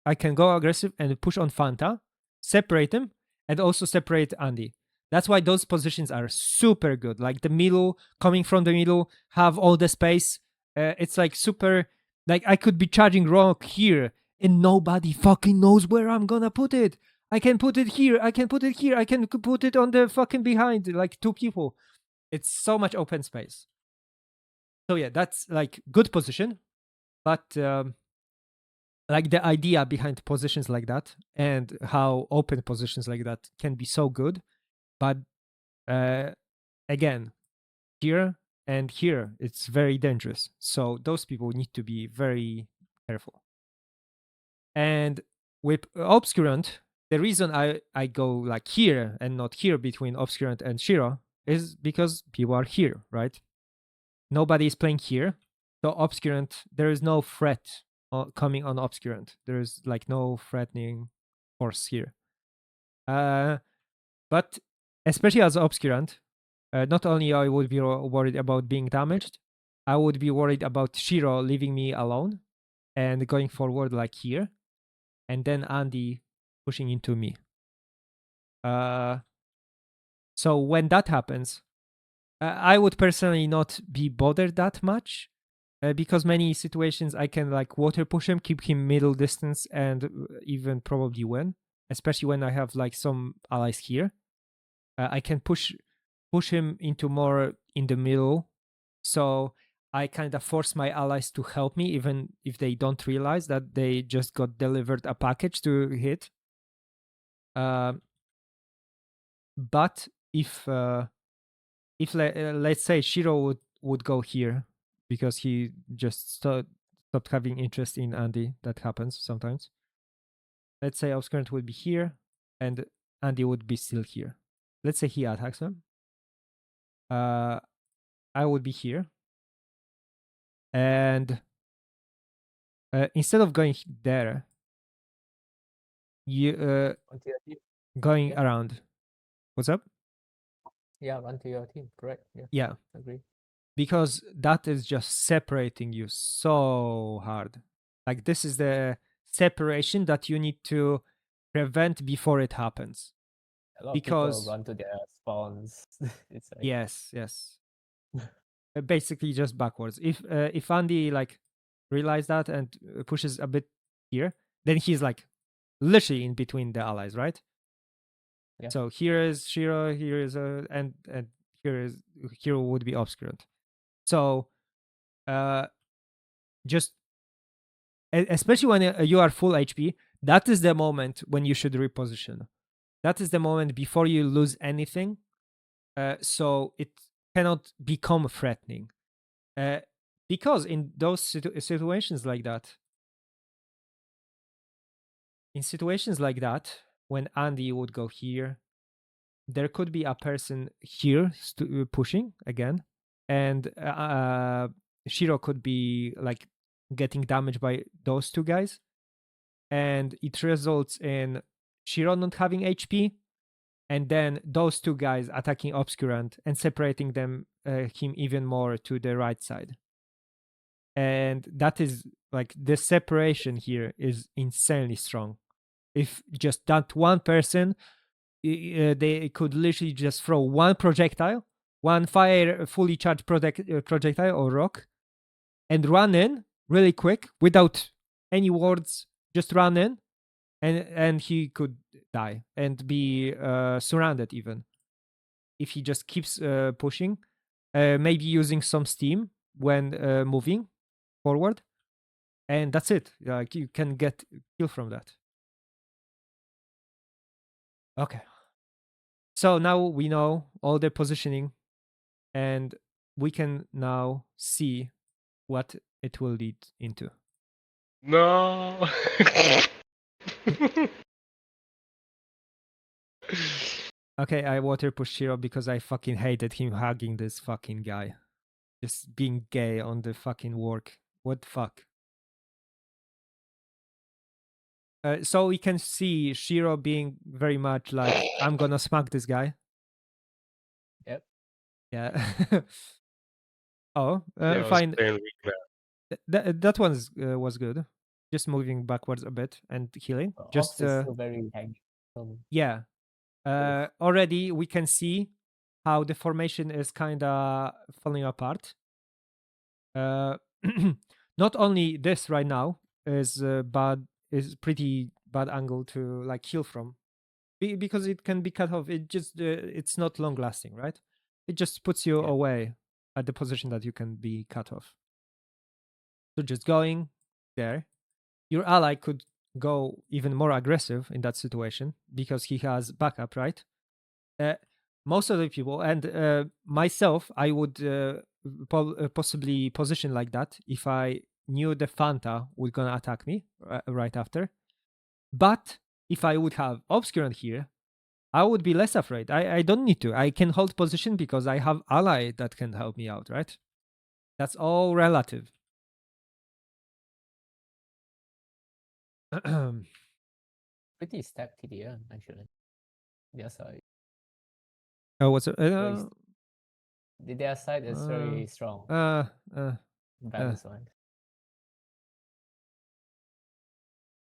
I can go aggressive and push on Fanta, separate him, and also separate Andy. That's why those positions are super good. Like the middle, coming from the middle, have all the space. It's like super. Like I could be charging rock here, and nobody fucking knows where I'm gonna put it. I can put it here. I can put it here. I can put it on the fucking behind, like 2 people. It's so much open space. So yeah, that's like good position, but like the idea behind positions like that and how open positions like that can be so good, but again, here and here it's very dangerous, so those people need to be very careful. And with Obscurant, the reason I go like here and not here between Obscurant and Shiro is because people are here, right? Nobody is playing here, so Obscurant, there is no threat coming on Obscurant. There is like no threatening force here. But especially as Obscurant, not only I would be worried about being damaged, I would be worried about Shiro leaving me alone and going forward like here, and then Andy pushing into me. So when that happens, I would personally not be bothered that much, because many situations I can like water push him, keep him middle distance, and even probably win. Especially when I have like some allies here, I can push him into more in the middle, so I kind of force my allies to help me, even if they don't realize that they just got delivered a package to hit. But if let's say Shiro would go here because he just stopped having interest in Andy. That happens sometimes. Let's say Obscurant would be here and Andy would be still here. Let's say he attacks him. I would be here, and instead of going there, you Run to your team. going Yeah. around. What's up? Yeah, run to your team. Correct. Yeah. Yeah, Agree. because that is just separating you so hard. Like this is the separation that you need to prevent before it happens. A lot of people Because run to their spawns. It's like yes. Basically just backwards. If Andy like realized that and pushes a bit here, then he's like literally in between the allies, right? Yeah. So here is Shiro, here is and here would be obscurant. So just especially when you are full HP, that is the moment when you should reposition. That is the moment before you lose anything, so it cannot become threatening. Because in those situations like that, when Andy would go here, there could be a person here pushing again, and Shiro could be like getting damaged by those two guys, and it results in Shiro not having HP, and then those two guys attacking Obscurant and separating him even more to the right side. And that is like the separation here is insanely strong. If just that one person, they could literally just throw one projectile, one fire fully charged projectile or rock, and run in really quick without any words. Just run in, and he could die and be surrounded even if he just keeps pushing. Maybe using some steam when moving forward, and that's it. Like you can get kill from that. Okay. So now we know all the positioning, and we can now see what it will lead into. No. Okay, I water push Shiro because I fucking hated him hugging this fucking guy. Just being gay on the fucking work. What the fuck? So we can see Shiro being very much like, I'm gonna smack this guy. Yep. Yeah. Oh, Yeah, I was fine. playing weak now. That one was good. Just moving backwards a bit and healing. Ops is still very hanging. Yeah. Already we can see how the formation is kind of falling apart. Not only this right now is pretty bad angle to like heal from, because it can be cut off. It just it's not long lasting, right? It just puts you away at the position that you can be cut off. So just going there, your ally could go even more aggressive in that situation because he has backup, right? Most of the people and myself, I would possibly position like that if I knew the Fanta was gonna attack me right after. But if I would have Obscurant here, I would be less afraid. I don't need to. I can hold position because I have ally that can help me out, right? That's all relative. Pretty stacked TDM actually. Their side. Oh, what's it? Their side is very strong. Balance one.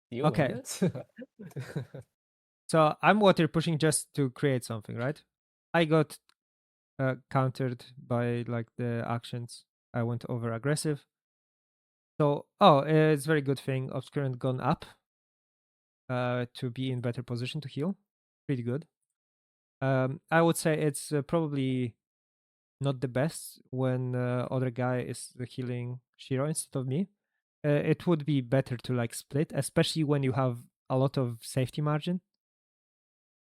Do you win Okay. this? So I'm water pushing just to create something, right? I got countered by like the actions. I went over aggressive. So it's a very good thing. Obscurant gone up to be in better position to heal. Pretty good. I would say it's probably not the best when other guy is healing Shiro instead of me. It would be better to like split, especially when you have a lot of safety margin.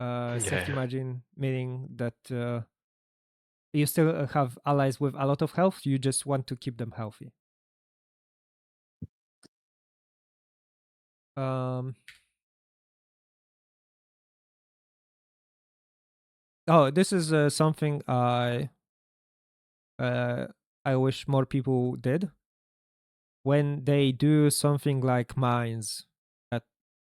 Safety margin meaning that you still have allies with a lot of health. You just want to keep them healthy. This is something I wish more people did. When they do something like mines, that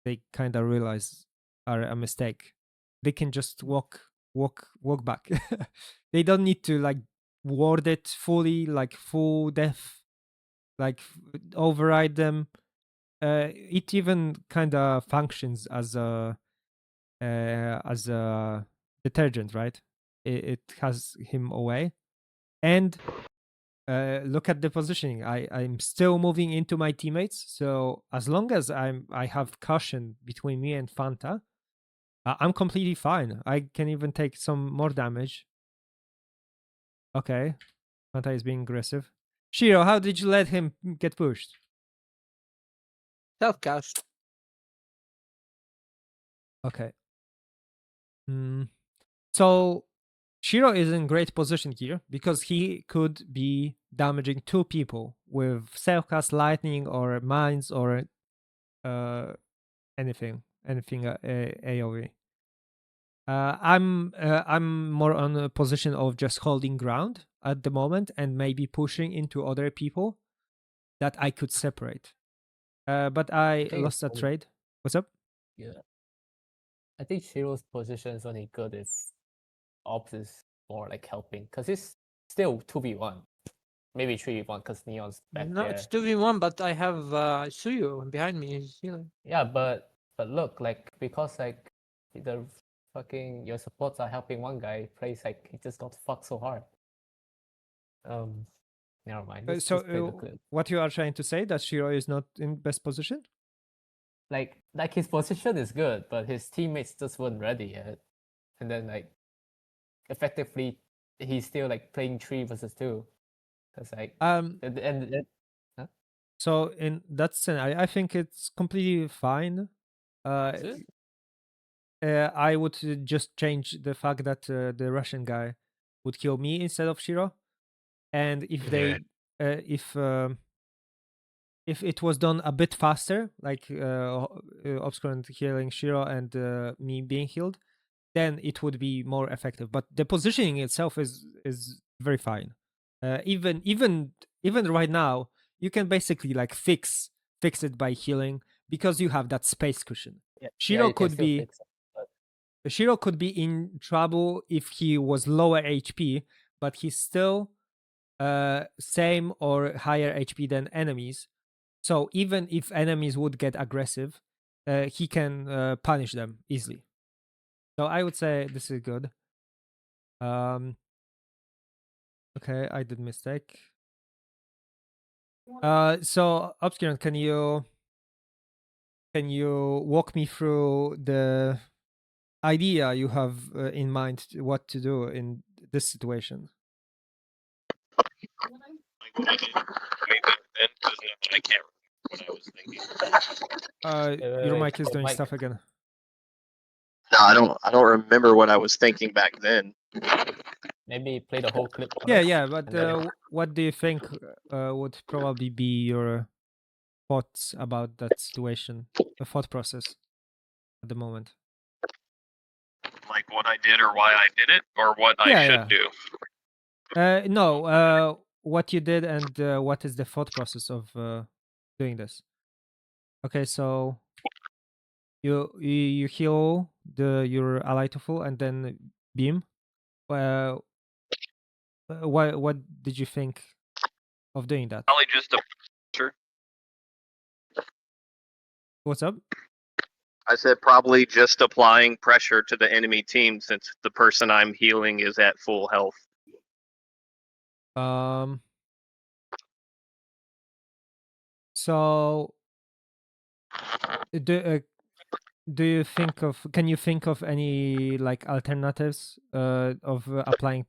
they kind of realize are a mistake, they can just walk back. They don't need to like ward it fully, like full death, like override them. It even kind of functions as a detergent, right? It has him away. And look at the positioning. I'm still moving into my teammates, so as long as I have caution between me and Fanta, I'm completely fine. I can even take some more damage. Okay, Fanta is being aggressive. Shiro, how did you let him get pushed? Self-cast. Okay. So Shiro is in great position here because he could be damaging 2 people with self-cast lightning or mines or anything AoE. I'm more on a position of just holding ground at the moment and maybe pushing into other people that I could separate. But I think lost a it's trade. What's up? Yeah. I think Shiro's position is only good if Ops is more like helping, because it's still 2v1. Maybe 3v1 because Neon's back No, there. it's 2v1, but I have Suyu behind me. He's healing. Yeah, but look, like, because like the fucking your supports are helping one guy, plays like he just got fucked so hard. Never mind. Just play the clip. What you are trying to say, that Shiro is not in best position? Like his position is good, but his teammates just weren't ready yet. And then like effectively he's still like playing 3 versus 2. Cause like huh? So in that scenario, I think it's completely fine. I would just change the fact that the Russian guy would kill me instead of Shiro, and if they, if it was done a bit faster, like Obscurant healing Shiro and me being healed, then it would be more effective. But the positioning itself is very fine. Even right now, you can basically like fix it by healing because you have that space cushion. Yeah, you can still fix it, but Shiro could be in trouble if he was lower HP, but he's still same or higher HP than enemies. So even if enemies would get aggressive, he can punish them easily. So I would say this is good. Okay, I did mistake. So Obscurant, can you walk me through the idea you have in mind what to do in this situation? I can't remember what I was thinking. Your mic is doing stuff again. No, I don't remember what I was thinking back then. maybe play the whole clip. Yeah, but what do you think would probably be your thoughts about that situation, the thought process at the moment? Like what I did or why I did it, or what I should do. No, what you did and what is the thought process of doing this? Okay, so you heal your ally to full and then beam. What did you think of doing that? Probably just a sure. What's up? I said probably just applying pressure to the enemy team since the person I'm healing is at full health. So do you think of, can you think of any like alternatives of applying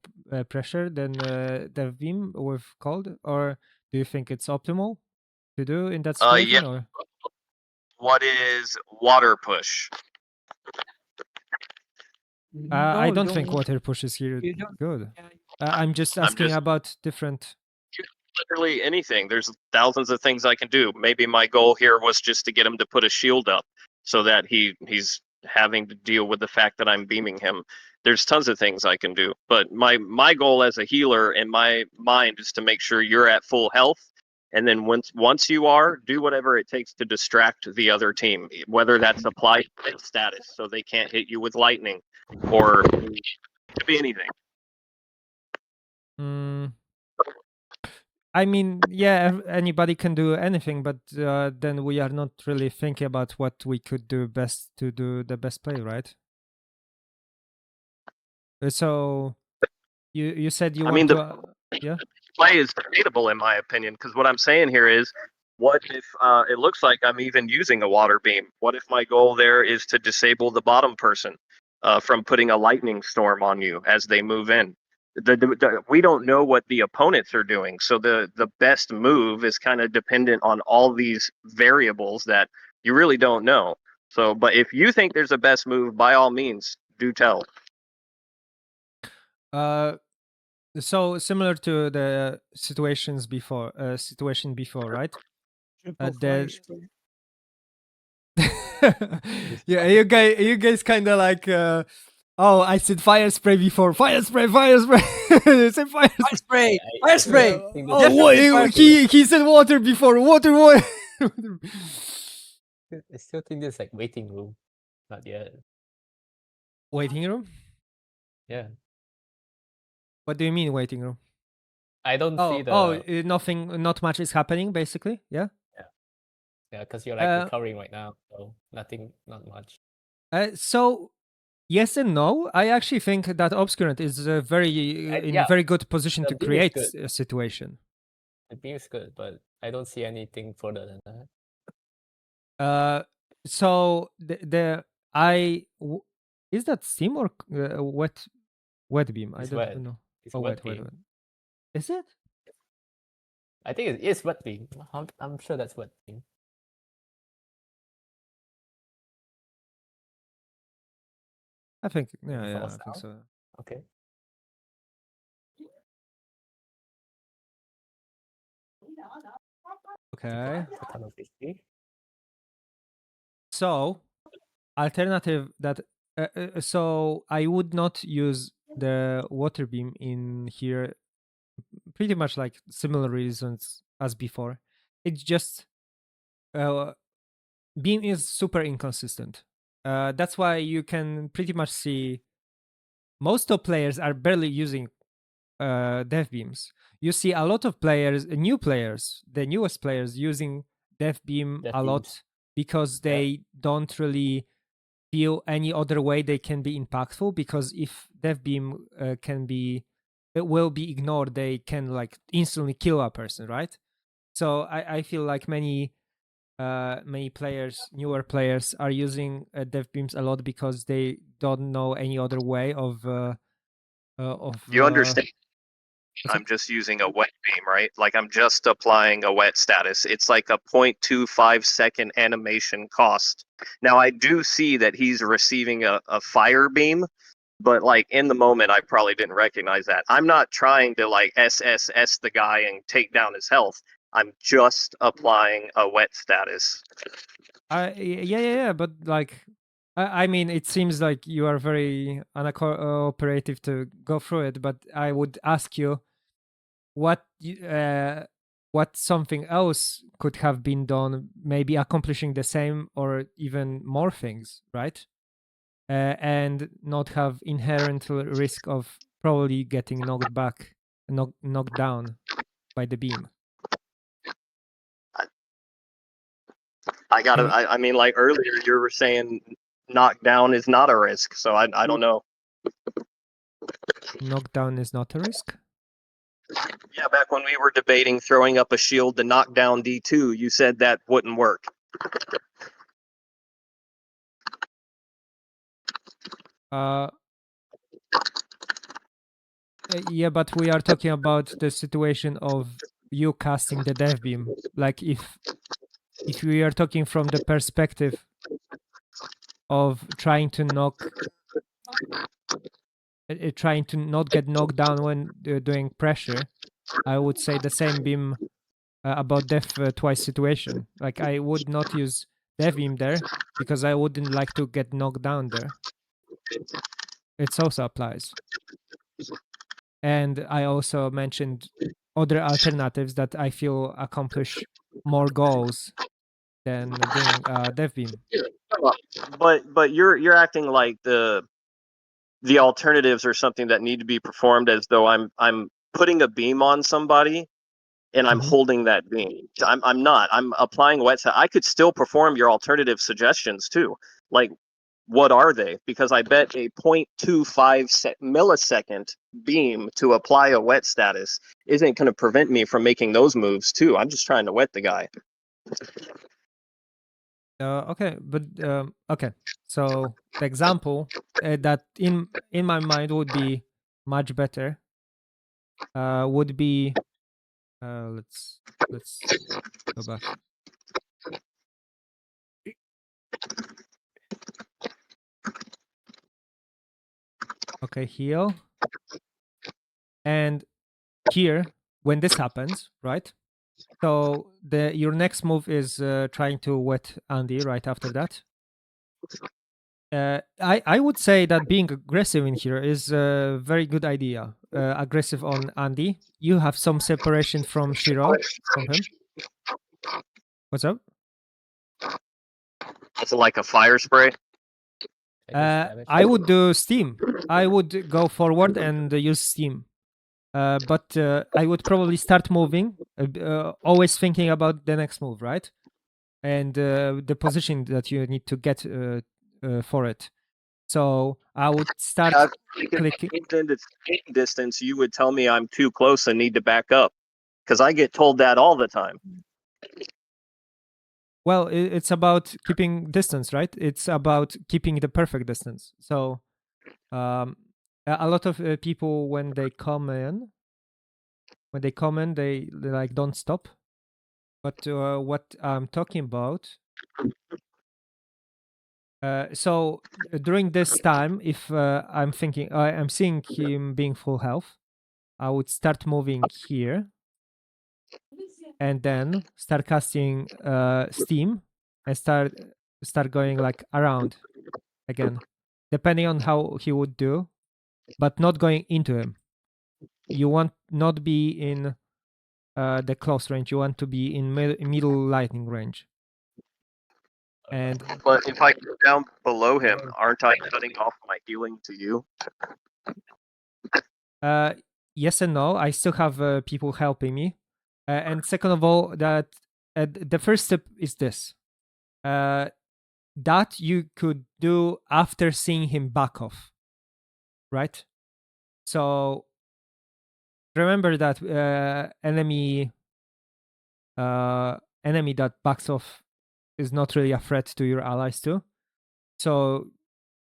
pressure than the Vim we've called, or do you think it's optimal to do in that situation? Yeah. Or What is water push? I don't think water push is here good. I'm just asking about different. Literally anything. There's thousands of things I can do. Maybe my goal here was just to get him to put a shield up so that he's having to deal with the fact that I'm beaming him. There's tons of things I can do. But my goal as a healer in my mind is to make sure you're at full health And then once you are, do whatever it takes to distract the other team, whether that's apply status so they can't hit you with lightning, or it could be anything. I mean, yeah, anybody can do anything, but then we are not really thinking about what we could do best to do the best play, right? So you said you I want mean, to, yeah. play is debatable in my opinion, because what I'm saying here is, what if it looks like I'm even using a water beam? What if my goal there is to disable the bottom person from putting a lightning storm on you as they move in? We don't know what the opponents are doing, so the best move is kind of dependent on all these variables that you really don't know. So, but if you think there's a best move, by all means, do tell. So similar to the situation before, right? Fire spray. Yeah, you guys kind of like, oh, I said fire spray before. Fire spray, fire spray. You said fire spray. Fire spray. Oh, what, he said water before. Water. I still think this is like waiting room. Not yet. Waiting room? Yeah. What do you mean waiting room? I don't see the. Not much is happening, basically. Yeah. Yeah, because you're like recovering right now, so not much. So yes and no. I actually think that Obscurant is in a very good position to create a situation. The beam is good, but I don't see anything further than that. So is that steam or wet beam? It's I don't wet. know. It's Oh, wet wet. beam. Is it? I think it is wet beam. I'm sure that's wet beam. I think, yeah, I think so. Okay. Okay. So, alternative that so I would not use the water beam in here. Pretty much like similar reasons as before. It's just beam is super inconsistent. That's why you can pretty much see most top players are barely using dev beams. You see a lot of players, new players, the newest players using dev beam a lot because they don't really feel any other way they can be impactful, because if dev beam it will be ignored, they can like instantly kill a person, right? So I feel like many players, newer players, are using dev beams a lot because they don't know any other way of You understand? I'm just using a wet beam, right? Like I'm just applying a wet status. It's like a 0.25 second animation cost. Now I do see that he's receiving a fire beam, but like in the moment I probably didn't recognize that. I'm not trying to like SSS the guy and take down his health. I'm just applying a wet status. Yeah, but like I mean, it seems like you are very uncooperative to go through it, but I would ask you what something else could have been done, maybe accomplishing the same or even more things, right? And not have inherent risk of probably getting knocked down by the beam. I mean, like earlier you were saying knockdown is not a risk, so I don't know. Knockdown is not a risk? Yeah, back when we were debating throwing up a shield to knock down D2, you said that wouldn't work. Yeah, but we are talking about the situation of you casting the dev beam. Like if we are talking from the perspective of trying to not get knocked down when doing pressure, I would say the same beam about death twice situation. Like I would not use dev beam there because I wouldn't like to get knocked down there. It also applies. And I also mentioned other alternatives that I feel accomplish more goals than doing dev beam. But you're acting like the alternatives are something that need to be performed as though I'm putting a beam on somebody and I'm holding that beam. I'm not. I'm applying wet set. I could still perform your alternative suggestions too. Like, what are they? Because I bet a 0.25 millisecond beam to apply a wet status isn't going to prevent me from making those moves too. I'm just trying to wet the guy. Okay, but okay. So the example that in my mind would be much better would be let's go back. Okay, heal. And here, when this happens, right? So your next move is trying to wet Andy right after that. I would say that being aggressive in here is a very good idea. Aggressive on Andy. You have some separation from Shiro, from him. What's up? Is it like a fire spray? I would do steam. I would go forward and use steam. But I would probably start moving, always thinking about the next move, right? And the position that you need to get for it. So I would start clicking. Distance, you would tell me I'm too close and need to back up, because I get told that all the time. Well, it's about keeping distance, right? It's about keeping the perfect distance. So a lot of people when they come in, they like don't stop. But what I'm talking about. So during this time, if I'm seeing him being full health, I would start moving here, and then start casting steam, and start going like around again, depending on how he would do, but not going into him. You want not be in the close range. You want to be in middle lightning range. And But if I go down below him, aren't I cutting off my healing to you? yes and no. I still have people helping me, and second of all, that the first step is this. That you could do after seeing him back off, right? So remember that enemy that backs off is not really a threat to your allies too. So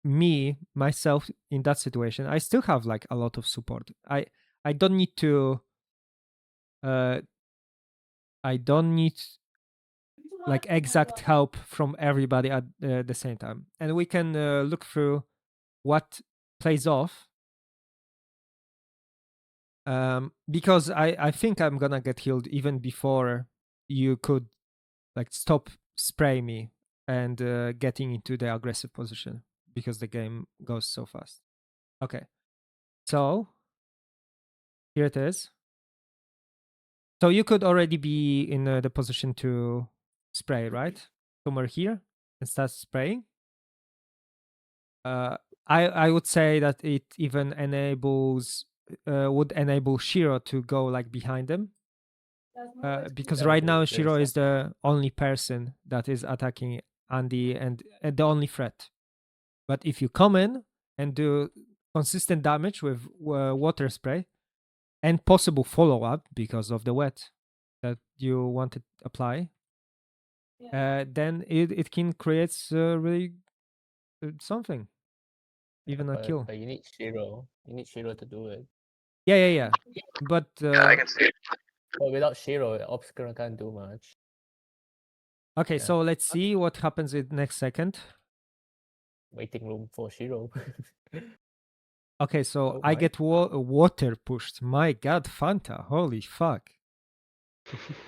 myself in that situation, I still have like a lot of support. I don't need to I don't need like exact help from everybody at the same time, and we can look through what plays off. Because I think I'm gonna get healed even before you could like stop spray me and getting into the aggressive position, because the game goes so fast. Okay, so here it is. So you could already be in the position to spray, right? Somewhere here, and start spraying. I would say that it even would enable Shiro to go like behind them. Because right now Shiro is the only person that is attacking Andy and the only threat. But if you come in and do consistent damage with water spray and possible follow-up because of the wet that you want to apply, then it can create really something, even a kill. But you need Shiro. You need Shiro to do it. Yeah. But I can see it. But without Shiro, Obscura can't do much. Okay, so let's see what happens in next second. Waiting room for Shiro. Okay, so Oh I my. get water pushed. My God, Fanta! Holy fuck!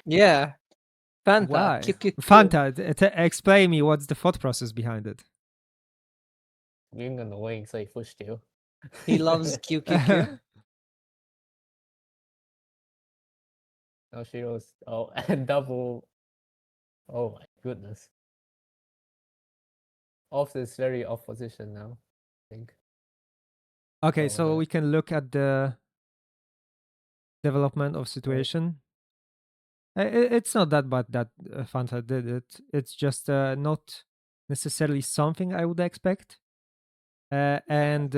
Yeah. Fanta. Why? Q. Fanta, explain me what's the thought process behind it. Being annoying, so he pushed you. He loves Q. No, Shiro's and double. Oh my goodness. Off is very off position now, I think. Okay, So so the- we can look at the development of situation. It's not that bad that Fanta did it. It's just not necessarily something I would expect. And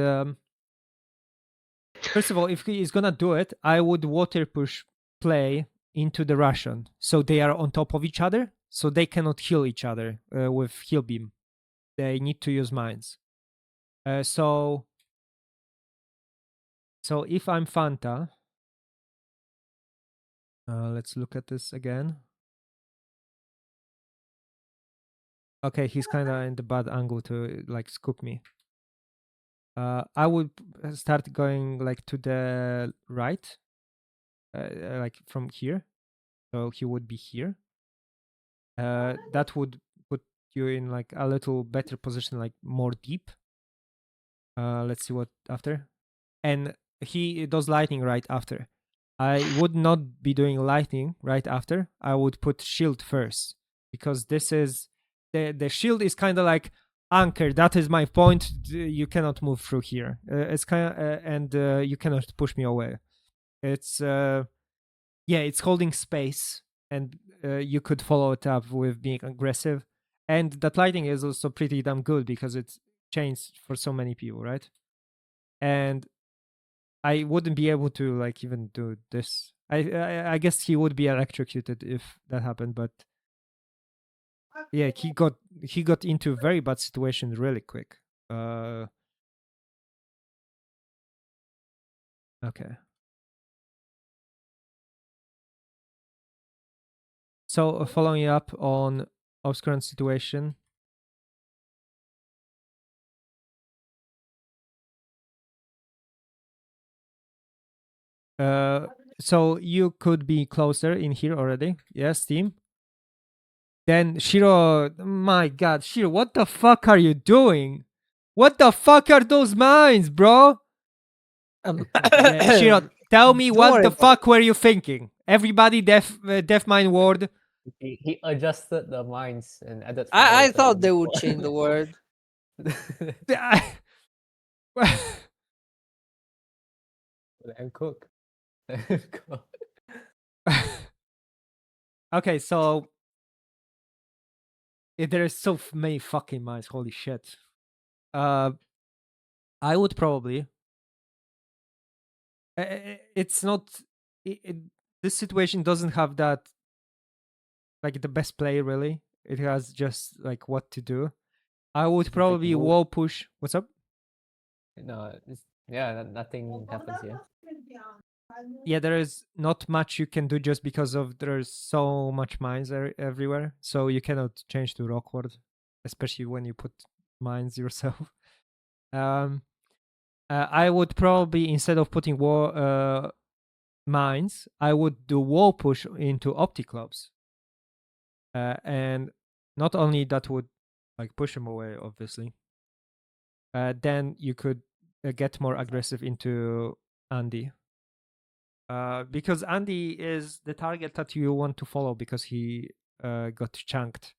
first of all, if he is gonna do it, I would water push play into the Russian, so they are on top of each other, so they cannot heal each other with heal beam. They need to use mines. So if I'm Fanta, let's look at this again. Okay, he's kind of in the bad angle to like scoop me. I would start going like to the right, like from here. So he would be here. That would put you in like a little better position, like more deep. Let's see what after. And he does lightning right after. I would not be doing lightning right after. I would put shield first because this is the shield is kind of like anchor. That is my point. You cannot move through here. It's kind of and you cannot push me away. It's it's holding space, and you could follow it up with being aggressive. And that lightning is also pretty damn good because it's changed for so many people, right? And I wouldn't be able to like even do this. I guess he would be electrocuted if that happened, but yeah, he got into very bad situation really quick. Okay. So following up on Obscurant situation. So you could be closer in here already. Yes, team. Then Shiro, my god, Shiro, what the fuck are you doing? What the fuck are those mines, bro? Shiro, tell me Don't what worry the about fuck were you thinking? Everybody deaf mine ward. he adjusted the mines and added I fire. thought they would change the word. And cook. Okay, so there is so many fucking mines. Holy shit. I would probably. It's not. This situation doesn't have that. Like the best play, really. It has just like what to do. I would probably move. wall push. What's up? No, nothing happens here. Yeah, there is not much you can do just because of there's so much mines everywhere. So you cannot change to Rockward, especially when you put mines yourself. I would probably instead of putting mines, I would do wall push into Opticlubs. And not only that would like push him away, obviously. Then you could get more aggressive into Andy. Because Andy is the target that you want to follow because he got chunked.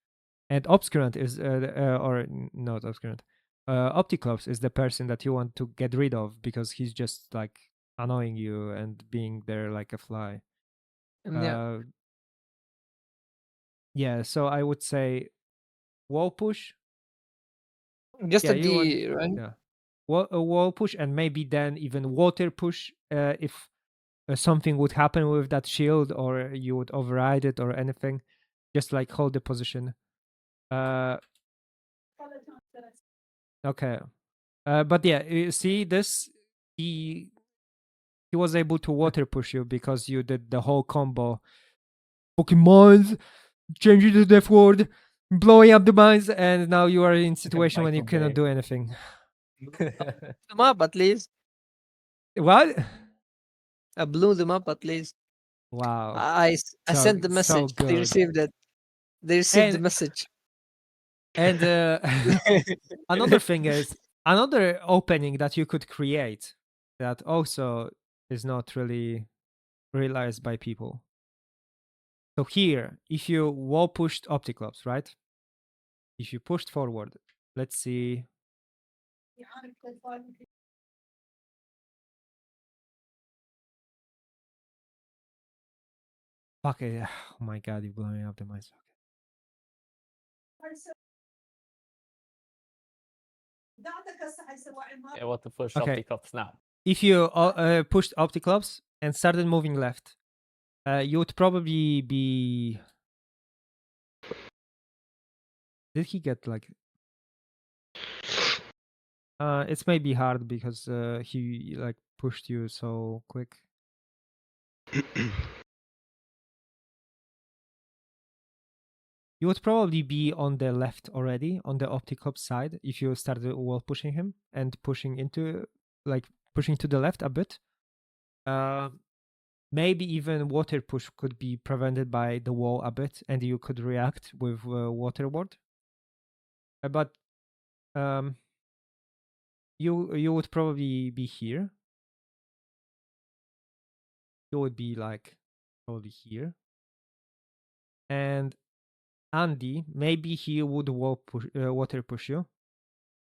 And Obscurant is, or not Obscurant, Opticlops is the person that you want to get rid of because he's just like annoying you and being there like a fly. Yeah. Yeah, so I would say wall push. Just Yeah, a you want, D, right? yeah, wall push and maybe then even water push if something would happen with that shield or you would override it or anything. Just like hold the position. Okay. But yeah, you see this, he was able to water push you because you did the whole combo. Fucking mines, changing to death ward, blowing up the mines, and now you are in situation when you cannot do anything. Them up at least. What? I blew them up at least. Wow. I sent the So message. They good. received it. They received the And message. and another thing is another opening that you could create that also is not really realized by people. So here, if you wall pushed Opticlops, right? If you pushed forward, let's see. Fuck it. Oh my god, you're blowing up the mic. I want to push Okay. Opticops now. If you pushed Opticlops and started moving left, you would probably be. Did he get like? It's maybe hard because he like pushed you so quick. You would probably be on the left already, on the Opticop side, if you started wall pushing him and pushing into, like, pushing to the left a bit. Maybe even water push could be prevented by the wall a bit, and you could react with water ward. But you would probably be here. You would be like probably here, and Andy, maybe he would water push you,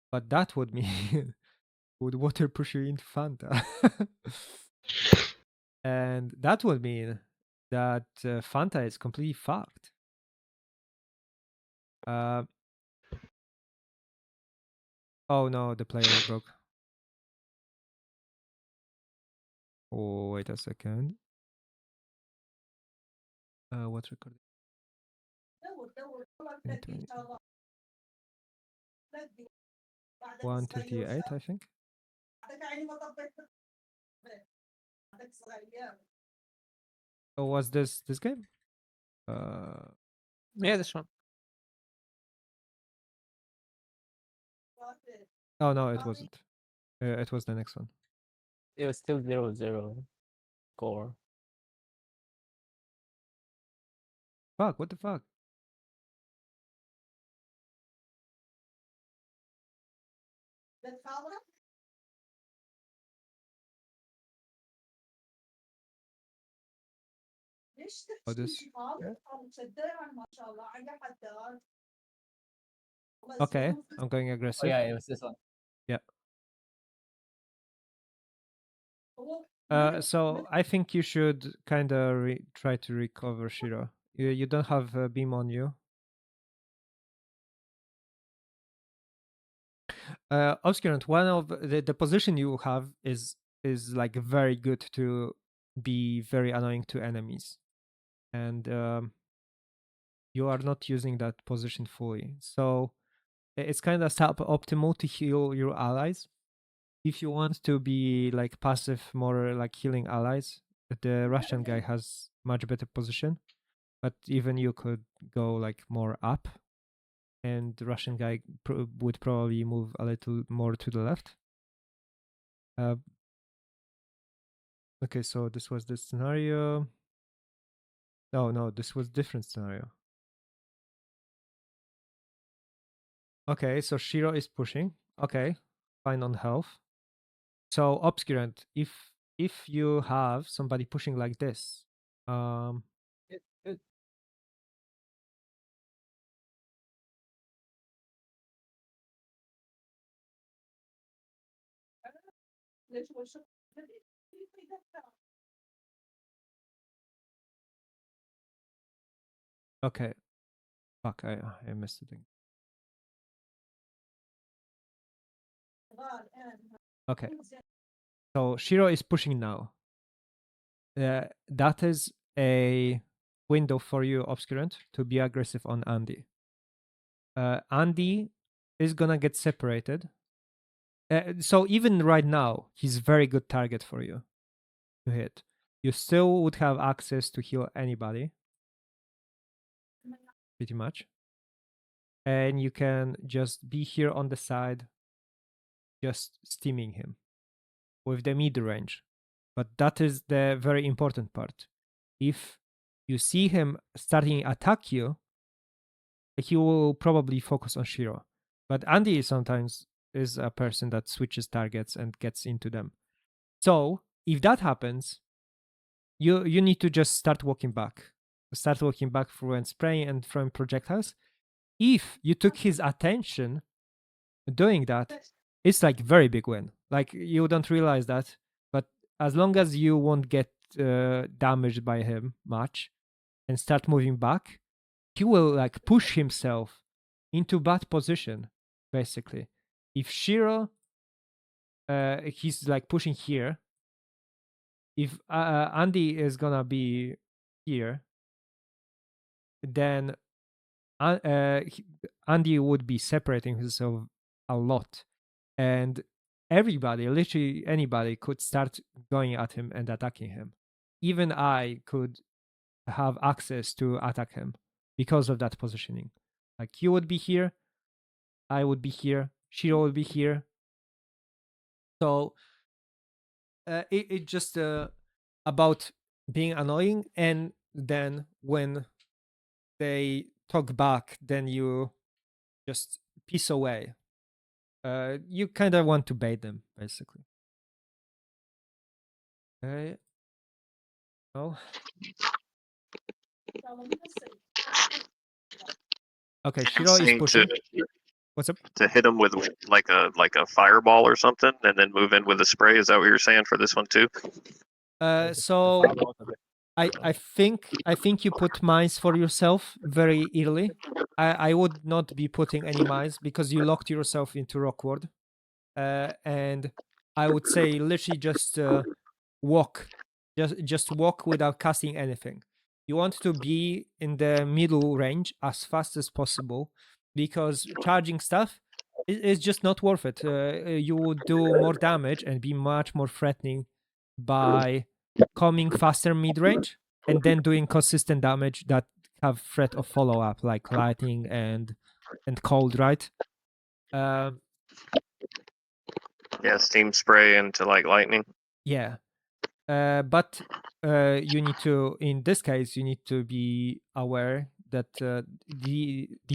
but that would mean would water push you into Fanta. And that would mean that Fanta is completely fucked. Oh no, the player broke. Oh, wait a second. What's recorded? 138, I think. Oh, was this game? Yeah, this one. Oh no, it wasn't. It was the next one. It was still 0-0 score. Fuck! What the fuck? Oh, this. Okay, I'm going Oh aggressive. yeah, it was this one. Yeah. So I think you should kind of try to recover Shiro. You don't have a beam on you. Obscurant, one of the position you have is like very good to be very annoying to enemies, and you are not using that position fully. So it's kind of suboptimal to heal your allies. If you want to be like passive, more like healing allies, the Russian guy has much better position. But even you could go like more up, and the Russian guy would probably move a little more to the left. Okay, so this was the scenario. Oh no, this was different scenario. Okay, so Shiro is pushing. Okay, fine on health. So Obscurant, if you have somebody pushing like this, okay. Fuck, I missed the thing. Okay. So Shiro is pushing now. That is a window for you, Obscurant, to be aggressive on Andy. Andy is gonna get separated. So even right now, he's very good target for you to hit. You still would have access to heal anybody, pretty much. And you can just be here on the side, just steaming him with the mid range. But that is the very important part. If you see him starting attack you, he will probably focus on Shiro. But Andy sometimes is a person that switches targets and gets into them. So if that happens, you need to just start walking back. start walking back through and spraying and throwing projectiles. If you took his attention doing that, it's like very big win. Like you don't realize that, but as long as you won't get damaged by him much and start moving back, he will like push himself into bad position, basically. If Shiro, he's like pushing here. If Andy is gonna be here, then Andy would be separating himself a lot, and everybody, literally anybody, could start going at him and attacking him. Even I could have access to attack him because of that positioning. Like you would be here, I would be here, Shiro would be here. So it just about being annoying, and then when they talk back, then you just piece away. You kind of want to bait them, basically. Okay. Oh. Okay, Shiro is Saying pushing. What's up? to hit him with like a fireball or something, and then move in with a spray. Is that what you're saying for this one too? So I think you put mines for yourself very early. I would not be putting any mines because you locked yourself into Rockward. And I would say literally just walk. Just walk without casting anything. You want to be in the middle range as fast as possible, because charging stuff is just not worth it. You would do more damage and be much more threatening by coming faster mid range and then doing consistent damage that have threat of follow up, like lightning and cold, right? Yeah, steam spray into like lightning. Yeah. But you need to, in this case, you need to be aware that the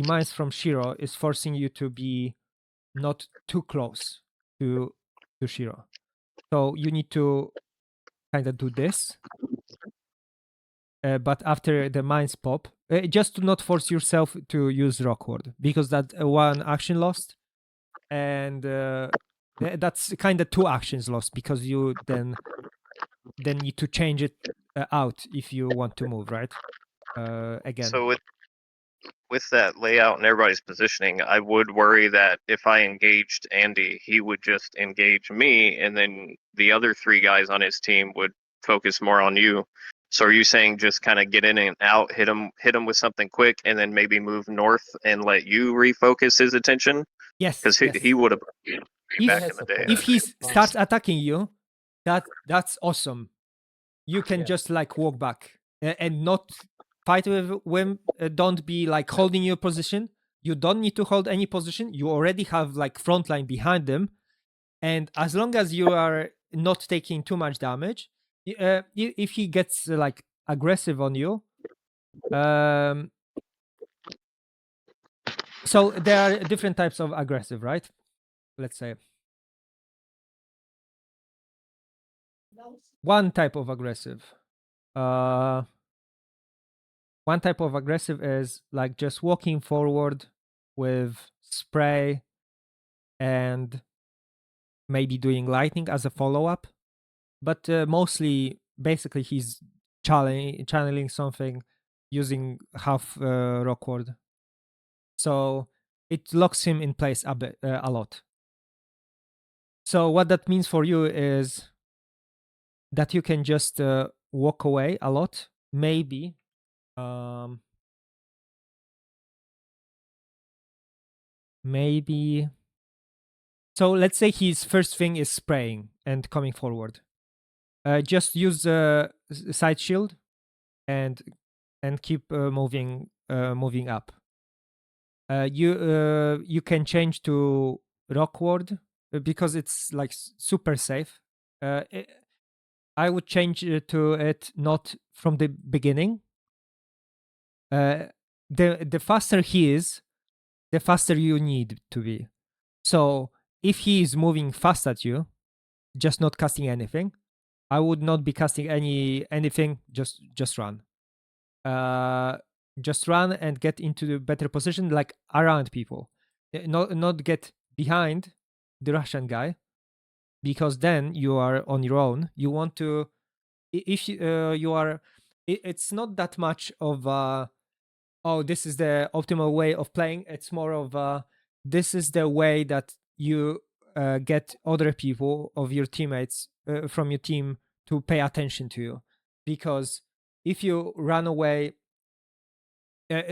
mines from Shiro is forcing you to be not too close to Shiro. So you need to kind of do this. But after the mines pop, just to not force yourself to use Rockward, because that one action lost, and that's kind of two actions lost, because you then need to change it out if you want to move, right? Again. So with that layout and everybody's positioning, I would worry that if I engaged Andy, he would just engage me, and then the other three guys on his team would focus more on you. So are you saying just kind of get in and out, hit him with something quick, and then maybe move north and let you refocus his attention? Yes, because yes. he would have back in the day. If he starts attacking you, that's awesome. You can just like walk back and not fight with him. Don't be like holding your position. You don't need to hold any position. You already have like front line behind them, and as long as you are not taking too much damage, if he gets like aggressive on you, so there are different types of aggressive, right? Let's say one type of aggressive. One type of aggressive is like just walking forward with spray and maybe doing lightning as a follow-up, but mostly basically he's channeling something using half Rockward, so it locks him in place a lot. So what that means for you is that you can just walk away a lot, maybe. Maybe. So let's say his first thing is spraying and coming forward. Just use side shield and keep moving up. You can change to Rockward because it's like super safe. I would change to it not from the beginning. The faster he is, the faster you need to be. So if he is moving fast at you, just not casting anything, I would not be casting anything. Just run. just run and get into the better position, like around people, not get behind the Russian guy, because then you are on your own. You want to, if you are, it's not that much of oh, this is the optimal way of playing. It's more of this is the way that you get other people of your teammates from your team to pay attention to you, because if you run away,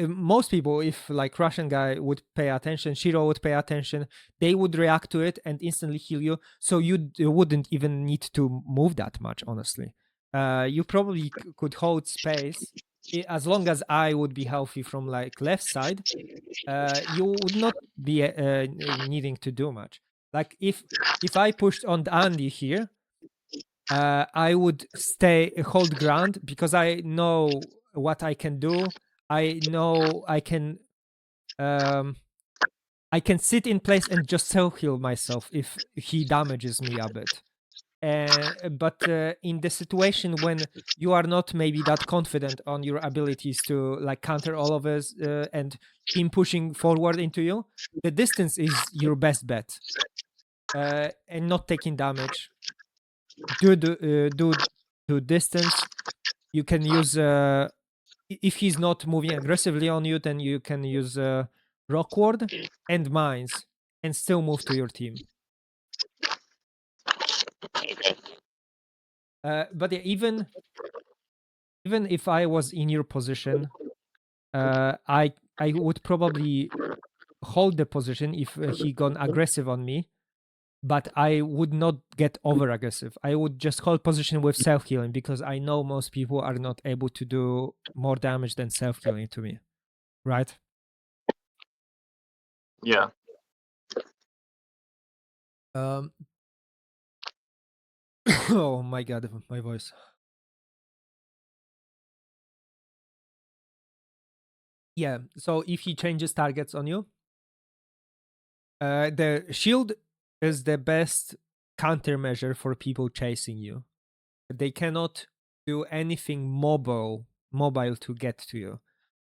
most people, if like Russian guy would pay attention, Shiro would pay attention, they would react to it and instantly heal you, so you wouldn't even need to move that much, honestly. You probably could hold space as long as I would be healthy from like left side. You would not be needing to do much. Like if I pushed on Andy here, I would stay hold ground because I know what I can do. I know I can sit in place and just self heal myself if he damages me a bit. But in the situation when you are not maybe that confident on your abilities to like counter all of us and him pushing forward into you, the distance is your best bet. And not taking damage. Do distance. You can use if he's not moving aggressively on you, then you can use rock ward and mines and still move to your team. But yeah, even if I was in your position, I would probably hold the position if he gone aggressive on me, but I would not get over aggressive. I would just hold position with self healing because I know most people are not able to do more damage than self healing to me, right? Yeah. Oh my god, my voice. Yeah, so if he changes targets on you, the shield is the best countermeasure for people chasing you. They cannot do anything mobile to get to you,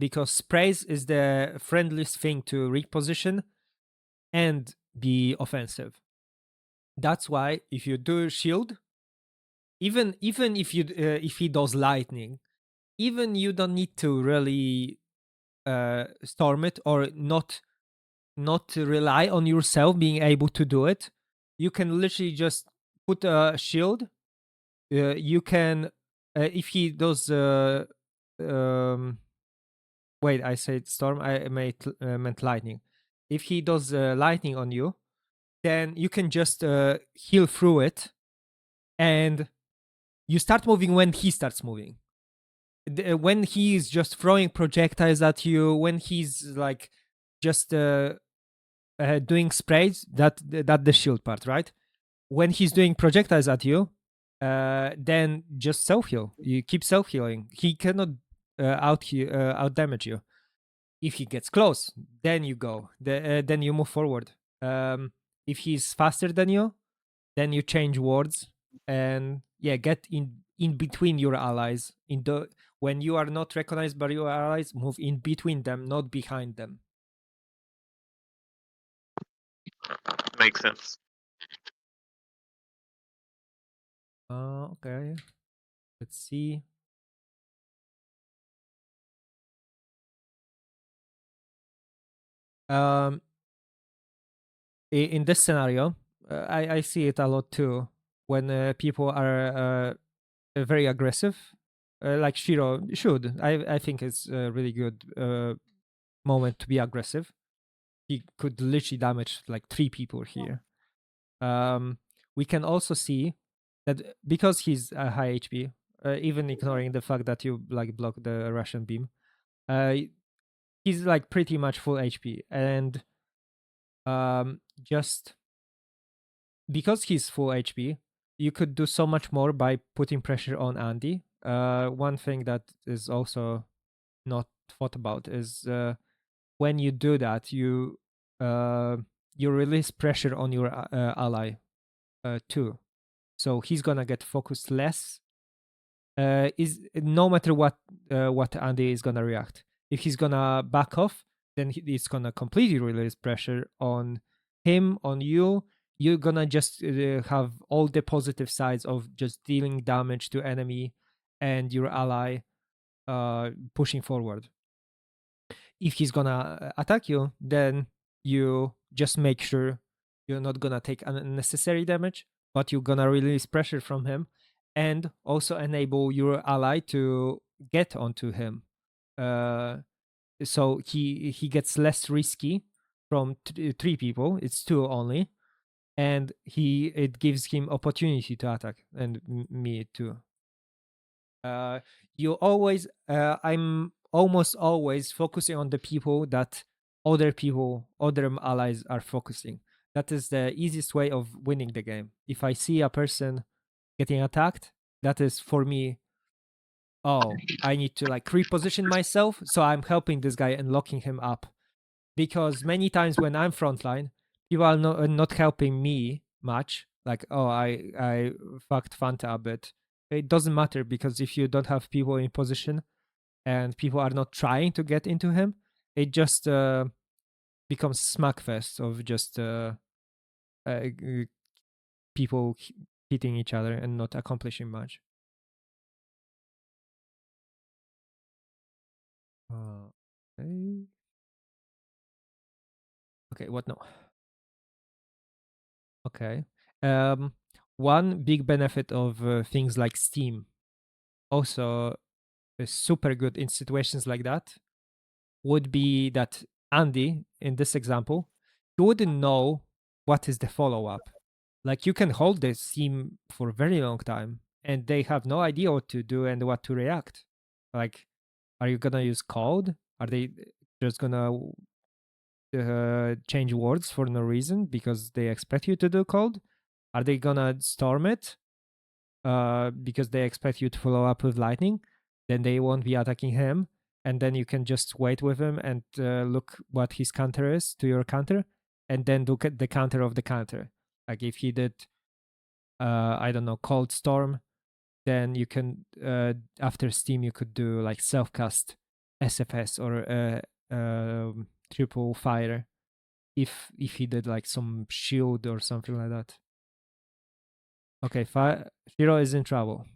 because sprays is the friendliest thing to reposition and be offensive. That's why if you do shield, even if he does lightning, even you don't need to really storm it or not rely on yourself being able to do it. You can literally just put a shield. You can if he does wait, I said storm, I meant lightning. If he does lightning on you, then you can just heal through it, and you start moving when he starts moving. When he's just throwing projectiles at you, when he's like just doing sprays, that the shield part, right? When he's doing projectiles at you, then just self heal. You keep self healing. He cannot out damage you. If he gets close, then you go. Then you move forward. If he's faster than you, then you change wards and yeah, get in between your allies. When you are not recognized by your allies, move in between them, not behind them. Makes sense. Okay. Let's see. In this scenario, I see it a lot too when people are very aggressive, like Shiro should. I think it's a really good moment to be aggressive. He could literally damage like 3 people here. We can also see that because he's a high HP, even ignoring the fact that you like block the Russian beam, he's like pretty much full HP, and just because he's full HP, you could do so much more by putting pressure on Andy. One thing that is also not thought about is when you do that, you release pressure on your ally too. So he's gonna get focused less is no matter what Andy is gonna react. If he's gonna back off, then it's gonna completely release pressure on him, on you. You're gonna just have all the positive sides of just dealing damage to enemy and your ally pushing forward. If he's gonna attack you, then you just make sure you're not gonna take unnecessary damage, but you're gonna release pressure from him and also enable your ally to get onto him. So he gets less risky from 3 people. It's 2 only, and it gives him opportunity to attack, and me too. You always I'm almost always focusing on the people that other allies are focusing. That is the easiest way of winning the game. If I see a person getting attacked, that is for me, oh, I need to like reposition myself, so I'm helping this guy and locking him up. Because many times when I'm frontline, people are not helping me much. Like, oh, I fucked Fanta a bit. It doesn't matter, because if you don't have people in position and people are not trying to get into him, it just becomes smackfest of just people hitting each other and not accomplishing much. Okay. Okay, what now? Okay. One big benefit of things like Steam, also is super good in situations like that, would be that Andy, in this example, he wouldn't know what is the follow-up. Like, you can hold the Steam for a very long time, and they have no idea what to do and what to react. Like, are you gonna use code? Are they just gonna change words for no reason because they expect you to do code? Are they gonna storm it because they expect you to follow up with lightning? Then they won't be attacking him, and then you can just wait with him and look what his counter is to your counter, and then look at the counter of the counter. Like if he did, I don't know, cold storm, then you can after Steam you could do like self-cast SFS or triple fire if he did like some shield or something like that. Okay, Shiro is in trouble.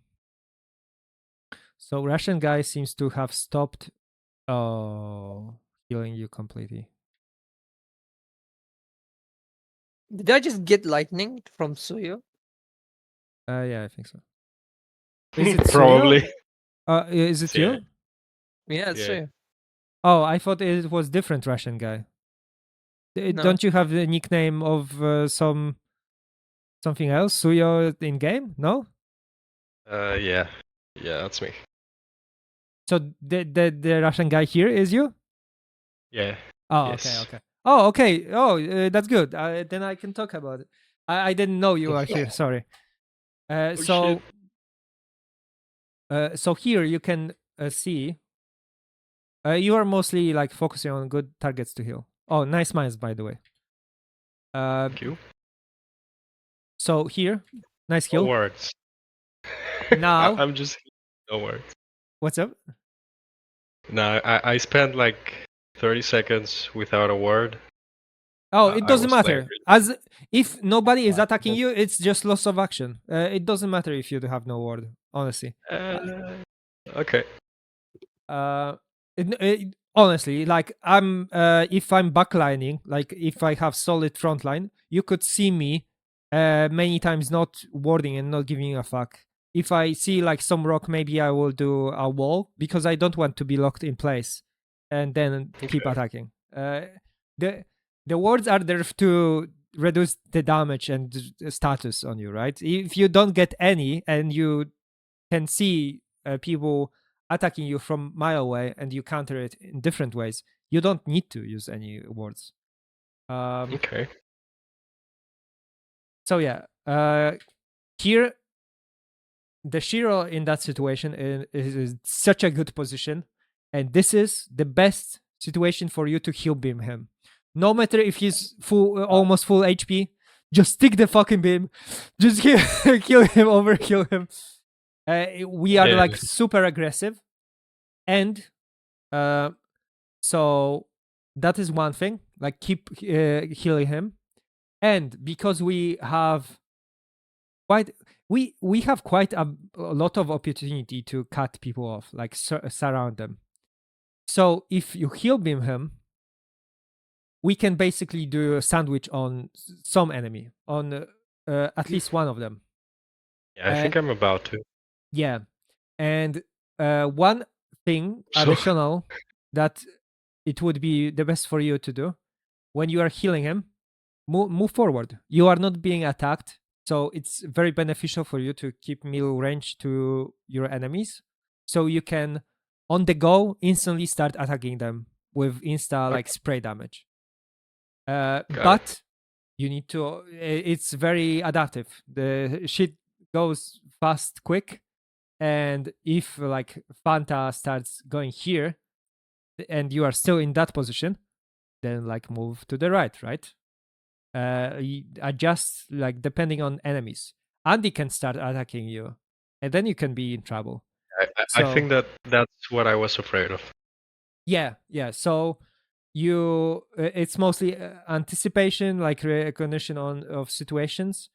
So Russian guy seems to have stopped healing you completely. Did I just get lightning from Suyo? Yeah, I think so. Is it Probably. Suyo? Is it you? Yeah, it's Suyo. Oh, I thought it was different Russian guy. No. Don't you have the nickname of something else? Suyo in game? No? Yeah, that's me. So the Russian guy here is you? Yeah. Oh, yes. okay. Oh, okay. Oh, that's good. Then I can talk about it. I didn't know you are here. Sorry. So here you can see. You are mostly like focusing on good targets to heal. Oh, nice mines, by the way. Thank you. So here, nice heal. No words. Now I'm just no words. What's up? No, I spent like 30 seconds without a word. Oh, it doesn't was matter. like- As if nobody is attacking you, it's just loss of action. It doesn't matter if you have no ward, honestly. Okay. Honestly, like if I'm backlining, like if I have solid frontline, you could see me many times not warding and not giving a fuck. If I see like some rock, maybe I will do a wall because I don't want to be locked in place and then keep attacking. The wards are there to reduce the damage and status on you, right? If you don't get any and you can see people attacking you from mile away and you counter it in different ways, you don't need to use any wards. Okay. So yeah, here the Shiro in that situation is such a good position, and this is the best situation for you to heal beam him. No matter if he's almost full HP, just stick the fucking beam, just kill him, overkill him, We are Yeah. like super aggressive, and so that is one thing. Like keep healing him, and because we have quite a lot of opportunity to cut people off, like surround them. So if you heal beam him, we can basically do a sandwich on some enemy, on at least one of them. Yeah, I think I'm about to. Yeah, and one thing So- additional that it would be the best for you to do when you are healing him, move forward. You are not being attacked, so it's very beneficial for you to keep melee range to your enemies, so you can on the go instantly start attacking them with like spray damage. But you need to. It's very adaptive. The shit goes fast, quick, and if like Fanta starts going here, and you are still in that position, then like move to the right, right? Adjust like depending on enemies. Andy can start attacking you, and then you can be in trouble. I think that's what I was afraid of. Yeah. So it's mostly anticipation, like recognition of situations,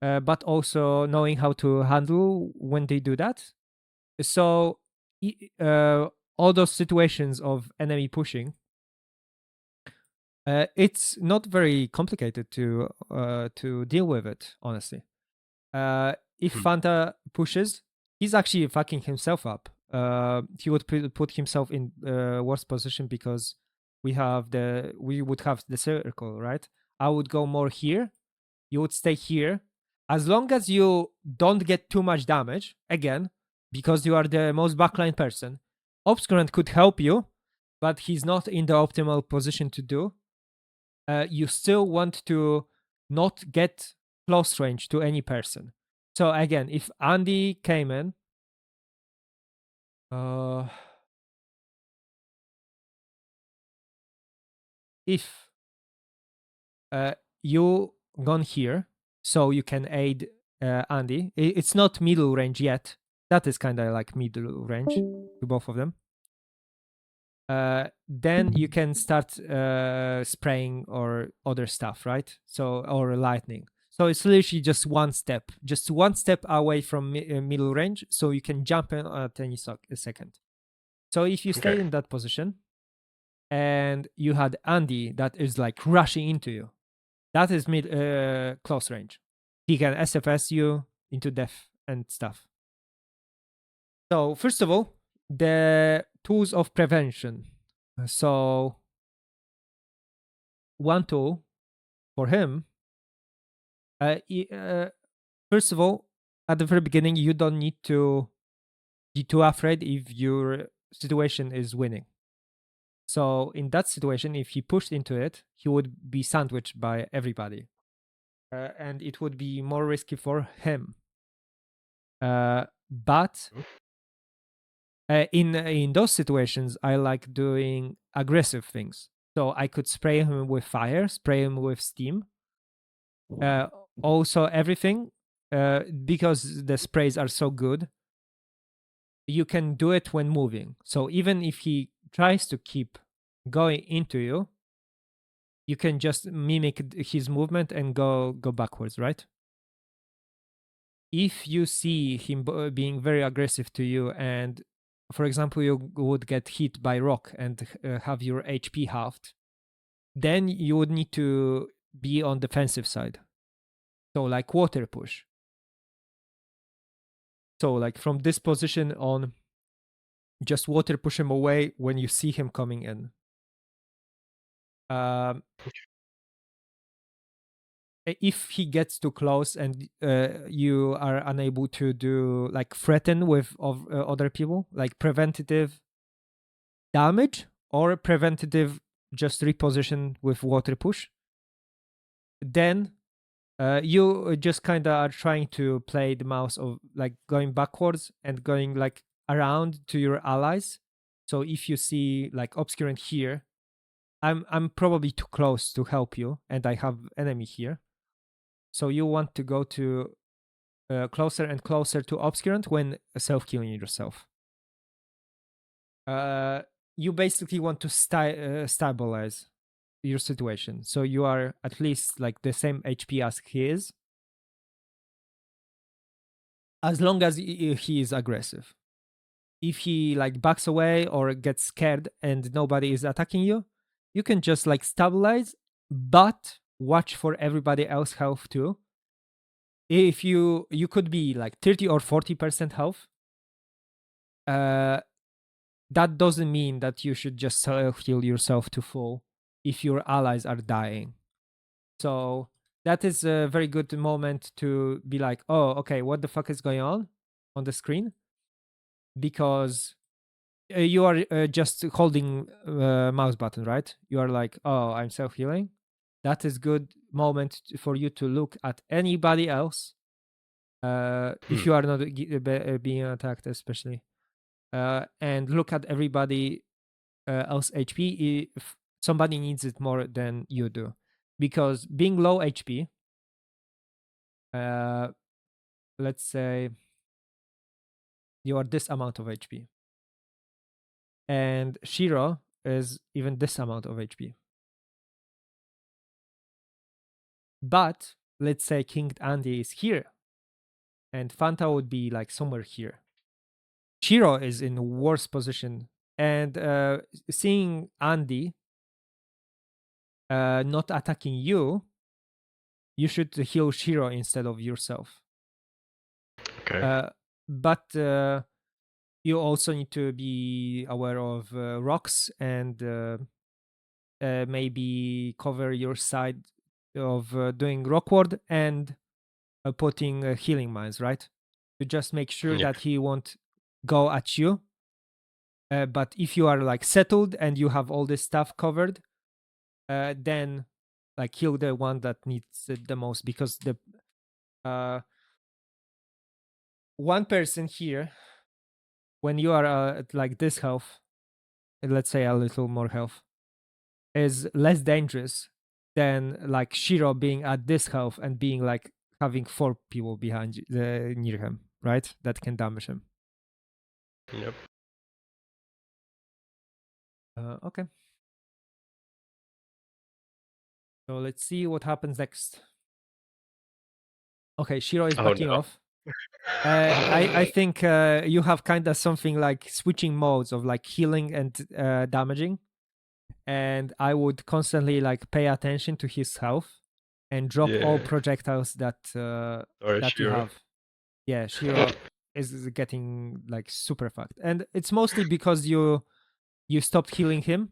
but also knowing how to handle when they do that. So all those situations of enemy pushing, it's not very complicated to deal with it, honestly. If Fanta pushes, he's actually fucking himself up. He would put himself in worse position because we would have the circle, right? I would go more here. You would stay here. As long as you don't get too much damage, again, because you are the most backline person, Obscurant could help you, but he's not in the optimal position to do. You still want to not get close range to any person. So again, if Andy came in, if you gone here, so you can aid Andy. It's not middle range yet. That is kind of like middle range to both of them. Then you can start spraying or other stuff, right? So or lightning. So it's literally just one step away from middle range, so you can jump in at any second. So if you stay in that position, and you had Andy that is like rushing into you, that is close range. He can SFS you into death and stuff. So first of all, the tools of prevention. So one tool for him, first of all, at the very beginning, you don't need to be too afraid if your situation is winning. So in that situation, if he pushed into it, he would be sandwiched by everybody, and it would be more risky for him. But in those situations, I like doing aggressive things. So I could spray him with fire, spray him with steam. Also, everything because the sprays are so good, you can do it when moving. So even if he tries to keep going into you, you can just mimic his movement and go backwards, right? If you see him being very aggressive to you, and for example you would get hit by rock and have your HP halved, then you would need to be on defensive side. So like water push. So like from this position on, just water push him away when you see him coming in. If he gets too close and you are unable to do like threaten with other people, like preventative damage or preventative just reposition with water push, then you just kind of are trying to play the mouse of like going backwards and going like around to your allies. So if you see like Obscurant here, I'm probably too close to help you and I have enemy here. So you want to go to closer and closer to obscurant when self-killing yourself. You basically want to stabilize your situation, so you are at least like the same HP as he is, as long as he is aggressive. If he like backs away or gets scared and nobody is attacking you, you can just like stabilize, but watch for everybody else health too. If you could be like 30 or 40% health, that doesn't mean that you should just self-heal yourself to full if your allies are dying. So that is a very good moment to be like, oh, okay, what the fuck is going on the screen? Because you are just holding mouse button, right? You are like, oh, I'm self-healing. That is good moment for you to look at anybody else. If you are not being attacked, especially. And look at everybody else HP if somebody needs it more than you do. Because being low HP, let's say you are this amount of HP. And Shiro is even this amount of HP. But let's say King Andy is here. And Fanta would be like somewhere here. Shiro is in a worse position. And seeing Andy not attacking you, you should heal Shiro instead of yourself. Okay. But you also need to be aware of rocks and maybe cover your side of doing rock ward and putting healing mines, right? To just make sure Yeah. that he won't go at you. But if you are like settled and you have all this stuff covered, then like kill the one that needs it the most, because the one person here, when you are at like this health, let's say a little more health, is less dangerous than like Shiro being at this health and being like having 4 people behind near him, right? That can damage him. Yep. Okay. So let's see what happens next. Okay, Shiro is Oh, backing no. off. I think you have kind of something like switching modes of like healing and damaging, and I would constantly like pay attention to his health and drop all Yeah. projectiles that Or that you Shiro. have. Yeah, Shiro is getting like super fucked, and it's mostly because you stopped healing him,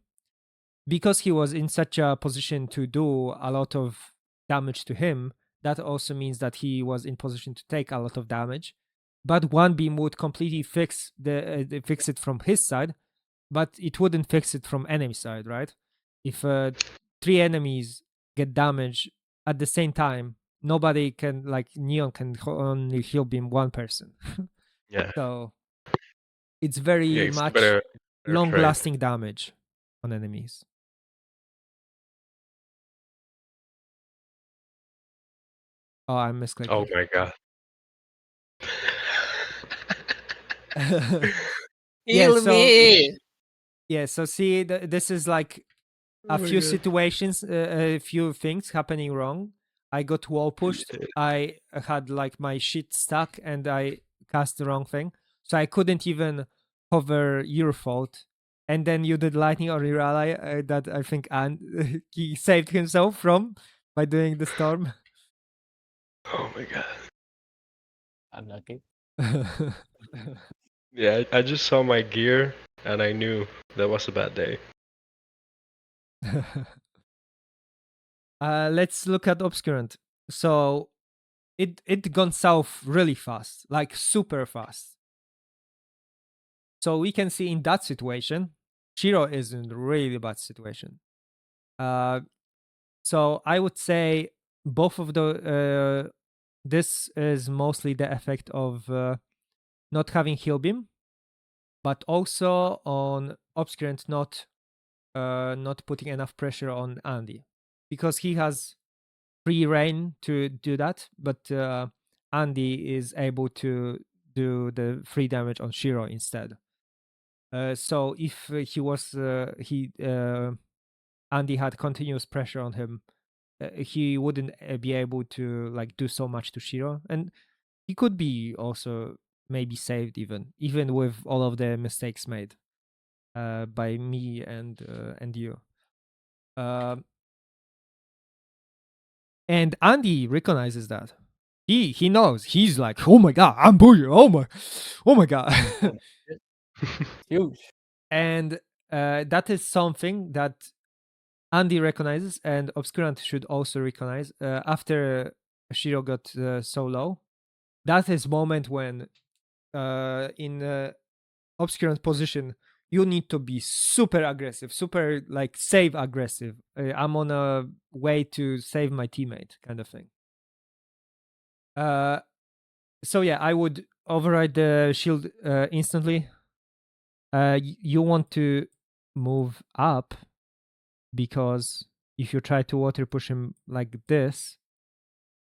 because he was in such a position to do a lot of damage to him. That also means that he was in position to take a lot of damage. But one beam would completely fix fix it from his side, but it wouldn't fix it from enemy side, right? If 3 enemies get damaged at the same time, nobody can, like Neon can only heal beam one person. Yeah. So it's Yeah, very it's much better long trade. lasting damage on enemies. Oh, I'm misclicking. Oh my god. Yeah, Heal so me. yeah, so see, this is like a Oh my few god. situations, a few things happening wrong. I got wall pushed. I had like my shit stuck, and I cast the wrong thing, so I couldn't even cover your fault. And then you did lightning on your ally that I think he saved himself from by doing the storm. Oh my god. Unlucky. Yeah, I just saw my gear and I knew that was a bad day. Let's look at obscurant. So it gone south really fast, like super fast. So we can see in that situation, Shiro is in a really bad situation. So I would say both of the this is mostly the effect of not having heal beam, but also on obscurant not putting enough pressure on Andy, because he has free reign to do that, but Andy is able to do the free damage on Shiro instead. So if Andy had continuous pressure on him, he wouldn't be able to like do so much to Shiro, and he could be also maybe saved even with all of the mistakes made by me and you. And Andy recognizes that. He knows. He's like, oh my god, I'm bullying. Oh my god. Huge. And that is something that Andy recognizes, and Obscurant should also recognize. After Shiro got so low, that is moment when in Obscurant position you need to be super aggressive, super like save aggressive. I'm on a way to save my teammate, kind of thing. So yeah, I would override the shield instantly. You want to move up because if you try to water push him like this,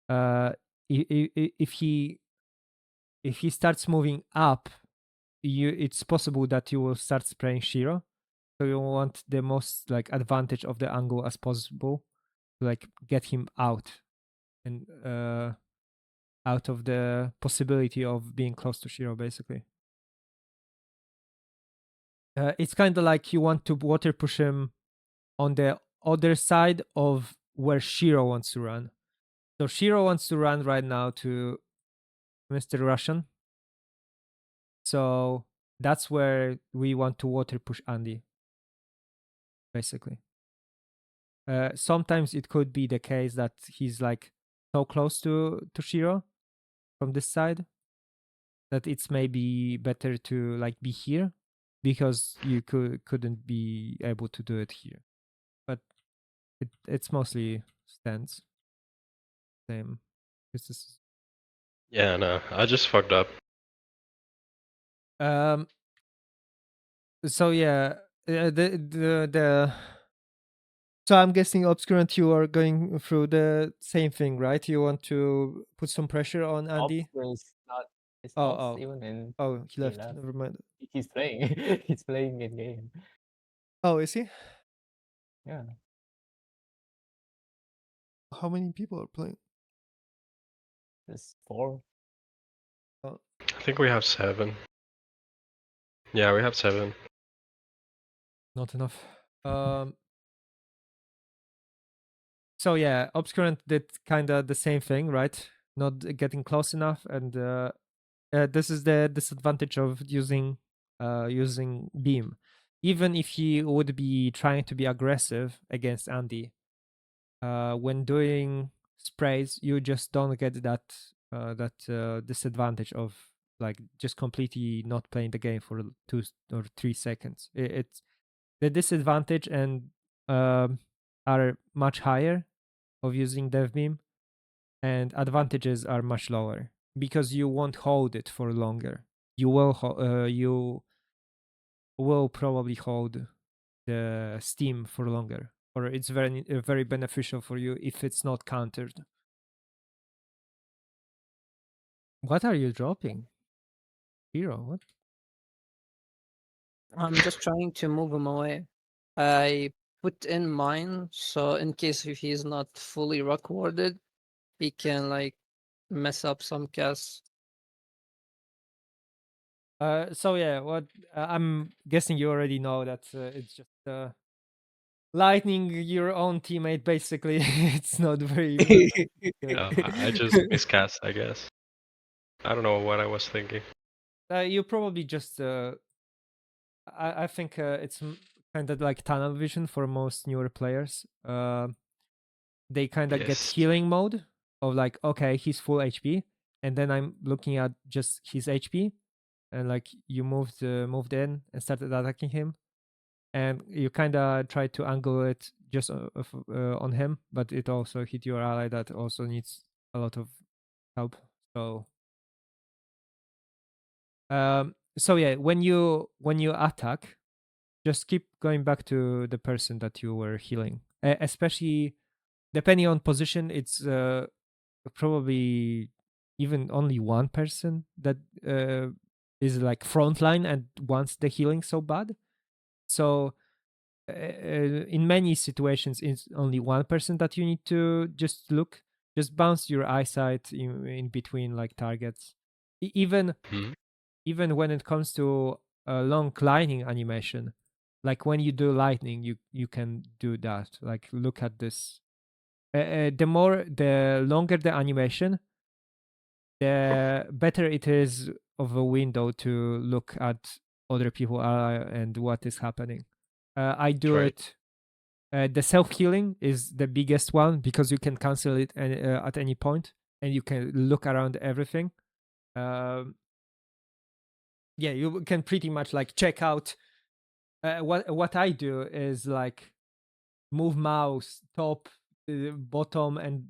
if he starts moving up, it's possible that you will start spraying Shiro. So you want the most like advantage of the angle as possible to like get him out and out of the possibility of being close to Shiro, basically. It's kind of like you want to water push him on the other side of where Shiro wants to run. So Shiro wants to run right now to Mr. Russian. So that's where we want to water push Andy, basically. Sometimes it could be the case that he's like so close to Shiro from this side that it's maybe better to like be here because you couldn't be able to do it here. But it's mostly stands. Same. This is Yeah, no, I just fucked up. So yeah, the so I'm guessing Obscurant, you are going through the same thing, right? You want to put some pressure on Andy. It's not. It's Oh, not oh. even in. Oh, he He left. left. Never mind. He's playing. He's playing in game. Oh, is he? Yeah. How many people are playing? There's 4. Oh. I think we have 7. Yeah, we have 7. Not enough. So yeah, Obscurant did kind of the same thing, right? Not getting close enough, and this is the disadvantage of using beam. Even if he would be trying to be aggressive against Andy, when doing sprays, you just don't get that disadvantage of like just completely not playing the game for 2 or 3 seconds. It's the disadvantage and are much higher of using dev beam, and advantages are much lower because you won't hold it for longer. You will probably hold the steam for longer, or it's very beneficial for you if it's not countered. What are you dropping? Hero, what? I'm just trying to move him away. I put in mine, so in case if he's not fully rock warded, he can like mess up some casts. So yeah, what I'm guessing you already know that it's just lightning your own teammate. Basically, it's not very. I just miscast, I guess. I don't know what I was thinking. You probably just. I think it's kind of like tunnel vision for most newer players. They kind of get Yes. healing mode of like, okay, he's full HP, and then I'm looking at just his HP, and like you moved in and started attacking him, and you kind of try to angle it just on him, but it also hit your ally that also needs a lot of help. So yeah, when you attack, just keep going back to the person that you were healing, especially depending on position. It's probably even only one person that is like frontline and wants the healing so bad. So in many situations, it's only one person that you need to just look, just bounce your eyesight in between like targets. Even when it comes to a long lightning animation, like when you do lightning, you can do that. Like look at this. The longer the animation, the better it is of a window to look at other people and what is happening. I do Right. it. The self healing is the biggest one because you can cancel it at any point and you can look around everything. Yeah, you can pretty much like check out. What I do is like move mouse top, bottom, and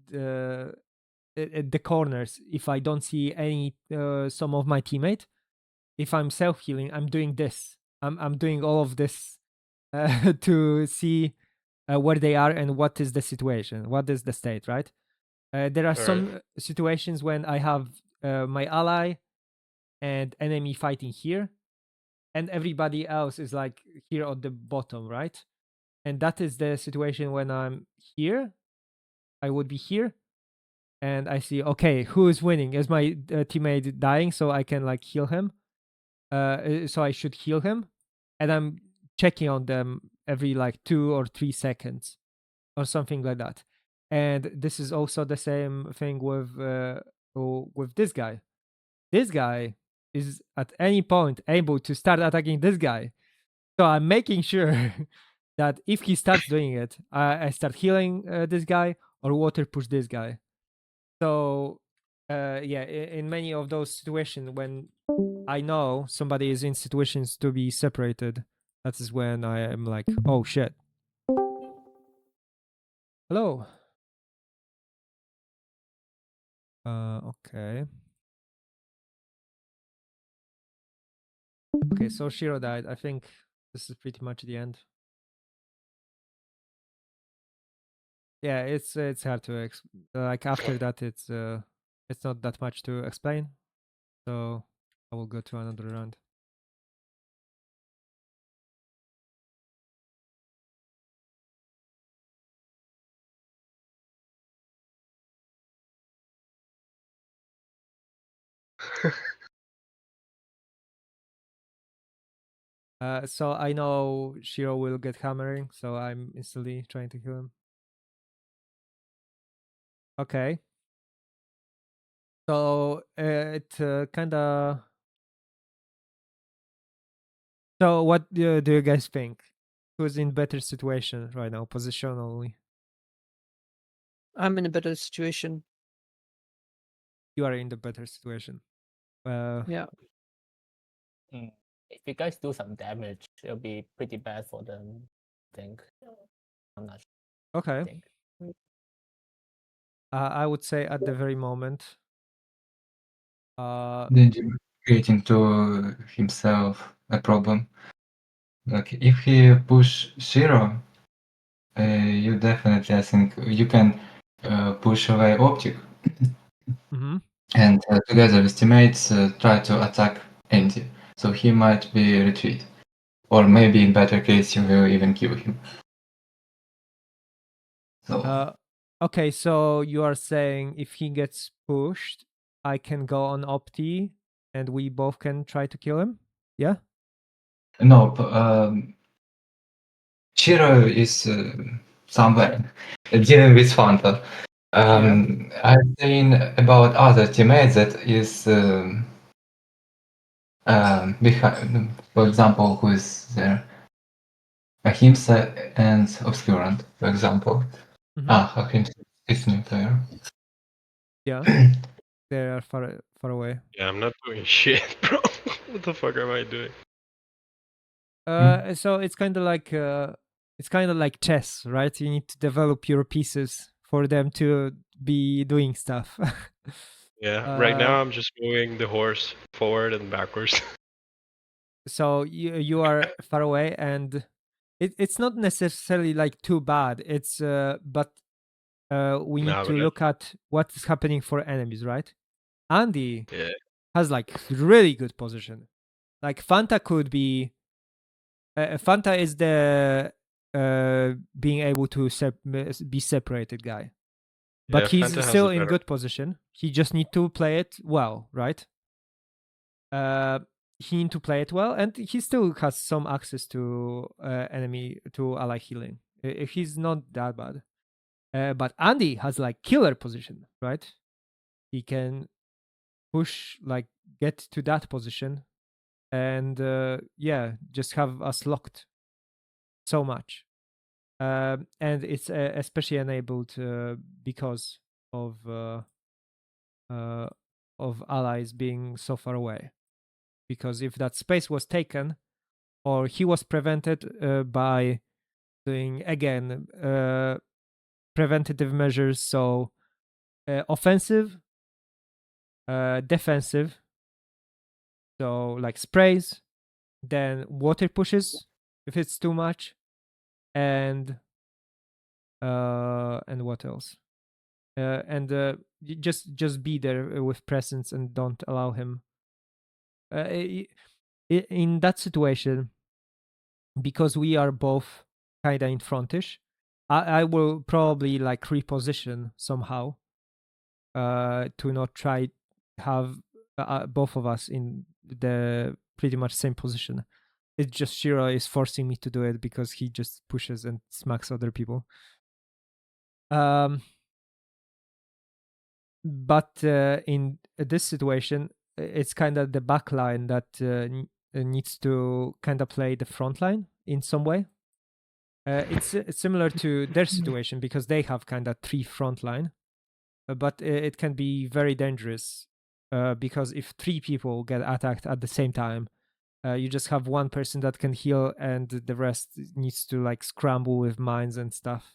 at the corners. If I don't see any some of my teammate, if I'm self healing, I'm doing this. I'm doing all of this to see where they are and what is the situation, what is the state, right? There are some situations when I have my ally and enemy fighting here, and everybody else is like here at the bottom, right? And that is the situation when I'm here. I would be here, and I see, okay, who is winning? Is my teammate dying? So I can like heal him. So I should heal him, and I'm checking on them every like 2 or 3 seconds or something like that. And this is also the same thing with this guy. This guy is at any point able to start attacking this guy. So I'm making sure that if he starts doing it, I start healing this guy or water push this guy. So yeah, in many of those situations when I know somebody is in situations to be separated, that is when I am like, oh shit. Hello. Okay. Okay, so Shiro died. I think this is pretty much the end. Yeah, it's hard to like after that it's not that much to explain. So I will go to another round. So I know Shiro will get hammering, so I'm instantly trying to kill him. Okay. So it kind of. So what do you guys think? Who's in better situation right now, positionally? I'm in a better situation. You are in the better situation. Yeah. If you guys do some damage, it'll be pretty bad for them, I think. I'm not sure. Okay. I think. I would say at the very moment. Danger creating to himself a problem. Like if he push Shiro, you definitely, I think, you can push away Optic, and together with teammates try to attack Andy. So he might be retreat, or maybe in better case you will even kill him. So okay, so you are saying if he gets pushed, I can go on Opti, and we both can try to kill him. Yeah. no, Shiro is somewhere dealing with Fanta. I'm saying about other teammates that is behind, for example, who is there? Ahimsa and Obscurant, for example. Ahimsa is new player. Yeah. They are far away. Yeah, I'm not doing shit, bro. What the fuck am I doing? So it's kind of like chess, right? You need to develop your pieces for them to be doing stuff. Yeah, right now I'm just moving the horse forward and backwards. So you are far away, and it's not necessarily like too bad. It's but we need Nah, to but look at what is happening for enemies, right? Andy Yeah. has like really good position. Like Fanta could be. Fanta is the being able to be separated guy, but Yeah, he's Fanta has still a in better. good position. He just need to play it well, right? He need to play it well, and he still has some access to ally healing. He's not that bad. But Andy has like killer position, right? He can push, like get to that position, and yeah, just have us locked so much. And it's especially enabled because of allies being so far away. Because if that space was taken, or he was prevented by doing again preventative measures, so offensive, defensive, so like sprays, then water pushes if it's too much, and what else? And just be there with presence and don't allow him. In that situation, because we are both kinda in frontish, I will probably like reposition somehow to not try have both of us in the pretty much same position. It's just Shiro is forcing me to do it because he just pushes and smacks other people. But in this situation, it's kind of the back line that needs to kind of play the front line in some way. It's similar to their situation because they have kind of 3 front line, but it can be very dangerous because if 3 people get attacked at the same time, you just have one person that can heal and the rest needs to like scramble with mines and stuff.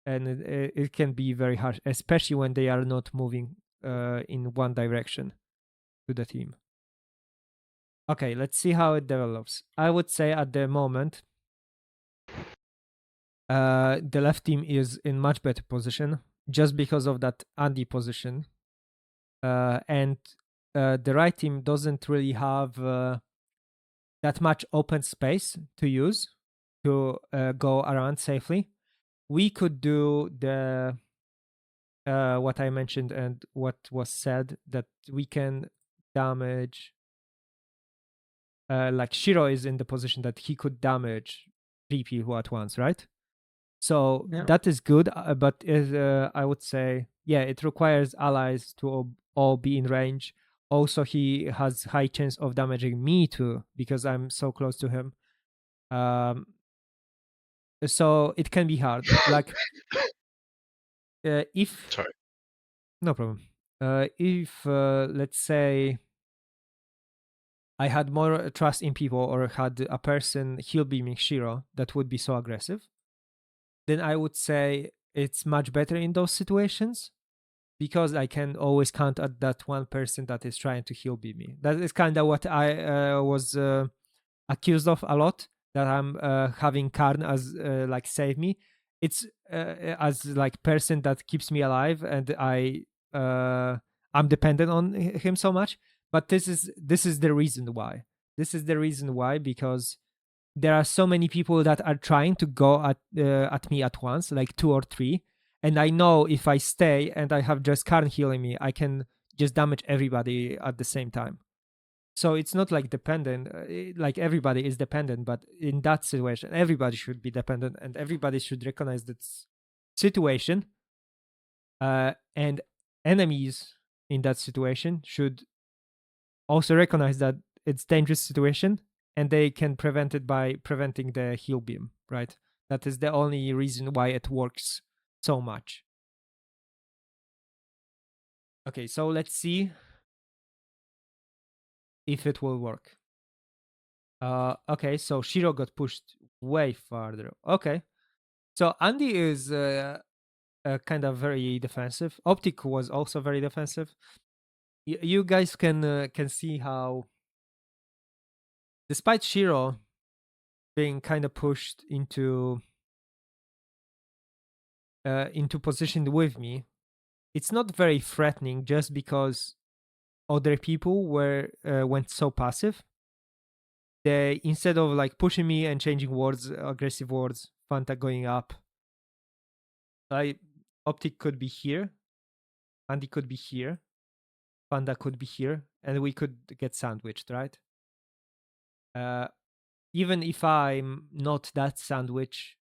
And it can be very harsh, especially when they are not moving in one direction to the team. Okay, let's see how it develops. I would say at the moment, the left team is in much better position just because of that Andy position. And the right team doesn't really have that much open space to use to go around safely. We could do the what I mentioned and what was said, that we can damage. Like Shiro is in the position that he could damage 3 people at once, right? So Yeah. that is good, but I would say, yeah, it requires allies to all be in range. Also, he has high chance of damaging me too because I'm so close to him. So it can be hard. Like, if Sorry. no problem. If let's say I had more trust in people or had a person heal beaming Shiro that would be so aggressive, then I would say it's much better in those situations because I can always count at that one person that is trying to heal beam me. That is kind of what I was accused of a lot, that I'm having Karn as like save me. It's as like person that keeps me alive, and I'm dependent on him so much. But this is the reason why. This is the reason why, because there are so many people that are trying to go at me at once, like 2 or 3, and I know if I stay and I have just Karn healing me, I can just damage everybody at the same time. So it's not like dependent, like everybody is dependent, but in that situation, everybody should be dependent and everybody should recognize that situation. And enemies in that situation should also recognize that it's dangerous situation and they can prevent it by preventing the heal beam, right? That is the only reason why it works so much. Okay, so let's see if it will work. Okay, so Shiro got pushed way farther. Okay, so Andy is kind of very defensive. Optic was also very defensive. You guys can see how, despite Shiro being kind of pushed into position with me, it's not very threatening just because other people went so passive. They, instead of like pushing me and changing words, aggressive words, Fanta going up, Optic could be here, Andy could be here, Fanta could be here, and we could get sandwiched, right? Even if I'm not that sandwich,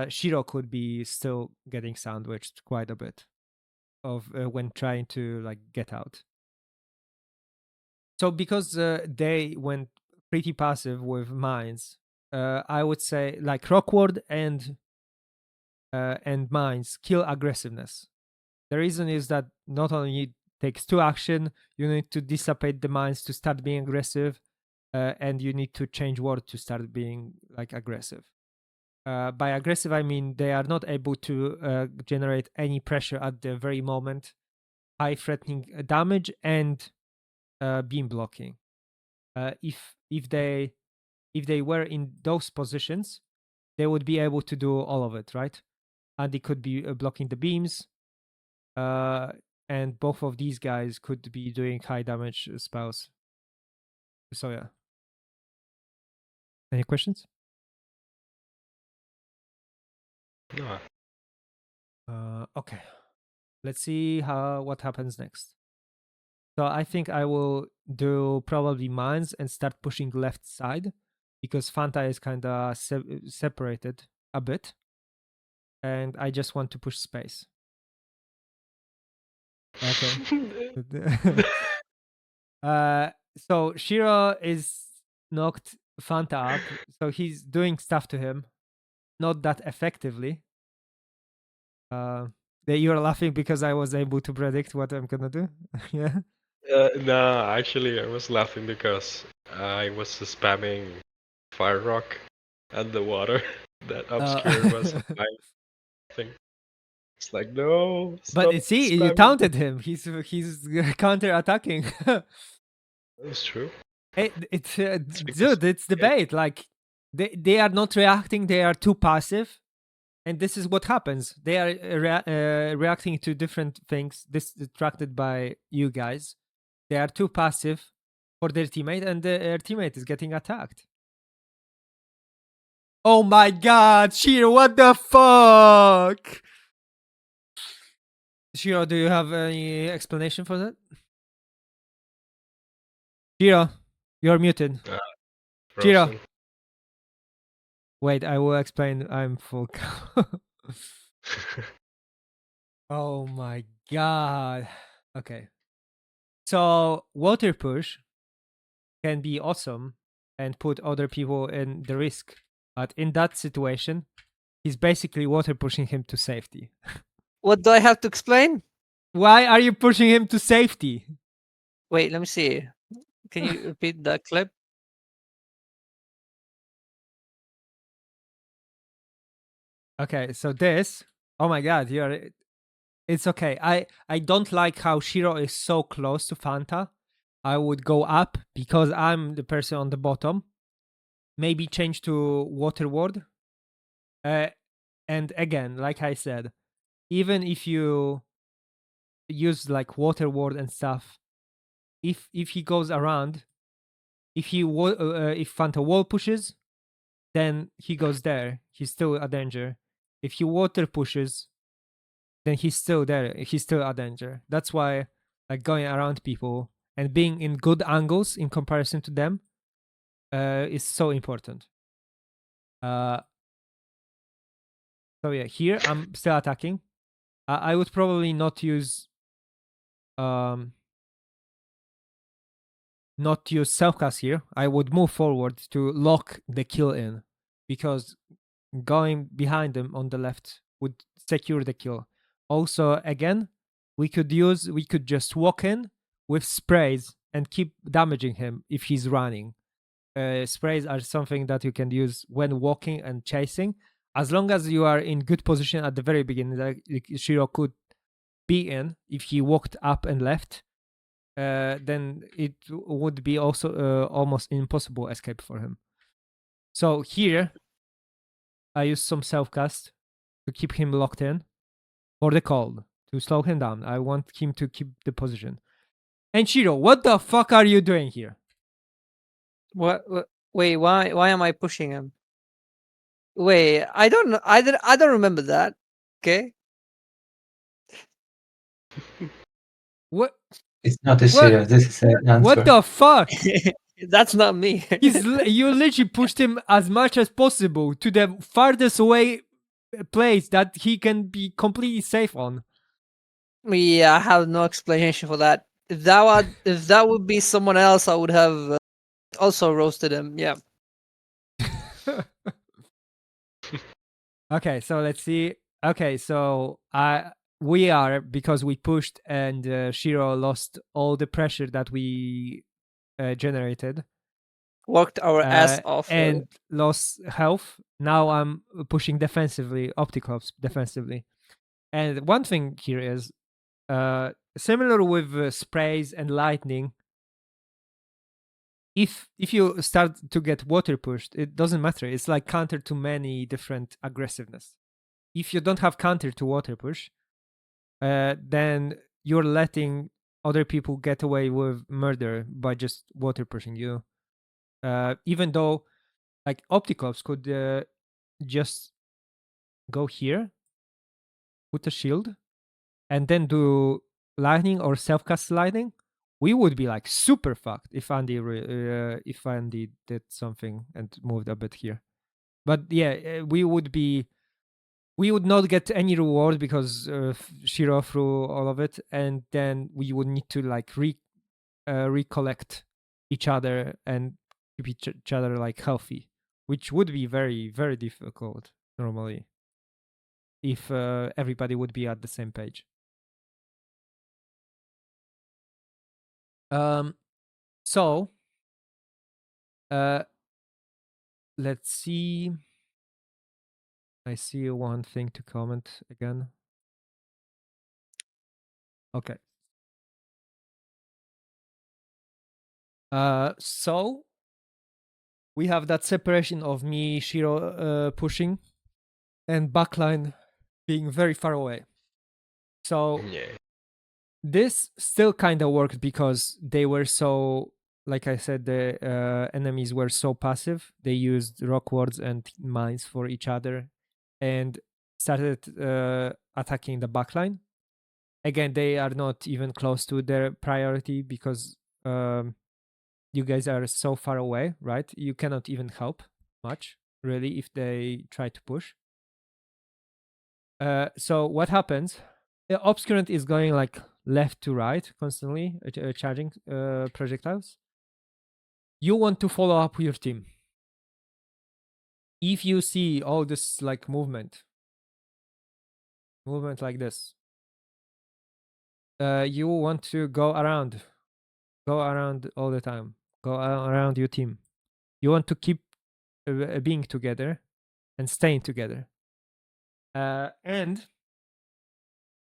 Shiro could be still getting sandwiched quite a bit of when trying to like get out. So because they went pretty passive with mines, I would say like Rockward and mines kill aggressiveness. The reason is that not only it takes 2 action, you need to dissipate the mines to start being aggressive, and you need to change word to start being like aggressive. By aggressive, I mean they are not able to generate any pressure at the very moment, high threatening damage, and beam blocking. If they were in those positions, they would be able to do all of it, right? And they could be blocking the beams, and both of these guys could be doing high damage spells. So yeah. Any questions? No. Okay. Let's see what happens next. So I think I will do probably mines and start pushing left side because Fanta is kind of separated a bit, and I just want to push space. Okay. So Shiro is knocked Fanta up, so he's doing stuff to him, not that effectively. You're laughing because I was able to predict what I'm gonna do. Yeah. No, actually, I was laughing because I was spamming Fire Rock and the water that Obscure was applying. Thing. It's like, no, But stop see, you spamming. taunted him. He's counter attacking. That's true. It's dude, it's debate. Like they are not reacting. They are too passive, and this is what happens. They are reacting to different things, distracted by you guys. They are too passive for their teammate, and their teammate is getting attacked. Oh my god, Shiro, what the fuck? Shiro, do you have any explanation for that? Shiro, you're muted. Shiro. Frozen. Wait, I will explain. I'm full. Oh my god. Okay. So water push can be awesome and put other people in the risk. But in that situation, he's basically water pushing him to safety. What do I have to explain? Why are you pushing him to safety? Wait, let me see. Can you repeat that clip? Okay, so this. Oh my god, it's okay. I don't like how Shiro is so close to Fanta. I would go up because I'm the person on the bottom. Maybe change to Water Ward. And again, like I said, even if you use like Water Ward and stuff, if he goes around, if Fanta wall pushes, then he goes there. He's still a danger. If he water pushes, then he's still there. He's still a danger. That's why like going around people and being in good angles in comparison to them is so important. So yeah, here I'm still attacking. I would probably not use self-cast here. I would move forward to lock the kill in because going behind them on the left would secure the kill. Also, again, we could just walk in with sprays and keep damaging him if he's running. Sprays are something that you can use when walking and chasing, as long as you are in good position at the very beginning, like Shiro could be in if he walked up and left. Then it would be also almost impossible escape for him. So here, I use some self-cast to keep him locked in for the cold, to slow him down. I want him to keep the position. And Shiro, what the fuck are you doing here? What? Wait, why am I pushing him? Wait, I don't know. I don't remember that. Okay. What? It's not a What? serious. This is an answer. What the fuck? That's not me. You literally pushed him as much as possible to the farthest away place that he can be completely safe on. Yeah, I have no explanation for that. If that would be someone else, I would have also roasted him. Yeah. Okay, so let's see. Okay, so we are, because we pushed and Shiro lost all the pressure that we generated. Worked our ass off. And lost health. Now I'm pushing defensively, Opticops defensively. And one thing here is similar with sprays and lightning. If you start to get water pushed, it doesn't matter. It's like counter to many different aggressiveness. If you don't have counter to water push, then you're letting other people get away with murder by just water pushing you. Even though, like, Opticops could just go here, put a shield, and then do lightning or self-cast lightning, we would be like super fucked if Andy did something and moved a bit here. But yeah, we would not get any reward because Shiro threw all of it, and then we would need to like recollect each other and keep each other like healthy, which would be very, very difficult normally if everybody would be at the same page. So let's see. I see one thing to comment again. Okay. So we have that separation of me, Shiro pushing, and backline being very far away. So Yeah. this still kind of worked because they were so, like I said, the enemies were so passive. They used rock wards and mines for each other and started attacking the backline. Again, they are not even close to their priority because you guys are so far away, right? You cannot even help much, really, if they try to push. So what happens? Obscurant is going like left to right constantly, charging projectiles. You want to follow up with your team. If you see all this like movement like this, you want to go around all the time. Go around your team. You want to keep being together and staying together. And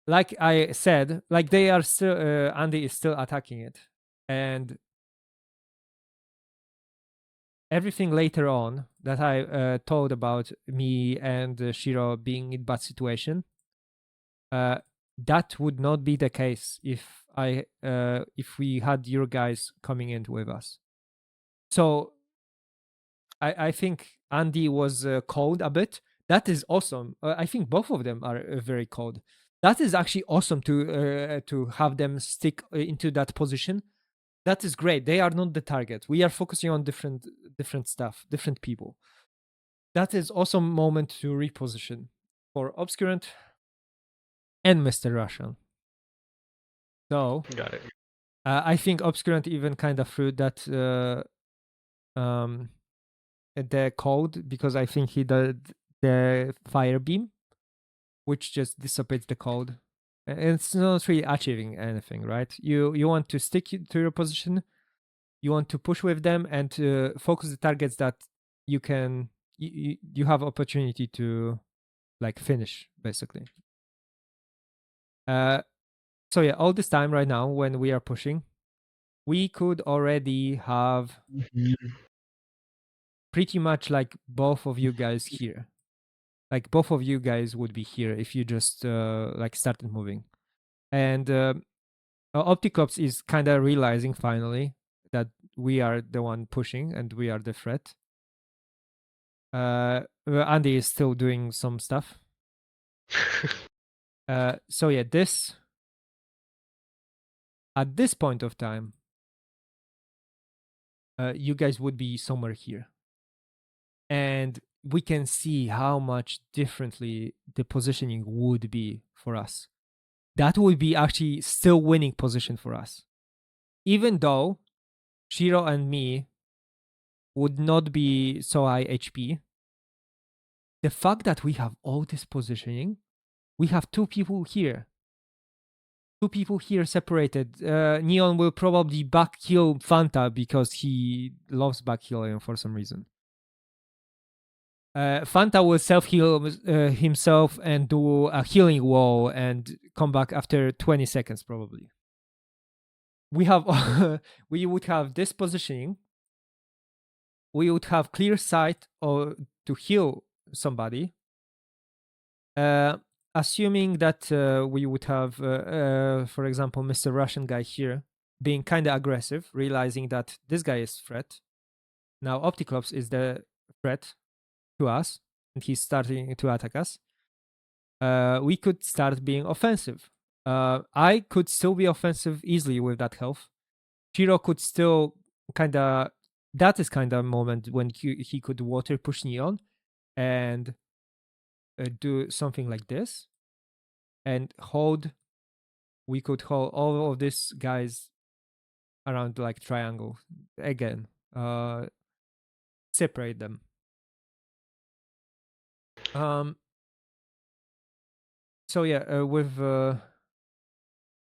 like I said, like they are still, Andy is still attacking it, and everything later on that I told about me and Shiro being in bad situation, that would not be the case if we had your guys coming in with us. So I think Andy was cold a bit. That is awesome. I think both of them are very cold. That is actually awesome to have them stick into that position. That is great. They are not the target. We are focusing on different stuff, different people. That is awesome moment to reposition for Obscurant and Mr. Russian. So Got it. I think Obscurant even kind of threw that the code because I think he did the fire beam, which just dissipates the code. And it's not really achieving anything, right? You want to stick to your position, you want to push with them and focus the targets that you can you have opportunity to like finish basically. So yeah, all this time right now when we are pushing, we could already have pretty much like both of you guys here. Like both of you guys would be here if you just like started moving. And Opticlops is kind of realizing finally that we are the one pushing and we are the threat. Andy is still doing some stuff. So yeah, this at this point of time, you guys would be somewhere here, and we can see how much differently the positioning would be for us. That would be actually still winning position for us, even though Shiro and me would not be so high HP. The fact that we have all this positioning, we have two people here separated. Neon will probably back heal Fanta because he loves back healing for some reason. Fanta will self heal himself and do a healing wall and come back after 20 seconds probably. We have we would have this positioning. We would have clear sight or to heal somebody. Assuming that we would have, for example, Mr. Russian guy here being kind of aggressive, realizing that this guy is threat. Now Opticlops is the threat to us, and he's starting to attack us. We could start being offensive. I could still be offensive easily with that health. Shiro could still kind of. That is kind of a moment when he could water push Neon and do something like this and hold. We could hold all of these guys around like triangle again. Separate them. So yeah, with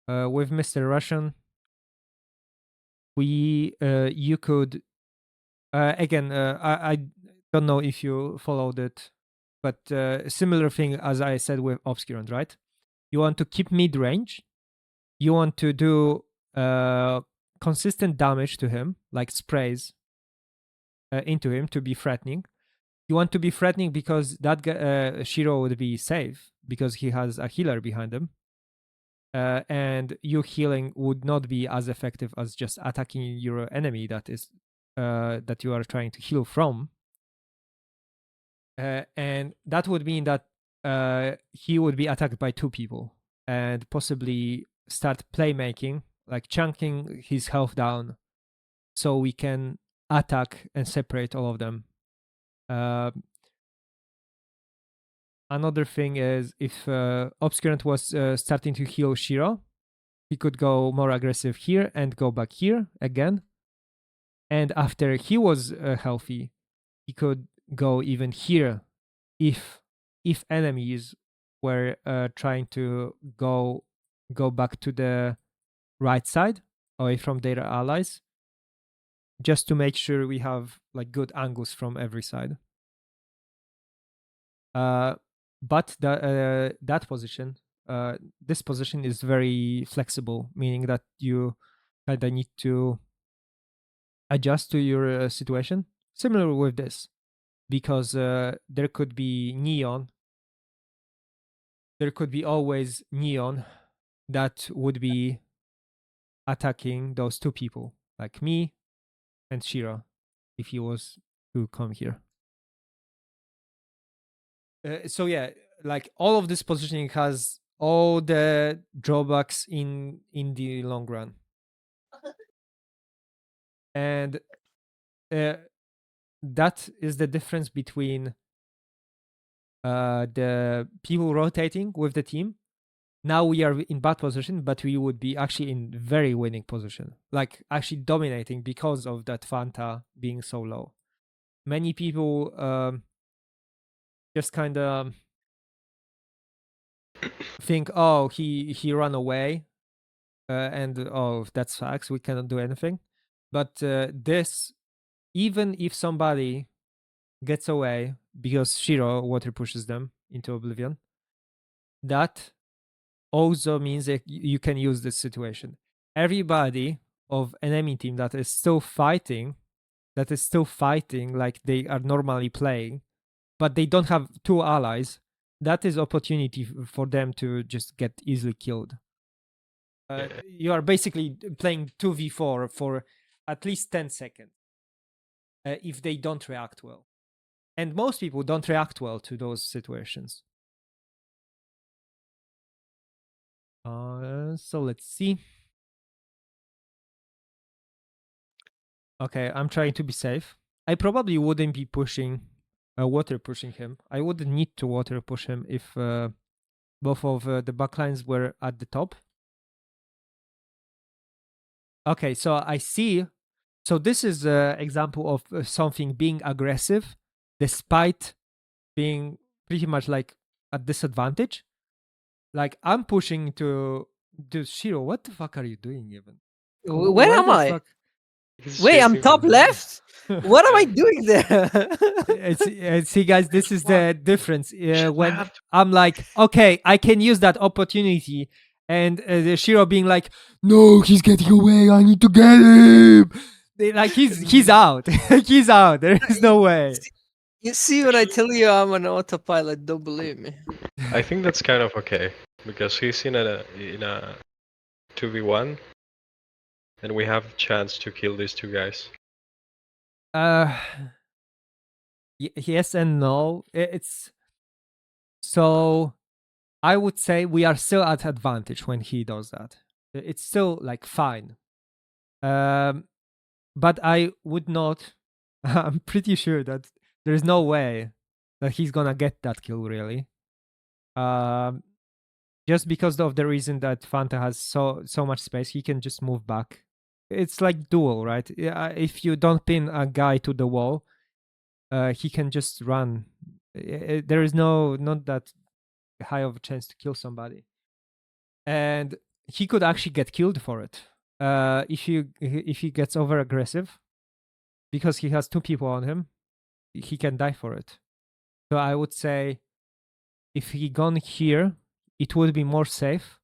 Mr. Russian, we you could again. I don't know if you followed it, but similar thing as I said with Obscurant, right? You want to keep mid range. You want to do consistent damage to him, like sprays into him to be threatening. You want to be threatening because that guy, Shiro would be safe because he has a healer behind him. And you healing would not be as effective as just attacking your enemy that is that you are trying to heal from. And that would mean that he would be attacked by two people and possibly start playmaking, like chunking his health down so we can attack and separate all of them. Another thing is if Obscurant was starting to heal Shiro, he could go more aggressive here and go back here again. And after he was healthy, he could go even here if enemies were trying to go back to the right side away from their allies, just to make sure we have like good angles from every side. But that position, this position is very flexible, meaning that you kind of need to adjust to your situation. Similar with this, because there could be Neon. There could be always Neon that would be attacking those two people, like me and Shira, if he was to come here. So yeah, like all of this positioning has all the drawbacks in the long run, and that is the difference between the people rotating with the team. Now we are in bad position, but we would be actually in very winning position, like actually dominating because of that Fanta being so low. Many people just kind of think, oh, he ran away, and oh, that's facts. We cannot do anything. But this, even if somebody gets away because Shiro water pushes them into oblivion, that also means that you can use this situation. Everybody of enemy team that is still fighting like they are normally playing, but they don't have two allies, that is opportunity for them to just get easily killed. You are basically playing 2v4 for at least 10 seconds if they don't react well. And most people don't react well to those situations. So let's see. Okay, I'm trying to be safe. I probably wouldn't be pushing, water pushing him. I wouldn't need to water push him if both of the backlines were at the top. Okay, so I see. So this is an example of something being aggressive despite being pretty much like a disadvantage. Like I'm pushing to Shiro. What the fuck are you doing even? Where Why am the I? fuck? Wait, I'm top left? What am I doing there? See, guys, this is the difference. When have to- I'm like, okay, I can use that opportunity, and the Shiro being like, no, he's getting away. I need to get him. Like he's out. He's out. There is no way. You see, when I tell you I'm an autopilot, don't believe me. I think that's kind of okay because he's in a 2v1, and we have a chance to kill these two guys. Yes and no. It's so. I would say we are still at advantage when he does that. It's still like fine. But I would not. I'm pretty sure that there's no way that he's gonna get that kill really. Just because of the reason that Fanta has so much space, he can just move back. It's like duel, right? If you don't pin a guy to the wall, he can just run. There is not that high of a chance to kill somebody, and he could actually get killed for it. If he gets over aggressive, because he has two people on him, he can die for it. So I would say, if he gone here, it would be more safe.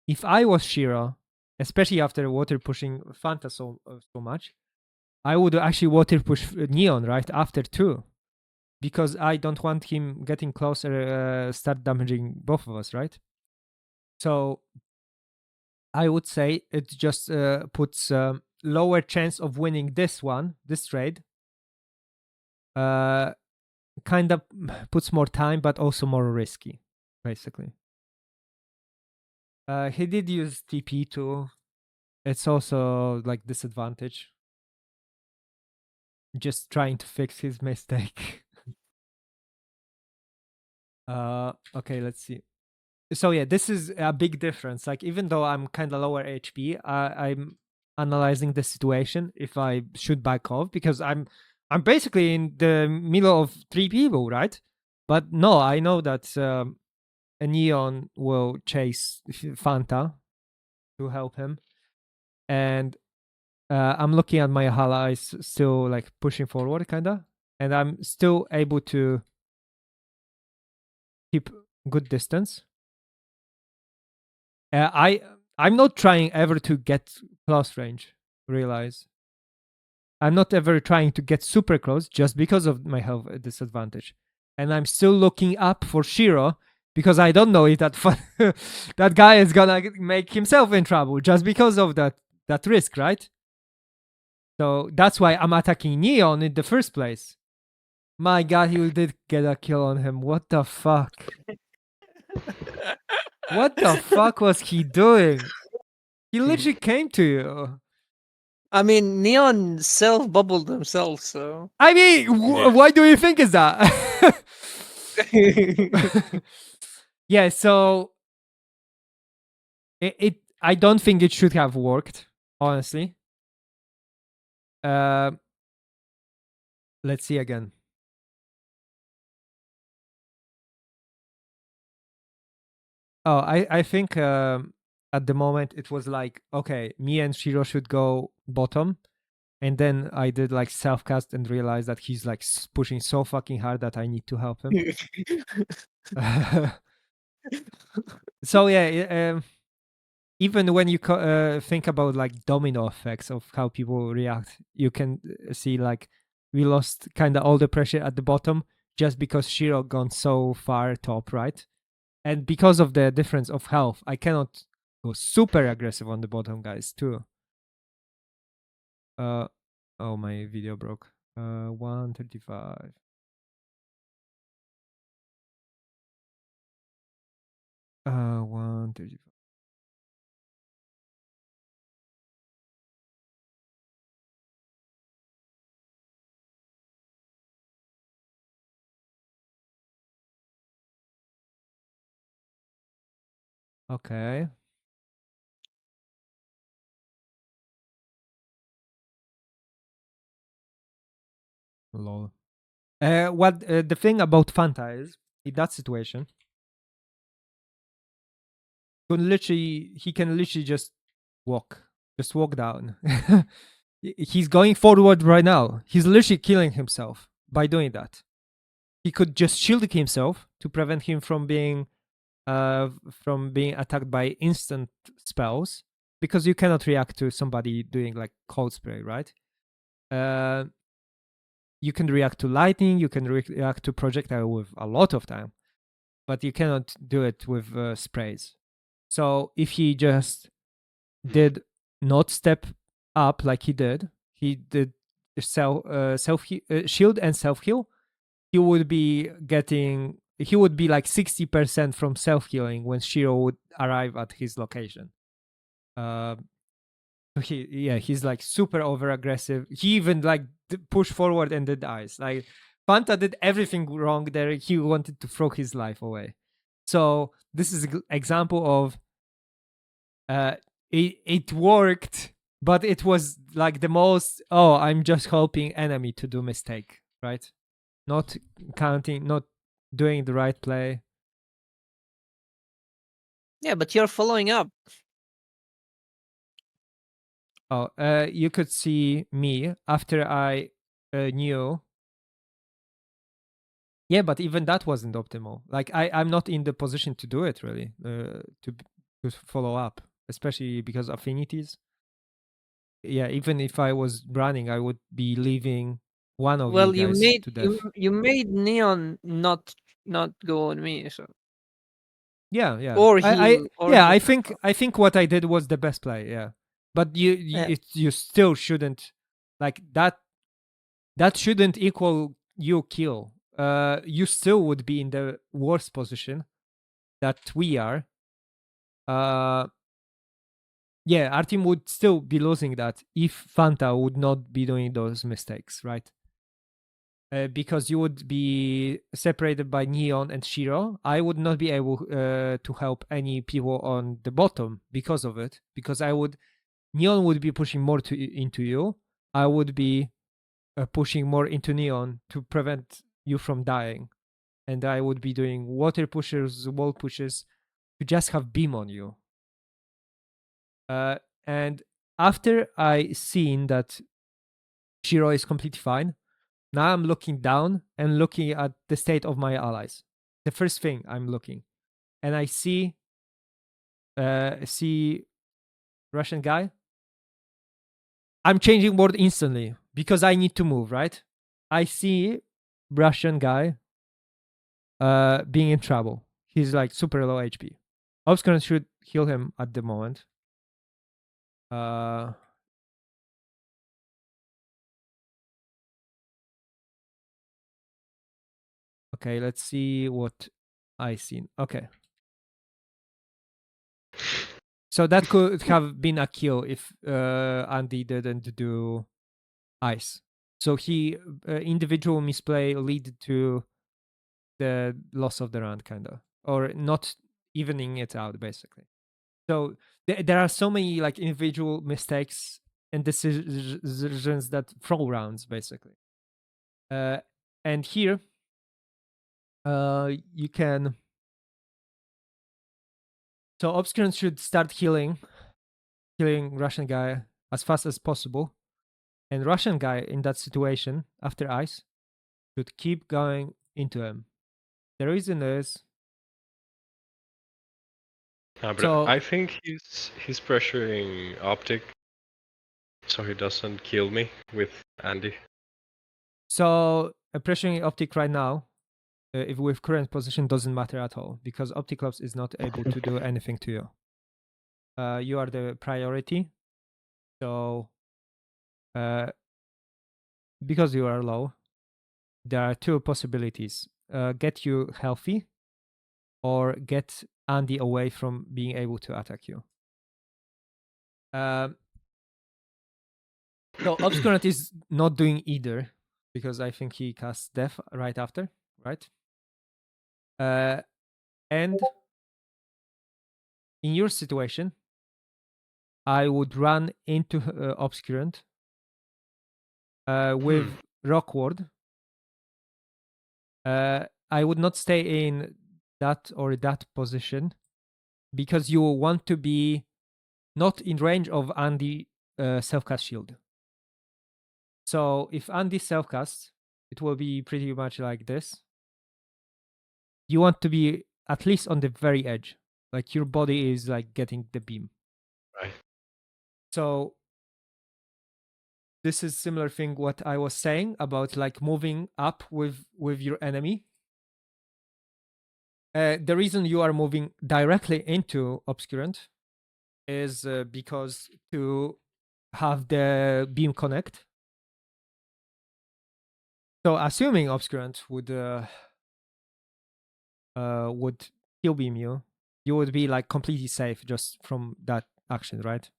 If I was Shiro, especially after water pushing Fanta so much, I would actually water push Neon right after too, because I don't want him getting closer, start damaging both of us, right? So I would say it just puts lower chance of winning this trade. Kind of puts more time, but also more risky, basically. He did use TP too. It's also like disadvantage. Just trying to fix his mistake. Okay, let's see. So yeah, this is a big difference. Like even though I'm kind of lower HP, I'm analyzing the situation if I should back off, because I'm basically in the middle of three people, right? But no, I know that a Neon will chase Fanta to help him, and I'm looking at my allies still like pushing forward, kinda, and I'm still able to keep good distance. I'm not trying ever to get close range. Realize, I'm not ever trying to get super close just because of my health disadvantage, and I'm still looking up for Shiro because I don't know if that that guy is gonna make himself in trouble just because of that risk, right? So that's why I'm attacking Neon in the first place. My God, he did get a kill on him. What the fuck? What the fuck was he doing? He literally came to you. I mean, Neon self-bubbled himself, so... I mean, why do you think is that? Yeah, so... I don't think it should have worked, honestly. Let's see again. Oh, I think at the moment it was like, okay, me and Shiro should go bottom, and then I did like self cast and realized that he's like pushing so fucking hard that I need to help him. So yeah, even when you think about like domino effects of how people react, you can see like we lost kind of all the pressure at the bottom just because Shiro gone so far top, right? And because of the difference of health, I cannot Go super aggressive on the bottom guys too. Oh, my video broke. 135. Uh, 135. Okay. Lol. What the thing about Fanta is, in that situation, he can literally just walk down. He's going forward right now. He's literally killing himself by doing that. He could just shield himself to prevent him from being attacked by instant spells, because you cannot react to somebody doing like cold spray, right? You can react to lightning, you can react to projectile with a lot of time, but you cannot do it with sprays. So if he just did not step up like he did self shield and self heal, he would be like 60% from self healing when Shiro would arrive at his location. He's like super over aggressive. He even like pushed forward and did ice. Like Fanta did everything wrong there. He wanted to throw his life away. So this is an example of it worked, but it was like the most, I'm just helping enemy to do mistake, right? Not counting, not doing the right play. Yeah, but you're following up. You could see me after I knew. Yeah, but even that wasn't optimal. Like I'm not in the position to do it really, to follow up, especially because affinities. Yeah, even if I was running, I would be leaving one of Well, you you guys made to death. you made Neon not go on me, so Yeah. or heal or yeah, heal I think what I did was the best play. Yeah, but you still shouldn't, like that. That shouldn't equal you kill. You still would be in the worst position that we are. Yeah, our team would still be losing that if Fanta would not be doing those mistakes, right? Because you would be separated by Neon and Shiro. I would not be able to help any people on the bottom because of it. Because Neon would be pushing more into you. I would be pushing more into Neon to prevent you from dying. And I would be doing water pushes, wall pushes to just have beam on you. And after I seen that Shiro is completely fine, now I'm looking down and looking at the state of my allies. The first thing I'm looking, and I see Russian guy. I'm changing word instantly because I need to move, right? I see Russian guy being in trouble. He's like super low HP. Obscurant should heal him at the moment. Okay, let's see what I seen. Okay. So that could have been a kill if Andy didn't do ice. So he individual misplay lead to the loss of the round, kind of, or not evening it out, basically. So there are so many like individual mistakes and decisions that throw rounds, basically. And here, you can. So Obscurant should start killing Russian guy as fast as possible, and Russian guy in that situation after ice should keep going into him. The reason is, But so I think he's pressuring Optic, so he doesn't kill me with Andy. So pressuring Optic right now, if with current position, doesn't matter at all because Opticlops is not able to do anything to you. you are the priority. So because you are low, there are two possibilities: get you healthy, or get Andy away from being able to attack you. So Obscurant is not doing either, because I think he casts Death right after, right? And in your situation, I would run into Obscurant with Rock Ward. I would not stay in that or that position, because you want to be not in range of Andy self-cast shield. So if Andy self-casts, it will be pretty much like this. You want to be at least on the very edge, like your body is like getting the beam. Right. So this is similar thing what I was saying about like moving up with your enemy. The reason you are moving directly into Obscurant is because to have the beam connect. So assuming Obscurant would kill beam you, you would be like completely safe just from that action, right?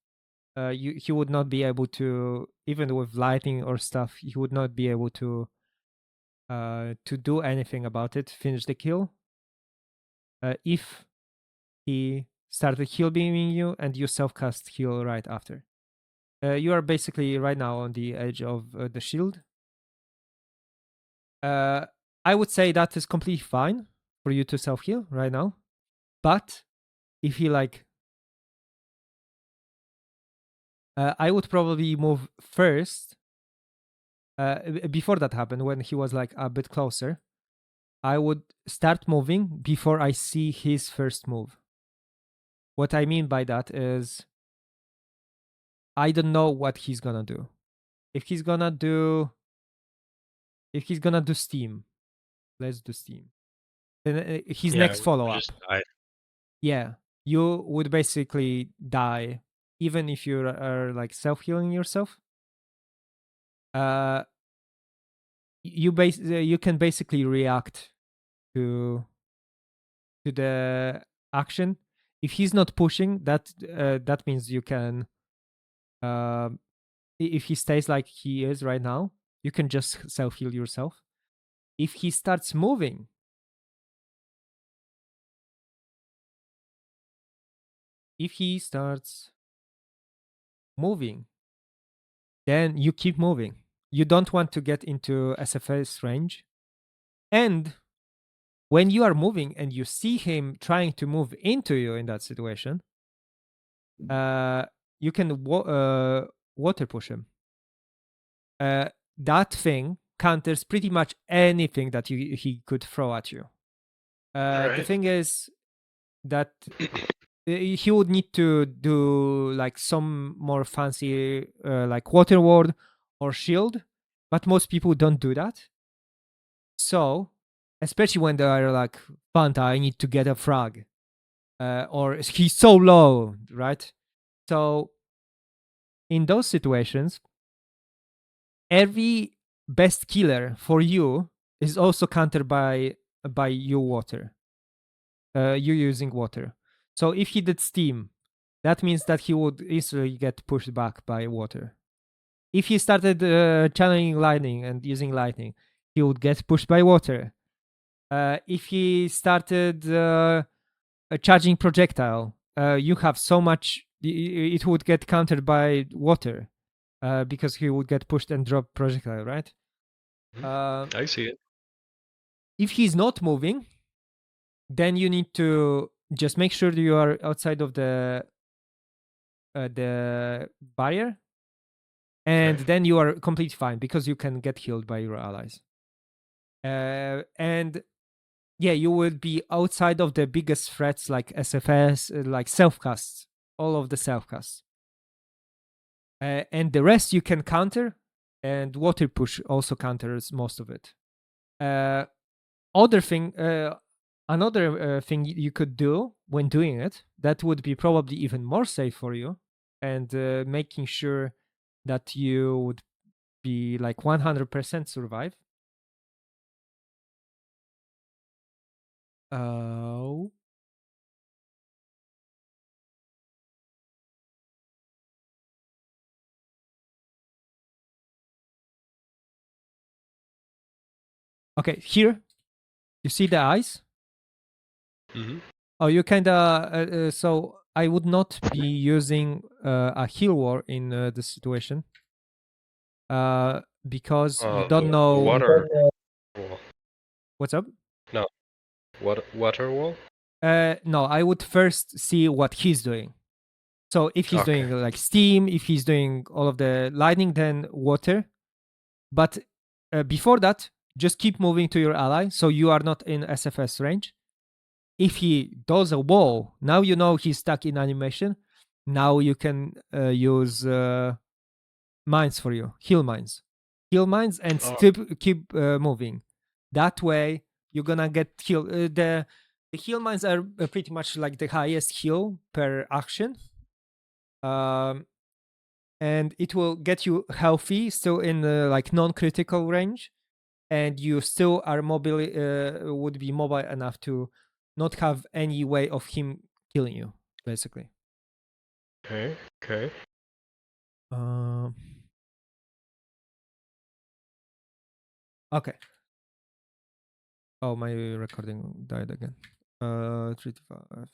He would not be able to, even with lightning or stuff, he would not be able to do anything about it, finish the kill. If he started heal beaming you and you self-cast heal right after. You are basically right now on the edge of the shield. I would say that is completely fine for you to self-heal right now. But if he like... I would probably move first. Before that happened, when he was like a bit closer, I would start moving before I see his first move. What I mean by that is I don't know what he's gonna do. If he's gonna do steam, let's do steam. Then his next follow-up. Yeah, you would basically die even if you are like self-healing yourself. You can basically react to the action. If he's not pushing, that means you can. If he stays like he is right now, you can just self-heal yourself. If he starts moving, then you keep moving. You don't want to get into SFS range. And when you are moving and you see him trying to move into you in that situation, you can water push him. That thing counters pretty much anything that he could throw at you. The thing is that he would need to do like some more fancy like water ward or shield, but most people don't do that. So especially when they are like, Fanta, I need to get a frag, or he's so low, right? So in those situations, every best killer for you is also countered by you water. You using water. So if he did steam, that means that he would easily get pushed back by water. If he started channeling lightning and using lightning, he would get pushed by water. If he started charging projectile, you have so much, it would get countered by water, because he would get pushed and drop projectile, right? I see it. If he's not moving, then you need to just make sure that you are outside of the barrier, and then you are completely fine because you can get healed by your allies. And yeah, you will be outside of the biggest threats like SFS, like self-casts, all of the self-casts. And the rest you can counter, and water push also counters most of it. Another another thing you could do when doing it, that would be probably even more safe for you, and making sure that you would be like 100% survive. Oh. Okay, here, you see the eyes? Mm-hmm. Oh, you kinda. So I would not be using a heal war in this situation, because you don't The know. water wall. What's up? No, water wall. No, I would first see what he's doing. So if he's Okay. doing like steam, if he's doing all of the lightning, then water. But before that, just keep moving to your ally, so you are not in SFS range. If he does a wall, now you know he's stuck in animation. Now you can use mines for you, heal mines, and still keep moving. That way, you're gonna get heal. The heal mines are pretty much like the highest heal per action, and it will get you healthy, still in like non-critical range, and you still are mobile. Would be mobile enough to not have any way of him killing you, basically. Okay. Okay. Okay. Oh, my recording died again. 3 to 5.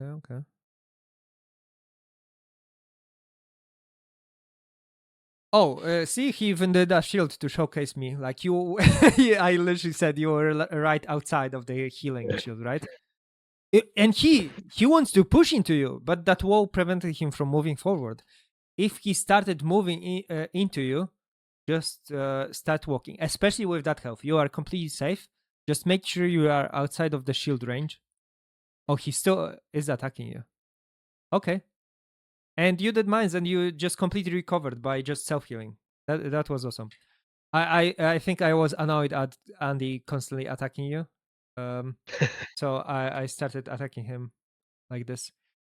Okay. Oh, see, he even did a shield to showcase me. Like you, I literally said you were right outside of the healing shield, right? And he wants to push into you, but that wall prevented him from moving forward. If he started moving into you, just start walking. Especially with that health, you are completely safe. Just make sure you are outside of the shield range. Oh, he still is attacking you. Okay. And you did mines, and you just completely recovered by just self healing. That was awesome. I think I was annoyed at Andy constantly attacking you, so I started attacking him like this.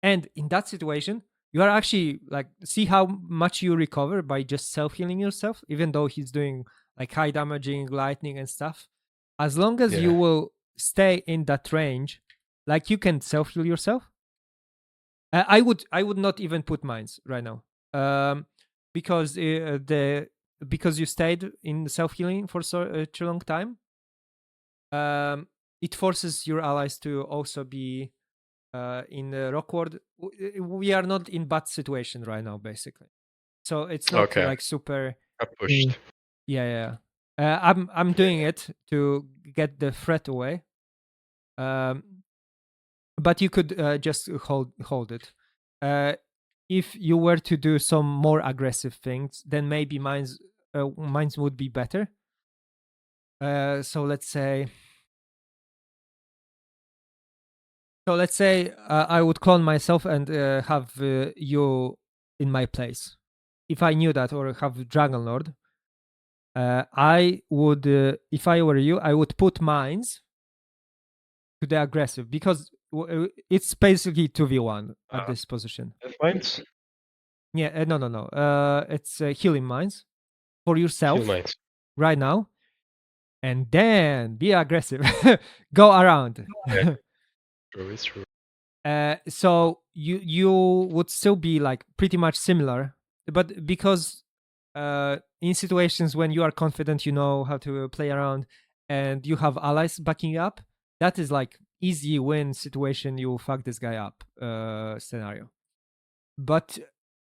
And in that situation, you are actually like, see how much you recover by just self healing yourself, even though he's doing like high damaging lightning and stuff. As long as you will stay in that range, like you can self heal yourself. I would not even put mines right now, because because you stayed in self healing for such a long time. It forces your allies to also be in the Rockwood. We are not in bad situation right now, basically. So it's not like super. I pushed. Yeah. I'm doing it to get the threat away. But you could just hold it. If you were to do some more aggressive things, then maybe mines would be better. So let's say I would clone myself and have you in my place. If I knew that, or have Dragon Lord, I would, if I were you, I would put mines to the aggressive, because it's basically 2v1 at this position. Mines? Yeah, no. It's healing mines for yourself Heal mines. right now, and then be aggressive. Go around. Yeah. True, it's true. So you would still be like pretty much similar, but because in situations when you are confident, you know how to play around, and you have allies backing up, that is like easy win situation. You fuck this guy up scenario. But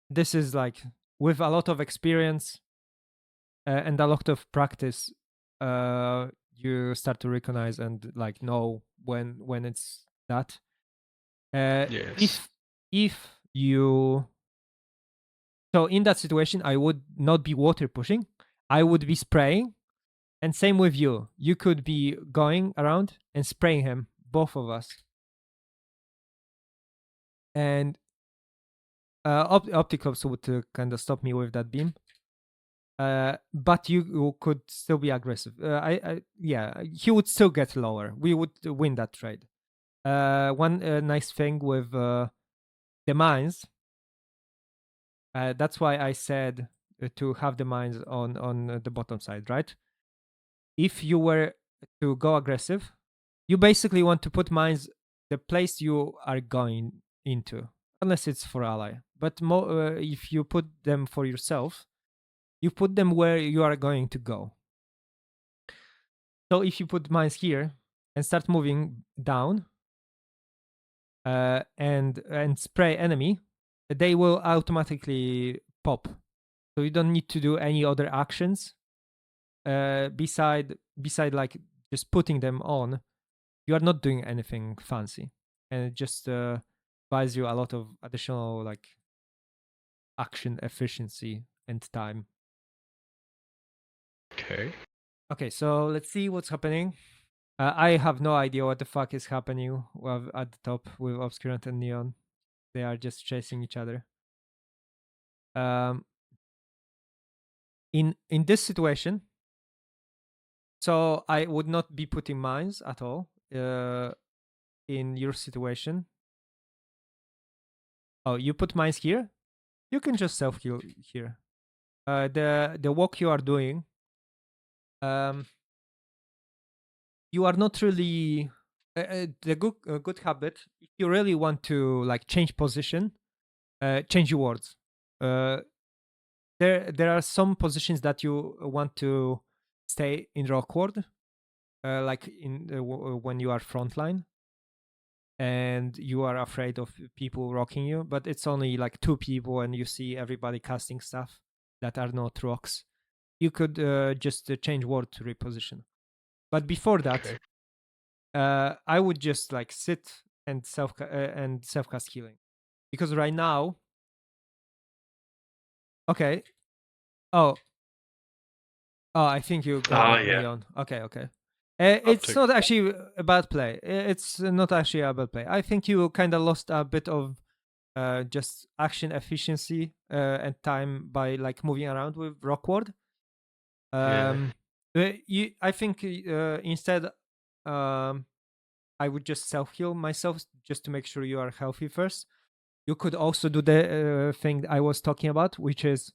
this is like with a lot of experience and a lot of practice, you start to recognize and like know when it's that. Yes. If you, so in that situation, I would not be water pushing. I would be spraying, and same with you. You could be going around and spraying him, both of us. And Opticlops would kind of stop me with that beam. But you could still be aggressive. Yeah, he would still get lower. We would win that trade. One nice thing with the mines. That's why I said to have the mines on the bottom side, right? If you were to go aggressive, you basically want to put mines the place you are going into, unless it's for ally. But if you put them for yourself, you put them where you are going to go. So if you put mines here and start moving down and spray enemy, they will automatically pop. So you don't need to do any other actions beside like just putting them on. You are not doing anything fancy, and it just buys you a lot of additional like action efficiency and time. Okay, so let's see what's happening. I have no idea what the fuck is happening at the top with Obscurant and Neon. They are just chasing each other. In this situation, so I would not be putting mines at all. In your situation. Oh, you put mines here? You can just self heal here. The walk you are doing, you are not really the good habit. If you really want to like change position, change your words. There are some positions that you want to stay in Rockward, like in when you are frontline, and you are afraid of people rocking you. But it's only like 2 people, and you see everybody casting stuff that are not rocks. You could just change word to reposition. But before that, I would just like sit and self cast healing, because right now, okay. Oh, I think you got Neon. Okay. It's not actually a bad play. It's not actually a bad play. I think you kind of lost a bit of just action efficiency and time by like moving around with Rockward. I think instead, I would just self heal myself just to make sure you are healthy first. You could also do the thing I was talking about, which is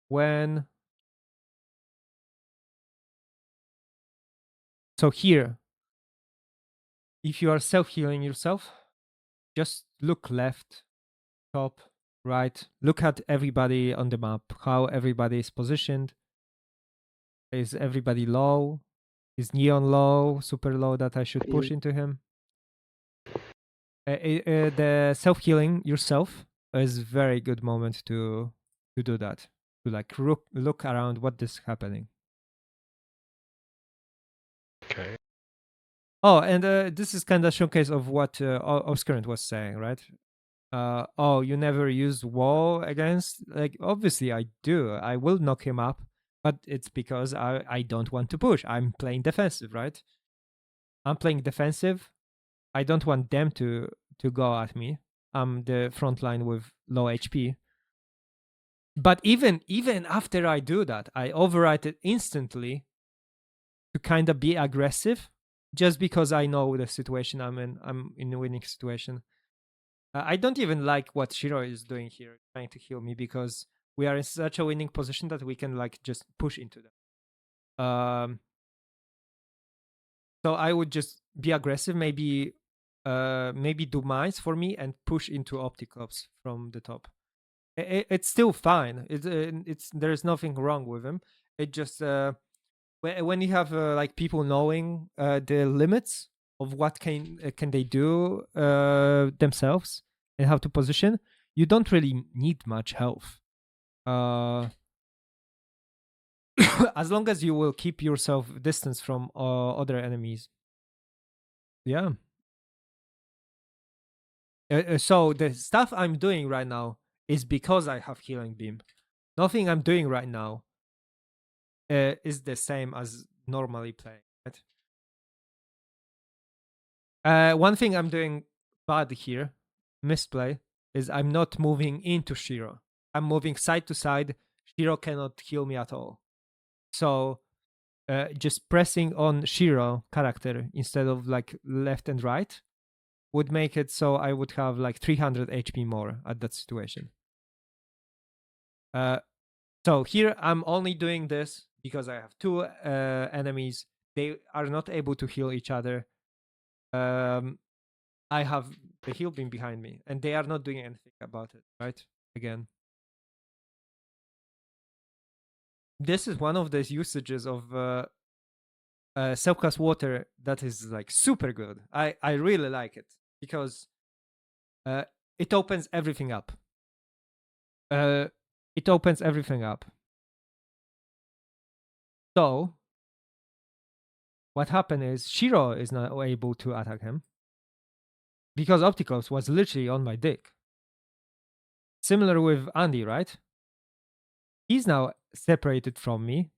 when. So here, if you are self healing yourself, just look left, top, right. Look at everybody on the map, how everybody is positioned. Is everybody low? Is Neon low, super low that I should push into him? The self healing yourself is a very good moment to do that. To like look around what is happening. Okay. Oh, and this is kind of showcase of what Obscurant was saying, right? Oh, you never use wall against? Like, obviously I do. I will knock him up, but it's because I don't want to push. I'm playing defensive, right? I'm playing defensive. I don't want them to go at me. I'm the front line with low HP. But even after I do that, I overwrite it instantly to kind of be aggressive, just because I know the situation I'm in. I'm in a winning situation. I don't even like what Shiro is doing here, trying to heal me, because we are in such a winning position that we can like just push into them. So I would just be aggressive, maybe do mines for me and push into Opticlops from the top. It's still fine. It's there's nothing wrong with him. It just when you have like people knowing the limits of what can they do themselves and how to position, you don't really need much health. As long as you will keep yourself distance from other enemies. Yeah. So the stuff I'm doing right now is because I have healing beam. nothing I'm doing right now is the same as normally playing. Right? One thing I'm doing bad here, misplay, is I'm not moving into Shiro. I'm moving side to side. Shiro cannot heal me at all. So just pressing on Shiro character instead of like left and right would make it so I would have like 300 HP more at that situation. So here I'm only doing this because I have two enemies. They are not able to heal each other. I have the heal beam behind me, and they are not doing anything about it. Right? Again, this is one of those usages of self-cast water that is like super good. I really like it because it opens everything up. It opens everything up. So what happened is Shiro is not able to attack him because Opticlops was literally on my dick. Similar with Andy, right? He's now separated from me.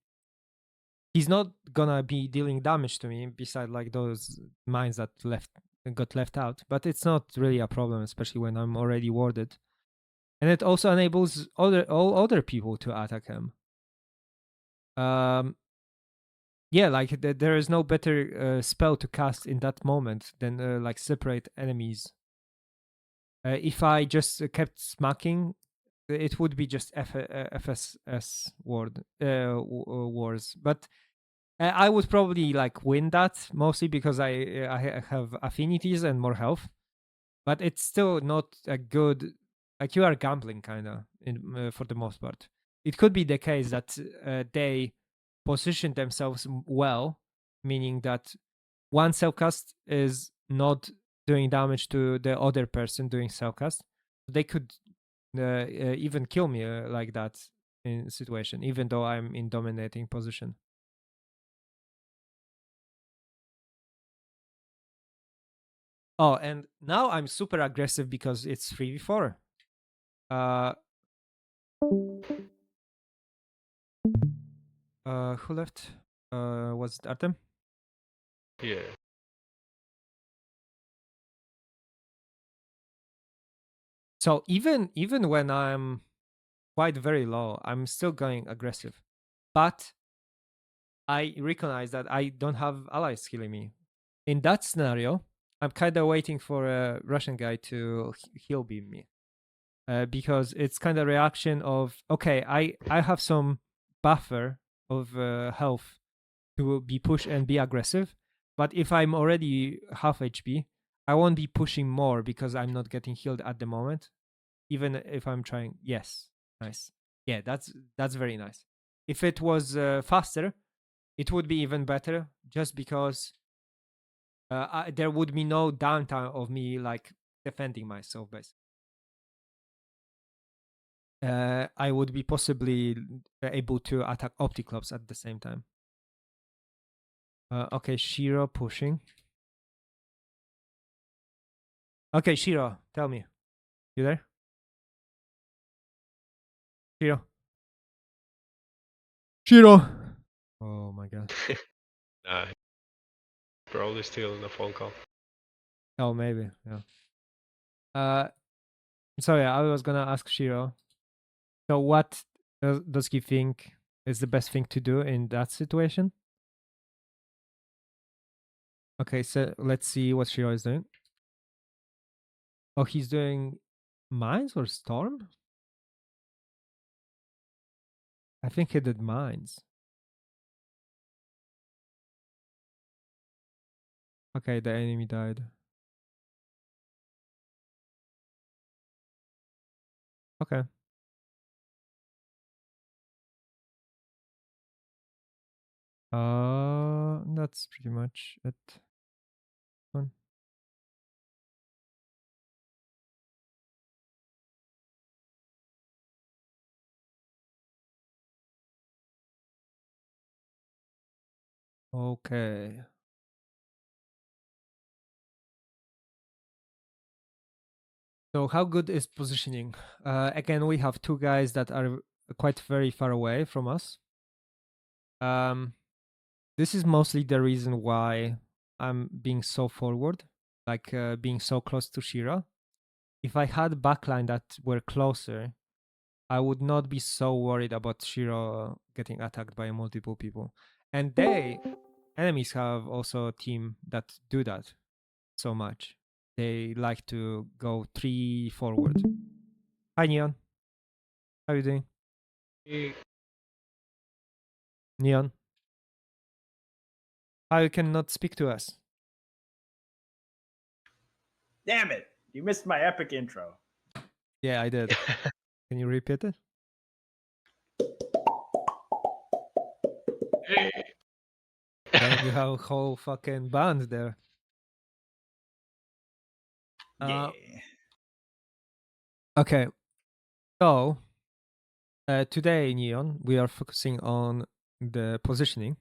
He's not gonna be dealing damage to me beside like those mines that got left out, but it's not really a problem, especially when I'm already warded. And it also enables all other people to attack him. Yeah, like there is no better spell to cast in that moment than like separate enemies. If I just kept smacking, it would be just FSS wars. But I would probably like win that mostly because I have affinities and more health. But it's still not a good. Like you are gambling kind of for the most part. It could be the case that they position themselves well, meaning that one cellcast is not doing damage to the other person doing cellcast. They could even kill me like that in a situation, even though I'm in dominating position. Oh, and now I'm super aggressive because it's 3v4. Who left? Was it Artem? Yeah. So even when I'm quite very low, I'm still going aggressive. But I recognize that I don't have allies healing me. In that scenario, I'm kind of waiting for a Russian guy to heal beam me. Because it's kind of reaction of, okay, I have some buffer of health to be push and be aggressive. But if I'm already half HP, I won't be pushing more because I'm not getting healed at the moment. Even if I'm trying. Yes, nice. Yeah, that's very nice. If it was faster, it would be even better. Just because there would be no downtime of me like defending myself. Basically, I would be possibly able to attack Opticlops at the same time. Okay, Shiro pushing. Okay, Shiro, tell me. You there? Shiro. Shiro. Oh my god. Nah, probably still in a phone call. Oh, maybe. Yeah. So yeah, I was gonna ask Shiro. So what does he think is the best thing to do in that situation? Okay, so let's see what Shiro is doing. Oh, he's doing mines or storm? I think he did mines. Okay, the enemy died. Okay. That's pretty much it. One. Okay. So how good is positioning? Again, we have two guys that are quite very far away from us. This is mostly the reason why I'm being so forward, like being so close to Shira. If I had backline that were closer, I would not be so worried about Shira getting attacked by multiple people. And enemies have also a team that do that so much. They like to go 3 forward. Hi Neon, how are you doing? Neon, how you cannot speak to us? Damn it! You missed my epic intro. Yeah, I did. Can you repeat it? Then you have a whole fucking band there. Yeah. Okay, so today, Neon, we are focusing on the positioning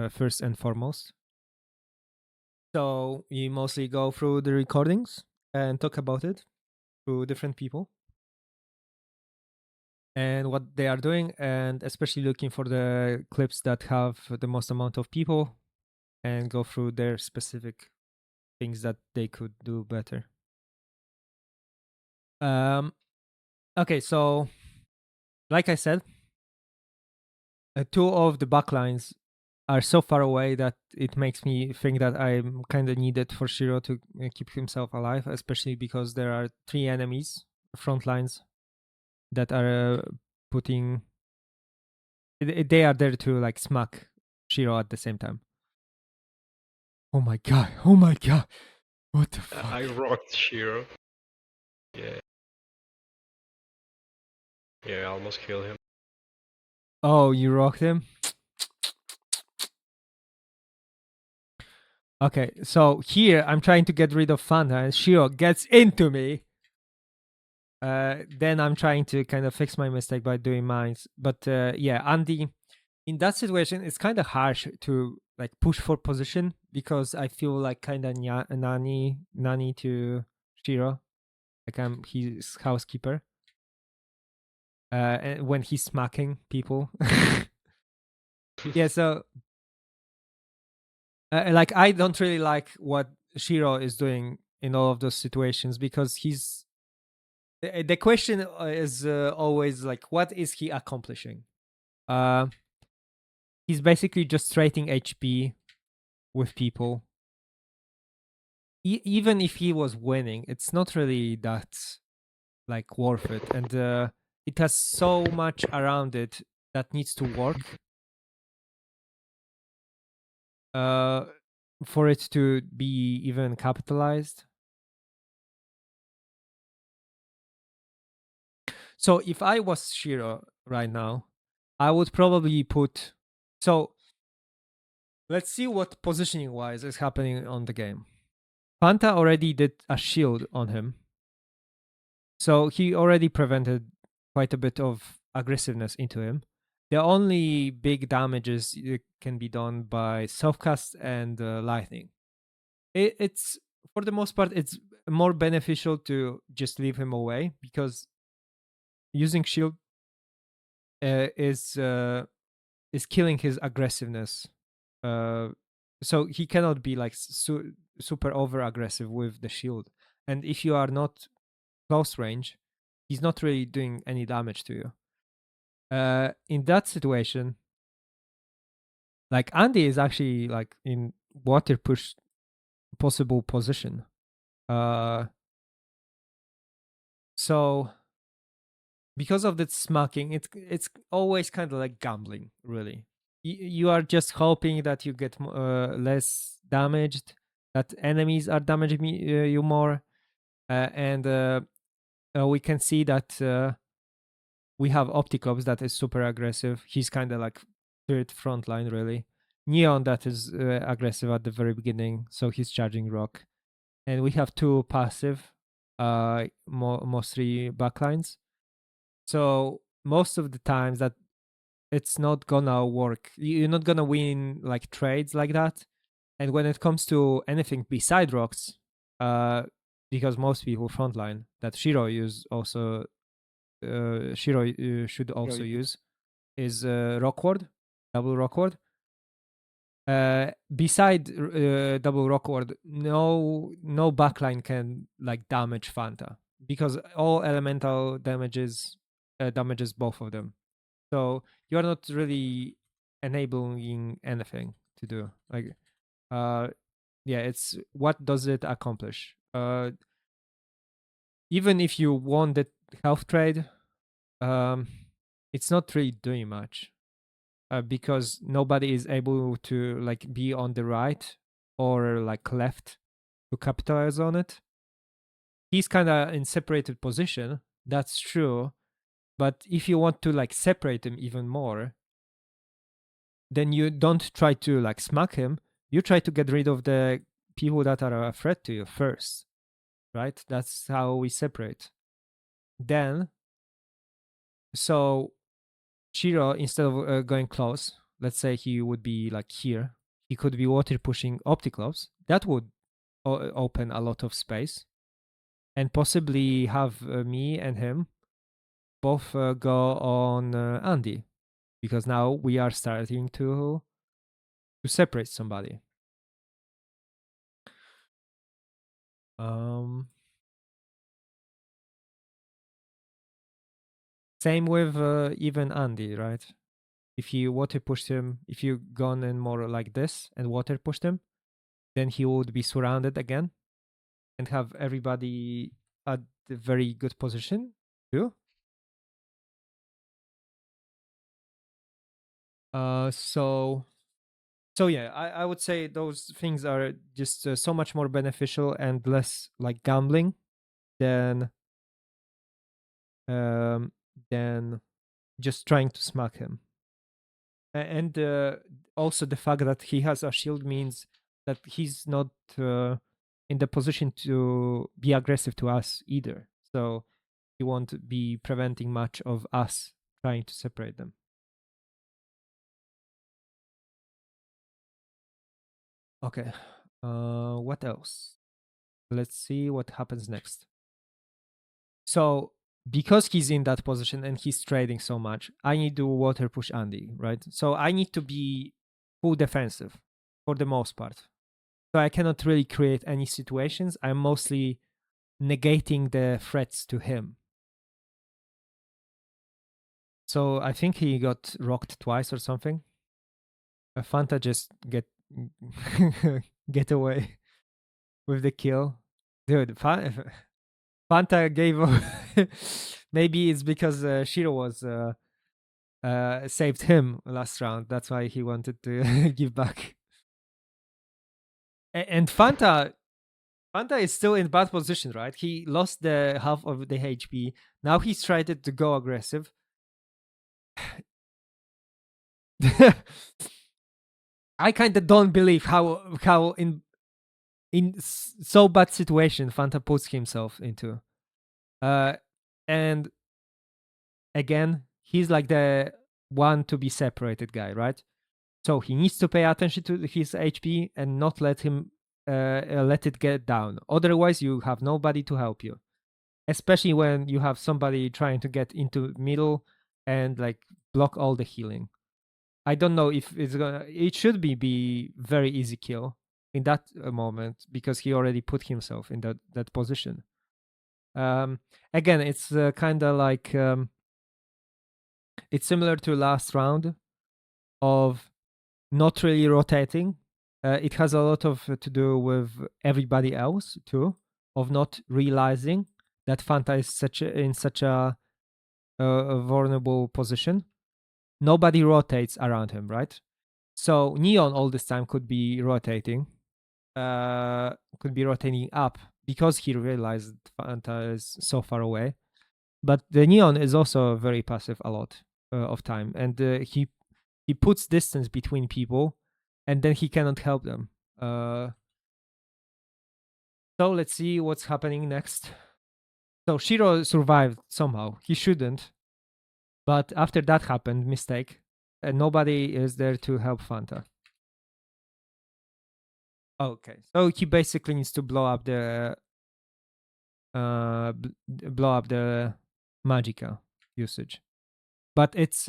first and foremost. So we mostly go through the recordings and talk about it to different people and what they are doing, and especially looking for the clips that have the most amount of people and go through their specific things that they could do better. Okay, so like I said, two of the backlines are so far away that it makes me think that I'm kind of needed for Shiro to keep himself alive, especially because there are 3 enemies, front lines, that are putting. They are there to like smack Shiro at the same time. Oh my god! Oh my god! What the fuck? I rocked Shiro. Yeah. Yeah, I almost killed him. Oh, you rocked him? Okay, so here I'm trying to get rid of Fanta and Shiro gets into me. Then I'm trying to kind of fix my mistake by doing mines. But yeah, Andy, in that situation, it's kind of harsh to like push for position because I feel like kind of nanny to Shiro. Like I'm his housekeeper. And when he's smacking people. Yeah, so like I don't really like what Shiro is doing in all of those situations because the question is always like, what is he accomplishing? He's basically just trading HP with people. Even if he was winning, it's not really that like worth it, and it has so much around it that needs to work for it to be even capitalized. So if I was Shiro right now, I would probably put. So let's see what positioning wise is happening on the game. Panta already did a shield on him, so he already prevented quite a bit of aggressiveness into him. The only big damages can be done by self-cast and lightning. It's for the most part, it's more beneficial to just leave him away because using shield is killing his aggressiveness. So he cannot be like super over aggressive with the shield. And if you are not close range, he's not really doing any damage to you. In that situation, like Andy is actually like in water push possible position. So because of that smacking, it's always kind of like gambling, really. You are just hoping that you get less damaged, that enemies are damaging you more, and we can see that we have Opticlops that is super aggressive. He's kind of like third front line, really. Neon that is aggressive at the very beginning, so he's charging rock. And we have 2 passive, mostly backlines. So most of the times that it's not gonna work. You're not gonna win like trades like that. And when it comes to anything beside rocks, because most people frontline that Shiro use also Shiro should also use is Rockward, double Rockward. Beside double Rockward, no backline can like damage Fanta because all elemental damages both of them. So you're not really enabling anything to do. Like, yeah, it's what does it accomplish? Even if you won the health trade, it's not really doing much because nobody is able to like be on the right or like left to capitalize on it. He's kind of in separated position. That's true, but if you want to like separate him even more, then you don't try to like smack him. You try to get rid of the people that are a threat to you first, right? That's how we separate. Then, so Shiro, instead of going close, let's say he would be like here, he could be water pushing Opticlops. That would open a lot of space and possibly have me and him both go on Andy, because now we are starting to separate somebody. Same with even Andy, right? If you water pushed him, if you gone in more like this and water pushed him, then he would be surrounded again and have everybody at a very good position too. So yeah, I would say those things are just so much more beneficial and less like gambling than just trying to smack him. And also the fact that he has a shield means that he's not in the position to be aggressive to us either. So he won't be preventing much of us trying to separate them. Okay. What else? Let's see what happens next. So because he's in that position and he's trading so much, I need to water push Andy, right? So I need to be full defensive for the most part. So I cannot really create any situations. I'm mostly negating the threats to him. So I think he got rocked twice or something. Fanta just get away with the kill. Dude, Fanta gave maybe it's because Shiro was saved him last round. That's why he wanted to give back. And Fanta is still in bad position, right? He lost the half of the HP. Now he's tried to go aggressive. I kind of don't believe how in so bad situation Fanta puts himself into. And again, he's like the one to be separated guy, right? So he needs to pay attention to his HP and not let him let it get down. Otherwise, you have nobody to help you, especially when you have somebody trying to get into middle and like block all the healing. I don't know if it's gonna. It should be very easy kill in that moment because he already put himself in that position. Again, it's kind of like it's similar to last round of not really rotating. It has a lot of to do with everybody else too, of not realizing that Fanta is in such a vulnerable position. Nobody rotates around him, right? So Neon all this time could be rotating, up because he realized Fanta is so far away. But the Neon is also very passive a lot of time, and he puts distance between people, and then he cannot help them. So let's see what's happening next. So Shiro survived somehow. He shouldn't, but after that happened, mistake, and nobody is there to help Fanta. Okay, so he basically needs to blow up the Magicka usage. But it's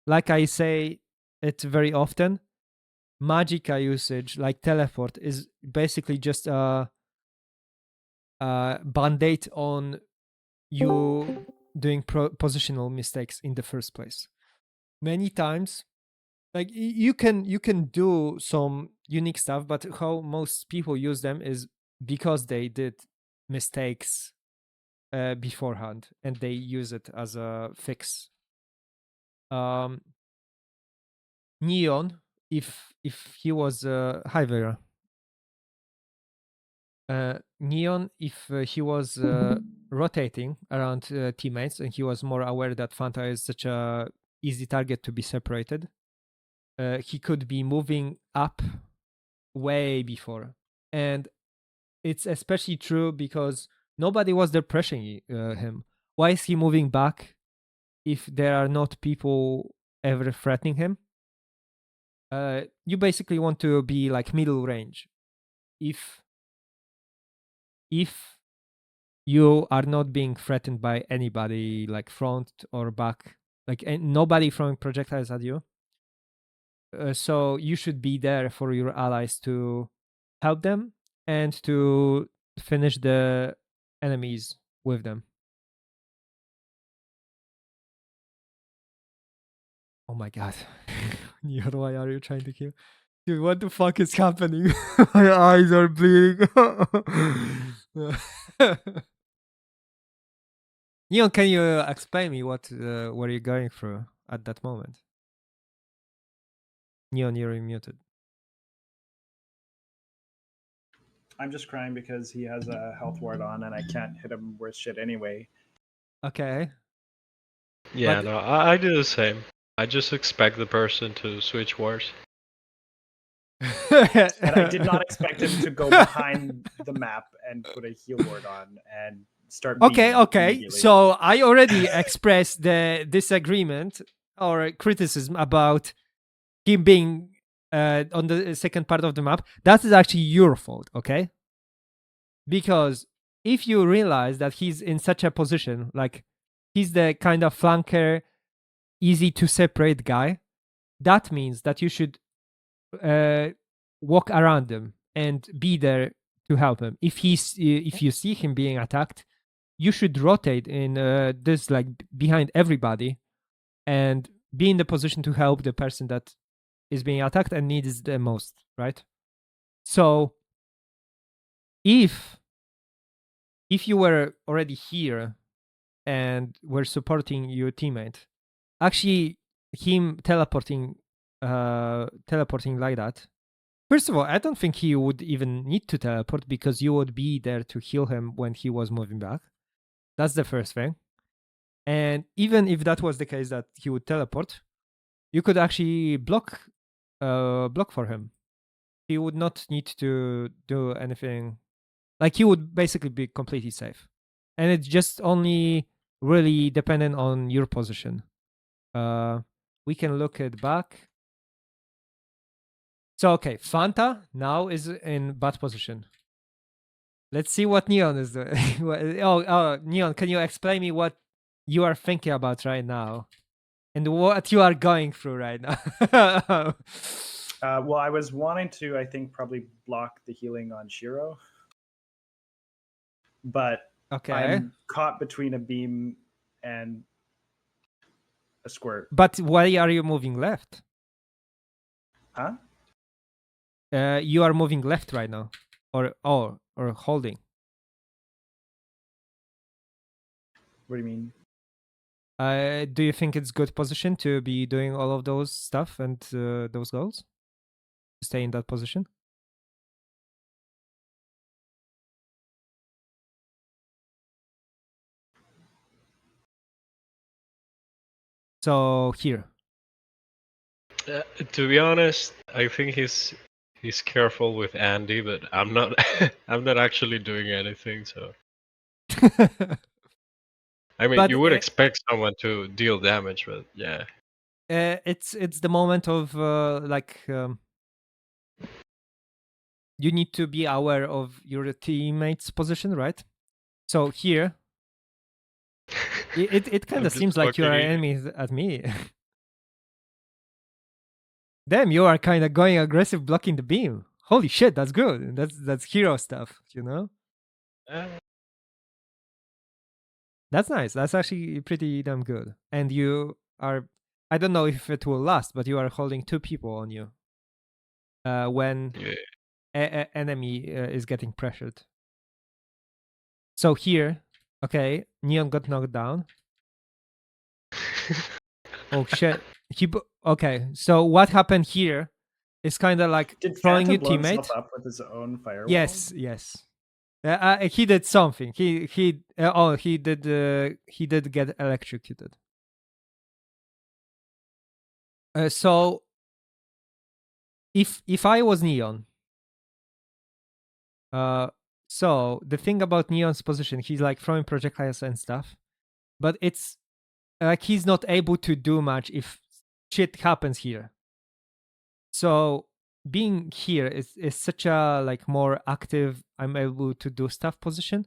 like I say it very often, Magicka usage, like teleport, is basically just a band-aid on you doing positional mistakes in the first place. Many times, like you can do some unique stuff, but how most people use them is because they did mistakes beforehand and they use it as a fix. Neon, if he was hi Vera. Neon, if he was rotating around teammates and he was more aware that Fanta is such a easy target to be separated, he could be moving up way before. And it's especially true because nobody was there pressuring him. Why is he moving back if there are not people ever threatening him? You basically want to be like middle range. If you are not being threatened by anybody, like front or back, like nobody throwing projectiles at you, so you should be there for your allies to help them and to finish the enemies with them. Oh my god. Neon, why are you trying to kill? Dude, what the fuck is happening? My eyes are bleeding. Neon, can you explain me what were you going through at that moment? Neon, you're muted. I'm just crying because he has a health ward on and I can't hit him worth shit anyway. Okay. Yeah, But- no, I do the same. I just expect the person to switch wars. And I did not expect him to go behind the map and put a heal ward on and start Okay, beaming okay. immediately. So I already expressed the disagreement or criticism about him being on the second part of the map. That is actually your fault, okay? Because if you realize that he's in such a position, like he's the kind of flanker, easy to separate guy, that means that you should walk around him and be there to help him. If you see him being attacked, you should rotate in this like behind everybody and be in the position to help the person that is being attacked and needs the most, right? So if you were already here and were supporting your teammate, actually him teleporting like that, first of all, I don't think he would even need to teleport because you would be there to heal him when he was moving back. That's the first thing. And even if that was the case that he would teleport, you could actually block for him. He would not need to do anything. Like he would basically be completely safe. And it's just only really dependent on your position. We can look at back. So okay, Fanta now is in bad position. Let's see what Neon is doing. oh, Neon, can you explain me what you are thinking about right now? And what you are going through right now? Well, I was wanting to, I think, probably block the healing on Shiro. But okay. I'm caught between a beam and a squirt. But why are you moving left? Huh? You are moving left right now. Or holding. What do you mean? Do you think it's good position to be doing all of those stuff and those goals? Stay in that position? So here. To be honest, I think he's careful with Andy, but I'm not. I'm not actually doing anything. So I mean, But, you would expect someone to deal damage, but yeah. It's the moment of you need to be aware of your teammate's position, right? So here, It kind I'm of just seems like you are walking in. enemies at me. Damn, you are kind of going aggressive, blocking the beam. Holy shit, that's good. That's hero stuff, you know. That's nice. That's actually pretty damn good. And you are, I don't know if it will last, but you are holding 2 people on you when enemy is getting pressured. So here, okay, Neon got knocked down. Oh shit. Okay, so what happened here is kind of like Did throwing Fanta you blow himself teammate. up with his own firewall? Yes. He did something. He did get electrocuted. So if I was Neon, so the thing about Neon's position, he's like throwing projectiles and stuff, but it's like he's not able to do much if shit happens here. So being here is such a like more active, I'm able to do stuff position.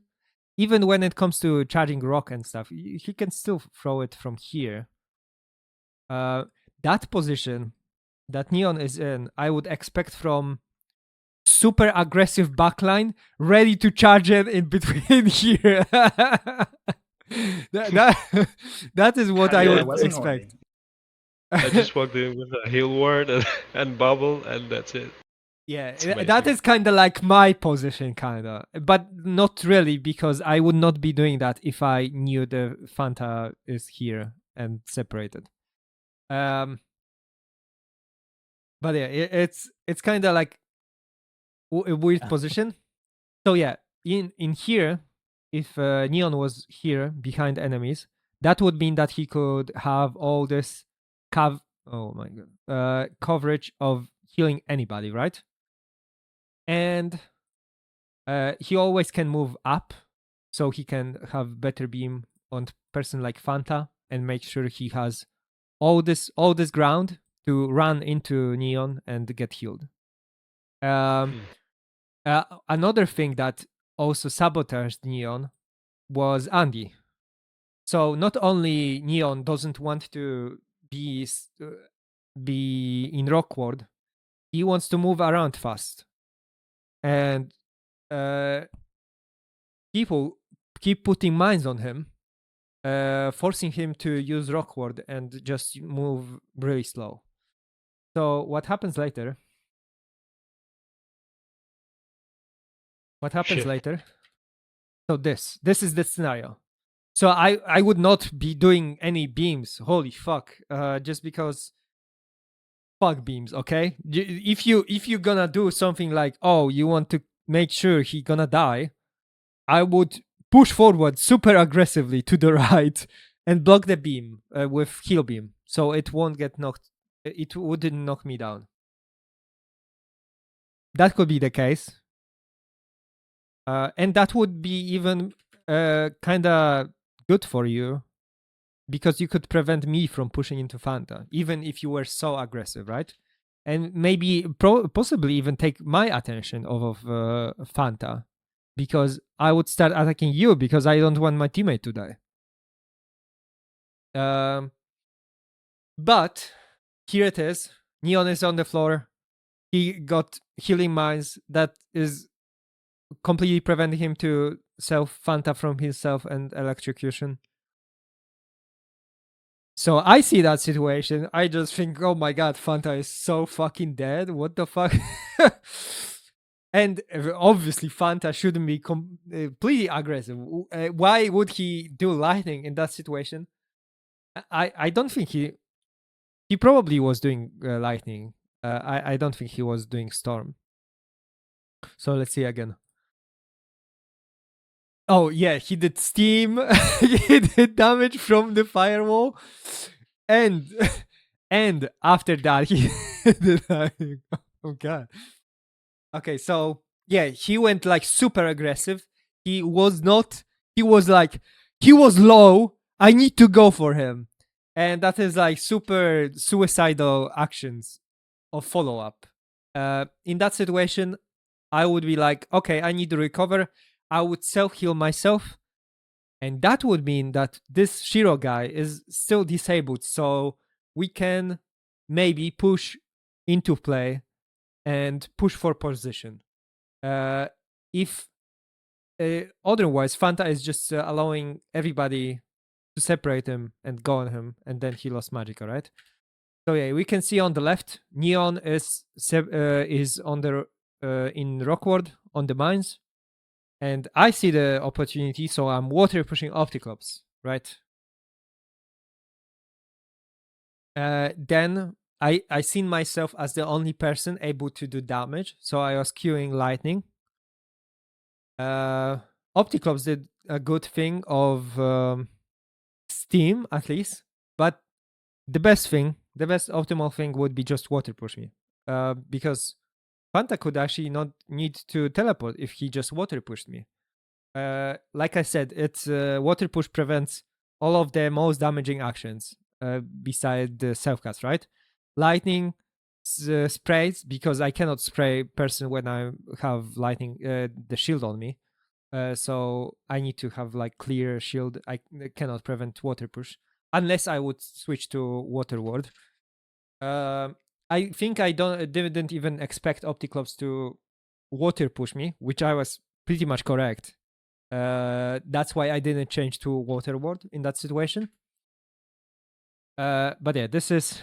Even when it comes to charging rock and stuff, he can still throw it from here. That position that Neon is in, I would expect from super aggressive backline, ready to charge it in between here. That is what I would expect. I just walked in with a heal ward and bubble, and that's it. Yeah, It's that amazing. is kind of like my position, kind of, but not really, because I would not be doing that if I knew the Fanta is here and separated. But yeah, it's kind of like a weird position. So yeah, in here, if Neon was here behind enemies, that would mean that he could have all this oh my god, coverage of healing anybody, right? And he always can move up, so he can have better beam on person like Fanta and make sure he has all this ground to run into Neon and get healed. Another thing that also sabotaged Neon was Andy. So not only Neon doesn't want to be in Rockwood, he wants to move around fast, and people keep putting mines on him, forcing him to use Rockwood and just move really slow. So what happens later? What happens later? So this is the scenario. So I would not be doing any beams. Holy fuck! Just because fuck beams. Okay, if you gonna do something like, oh, you want to make sure he gonna die, I would push forward super aggressively to the right and block the beam with heal beam, so it won't get knocked. It wouldn't knock me down. That could be the case, and that would be even kind of good for you, because you could prevent me from pushing into Fanta, even if you were so aggressive, right? And maybe possibly even take my attention off of Fanta, because I would start attacking you because I don't want my teammate to die. But here it is. Neon is on the floor. He got healing mines that is completely preventing him to self Fanta from himself and electrocution. So I see that situation. I just think, oh my god, Fanta is so fucking dead. What the fuck? And obviously, Fanta shouldn't be completely aggressive. Why would he do lightning in that situation? I don't think he probably was doing lightning. I don't think he was doing storm. So let's see again. Oh yeah, he did steam. He did damage from the firewall, and and after that he did lightning. Oh god. Okay, so yeah, he went like super aggressive. He was not. He was like he was low. I need to go for him, and that is like super suicidal actions of follow up. In that situation, I would be like, okay, I need to recover. I would self heal myself, And that would mean that this Shiro guy is still disabled, so we can maybe push into play and push for position. If otherwise, Fanta is just allowing everybody to separate him and go on him, and then he lost Magicka, right? So yeah, we can see on the left, Neon is on the in Rockward on the mines, and I see the opportunity, so I'm water pushing Opticlops, right? Then I seen myself as the only person able to do damage, so I was queuing lightning. Opticlops did a good thing of steam at least, but the best optimal thing would be just water push me, because Fanta could actually not need to teleport if he just water pushed me. Like I said, it's water push prevents all of the most damaging actions beside the self cast, right? Lightning sprays, because I cannot spray person when I have lightning the shield on me. So I need to have like clear shield. I cannot prevent water push unless I would switch to water ward. I think I didn't even expect Opticlops to water push me, which I was pretty much correct. That's why I didn't change to water ward in that situation. But yeah, this is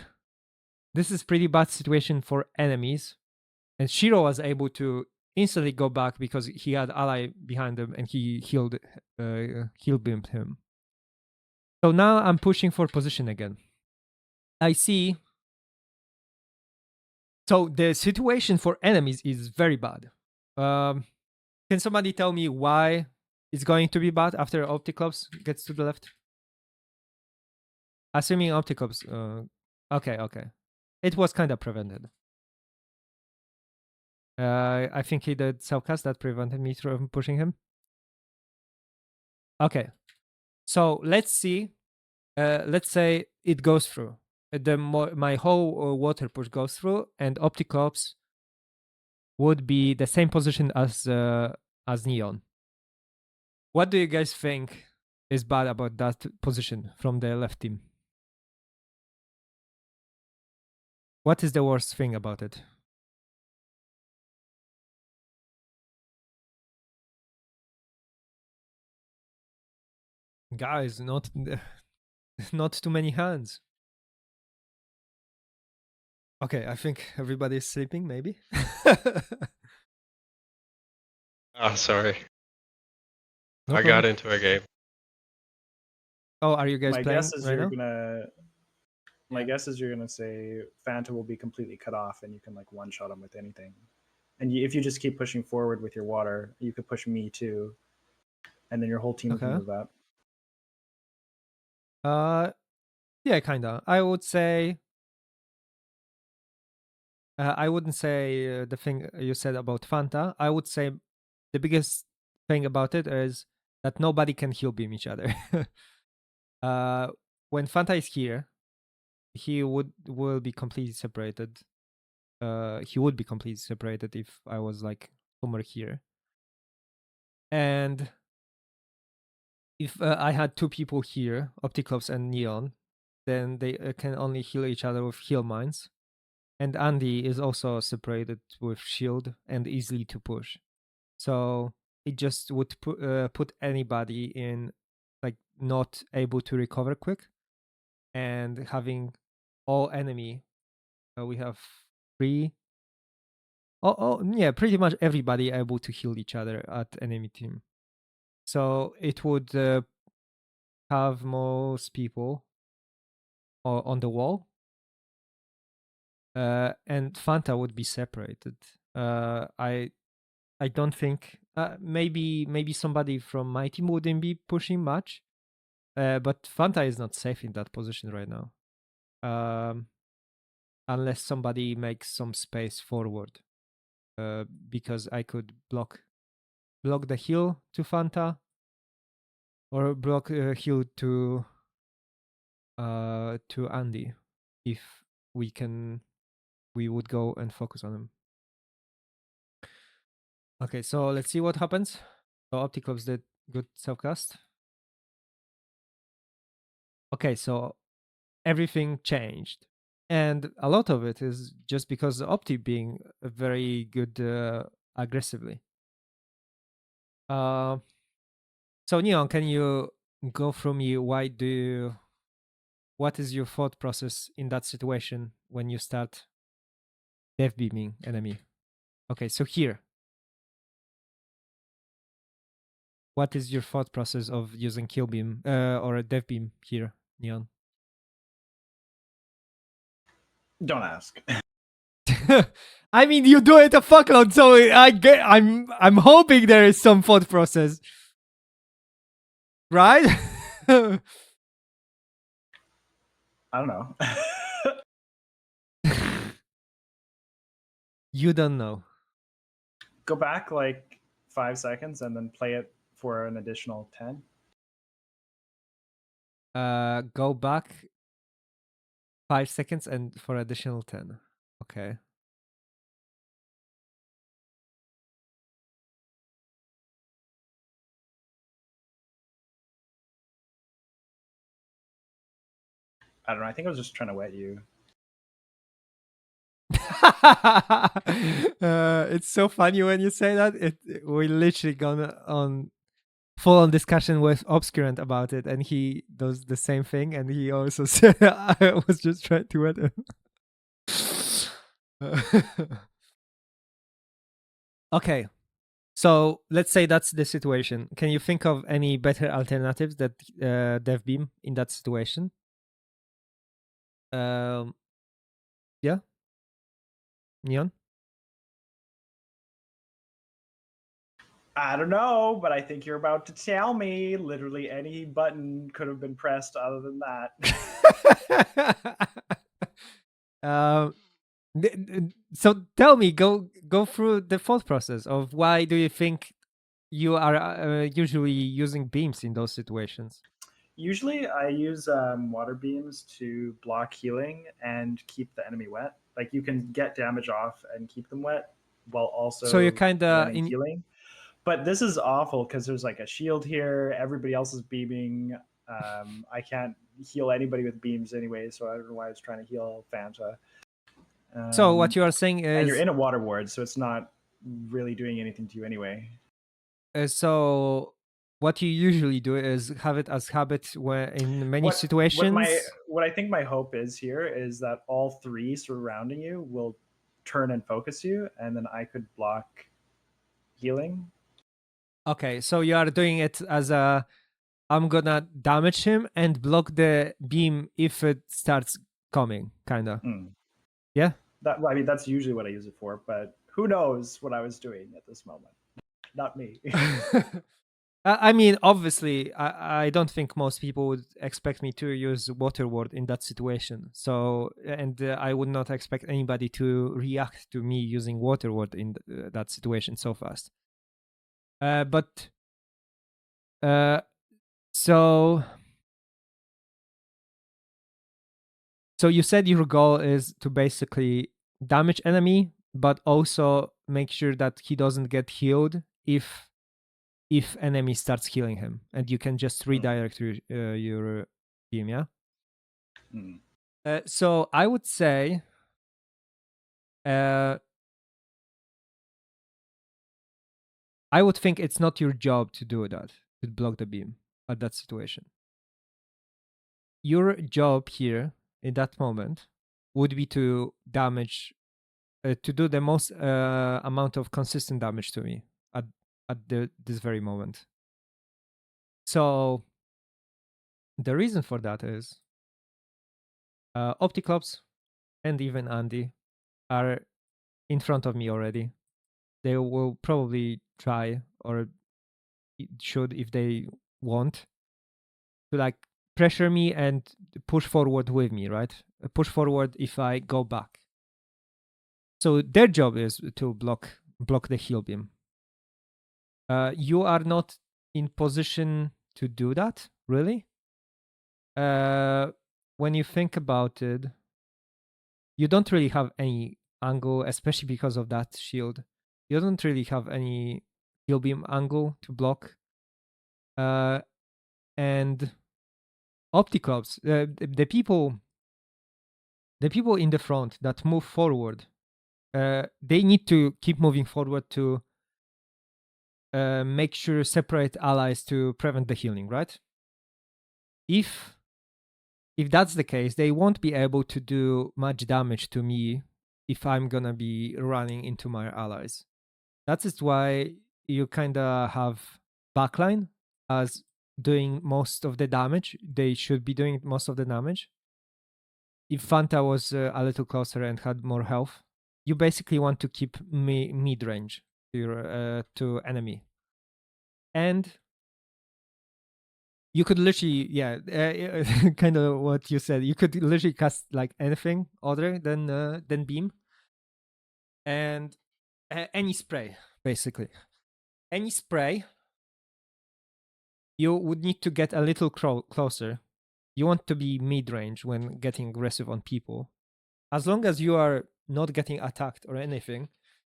pretty bad situation for enemies, and Shiro was able to instantly go back because he had ally behind him and he heal beamed him. So now I'm pushing for position again. I see. So the situation for enemies is very bad. Can somebody tell me why it's going to be bad after Opticlops gets to the left? Assuming Opticlops. Okay. It was kind of prevented. I think he did self-cast that prevented me from pushing him. Okay. So let's see. Let's say it goes through. My whole water push goes through, and Opticlops would be the same position as Neon. What do you guys think is bad about that position from the left team? What is the worst thing about it? Guys, not too many hands. Okay, I think everybody's sleeping, maybe. Sorry. No I got problem. into a game. Oh, are you guys My playing guess is right you're now? gonna. My guess is you're gonna say Fanta will be completely cut off, and you can like one shot him with anything. And if you just keep pushing forward with your water, you could push me too, and then your whole team can Okay. move up. Yeah, kinda. I would say. I wouldn't say the thing you said about Fanta. I would say the biggest thing about it is that nobody can heal beam each other. When Fanta is here, he will be completely separated. He would be completely separated if I was like somewhere here. And if I had two people here, Opticlops and Neon, then they can only heal each other with heal mines. And Andy is also separated with shield and easily to push. So it just would put anybody in like not able to recover quick, and having all enemy. We have 3. Oh yeah, pretty much everybody able to heal each other at enemy team. So it would have most people on the wall, and Fanta would be separated. I don't think maybe somebody from my team wouldn't be pushing much, but Fanta is not safe in that position right now, unless somebody makes some space forward, because I could block the heal to Fanta, or block heal to Andy if we would go and focus on him. Okay, so let's see what happens. So Opticlops did good self-cast. Okay, so everything changed, and a lot of it is just because of Opti being very good aggressively. So Neon, can you go through me? What is your thought process in that situation when you start dev beaming enemy? Okay, so here, what is your thought process of using kill beam or a dev beam here, Neon? Don't ask. I mean, you do it a fuckload, so I'm hoping there is some thought process, right? I don't know. You don't know. Go back like 5 seconds and then play it for an additional 10. Go back 5 seconds and for additional 10. Okay. I don't know. I think I was just trying to wet you. It's so funny when you say that. We literally gone on full on discussion with Obscurant about it, and he does the same thing, and he also said I was just trying to wet him. Okay, so let's say that's the situation. Can you think of any better alternatives that Dev Beam in that situation? Yeah, Neon. I don't know, but I think you're about to tell me. Literally any button could have been pressed other than that. So tell me, go through the thought process of why do you think you are usually using beams in those situations? Usually, I use water beams to block healing and keep the enemy wet. Like you can get damage off and keep them wet while also So you're kind of letting healing. But this is awful because there's like a shield here. Everybody else is beaming. I can't heal anybody with beams anyway, so I don't know why I was trying to heal Fanta. So what you are saying is, and you're in a water ward, so it's not really doing anything to you anyway. So what you usually do is have it as habit where in many situations. What I think my hope is here is that all three surrounding you will turn and focus you, and then I could block healing. Okay, so you are doing it as a I'm gonna damage him and block the beam if it starts coming, kinda. Yeah. I mean, that's usually what I use it for, but who knows what I was doing at this moment? Not me. I mean, obviously, I don't think most people would expect me to use Water Ward in that situation. So, and I would not expect anybody to react to me using Water Ward in that situation so fast. So you said your goal is to basically damage enemy, but also make sure that he doesn't get healed if enemy starts healing him, and you can just redirect your beam. Yeah. So I would say, I would think it's not your job to do that, to block the beam at that situation. Your job here in that moment would be to damage, to do the most amount of consistent damage to me at this very moment. So the reason for that is Opticlops and even Andy are in front of me already. They will probably try, or should if they want, to like pressure me and push forward with me, right? Push forward if I go back. So their job is to block the heal beam. You are not in position to do that, really. When you think about it, you don't really have any angle, especially because of that shield. You don't really have any heal beam angle to block. And Opticlops, the people in the front that move forward, they need to keep moving forward to make sure separate allies to prevent the healing, right? If that's the case, they won't be able to do much damage to me if I'm gonna be running into my allies. That is why you kinda have backline as doing most of the damage. They should be doing most of the damage. If Fanta was a little closer and had more health, you basically want to keep mid range to enemy. And you could literally, kind of what you said. You could literally cast like anything other than beam, and any spray, basically. Any spray, you would need to get a little closer. You want to be mid range when getting aggressive on people. As long as you are not getting attacked or anything,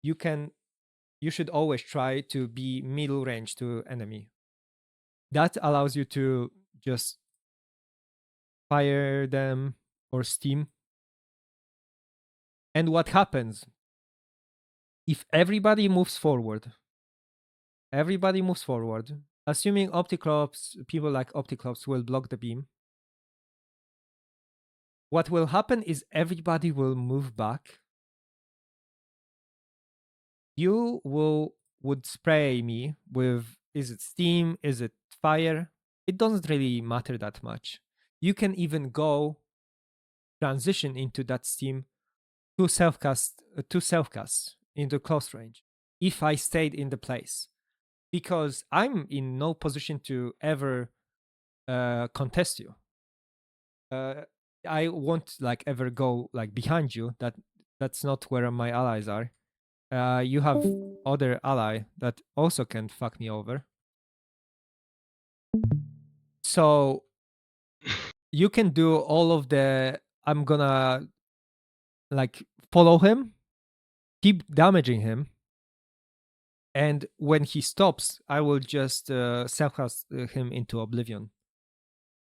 you should always try to be middle range to enemy. That allows you to just fire them or steam. And what happens if everybody moves forward, assuming people like Opticlops will block the beam, what will happen is everybody will move back. You would spray me with, is it steam, is it fire? It doesn't really matter that much. You can even go transition into that steam to self-cast into close range if I stayed in the place, because I'm in no position to ever contest you. I won't like ever go like behind you. That's not where my allies are. You have other ally that also can fuck me over. So you can do all of the, I'm gonna like follow him, keep damaging him, and when he stops, I will just self-cast him into oblivion.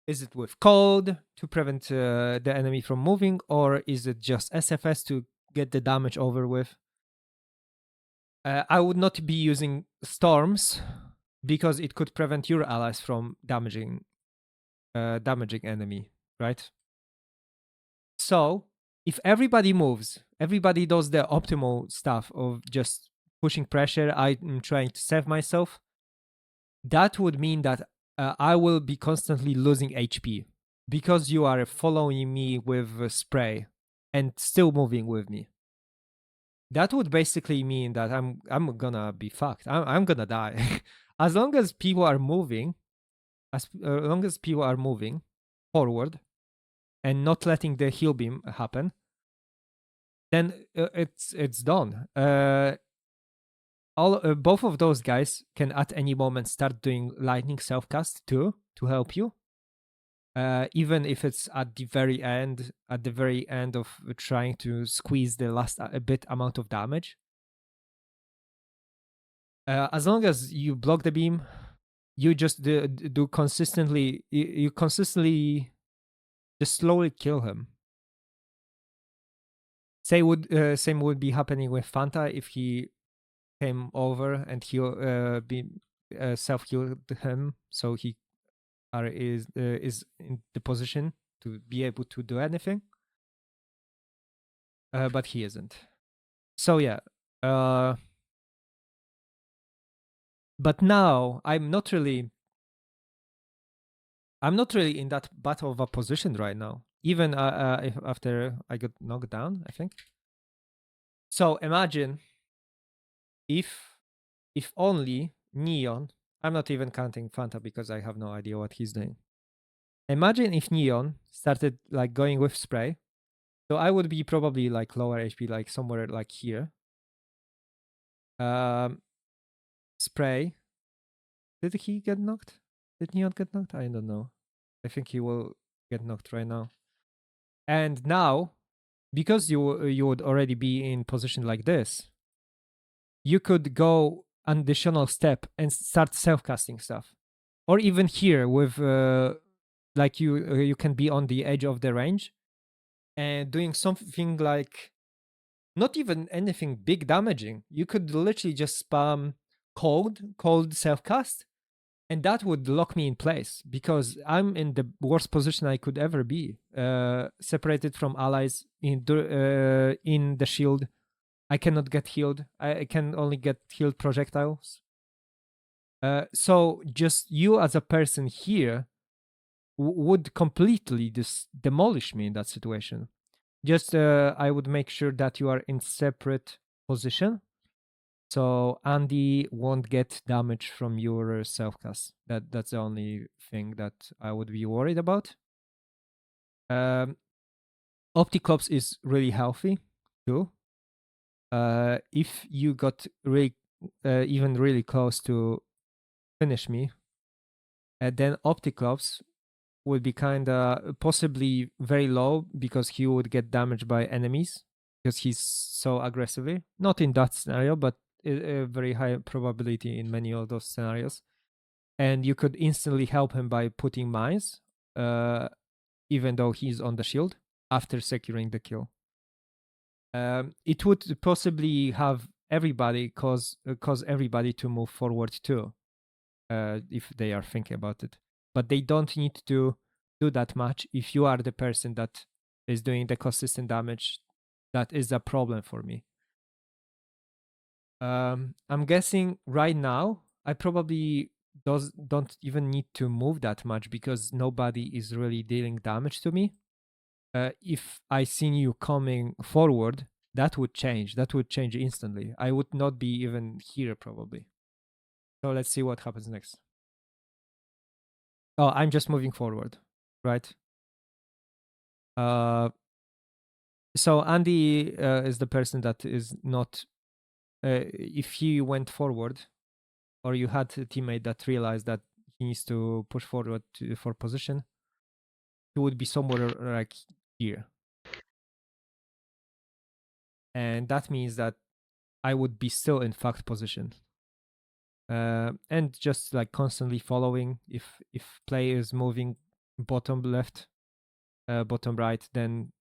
Is it with cold to prevent the enemy from moving, or is it just SFS to get the damage over with? I would not be using storms because it could prevent your allies from damaging enemy, right? So if everybody moves, everybody does the optimal stuff of just pushing pressure, I'm trying to save myself, that would mean that I will be constantly losing HP because you are following me with spray and still moving with me. That would basically mean that I'm gonna be fucked. I'm gonna die. As long as people are moving, forward and not letting the heal beam happen, then it's done. Both of those guys can at any moment start doing lightning self-cast too to help you. Even if it's at the very end of trying to squeeze the last bit amount of damage. As long as you block the beam, you just do consistently. You consistently just slowly kill him. Same would be happening with Fanta if he came over and he self healed him, so he is in the position to be able to do anything. But he isn't. So yeah. But now I'm not really in that bad of a position right now. Even if after I got knocked down, I think. So imagine if only Neon, I'm not even counting Fanta because I have no idea what he's doing. Imagine if Neon started like going with spray. So I would be probably like lower HP, like somewhere like here. Spray. Did he get knocked? Did Neon get knocked? I don't know. I think he will get knocked right now. And now, because you would already be in position like this, you could go an additional step and start self-casting stuff. Or even here with like you can be on the edge of the range and doing something like not even anything big damaging. You could literally just spam cold self-cast, and that would lock me in place because I'm in the worst position I could ever be, separated from allies in the shield. I cannot get healed. I can only get healed projectiles. So just you as a person here would completely demolish me in that situation. Just I would make sure that you are in separate position, so Andy won't get damage from your self-cast. That's the only thing that I would be worried about. Opticlops is really healthy too. If you got really even really close to finish me, then Opticlops would be kind of possibly very low because he would get damaged by enemies because he's so aggressively. Not in that scenario, but a very high probability in many of those scenarios. And you could instantly help him by putting mines, even though he's on the shield after securing the kill. It would possibly have everybody cause everybody to move forward too, if they are thinking about it. But they don't need to do that much. If you are the person that is doing the consistent damage, that is a problem for me. I'm guessing right now I probably don't even need to move that much because nobody is really dealing damage to me. If I seen you coming forward, that would change. That would change instantly. I would not be even here probably. So let's see what happens next. Oh, I'm just moving forward, right? So Andy is the person that is not. If he went forward, or you had a teammate that realized that he needs to push forward for position, he would be somewhere like here. And that means that I would be still in fact position. And just like constantly following. If play is moving bottom left, bottom right, then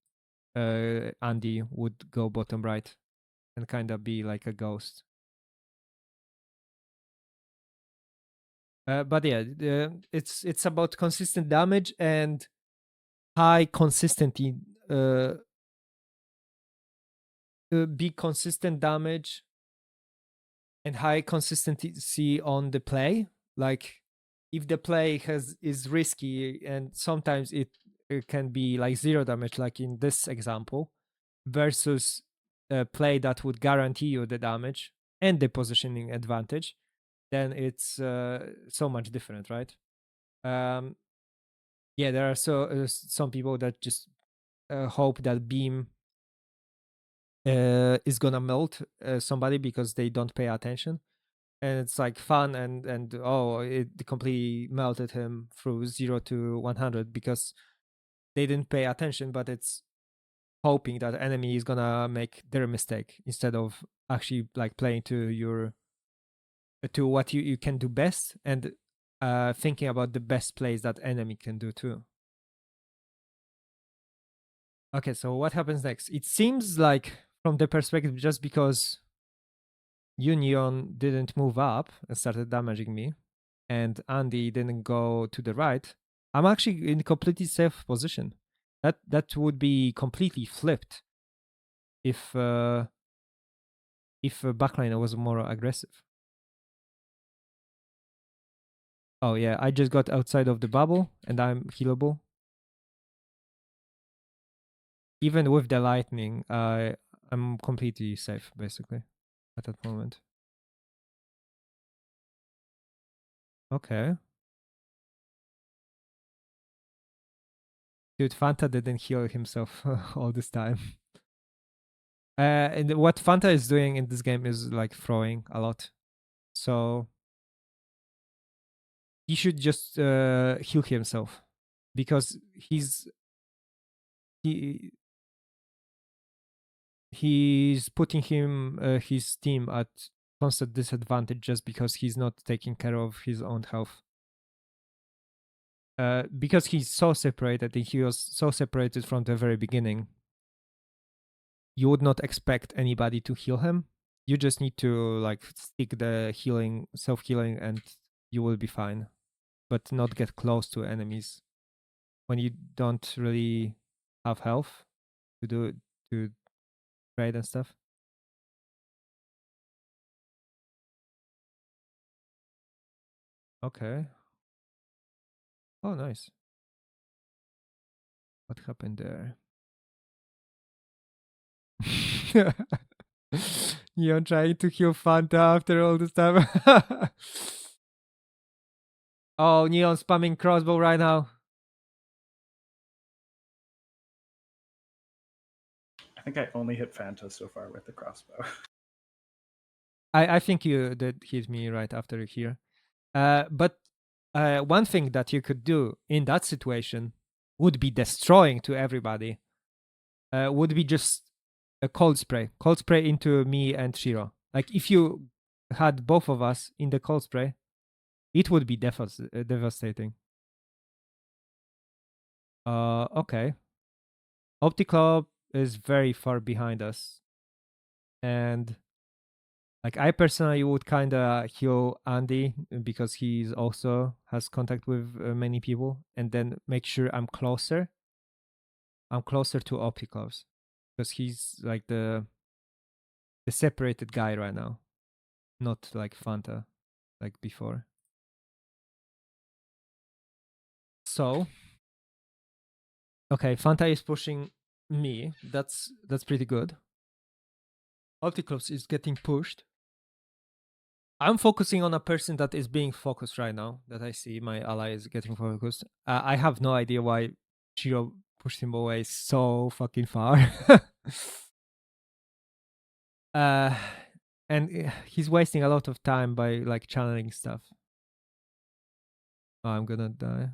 Andy would go bottom right and kind of be like a ghost. But yeah, it's about consistent damage and high consistency. Big consistent damage and high consistency on the play. Like if the play is risky and sometimes it can be like 0 damage, like in this example, versus a play that would guarantee you the damage and the positioning advantage, then it's so much different, right? Yeah, there are some people that just hope that beam is gonna melt somebody because they don't pay attention, and it's like fun and oh, it completely melted him through 0 to 100 because they didn't pay attention, but it's hoping that enemy is gonna make their mistake instead of actually like playing to what you can do best and thinking about the best plays that enemy can do too. Okay, so what happens next? It seems like from the perspective, just because Union didn't move up and started damaging me, and Andy didn't go to the right, I'm actually in completely safe position. That would be completely flipped if backliner was more aggressive. Oh yeah, I just got outside of the bubble and I'm healable. Even with the lightning, I'm completely safe basically at that moment. Okay. Dude, Fanta didn't heal himself all this time. And what Fanta is doing in this game is like throwing a lot. So he should just heal himself because he's putting his team at constant disadvantage just because he's not taking care of his own health. because he's so separated, and he was so separated from the very beginning, you would not expect anybody to heal him. You just need to like stick the healing, self-healing, and you will be fine. But not get close to enemies when you don't really have health to trade and stuff. Okay. Oh, nice. What happened there? You're trying to kill Fanta after all this time. Oh, Neon spamming crossbow right now. I think I only hit Fanta so far with the crossbow. I think you did hit me right after here. But one thing that you could do in that situation would be destroying to everybody. Would be just a cold spray into me and Shiro. Like if you had both of us in the cold spray, it would be devastating. Okay. Opticlub is very far behind us, and like I personally would kind of heal Andy because he's also has contact with many people, and then make sure I'm closer. I'm closer to Opticlubs because he's like the separated guy right now, not like Fanta like before. So okay, Fanta is pushing me. That's pretty good. Opticlubs is getting pushed. I'm focusing on a person that is being focused right now. That I see my ally is getting focused. I have no idea why Shiro pushed him away so fucking far. uh, and he's wasting a lot of time by like channeling stuff. Oh, I'm gonna die.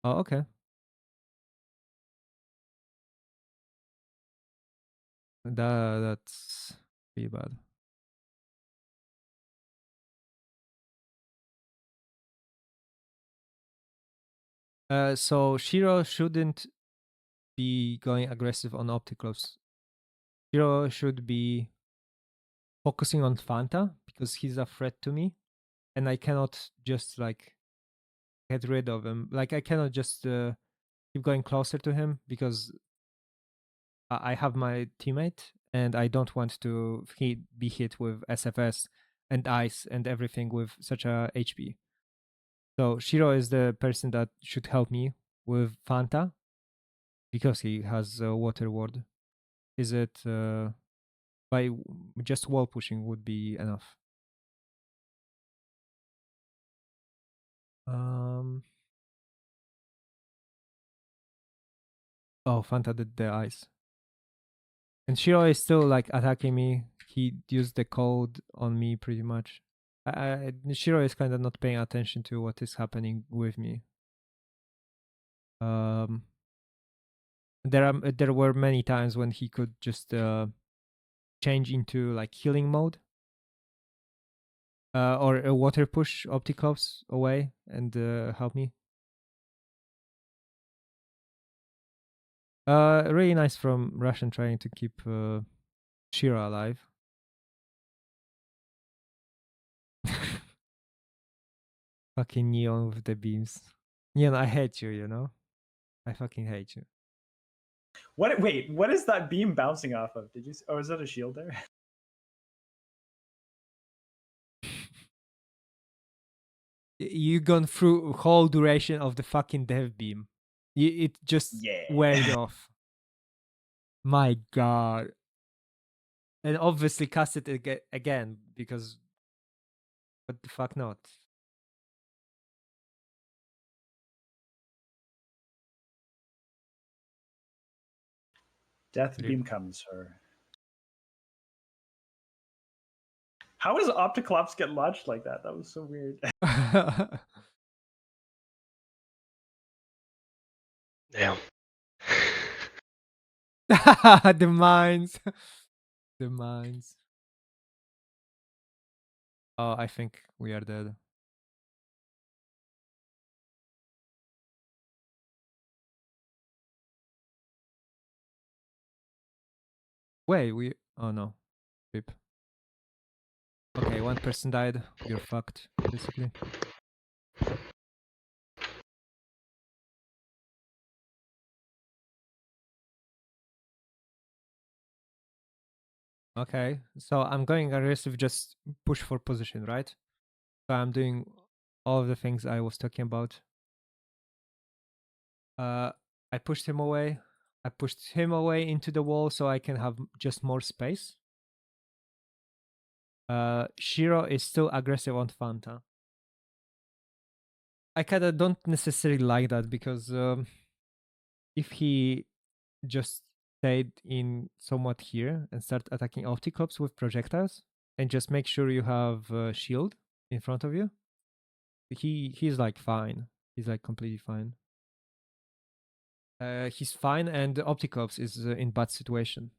Oh, okay. That's pretty bad. So Shiro shouldn't be going aggressive on Opticlubs. Shiro should be focusing on Fanta because he's a threat to me, and I cannot just like get rid of him. Like I cannot just keep going closer to him because I have my teammate, and I don't want to be hit with SFS and ice and everything with such a HP. So Shiro is the person that should help me with Fanta because he has a water ward. Is it by just wall pushing would be enough? Oh, Fanta did the ice. And Shiro is still like attacking me. He used the code on me pretty much. Shiro is kind of not paying attention to what is happening with me. There were many times when he could just change into like healing mode, or a water push Opticlubs away and help me. Really nice from Russian trying to keep Shiro alive. Fucking Neon with the beams. Neon, I hate you, you know? I fucking hate you. What? Wait, what is that beam bouncing off of? Did you? Oh, is that a shield there? You gone through whole duration of the fucking dev beam. It just wears off. My god. And obviously cast it again because what the fuck not? Death beam comes, sir. How does Opticlops get launched like that? That was so weird. Damn. The mines. The mines. Oh, I think we are dead. Wait, we. Oh no. Rip. Okay, one person died. You're fucked, basically. Okay, so I'm going aggressive, just push for position, right? So I'm doing all of the things I was talking about. I pushed him away. I pushed him away into the wall so I can have just more space. Shiro is still aggressive on Fanta. I kinda don't necessarily like that because if he just stayed in somewhat here and start attacking Opticops with projectiles and just make sure you have a shield in front of you, he's like fine. He's like completely fine. He's fine, and the Opticops is in bad situation.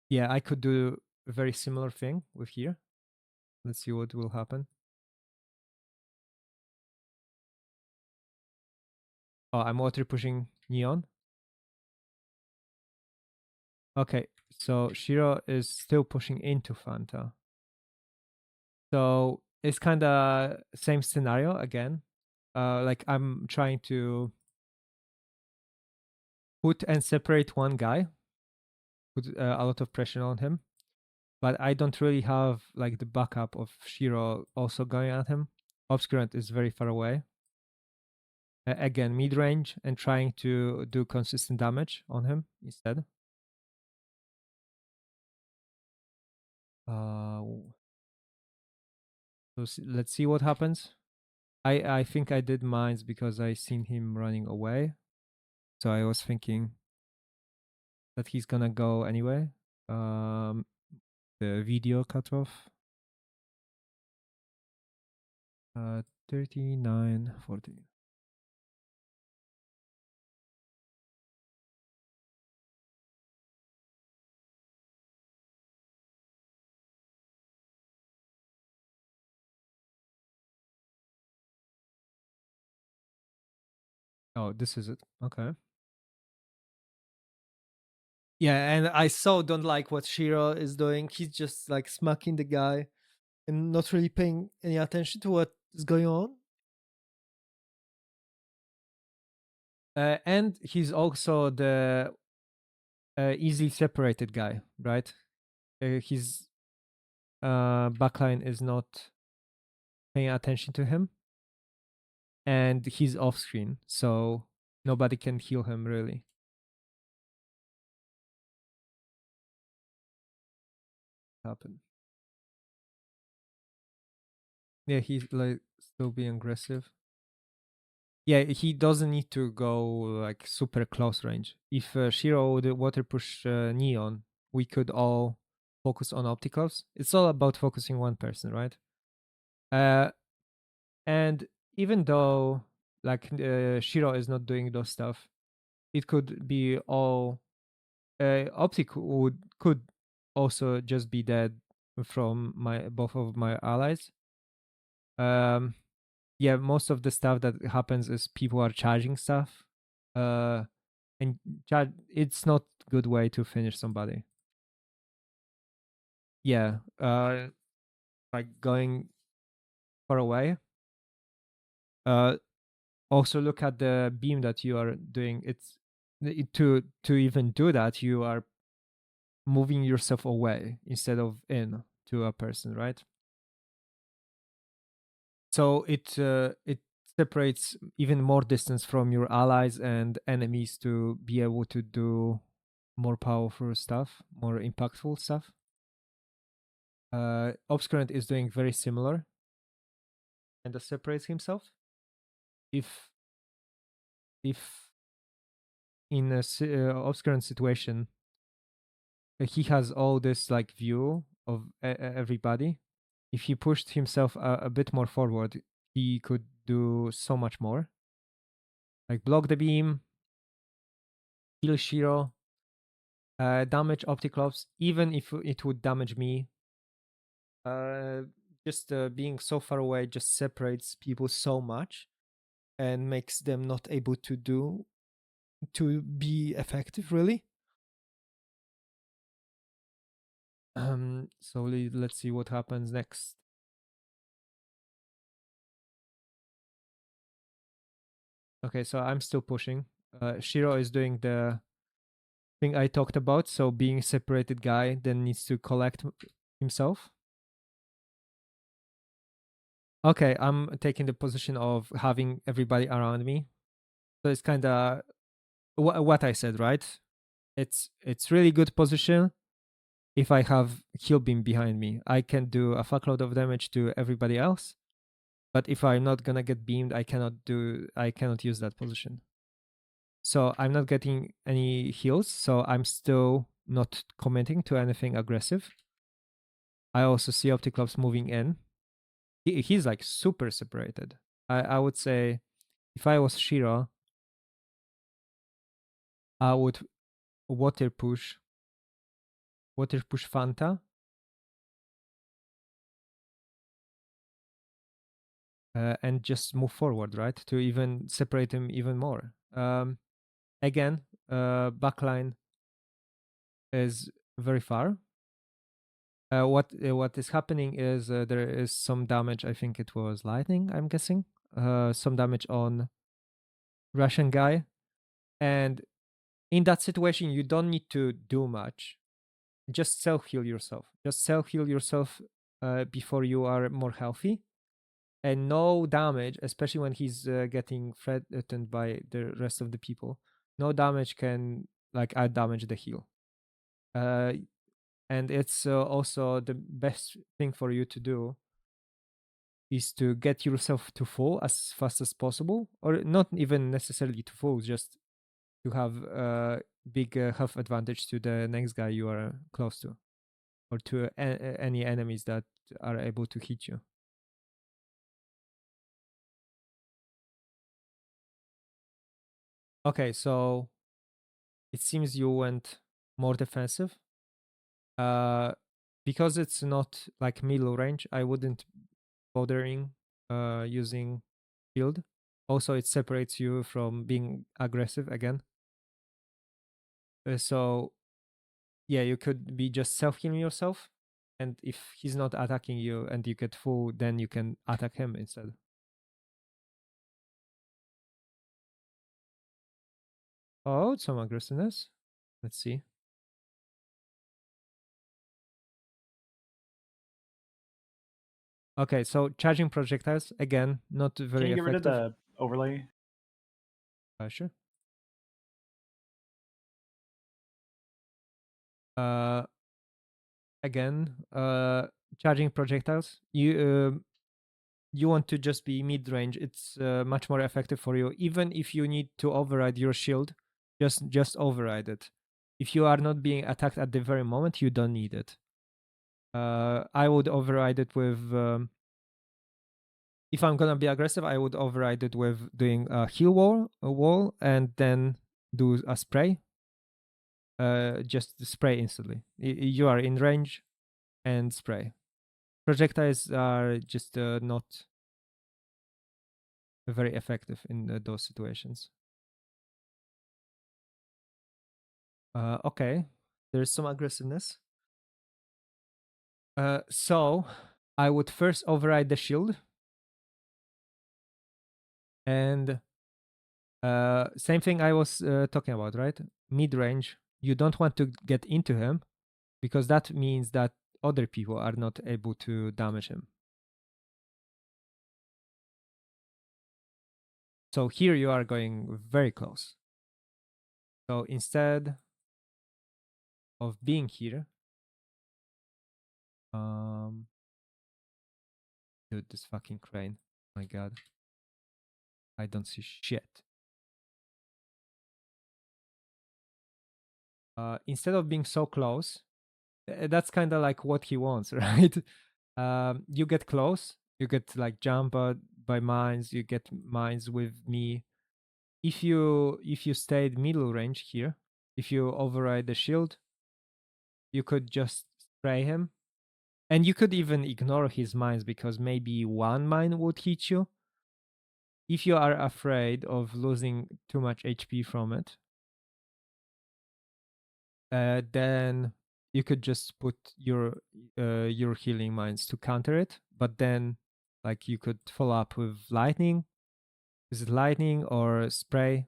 Yeah, I could do a very similar thing with here. Let's see what will happen. Oh, I'm water pushing Neon. Okay, so Shiro is still pushing into Fanta. So it's kind of same scenario again. Like I'm trying to put and separate one guy, put a lot of pressure on him, but I don't really have like the backup of Shiro also going at him. Obscurant is very far away. Again, mid range and trying to do consistent damage on him instead. So let's see what happens. I think I did mines because I seen him running away. So I was thinking that he's gonna go anyway. The video cut off. 39:40. Oh, this is it. Okay. Yeah, and I so don't like what Shiro is doing. He's just like smacking the guy and not really paying any attention to what is going on. And he's also the easily separated guy, right? His backline is not paying attention to him, and he's off screen, so nobody can heal him really. Happen. Yeah, he's like still being aggressive. Yeah, he doesn't need to go like super close range. If Shiro would water push Neon, we could all focus on opticals. It's all about focusing one person, right? And even though like Shiro is not doing those stuff, it could be all Optic could also just be dead from both of my allies. Yeah, most of the stuff that happens is people are charging stuff, and it's not good way to finish somebody. Yeah, like going far away. Also look at the beam that you are doing. To even do that, you are moving yourself away instead of in to a person, right? So it separates even more distance from your allies and enemies to be able to do more powerful stuff, more impactful stuff. Obscurant is doing very similar and separates himself. If in a Obscurant situation he has all this like view of everybody, if he pushed himself a bit more forward, he could do so much more. Like block the beam, heal Shiro, damage Opticlops, even if it would damage me. Just being so far away just separates people so much and makes them not able to be effective really. So let's see what happens next. Okay, so I'm still pushing. Shiro is doing the thing I talked about, so being a separated guy then needs to collect himself. Okay, I'm taking the position of having everybody around me. So it's kind of what I said, right? It's really good position if I have heal beam behind me. I can do a fuckload of damage to everybody else. But if I'm not gonna get beamed, I cannot use that position. So I'm not getting any heals, so I'm still not committing to anything aggressive. I also see Opticlops moving in. He's like super separated. I would say if I was Shiro, I would water push Fanta. And just move forward, right? To even separate him even more. Again, backline is very far. What is happening is there is some damage. I think it was lightning. I'm guessing some damage on Russian guy, and in that situation, you don't need to do much. Just self heal yourself. Just self heal yourself before you are more healthy, and no damage, especially when he's getting threatened by the rest of the people. No damage can like add damage the heal. And it's also the best thing for you to do is to get yourself to full as fast as possible, or not even necessarily to full, just to have a big health advantage to the next guy you are close to, or to any enemies that are able to hit you. Okay, so it seems you went more defensive. Because it's not like middle range, I wouldn't bothering using shield. Also, it separates you from being aggressive again. So yeah, you could be just self-healing yourself, and if he's not attacking you and you get full, then you can attack him instead. Oh, some aggressiveness. Let's see. Okay, so charging projectiles, again, not very Can you get rid of effective. the overlay? Sure. Uh, again, charging projectiles. You want to just be mid-range. It's much more effective for you. Even if you need to override your shield, just override it. If you are not being attacked at the very moment, you don't need it. I would override it with if I'm gonna be aggressive, I would override it with doing a heal wall, and then do a spray. Just spray instantly. You are in range, and spray. Projectiles are just not very effective in those situations. Okay, there's some aggressiveness. So I would first override the shield, and same thing I was talking about, right? Mid range. You don't want to get into him because that means that other people are not able to damage him. So here you are going very close. So instead of being here, dude, this fucking crane. My god. I don't see shit. Instead of being so close, that's kind of like what he wants, right? You get close, you get like jumped by mines, you get mines with me. If you stayed middle range here, if you override the shield, you could just spray him, and you could even ignore his mines because maybe one mine would hit you. If you are afraid of losing too much HP from it, then you could just put your healing mines to counter it, but then like you could follow up with lightning. Is it lightning or spray?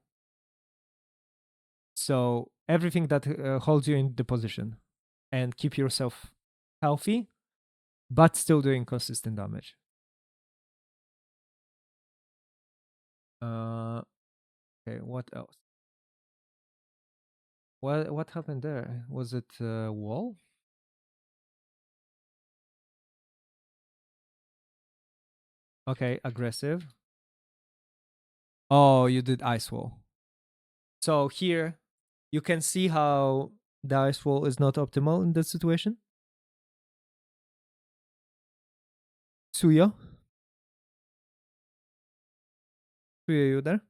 So everything that holds you in the position and keep yourself healthy, but still doing consistent damage. Okay, what else? What happened there? Was it wall? Okay, aggressive. Oh, you did ice wall. So here you can see how the ice wall is not optimal in this situation. Suya? Suya, you there?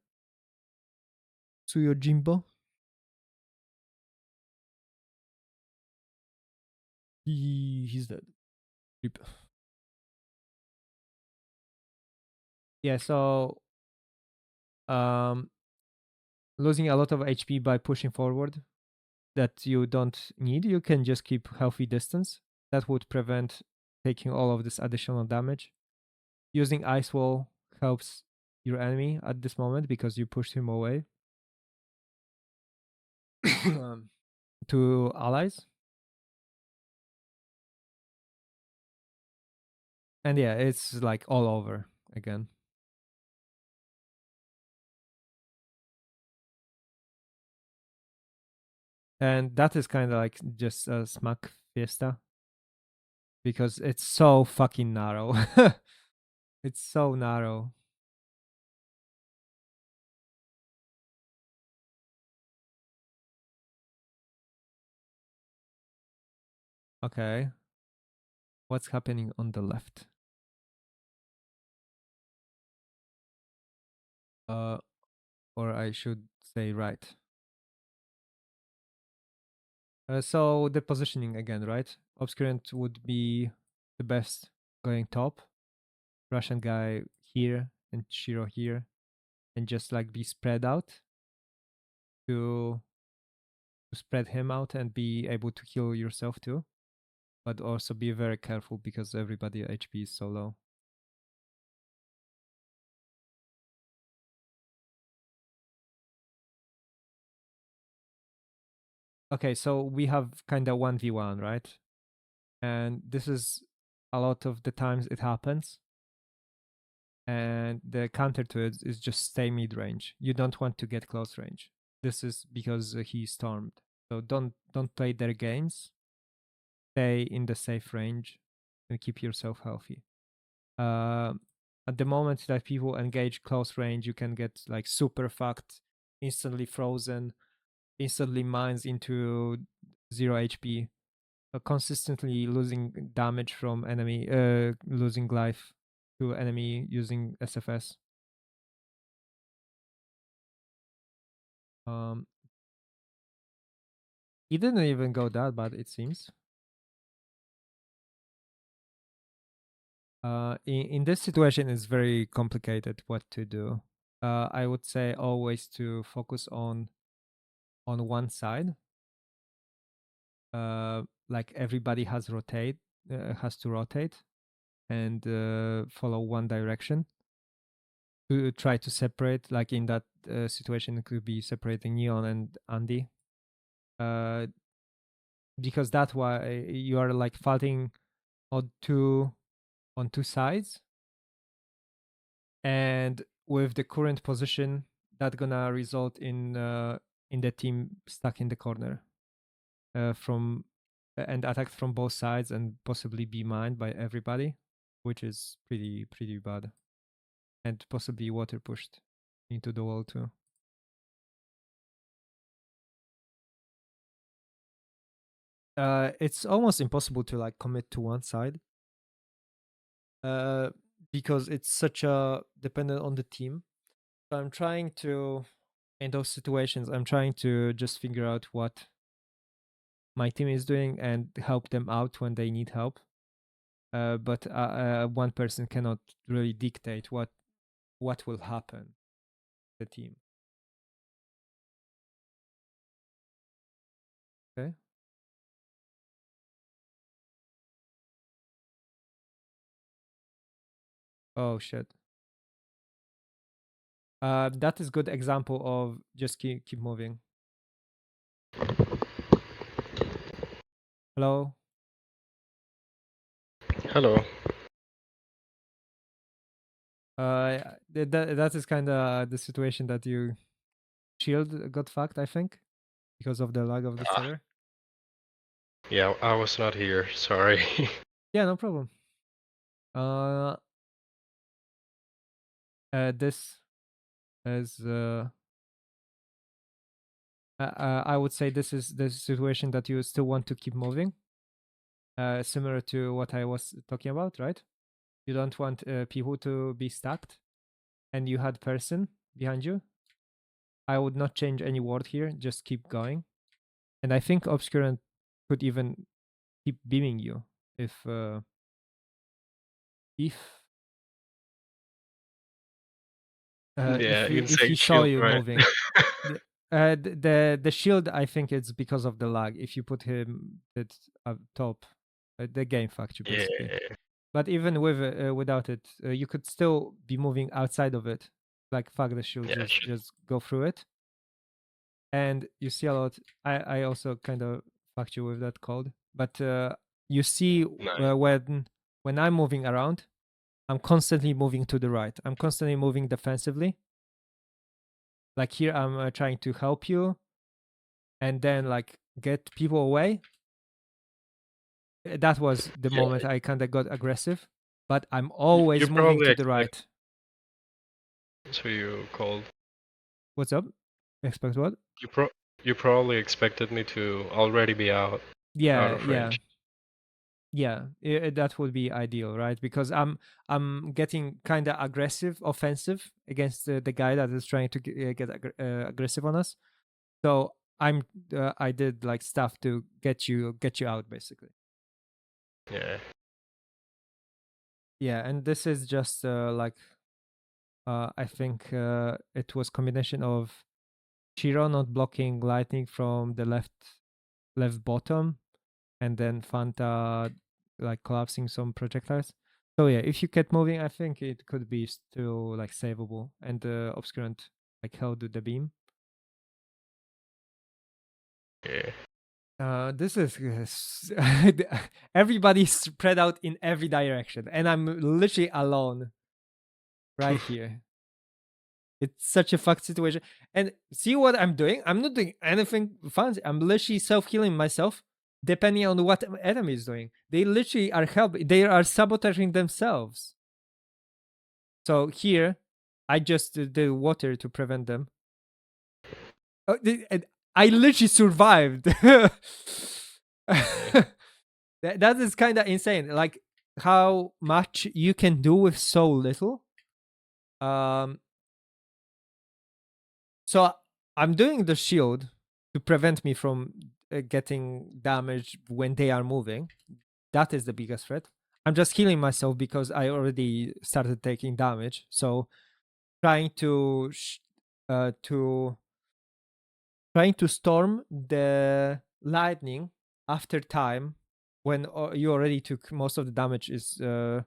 Suyo Jimbo? He's dead. Rip. Yeah, so losing a lot of HP by pushing forward that you don't need, you can just keep healthy distance. That would prevent taking all of this additional damage. Using ice wall helps your enemy at this moment because you pushed him away to allies. And yeah, it's like all over again. And that is kind of like just a smack fiesta because it's so fucking narrow. It's so narrow. Okay. What's happening on the left? Or I should say right. So the positioning again, right? Obscurant would be the best going top. Russian guy here and Shiro here, and just like be spread out to spread him out and be able to heal yourself too. But also be very careful because everybody HP is so low. Okay, so we have kind of 1v1, right? And this is a lot of the times it happens. And the counter to it is just stay mid range. You don't want to get close range. This is because he stormed. So don't play their games. Stay in the safe range and keep yourself healthy. At the moment that people engage close range, you can get like super fucked, instantly frozen, instantly mines into 0 HP, consistently losing damage from enemy, losing life to enemy using SFS. He didn't even go that bad, it seems. In this situation, it's very complicated what to do. I would say always to focus on one side. Like everybody has to rotate and follow one direction to try to separate. Like in that situation, it could be separating Neon and Andy. Because that's why you are like fighting on two sides, and with the current position, that's gonna result in the team stuck in the corner from and attacked from both sides and possibly be mined by everybody, which is pretty bad, and possibly water pushed into the wall too. It's almost impossible to like commit to one side because it's such a dependent on the team. So I'm trying to, in those situations, I'm trying to just figure out what my team is doing and help them out when they need help. But one person cannot really dictate what will happen to the team. Okay. Oh shit. That is good example of just keep moving. Hello. Hello. That is kind of the situation that you shield got fucked, I think, because of the lag of the Ah. server. Yeah, I was not here. Sorry. Yeah, no problem. This is I would say this is the situation that you still want to keep moving. Similar to what I was talking about, right? You don't want people to be stacked, and you had person behind you. I would not change any word here. Just keep going, and I think Obscurant could even keep beaming you if Yeah, if he insane saw shield, you right? moving. The shield, I think it's because of the lag. If you put him at up top, the game fucked you basically. Yeah. But even with without it, you could still be moving outside of it. Like fuck the shield, Yeah, just go through it. And you see a lot. I also kind of fucked you with that code. But you see Nice. when I'm moving around, I'm constantly moving to the right. I'm constantly moving defensively. Like here, I'm trying to help you, and then like get people away. That was the Yeah. moment I kind of got aggressive. But I'm You always moving probably to the expect. right. So you called. What's up? Expect what? You probably expected me to already be out Yeah, of yeah. range. Yeah, that would be ideal, right? Because I'm getting kind of aggressive, offensive against the guy that is trying to get aggressive on us. So I did like stuff to get you out basically. Yeah. Yeah, and this is just like I think it was combination of Shiro not blocking lightning from the left bottom, and then Fanta like collapsing some projectiles. So yeah, if you kept moving, I think it could be still like savable, and the Obscurant like held the beam. Yeah. This is everybody's spread out in every direction, and I'm literally alone right here. It's such a fucked situation. And see what I'm doing? I'm not doing anything fancy. I'm literally self-healing myself depending on what enemy is doing. They literally are helping. They are sabotaging themselves. So here, I just did water to prevent them. Oh, I literally survived. That is kind of insane. Like how much you can do with so little. So I'm doing the shield to prevent me from getting damaged when they are moving. That is the biggest threat. I'm just healing myself because I already started taking damage. So trying to trying to storm the lightning after time when you already took most of the damage is it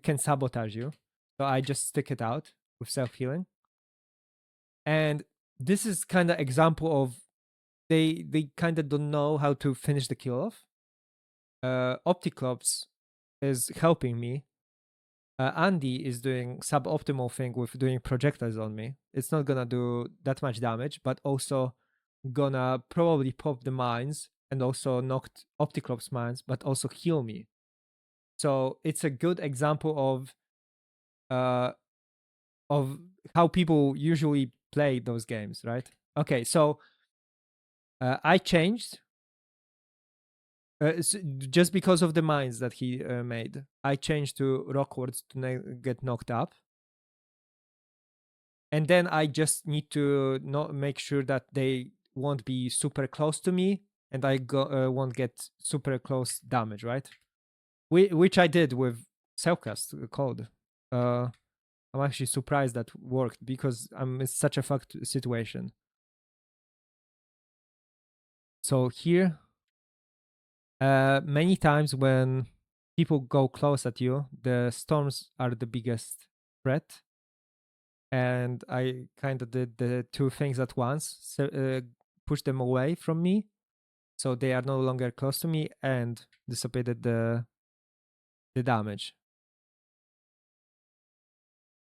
can sabotage you. So I just stick it out with self healing. And this is kind of example of they kind of don't know how to finish the kill off. Opticlops is helping me. Andy is doing suboptimal thing with doing projectiles on me. It's not gonna do that much damage, but also gonna probably pop the mines and also knocked Opticlops mines, but also heal me. So it's a good example of how people usually play those games, right? Okay, so I changed just because of the mines that he made. I changed to Rockwards to get knocked up. And then I just need to not make sure that they won't be super close to me and I won't get super close damage, right? Which I did with Cellcast code. I'm actually surprised that worked because I'm in such a fucked situation. So here, many times when people go close at you, the storms are the biggest threat. And I kind of did the two things at once, so, push them away from me, so they are no longer close to me, and dissipated the damage.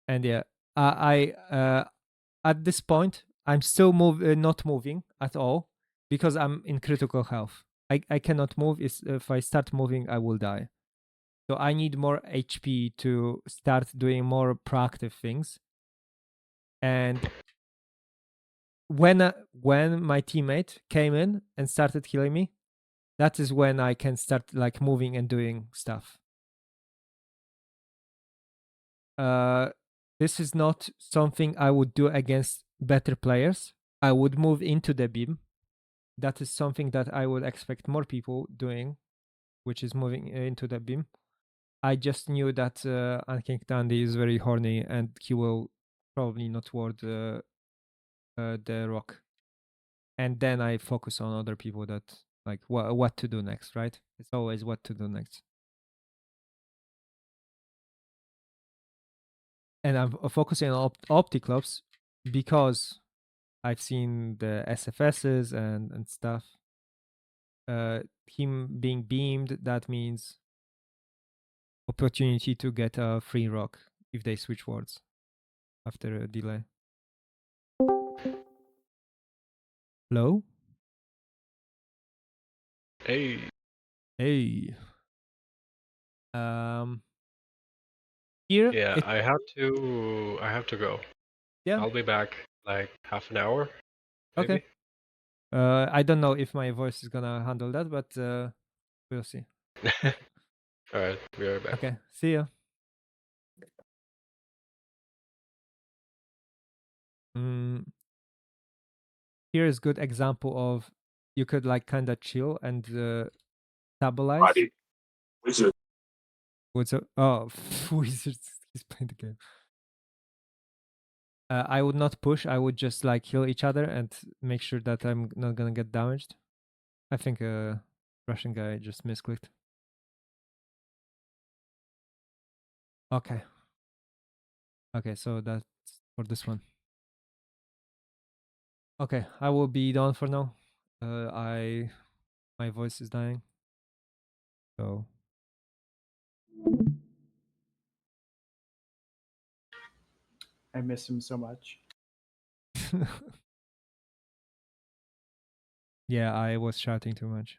And yeah, at this point I'm still not moving at all because I'm in critical health. I cannot move. If I start moving, I will die. So I need more HP to start doing more proactive things. And when my teammate came in and started healing me, that is when I can start like moving and doing stuff. This is not something I would do against better players. I would move into the beam. That is something that I would expect more people doing, which is moving into the beam. I just knew that Unking Dandy is very horny and he will probably not ward the rock. And then I focus on other people that like what to do next, right? It's always what to do next. And I'm focusing on Opticlops because I've seen the SFSs and stuff. Him being beamed, that means opportunity to get a free rock if they switch wards after a delay. Hello? Hey. Hey. Here? Yeah, I have to go. Yeah. I'll be back like half an hour. Maybe. Okay. I don't know if my voice is gonna handle that, but we'll see. All right, be right back. Okay, see ya. Here is good example of you could like kind of chill and stabilize. Wizard. What's up? Oh, Wizards. He's playing the game. I would not push. I would just like heal each other and make sure that I'm not gonna get damaged. I think a Russian guy just misclicked. Okay. Okay, so that's for this one. Okay, I will be done for now. My voice is dying. So I miss him so much. yeah, I was shouting too much.